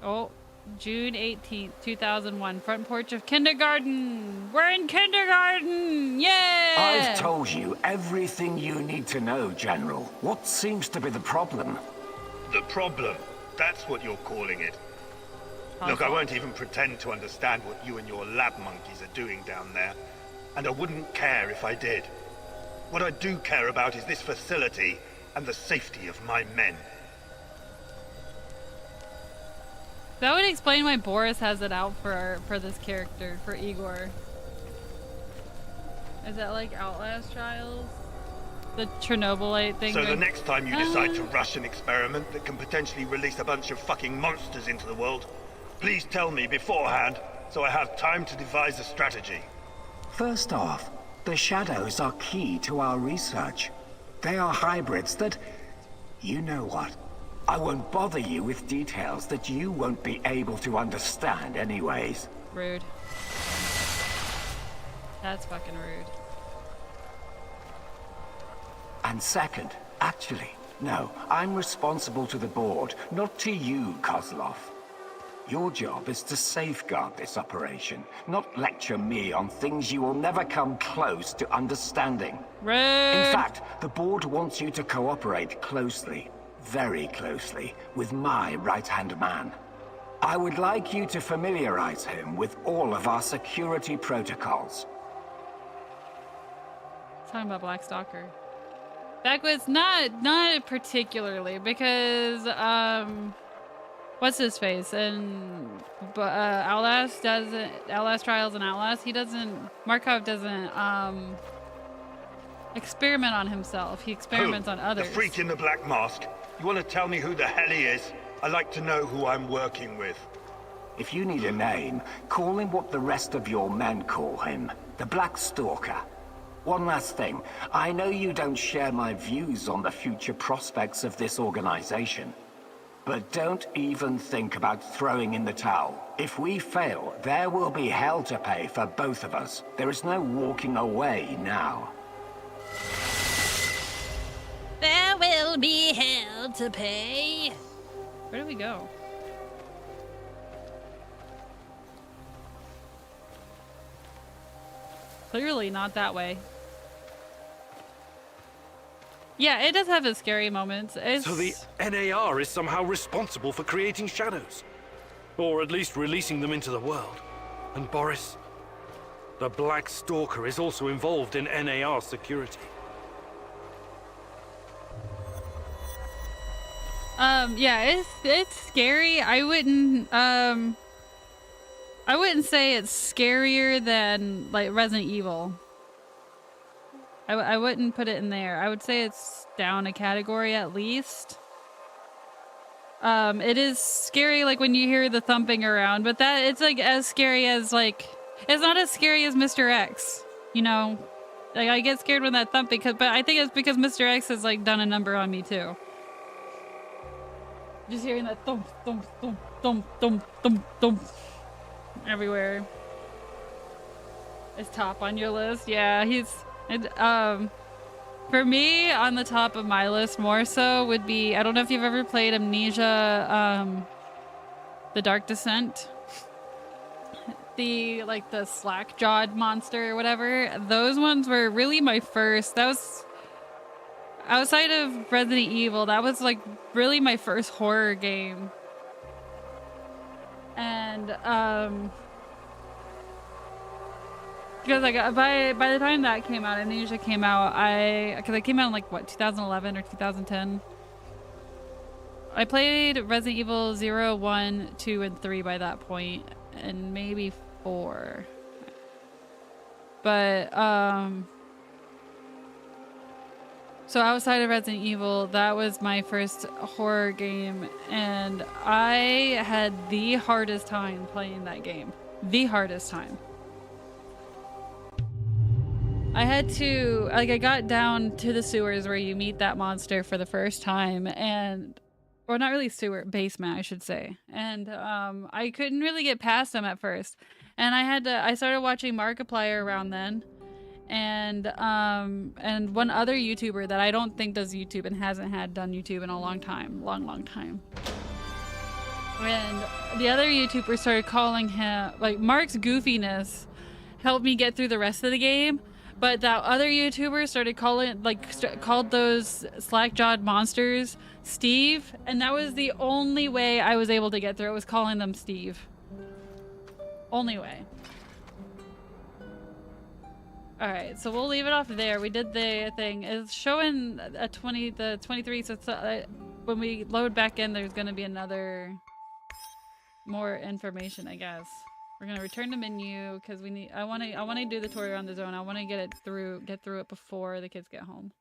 Oh, June 18th, 2001. Front porch of kindergarten. We're in kindergarten! Yeah! I've told you everything you need to know, General. What seems to be the problem? The problem? That's what you're calling it. Look, I won't even pretend to understand what you and your lab monkeys are doing down there. And I wouldn't care if I did. What I do care about is this facility and the safety of my men. That would explain why Boris has it out for this character, for Igor. Is that like Outlast Trials? The Chernobylite thing? So the next time you decide to rush an experiment that can potentially release a bunch of fucking monsters into the world, please tell me beforehand so I have time to devise a strategy. First off, the shadows are key to our research. They are hybrids that... You know what? I won't bother you with details that you won't be able to understand anyways. Rude. That's fucking rude. And second, actually, no, I'm responsible to the board, not to you, Kozlov. Your job is to safeguard this operation, not lecture me on things you will never come close to understanding. Rude. In fact, the board wants you to cooperate closely, very closely, with my right-hand man. I would like you to familiarize him with all of our security protocols. Talking about Black Stalker. Backwoods, not particularly, because what's his face, and Outlast doesn't, Outlast Trials and Outlast, he doesn't, Markov doesn't experiment on himself. He experiments on others. The freak in the black mask. You want to tell me who the hell he is? I like to know who I'm working with. If you need a name, call him what the rest of your men call him. The Black Stalker. One last thing. I know you don't share my views on the future prospects of this organization. But don't even think about throwing in the towel. If we fail, there will be hell to pay for both of us. There is no walking away now. There will be hell to pay. Where do we go? Clearly not that way. Yeah, it does have its scary moments. So the NAR is somehow responsible for creating shadows. Or at least releasing them into the world. And Boris, the Black Stalker, is also involved in NAR security. Yeah, it's scary. I wouldn't say it's scarier than like Resident Evil. I wouldn't put it in there. I would say it's down a category at least. It is scary like when you hear the thumping around, but that it's like as scary as like, it's not as scary as Mr. X, you know? Like I get scared when that thumping, but I think it's because Mr. X has like done a number on me too. Just hearing that thump, thump, thump, thump, thump, thump, thump everywhere. Is top on your list? Yeah, he's... for me, on the top of my list more so would be... I don't know if you've ever played Amnesia, The Dark Descent. The slack-jawed monster or whatever. Those ones were really my first... That was... Outside of Resident Evil, that was like really my first horror game. And because like by the time that came out, Amnesia came out, because it came out in like what, 2011 or 2010. I played Resident Evil 0, 1, 2, and 3 by that point, and maybe 4. But so outside of Resident Evil, that was my first horror game, and I had the hardest time playing that game. The hardest time. I had to, like, I got down to the sewers where you meet that monster for the first time, and, or not really sewer, basement, I should say. And I couldn't really get past him at first. And I started watching Markiplier around then. And one other YouTuber that I don't think does YouTube and hasn't done YouTube in a long time. Long time. And the other YouTuber started calling him, like, Mark's goofiness helped me get through the rest of the game. But that other YouTuber started calling, called those slack-jawed monsters Steve. And that was the only way I was able to get through it, was calling them Steve. Only way. Alright, so we'll leave it off there. We did the thing. It's showing the 23, so it's, when we load back in, there's going to be another more information, I guess. We're going to return to menu because we need, I want to do the tour around the zone. I want to get through it before the kids get home.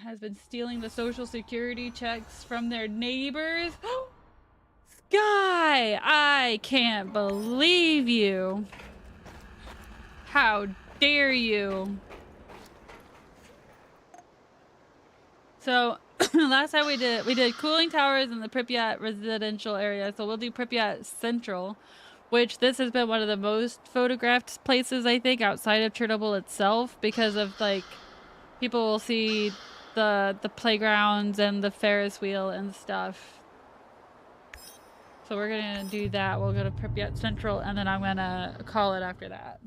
Has been stealing the social security checks from their neighbors. Sky, I can't believe you. How dare you? So last time we did cooling towers in the Pripyat residential area. So we'll do Pripyat Central, which this has been one of the most photographed places, I think, outside of Chernobyl itself, because of like people will see the playgrounds and the Ferris wheel and stuff. So we're gonna do that. We'll go to Pripyat Central, and then I'm gonna call it after that.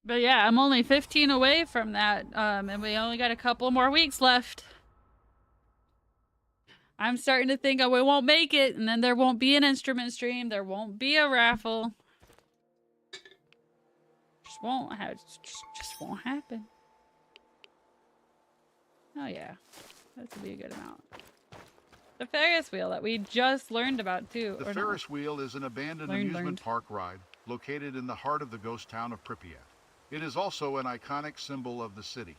But yeah, I'm only 15 away from that, and we only got a couple more weeks left. I'm starting to think, oh, we won't make it, and then there won't be an instrument stream, there won't be a raffle. Just won't happen. Oh yeah, that would be a good amount. The Ferris wheel that we just learned about too. The Ferris wheel is an abandoned amusement park ride located in the heart of the ghost town of Pripyat. It is also an iconic symbol of the city.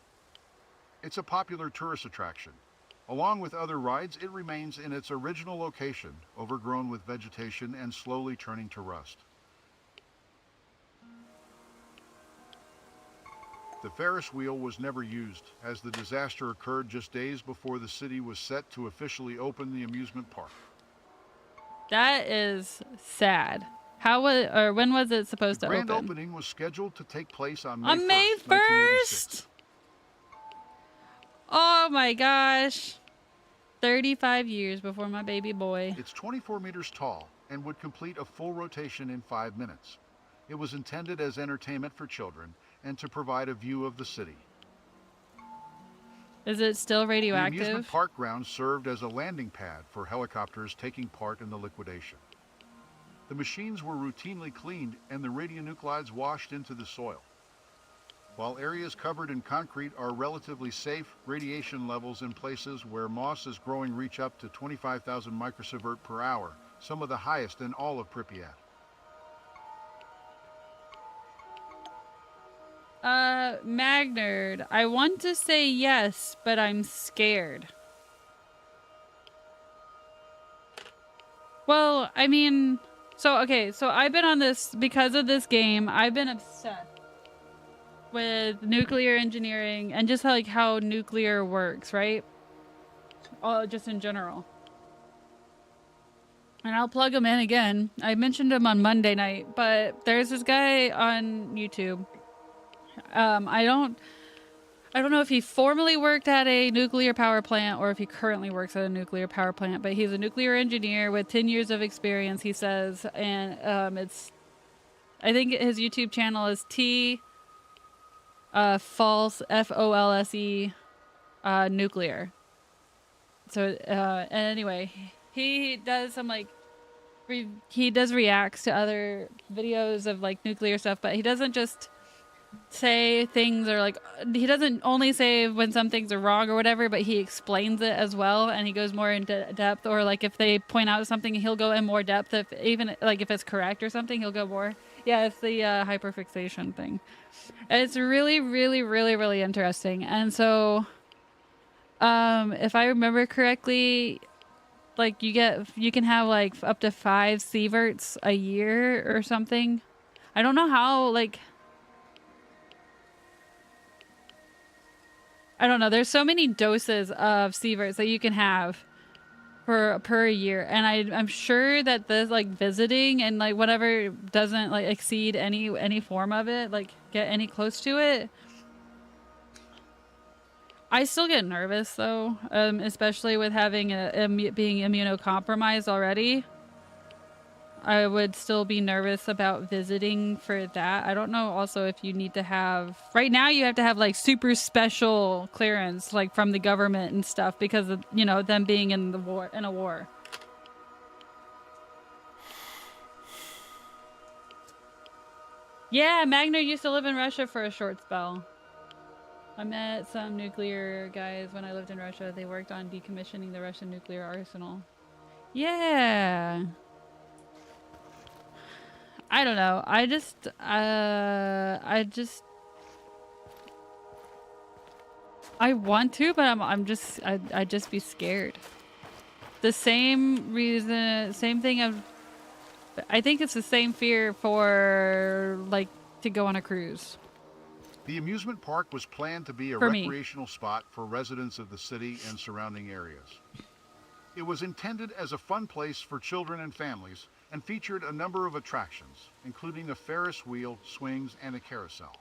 It's a popular tourist attraction. Along with other rides, it remains in its original location, overgrown with vegetation and slowly turning to rust. The Ferris wheel was never used, as the disaster occurred just days before the city was set to officially open the amusement park. That is sad. How was, or when was it supposed to open? The grand opening was scheduled to take place on May 1st? Oh my gosh. 35 years before my baby boy. It's 24 meters tall and would complete a full rotation in 5 minutes. It was intended as entertainment for children and to provide a view of the city. Is it still radioactive? The amusement park grounds served as a landing pad for helicopters taking part in the liquidation. The machines were routinely cleaned and the radionuclides washed into the soil. While areas covered in concrete are relatively safe, radiation levels in places where moss is growing reach up to 25,000 microsievert per hour, some of the highest in all of Pripyat. Magnard, I want to say yes, but I'm scared. Well, I mean, so I've been on this, because of this game, I've been obsessed with nuclear engineering and just like how nuclear works, right? Just in general. And I'll plug him in again. I mentioned him on Monday night, but there's this guy on YouTube. I don't know if he formerly worked at a nuclear power plant or if he currently works at a nuclear power plant, but he's a nuclear engineer with 10 years of experience, he says, and I think his YouTube channel is False, Folse, nuclear. So anyway, he does some like he does reacts to other videos of like nuclear stuff, but he doesn't just say things, or like he doesn't only say when some things are wrong or whatever, but he explains it as well, and he goes more into depth, or like if they point out something, he'll go in more depth. If even like if it's correct or something, he'll go more. Yeah, it's the hyperfixation thing. It's really, really, really, really interesting. And so, if I remember correctly, like you can have like up to 5 sieverts a year or something. I don't know how, like, I don't know. There's so many doses of sieverts that you can have per year, and I'm sure that this like visiting and like whatever doesn't like exceed any form of it, like get any close to it. I still get nervous though, especially with having being immunocompromised already. I would still be nervous about visiting for that. I don't know also if you need to have... Right now you have to have like super special clearance like from the government and stuff because of, you know, them being in a war. Yeah, Magner used to live in Russia for a short spell. I met some nuclear guys when I lived in Russia. They worked on decommissioning the Russian nuclear arsenal. Yeah. I don't know. I want to, but I'd just be scared. The same reason, same thing of, I think it's the same fear for like to go on a cruise. The amusement park was planned to be a recreational spot for residents of the city and surrounding areas. It was intended as a fun place for children and families, and featured a number of attractions, including a Ferris wheel, swings, and a carousel.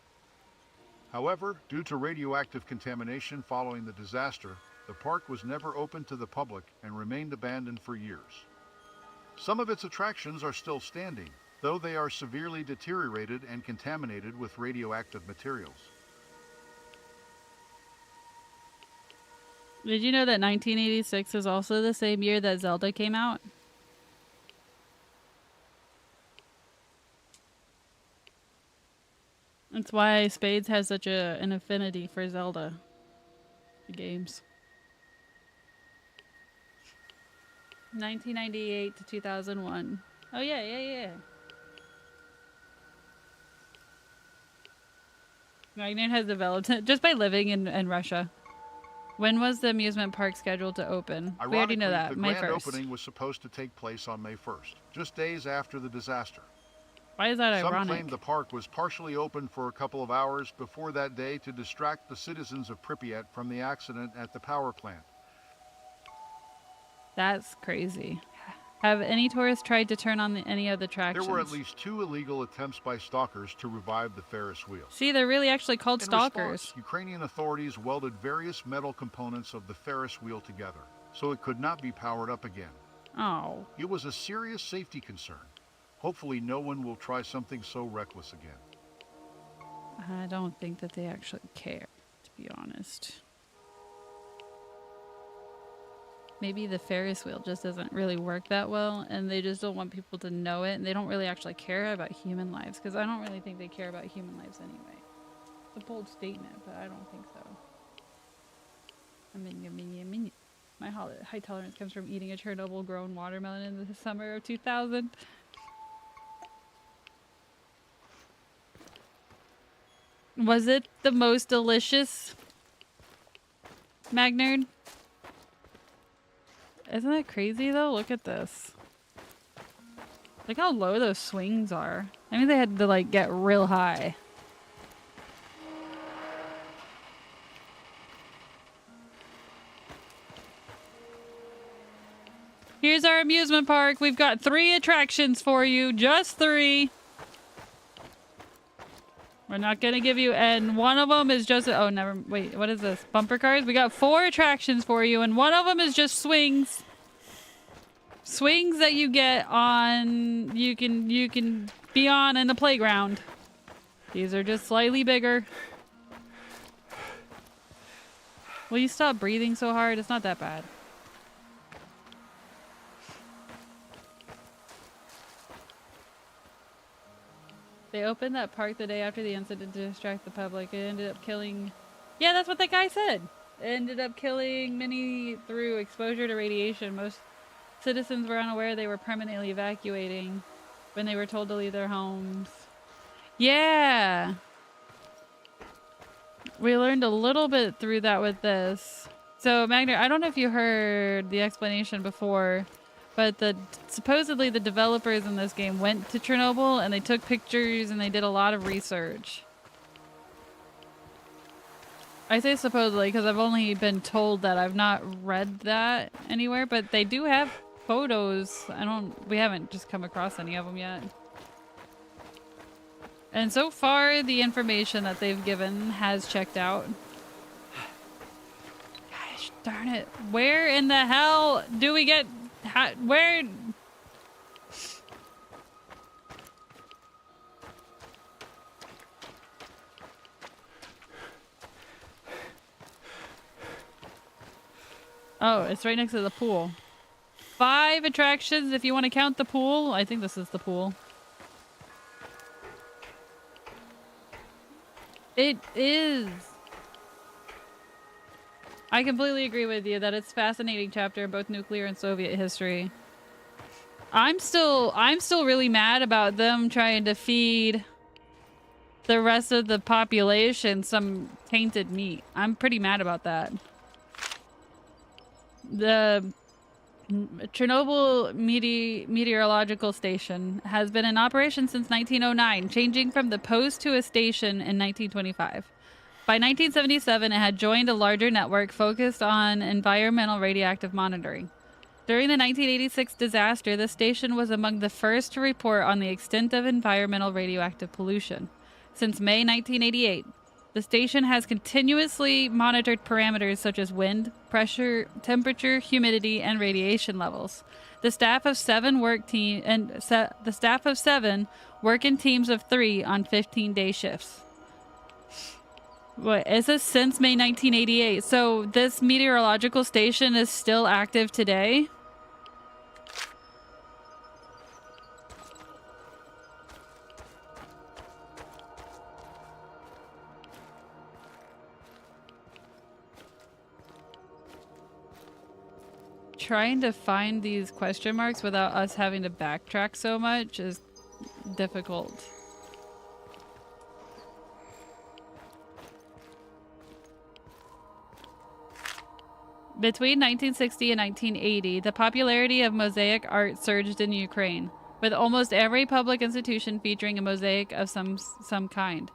However, due to radioactive contamination following the disaster, the park was never opened to the public and remained abandoned for years. Some of its attractions are still standing, though they are severely deteriorated and contaminated with radioactive materials. Did you know that 1986 is also the same year that Zelda came out? That's why Spades has such an affinity for Zelda. The games. 1998 to 2001. Oh yeah. Magnet has developed it just by living in Russia. When was the amusement park scheduled to open? We already know that. The May grand 1st. opening was supposed to take place on May 1st, just days after the disaster. Why is that ironic? Some claim the park was partially open for a couple of hours before that day to distract the citizens of Pripyat from the accident at the power plant. That's crazy. Have any tourists tried to turn on any of the attractions? There were at least 2 illegal attempts by stalkers to revive the Ferris wheel. See, they're really actually called In stalkers. response, Ukrainian authorities welded various metal components of the Ferris wheel together, so it could not be powered up again. Oh. It was a serious safety concern. Hopefully no one will try something so reckless again. I don't think that they actually care, to be honest. Maybe the Ferris wheel just doesn't really work that well, and they just don't want people to know it, and they don't really actually care about human lives, because I don't really think they care about human lives anyway. It's a bold statement, but I don't think so. My high tolerance comes from eating a Chernobyl-grown watermelon in the summer of 2000. Was it the most delicious, Magnerd? Isn't that crazy though? Look at this. Look how low those swings are. I mean, they had to like get real high. Here's our amusement park. We've got 3 attractions for you. Just 3. We're not gonna give you, and one of them is just, oh, never, wait, what is this? Bumper cars? We got 4 attractions for you, and one of them is just swings. Swings that you get on, you can be on in the playground. These are just slightly bigger. Will you stop breathing so hard? It's not that bad. They opened that park the day after the incident to distract the public. It ended up killing... Yeah, that's what that guy said. It ended up killing many through exposure to radiation. Most citizens were unaware they were permanently evacuating when they were told to leave their homes. Yeah! We learned a little bit through that with this. So, Magna, I don't know if you heard the explanation before, but supposedly the developers in this game went to Chernobyl and they took pictures and they did a lot of research. I say supposedly because I've only been told that. I've not read that anywhere, but they do have photos. We haven't just come across any of them yet. And so far, the information that they've given has checked out. Gosh darn it. Where in the hell do we get... where... Oh, it's right next to the pool. 5 attractions if you want to count the pool. I think this is the pool. It is. I completely agree with you that it's a fascinating chapter in both nuclear and Soviet history. I'm still really mad about them trying to feed the rest of the population some tainted meat. I'm pretty mad about that. The Chernobyl Meteorological Station has been in operation since 1909, changing from the post to a station in 1925. By 1977, it had joined a larger network focused on environmental radioactive monitoring. During the 1986 disaster, the station was among the first to report on the extent of environmental radioactive pollution. Since May 1988, the station has continuously monitored parameters such as wind, pressure, temperature, humidity, and radiation levels. The staff of 7 work in teams of 3 on 15-day shifts. What is this? Since May 1988. So this meteorological station is still active today? trying to find these question marks without us having to backtrack so much is difficult. Between 1960 and 1980, the popularity of mosaic art surged in Ukraine, with almost every public institution featuring a mosaic of some kind.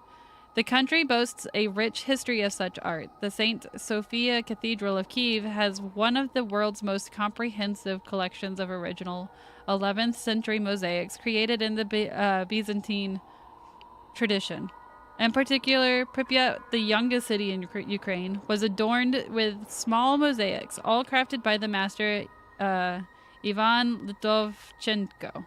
The country boasts a rich history of such art. The St. Sophia Cathedral of Kiev has one of the world's most comprehensive collections of original 11th century mosaics created in the Byzantine tradition. In particular, Pripyat, the youngest city in Ukraine, was adorned with small mosaics, all crafted by the master Ivan Litovchenko,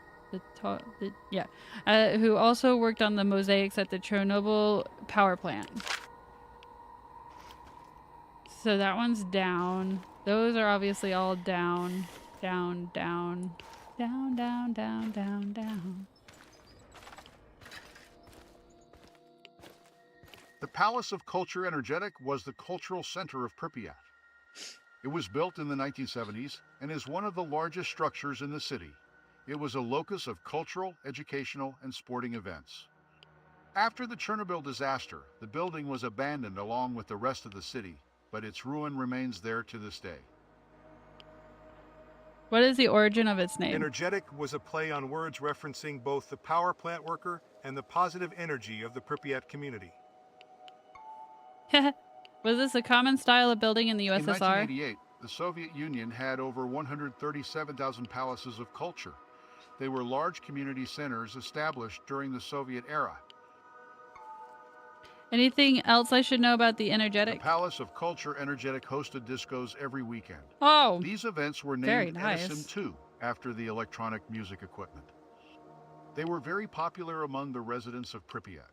who also worked on the mosaics at the Chernobyl power plant. So that one's down. Those are obviously all down, down, down, down, down, down, down, down. The Palace of Culture Energetic was the cultural center of Pripyat. It was built in the 1970s and is one of the largest structures in the city. It was a locus of cultural, educational, and sporting events. After the Chernobyl disaster, the building was abandoned along with the rest of the city, but its ruin remains there to this day. What is the origin of its name? Energetic was a play on words referencing both the power plant worker and the positive energy of the Pripyat community. Was this a common style of building in the USSR? In 1988, the Soviet Union had over 137,000 palaces of culture. They were large community centers established during the Soviet era. Anything else I should know about the Energetic? The Palace of Culture Energetic hosted discos every weekend. Oh, these events were very named nice. Edison 2 after the electronic music equipment. They were very popular among the residents of Pripyat.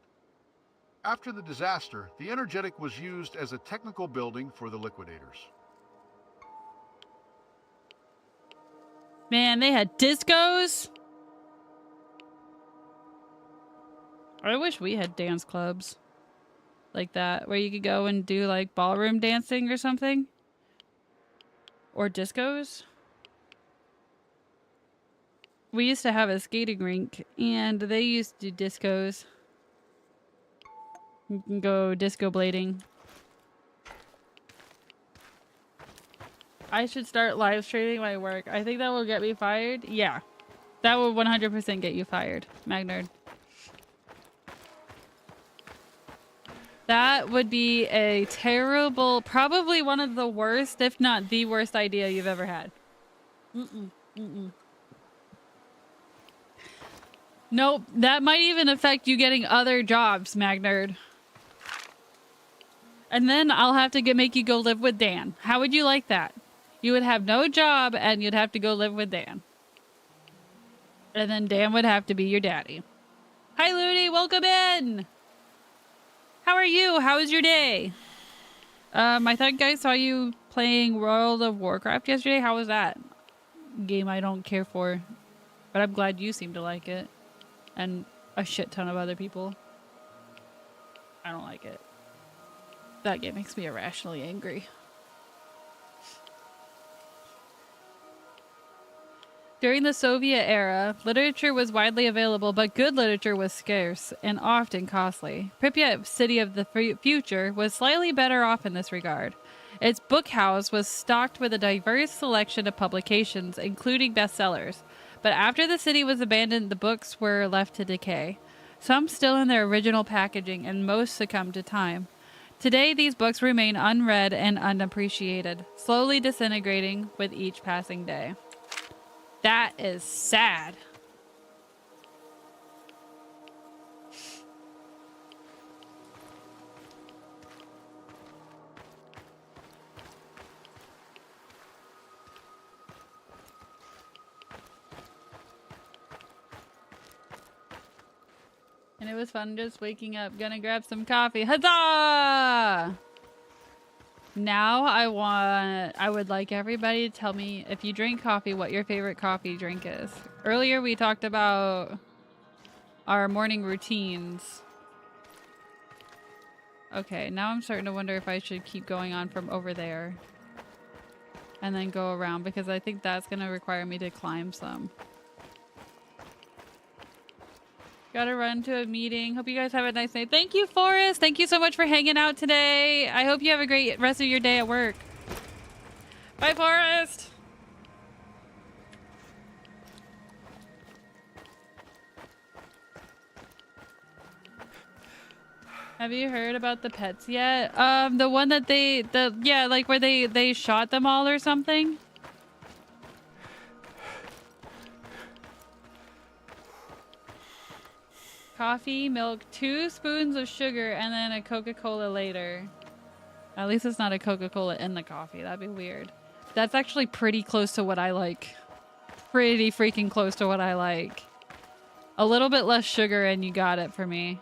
After the disaster, the Energetic was used as a technical building for the liquidators. Man, they had discos? I wish we had dance clubs like that, where you could go and do like ballroom dancing or something. Or discos. We used to have a skating rink, and they used to do discos. You can go disco blading. I should start live streaming my work. I think that will get me fired. Yeah. That will 100% get you fired, Magnerd. That would be a terrible, probably one of the worst, if not the worst idea you've ever had. Nope, that might even affect you getting other jobs, Magnerd. And then I'll have to make you go live with Dan. How would you like that? You would have no job and you'd have to go live with Dan. And then Dan would have to be your daddy. Hi, Looney. Welcome in. How are you? How was your day? I think I saw you playing World of Warcraft yesterday. How was that? Game I don't care for. But I'm glad you seem to like it. And a shit ton of other people. I don't like it. That game makes me irrationally angry. During the Soviet era, literature was widely available, but good literature was scarce and often costly. Pripyat, city of the future, was slightly better off in this regard. Its book house was stocked with a diverse selection of publications, including bestsellers. But after the city was abandoned, the books were left to decay. Some still in their original packaging, and most succumbed to time. Today, these books remain unread and unappreciated, slowly disintegrating with each passing day. That is sad. And it was fun just waking up. Gonna grab some coffee. Huzzah! Now I would like everybody to tell me, if you drink coffee, what your favorite coffee drink is. Earlier we talked about our morning routines. Okay, now I'm starting to wonder if I should keep going on from over there. and then go around because I think that's going to require me to climb some. Gotta run to a meeting. Hope you guys have a nice night. Thank you, Forrest. Thank you so much for hanging out today. I hope you have a great rest of your day at work. Bye, Forrest. Have you heard about the pets yet? The one that yeah, like where they shot them all or something? Coffee, milk, 2 spoons of sugar, and then a Coca-Cola later. At least it's not a Coca-Cola in the coffee. That'd be weird. That's actually pretty close to what I like. Pretty freaking close to what I like. A little bit less sugar and you got it for me.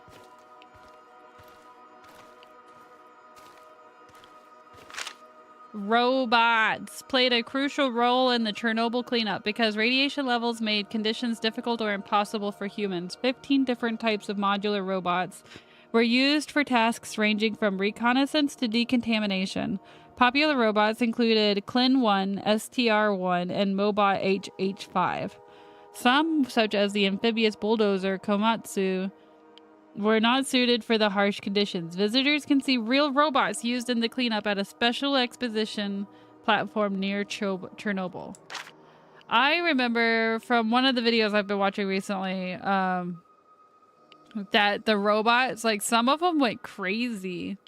Robots played a crucial role in the Chernobyl cleanup because radiation levels made conditions difficult or impossible for humans. 15 different types of modular robots were used for tasks ranging from reconnaissance to decontamination. Popular robots included Clin-1, STR-1, and Mobot HH5. Some, such as the amphibious bulldozer Komatsu, were not suited for the harsh conditions. Visitors can see real robots used in the cleanup at a special exposition platform near Chernobyl. I remember from one of the videos I've been watching recently that the robots, like some of them went crazy.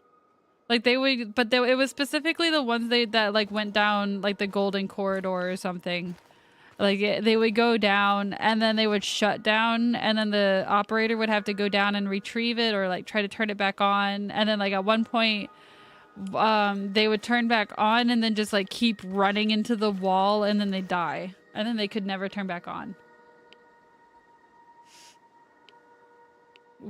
Like they would, but it was specifically the ones that like went down like the golden corridor or something. Like they would go down and then they would shut down and then the operator would have to go down and retrieve it or like try to turn it back on. And then like at one point they would turn back on and then just like keep running into the wall and then they die. And then they could never turn back on.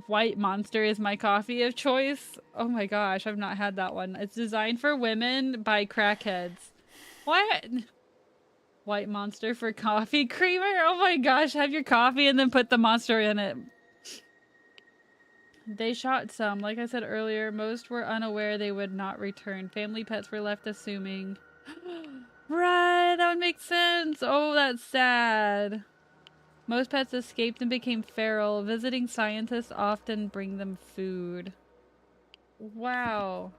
White Monster is my coffee of choice. Oh my gosh, I've not had that one. It's designed for women by crackheads. What? White Monster for coffee creamer? Oh my gosh, have your coffee and then put the monster in it. They shot some. Like I said earlier, most were unaware they would not return. Family pets were left assuming. Right, that would make sense. Oh, that's sad. Most pets escaped and became feral. Visiting scientists often bring them food. Wow.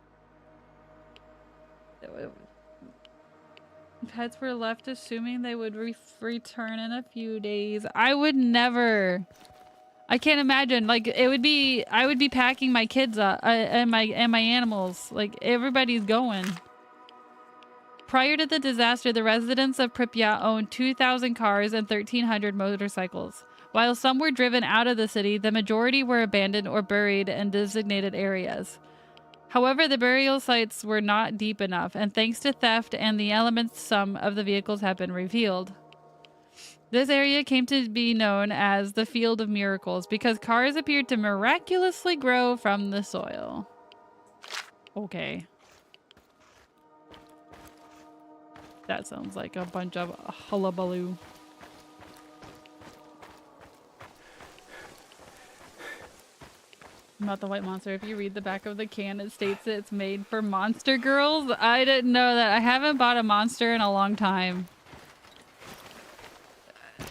Pets were left assuming they would return in a few days. I would never. I can't imagine. Like I would be packing my kids up and my animals. Like everybody's going. Prior to the disaster, the residents of Pripyat owned 2,000 cars and 1,300 motorcycles. While some were driven out of the city, the majority were abandoned or buried in designated areas. However, the burial sites were not deep enough, and thanks to theft and the elements, some of the vehicles have been revealed. This area came to be known as the Field of Miracles because cars appeared to miraculously grow from the soil. Okay. That sounds like a bunch of hullabaloo. About the White Monster. If you read the back of the can, it states that it's made for monster girls. I didn't know that. I haven't bought a monster in a long time.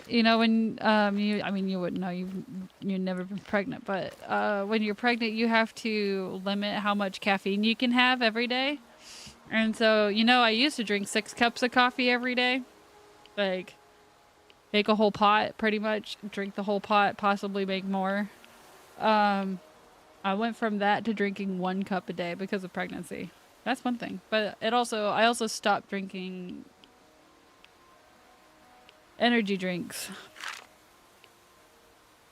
You know, when you wouldn't know, you've never been pregnant, but when you're pregnant, you have to limit how much caffeine you can have every day. And so, you know, I used to drink 6 cups of coffee every day. Like, make a whole pot, pretty much. Drink the whole pot, possibly make more. I went from that to drinking 1 cup a day because of pregnancy. That's one thing. But I also stopped drinking energy drinks.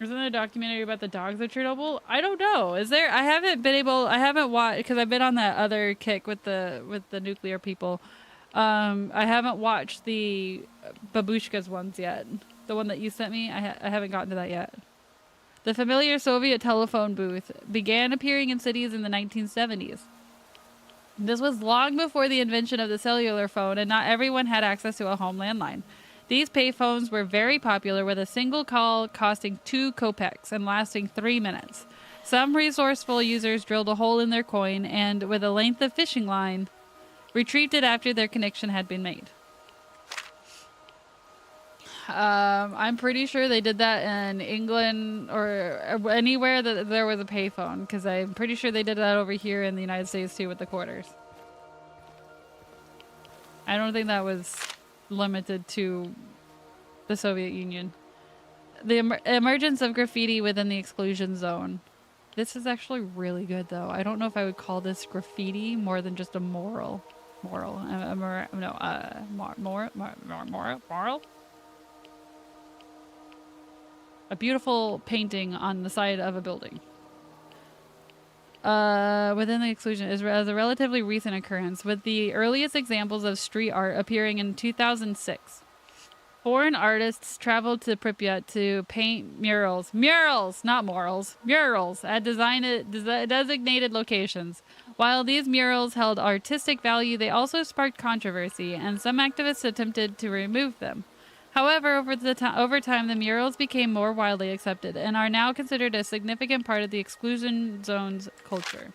Isn't there a documentary about the dogs of Chernobyl? I don't know. Is there? I haven't watched because I've been on that other kick with the nuclear people. I haven't watched the babushkas ones yet. The one that you sent me, I haven't gotten to that yet. The familiar Soviet telephone booth began appearing in cities in the 1970s. This was long before the invention of the cellular phone, and not everyone had access to a home landline. These payphones were very popular, with a single call costing 2 kopecks and lasting 3 minutes. Some resourceful users drilled a hole in their coin and, with a length of fishing line, retrieved it after their connection had been made. I'm pretty sure they did that in England or anywhere that there was a payphone, because I'm pretty sure they did that over here in the United States too with the quarters. I don't think that was limited to the Soviet Union. The emergence of graffiti within the exclusion zone. This is actually really good though. I don't know if I would call this graffiti more than just a moral. Moral. A beautiful painting on the side of a building. Within the exclusion is a relatively recent occurrence, with the earliest examples of street art appearing in 2006. Foreign artists traveled to Pripyat to paint murals. Murals! Not morals. Murals at designated locations. While these murals held artistic value, they also sparked controversy, and some activists attempted to remove them. However, over time, the murals became more widely accepted and are now considered a significant part of the exclusion zone's culture.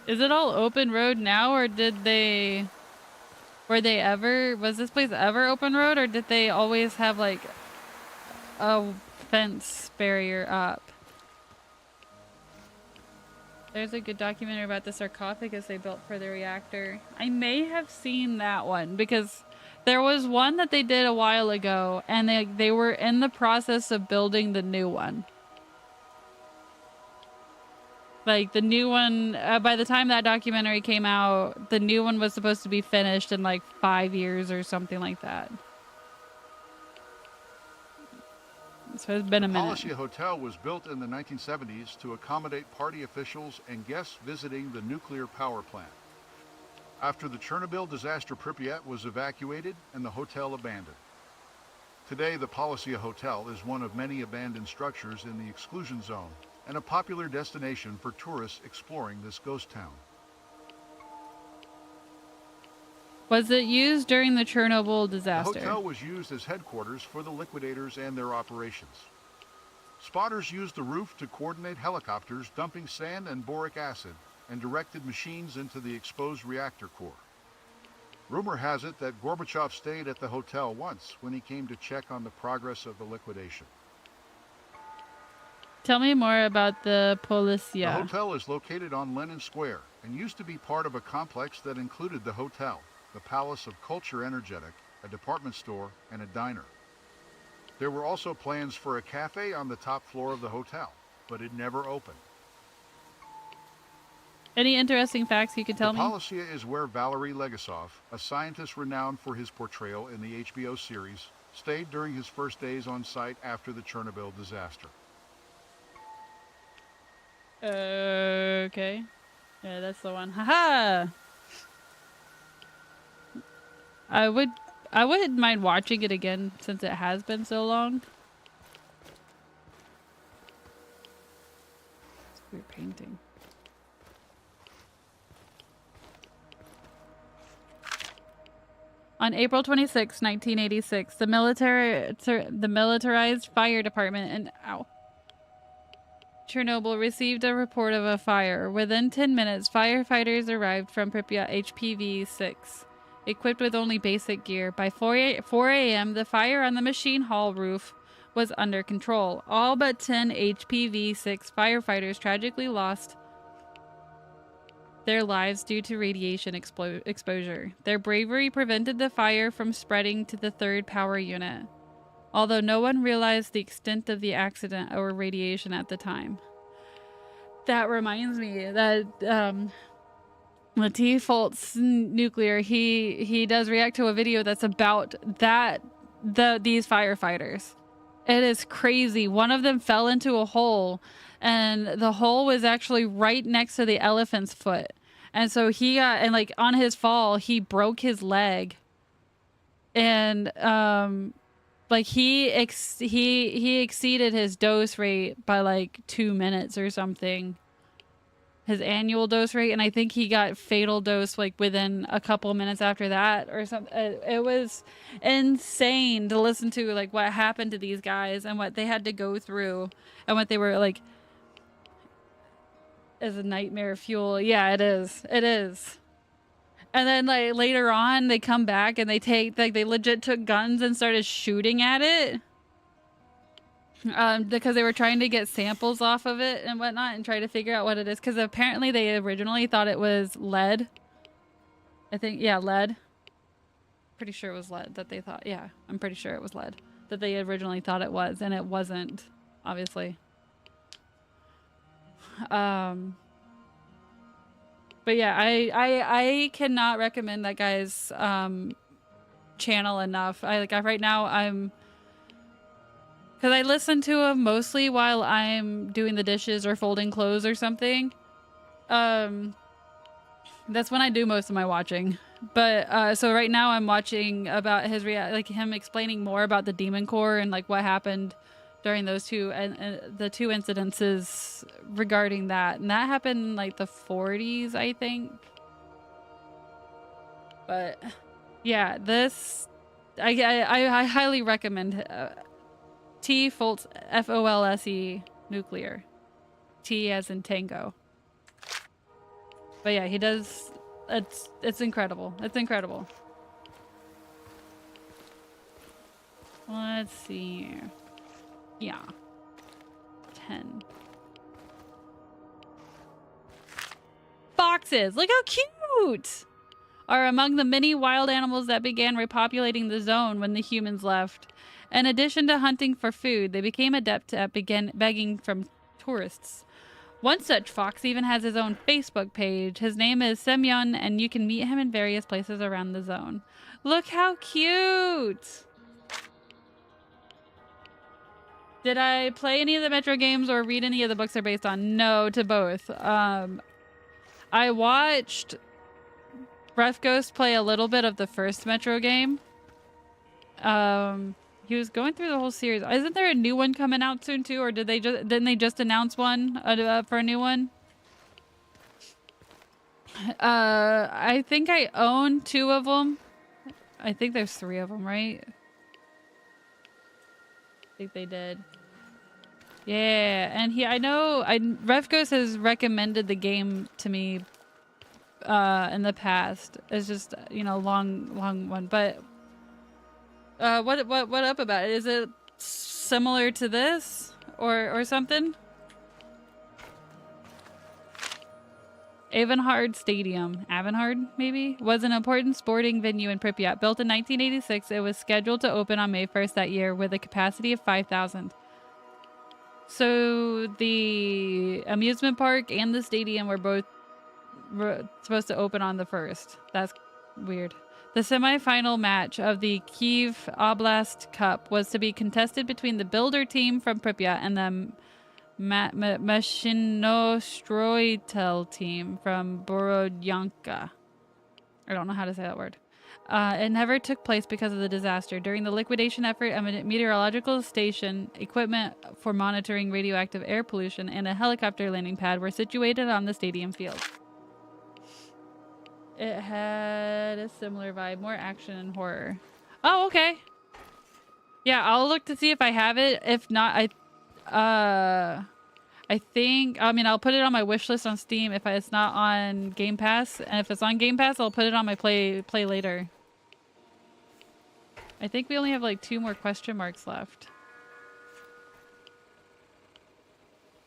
Is it all open road now, or was this place ever open road, or did they always have like a fence barrier up? There's a good documentary about the sarcophagus they built for the reactor. I may have seen that one, because there was one that they did a while ago, and they were in the process of building the new one. Like, the new one, by the time that documentary came out, the new one was supposed to be finished in like 5 years or something like that. So it's been a minute. The Palacia Hotel was built in the 1970s to accommodate party officials and guests visiting the nuclear power plant. After the Chernobyl disaster, Pripyat was evacuated and the hotel abandoned. Today, the Palacia Hotel is one of many abandoned structures in the exclusion zone, and a popular destination for tourists exploring this ghost town. Was it used during the Chernobyl disaster? The hotel was used as headquarters for the liquidators and their operations. Spotters used the roof to coordinate helicopters dumping sand and boric acid, and directed machines into the exposed reactor core. Rumor has it that Gorbachev stayed at the hotel once when he came to check on the progress of the liquidation. Tell me more about the Palacia. The hotel is located on Lenin Square and used to be part of a complex that included the hotel, the Palace of Culture Energetic, a department store, and a diner. There were also plans for a cafe on the top floor of the hotel, but it never opened. Any interesting facts you could tell me? The Palacia is where Valery Legasov, a scientist renowned for his portrayal in the HBO series, stayed during his first days on site after the Chernobyl disaster. Okay. Yeah, that's the one. Haha! I wouldn't mind watching it again since it has been so long. It's weird painting. On April 26, 1986, the militarized fire department in Chernobyl received a report of a fire. Within 10 minutes, firefighters arrived from Pripyat HPV-6, equipped with only basic gear. By 4 a.m., the fire on the machine hall roof was under control. All but 10 HPV-6 firefighters tragically lost their lives due to radiation exposure. Their bravery prevented the fire from spreading to the third power unit, although no one realized the extent of the accident or radiation at the time. That reminds me that Latif Folt's Nuclear, he does react to a video that's about these firefighters. It is crazy. One of them fell into a hole, and the hole was actually right next to the elephant's foot. And so he got, and like on his fall, he broke his leg. And Like he exceeded his dose rate by like 2 minutes or something. His annual dose rate, and I think he got fatal dose like within a couple minutes after that or something. It was insane to listen to like what happened to these guys and what they had to go through and what they were like as a nightmare fuel. Yeah, it is. It is. And then like later on they come back and they legit took guns and started shooting at it. Because they were trying to get samples off of it and whatnot and try to figure out what it is. Because apparently they originally thought it was lead. I think, yeah, lead. Pretty sure it was lead that they thought. Yeah, I'm pretty sure it was lead that they originally thought it was. And it wasn't, obviously. But yeah, I cannot recommend that guy's channel enough. Right now I'm... Because I listen to him mostly while I'm doing the dishes or folding clothes or something. That's when I do most of my watching. But so right now I'm watching about his him explaining more about the Demon Core and like what happened during those two and the two incidences regarding that. And that happened in like the 40s, I think. But yeah, this I highly recommend. T Folse, Folse nuclear. T as in tango. But yeah, he does. It's incredible. It's incredible. Let's see here. Yeah. 10. Foxes! Look how cute! Are among the many wild animals that began repopulating the zone when the humans left. In addition to hunting for food, they became adept at begging from tourists. One such fox even has his own Facebook page. His name is Semyon, and you can meet him in various places around the zone. Look how cute! Did I play any of the Metro games or read any of the books they're based on? No, to both. I watched Breath Ghost play a little bit of the first Metro game. He was going through the whole series. Isn't there a new one coming out soon too, or didn't they just announce one for a new one? I think I own 2 of them. I think there's 3 of them, right? I think they did. Yeah, and Rev Ghost has recommended the game to me in the past. It's just, you know, long one, but what up about it? Is it similar to this or something? Avangard Stadium, maybe, was an important sporting venue in Pripyat. Built in 1986, it was scheduled to open on May 1st that year with a capacity of 5,000. So the amusement park and the stadium were both supposed to open on the 1st. That's weird. The semifinal match of the Kiev Oblast Cup was to be contested between the builder team from Pripyat and the Mashinostroitel team from Borodyanka. I don't know how to say that word. It never took place because of the disaster. During the liquidation effort, a meteorological station, equipment for monitoring radioactive air pollution, and a helicopter landing pad were situated on the stadium field. It had a similar vibe, more action and horror. Oh, okay. Yeah, I'll look to see if I have it. If not, I think, I'll put it on my wish list on Steam if it's not on Game Pass. And if it's on Game Pass, I'll put it on my play later. I think we only have like 2 more question marks left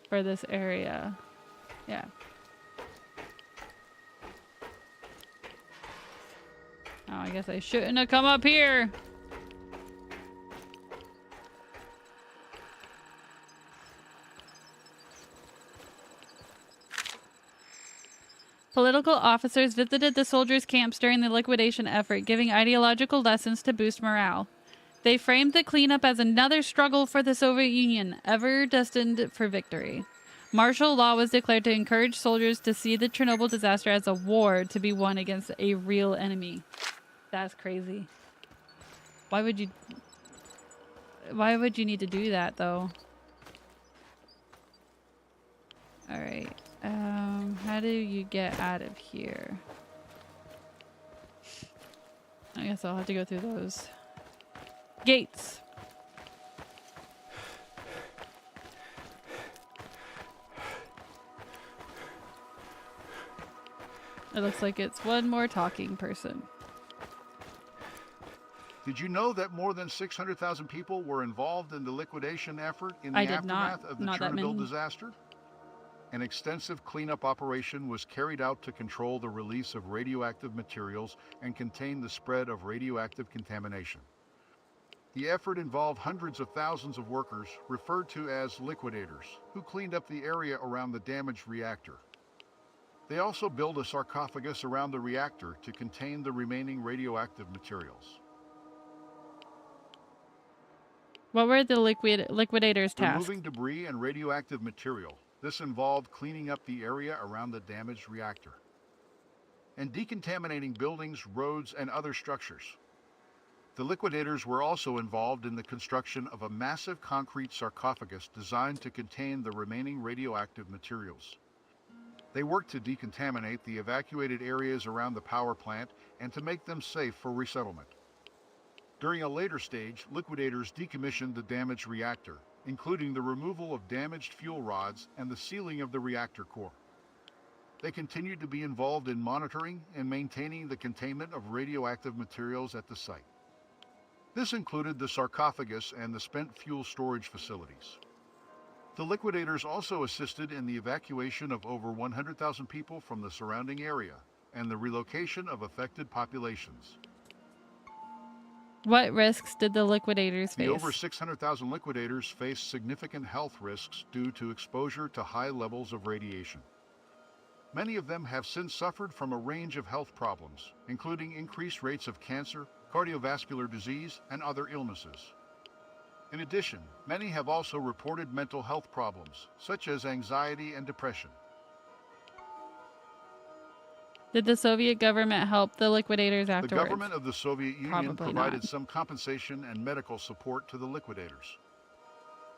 for this area. Yeah. Oh, I guess I shouldn't have come up here. Political officers visited the soldiers' camps during the liquidation effort, giving ideological lessons to boost morale. They framed the cleanup as another struggle for the Soviet Union, ever destined for victory. Martial law was declared to encourage soldiers to see the Chernobyl disaster as a war to be won against a real enemy. That's crazy. Why would you... Why would you need to do that though? All right. How do you get out of here? I guess I'll have to go through those gates. It looks like it's one more talking person. Did you know that more than 600,000 people were involved in the liquidation effort in the aftermath of the Chernobyl disaster? An extensive cleanup operation was carried out to control the release of radioactive materials and contain the spread of radioactive contamination. The effort involved hundreds of thousands of workers, referred to as liquidators, who cleaned up the area around the damaged reactor. They also built a sarcophagus around the reactor to contain the remaining radioactive materials. What were the liquidators' tasks? Removing debris and radioactive material. This involved cleaning up the area around the damaged reactor and decontaminating buildings, roads, and other structures. The liquidators were also involved in the construction of a massive concrete sarcophagus designed to contain the remaining radioactive materials. They worked to decontaminate the evacuated areas around the power plant and to make them safe for resettlement. During a later stage, liquidators decommissioned the damaged reactor, including the removal of damaged fuel rods and the sealing of the reactor core. They continued to be involved in monitoring and maintaining the containment of radioactive materials at the site. This included the sarcophagus and the spent fuel storage facilities. The liquidators also assisted in the evacuation of over 100,000 people from the surrounding area and the relocation of affected populations. What risks did the liquidators face? The over 600,000 liquidators faced significant health risks due to exposure to high levels of radiation. Many of them have since suffered from a range of health problems, including increased rates of cancer, cardiovascular disease, and other illnesses. In addition, many have also reported mental health problems, such as anxiety and depression. Did the Soviet government help the liquidators afterwards? The government of the Soviet Union provided some compensation and medical support to the liquidators.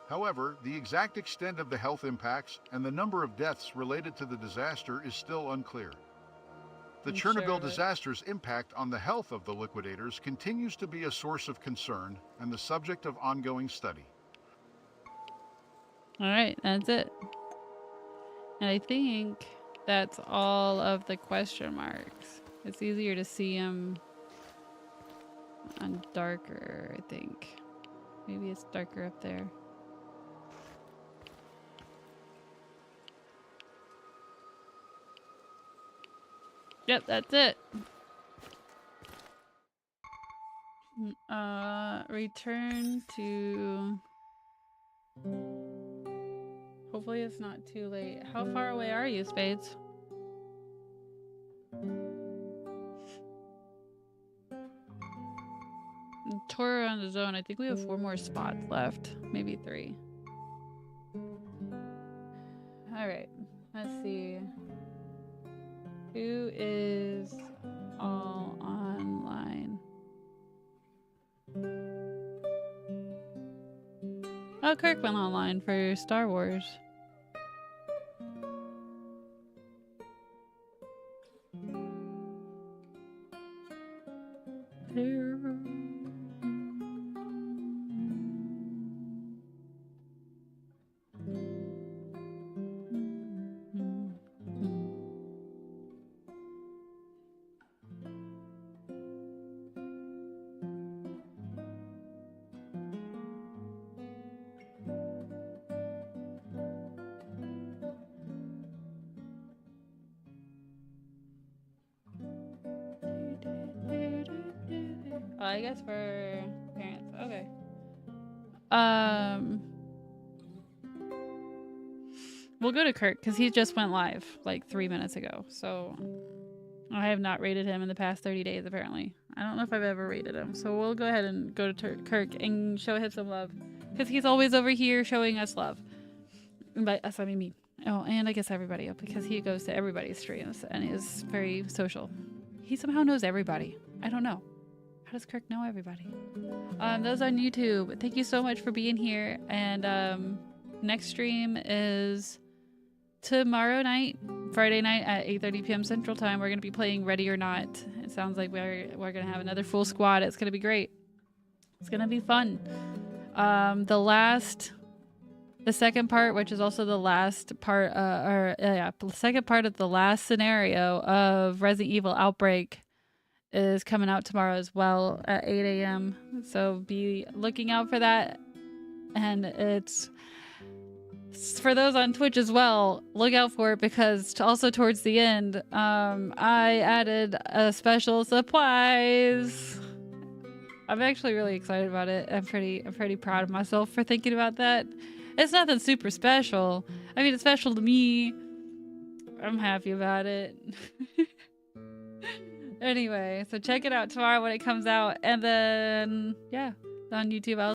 However, the exact extent of the health impacts and the number of deaths related to the disaster is still unclear. The Chernobyl disaster's impact on the health of the liquidators continues to be a source of concern and the subject of ongoing study. All right, that's it. And I think that's all of the question marks. It's easier to see them on darker, I think. Maybe it's darker up there. Yep, that's it. Return to... Hopefully it's not too late. How far away are you, Spades? Tour around the zone. I think we have 4 more spots left. Maybe 3. Alright. Let's see. Who is all online? Oh, Kirk went online for Star Wars. I guess for parents. Okay. We'll go to Kirk because he just went live like 3 minutes ago. So I have not rated him in the past 30 days, apparently. I don't know if I've ever rated him. So we'll go ahead and go to Kirk and show him some love because he's always over here showing us love. And by us, I mean me. Oh, and I guess everybody because he goes to everybody's streams and is very social. He somehow knows everybody. I don't know. How does Kirk know everybody? Those on YouTube, thank you so much for being here. And next stream is tomorrow night, Friday night at 8:30 p.m. Central Time. We're gonna be playing Ready or Not. It sounds like we're gonna have another full squad. It's gonna be great. It's gonna be fun. The second part, which is also the last part, the second part of the last scenario of Resident Evil Outbreak is coming out tomorrow as well at 8 a.m. So be looking out for that. And it's for those on Twitch as well, look out for it because also towards the end, I added a special surprise. I'm actually really excited about it. I'm pretty proud of myself for thinking about that. It's nothing super special. I mean, it's special to me. I'm happy about it. Anyway, so check it out tomorrow when it comes out. And then, yeah, on YouTube,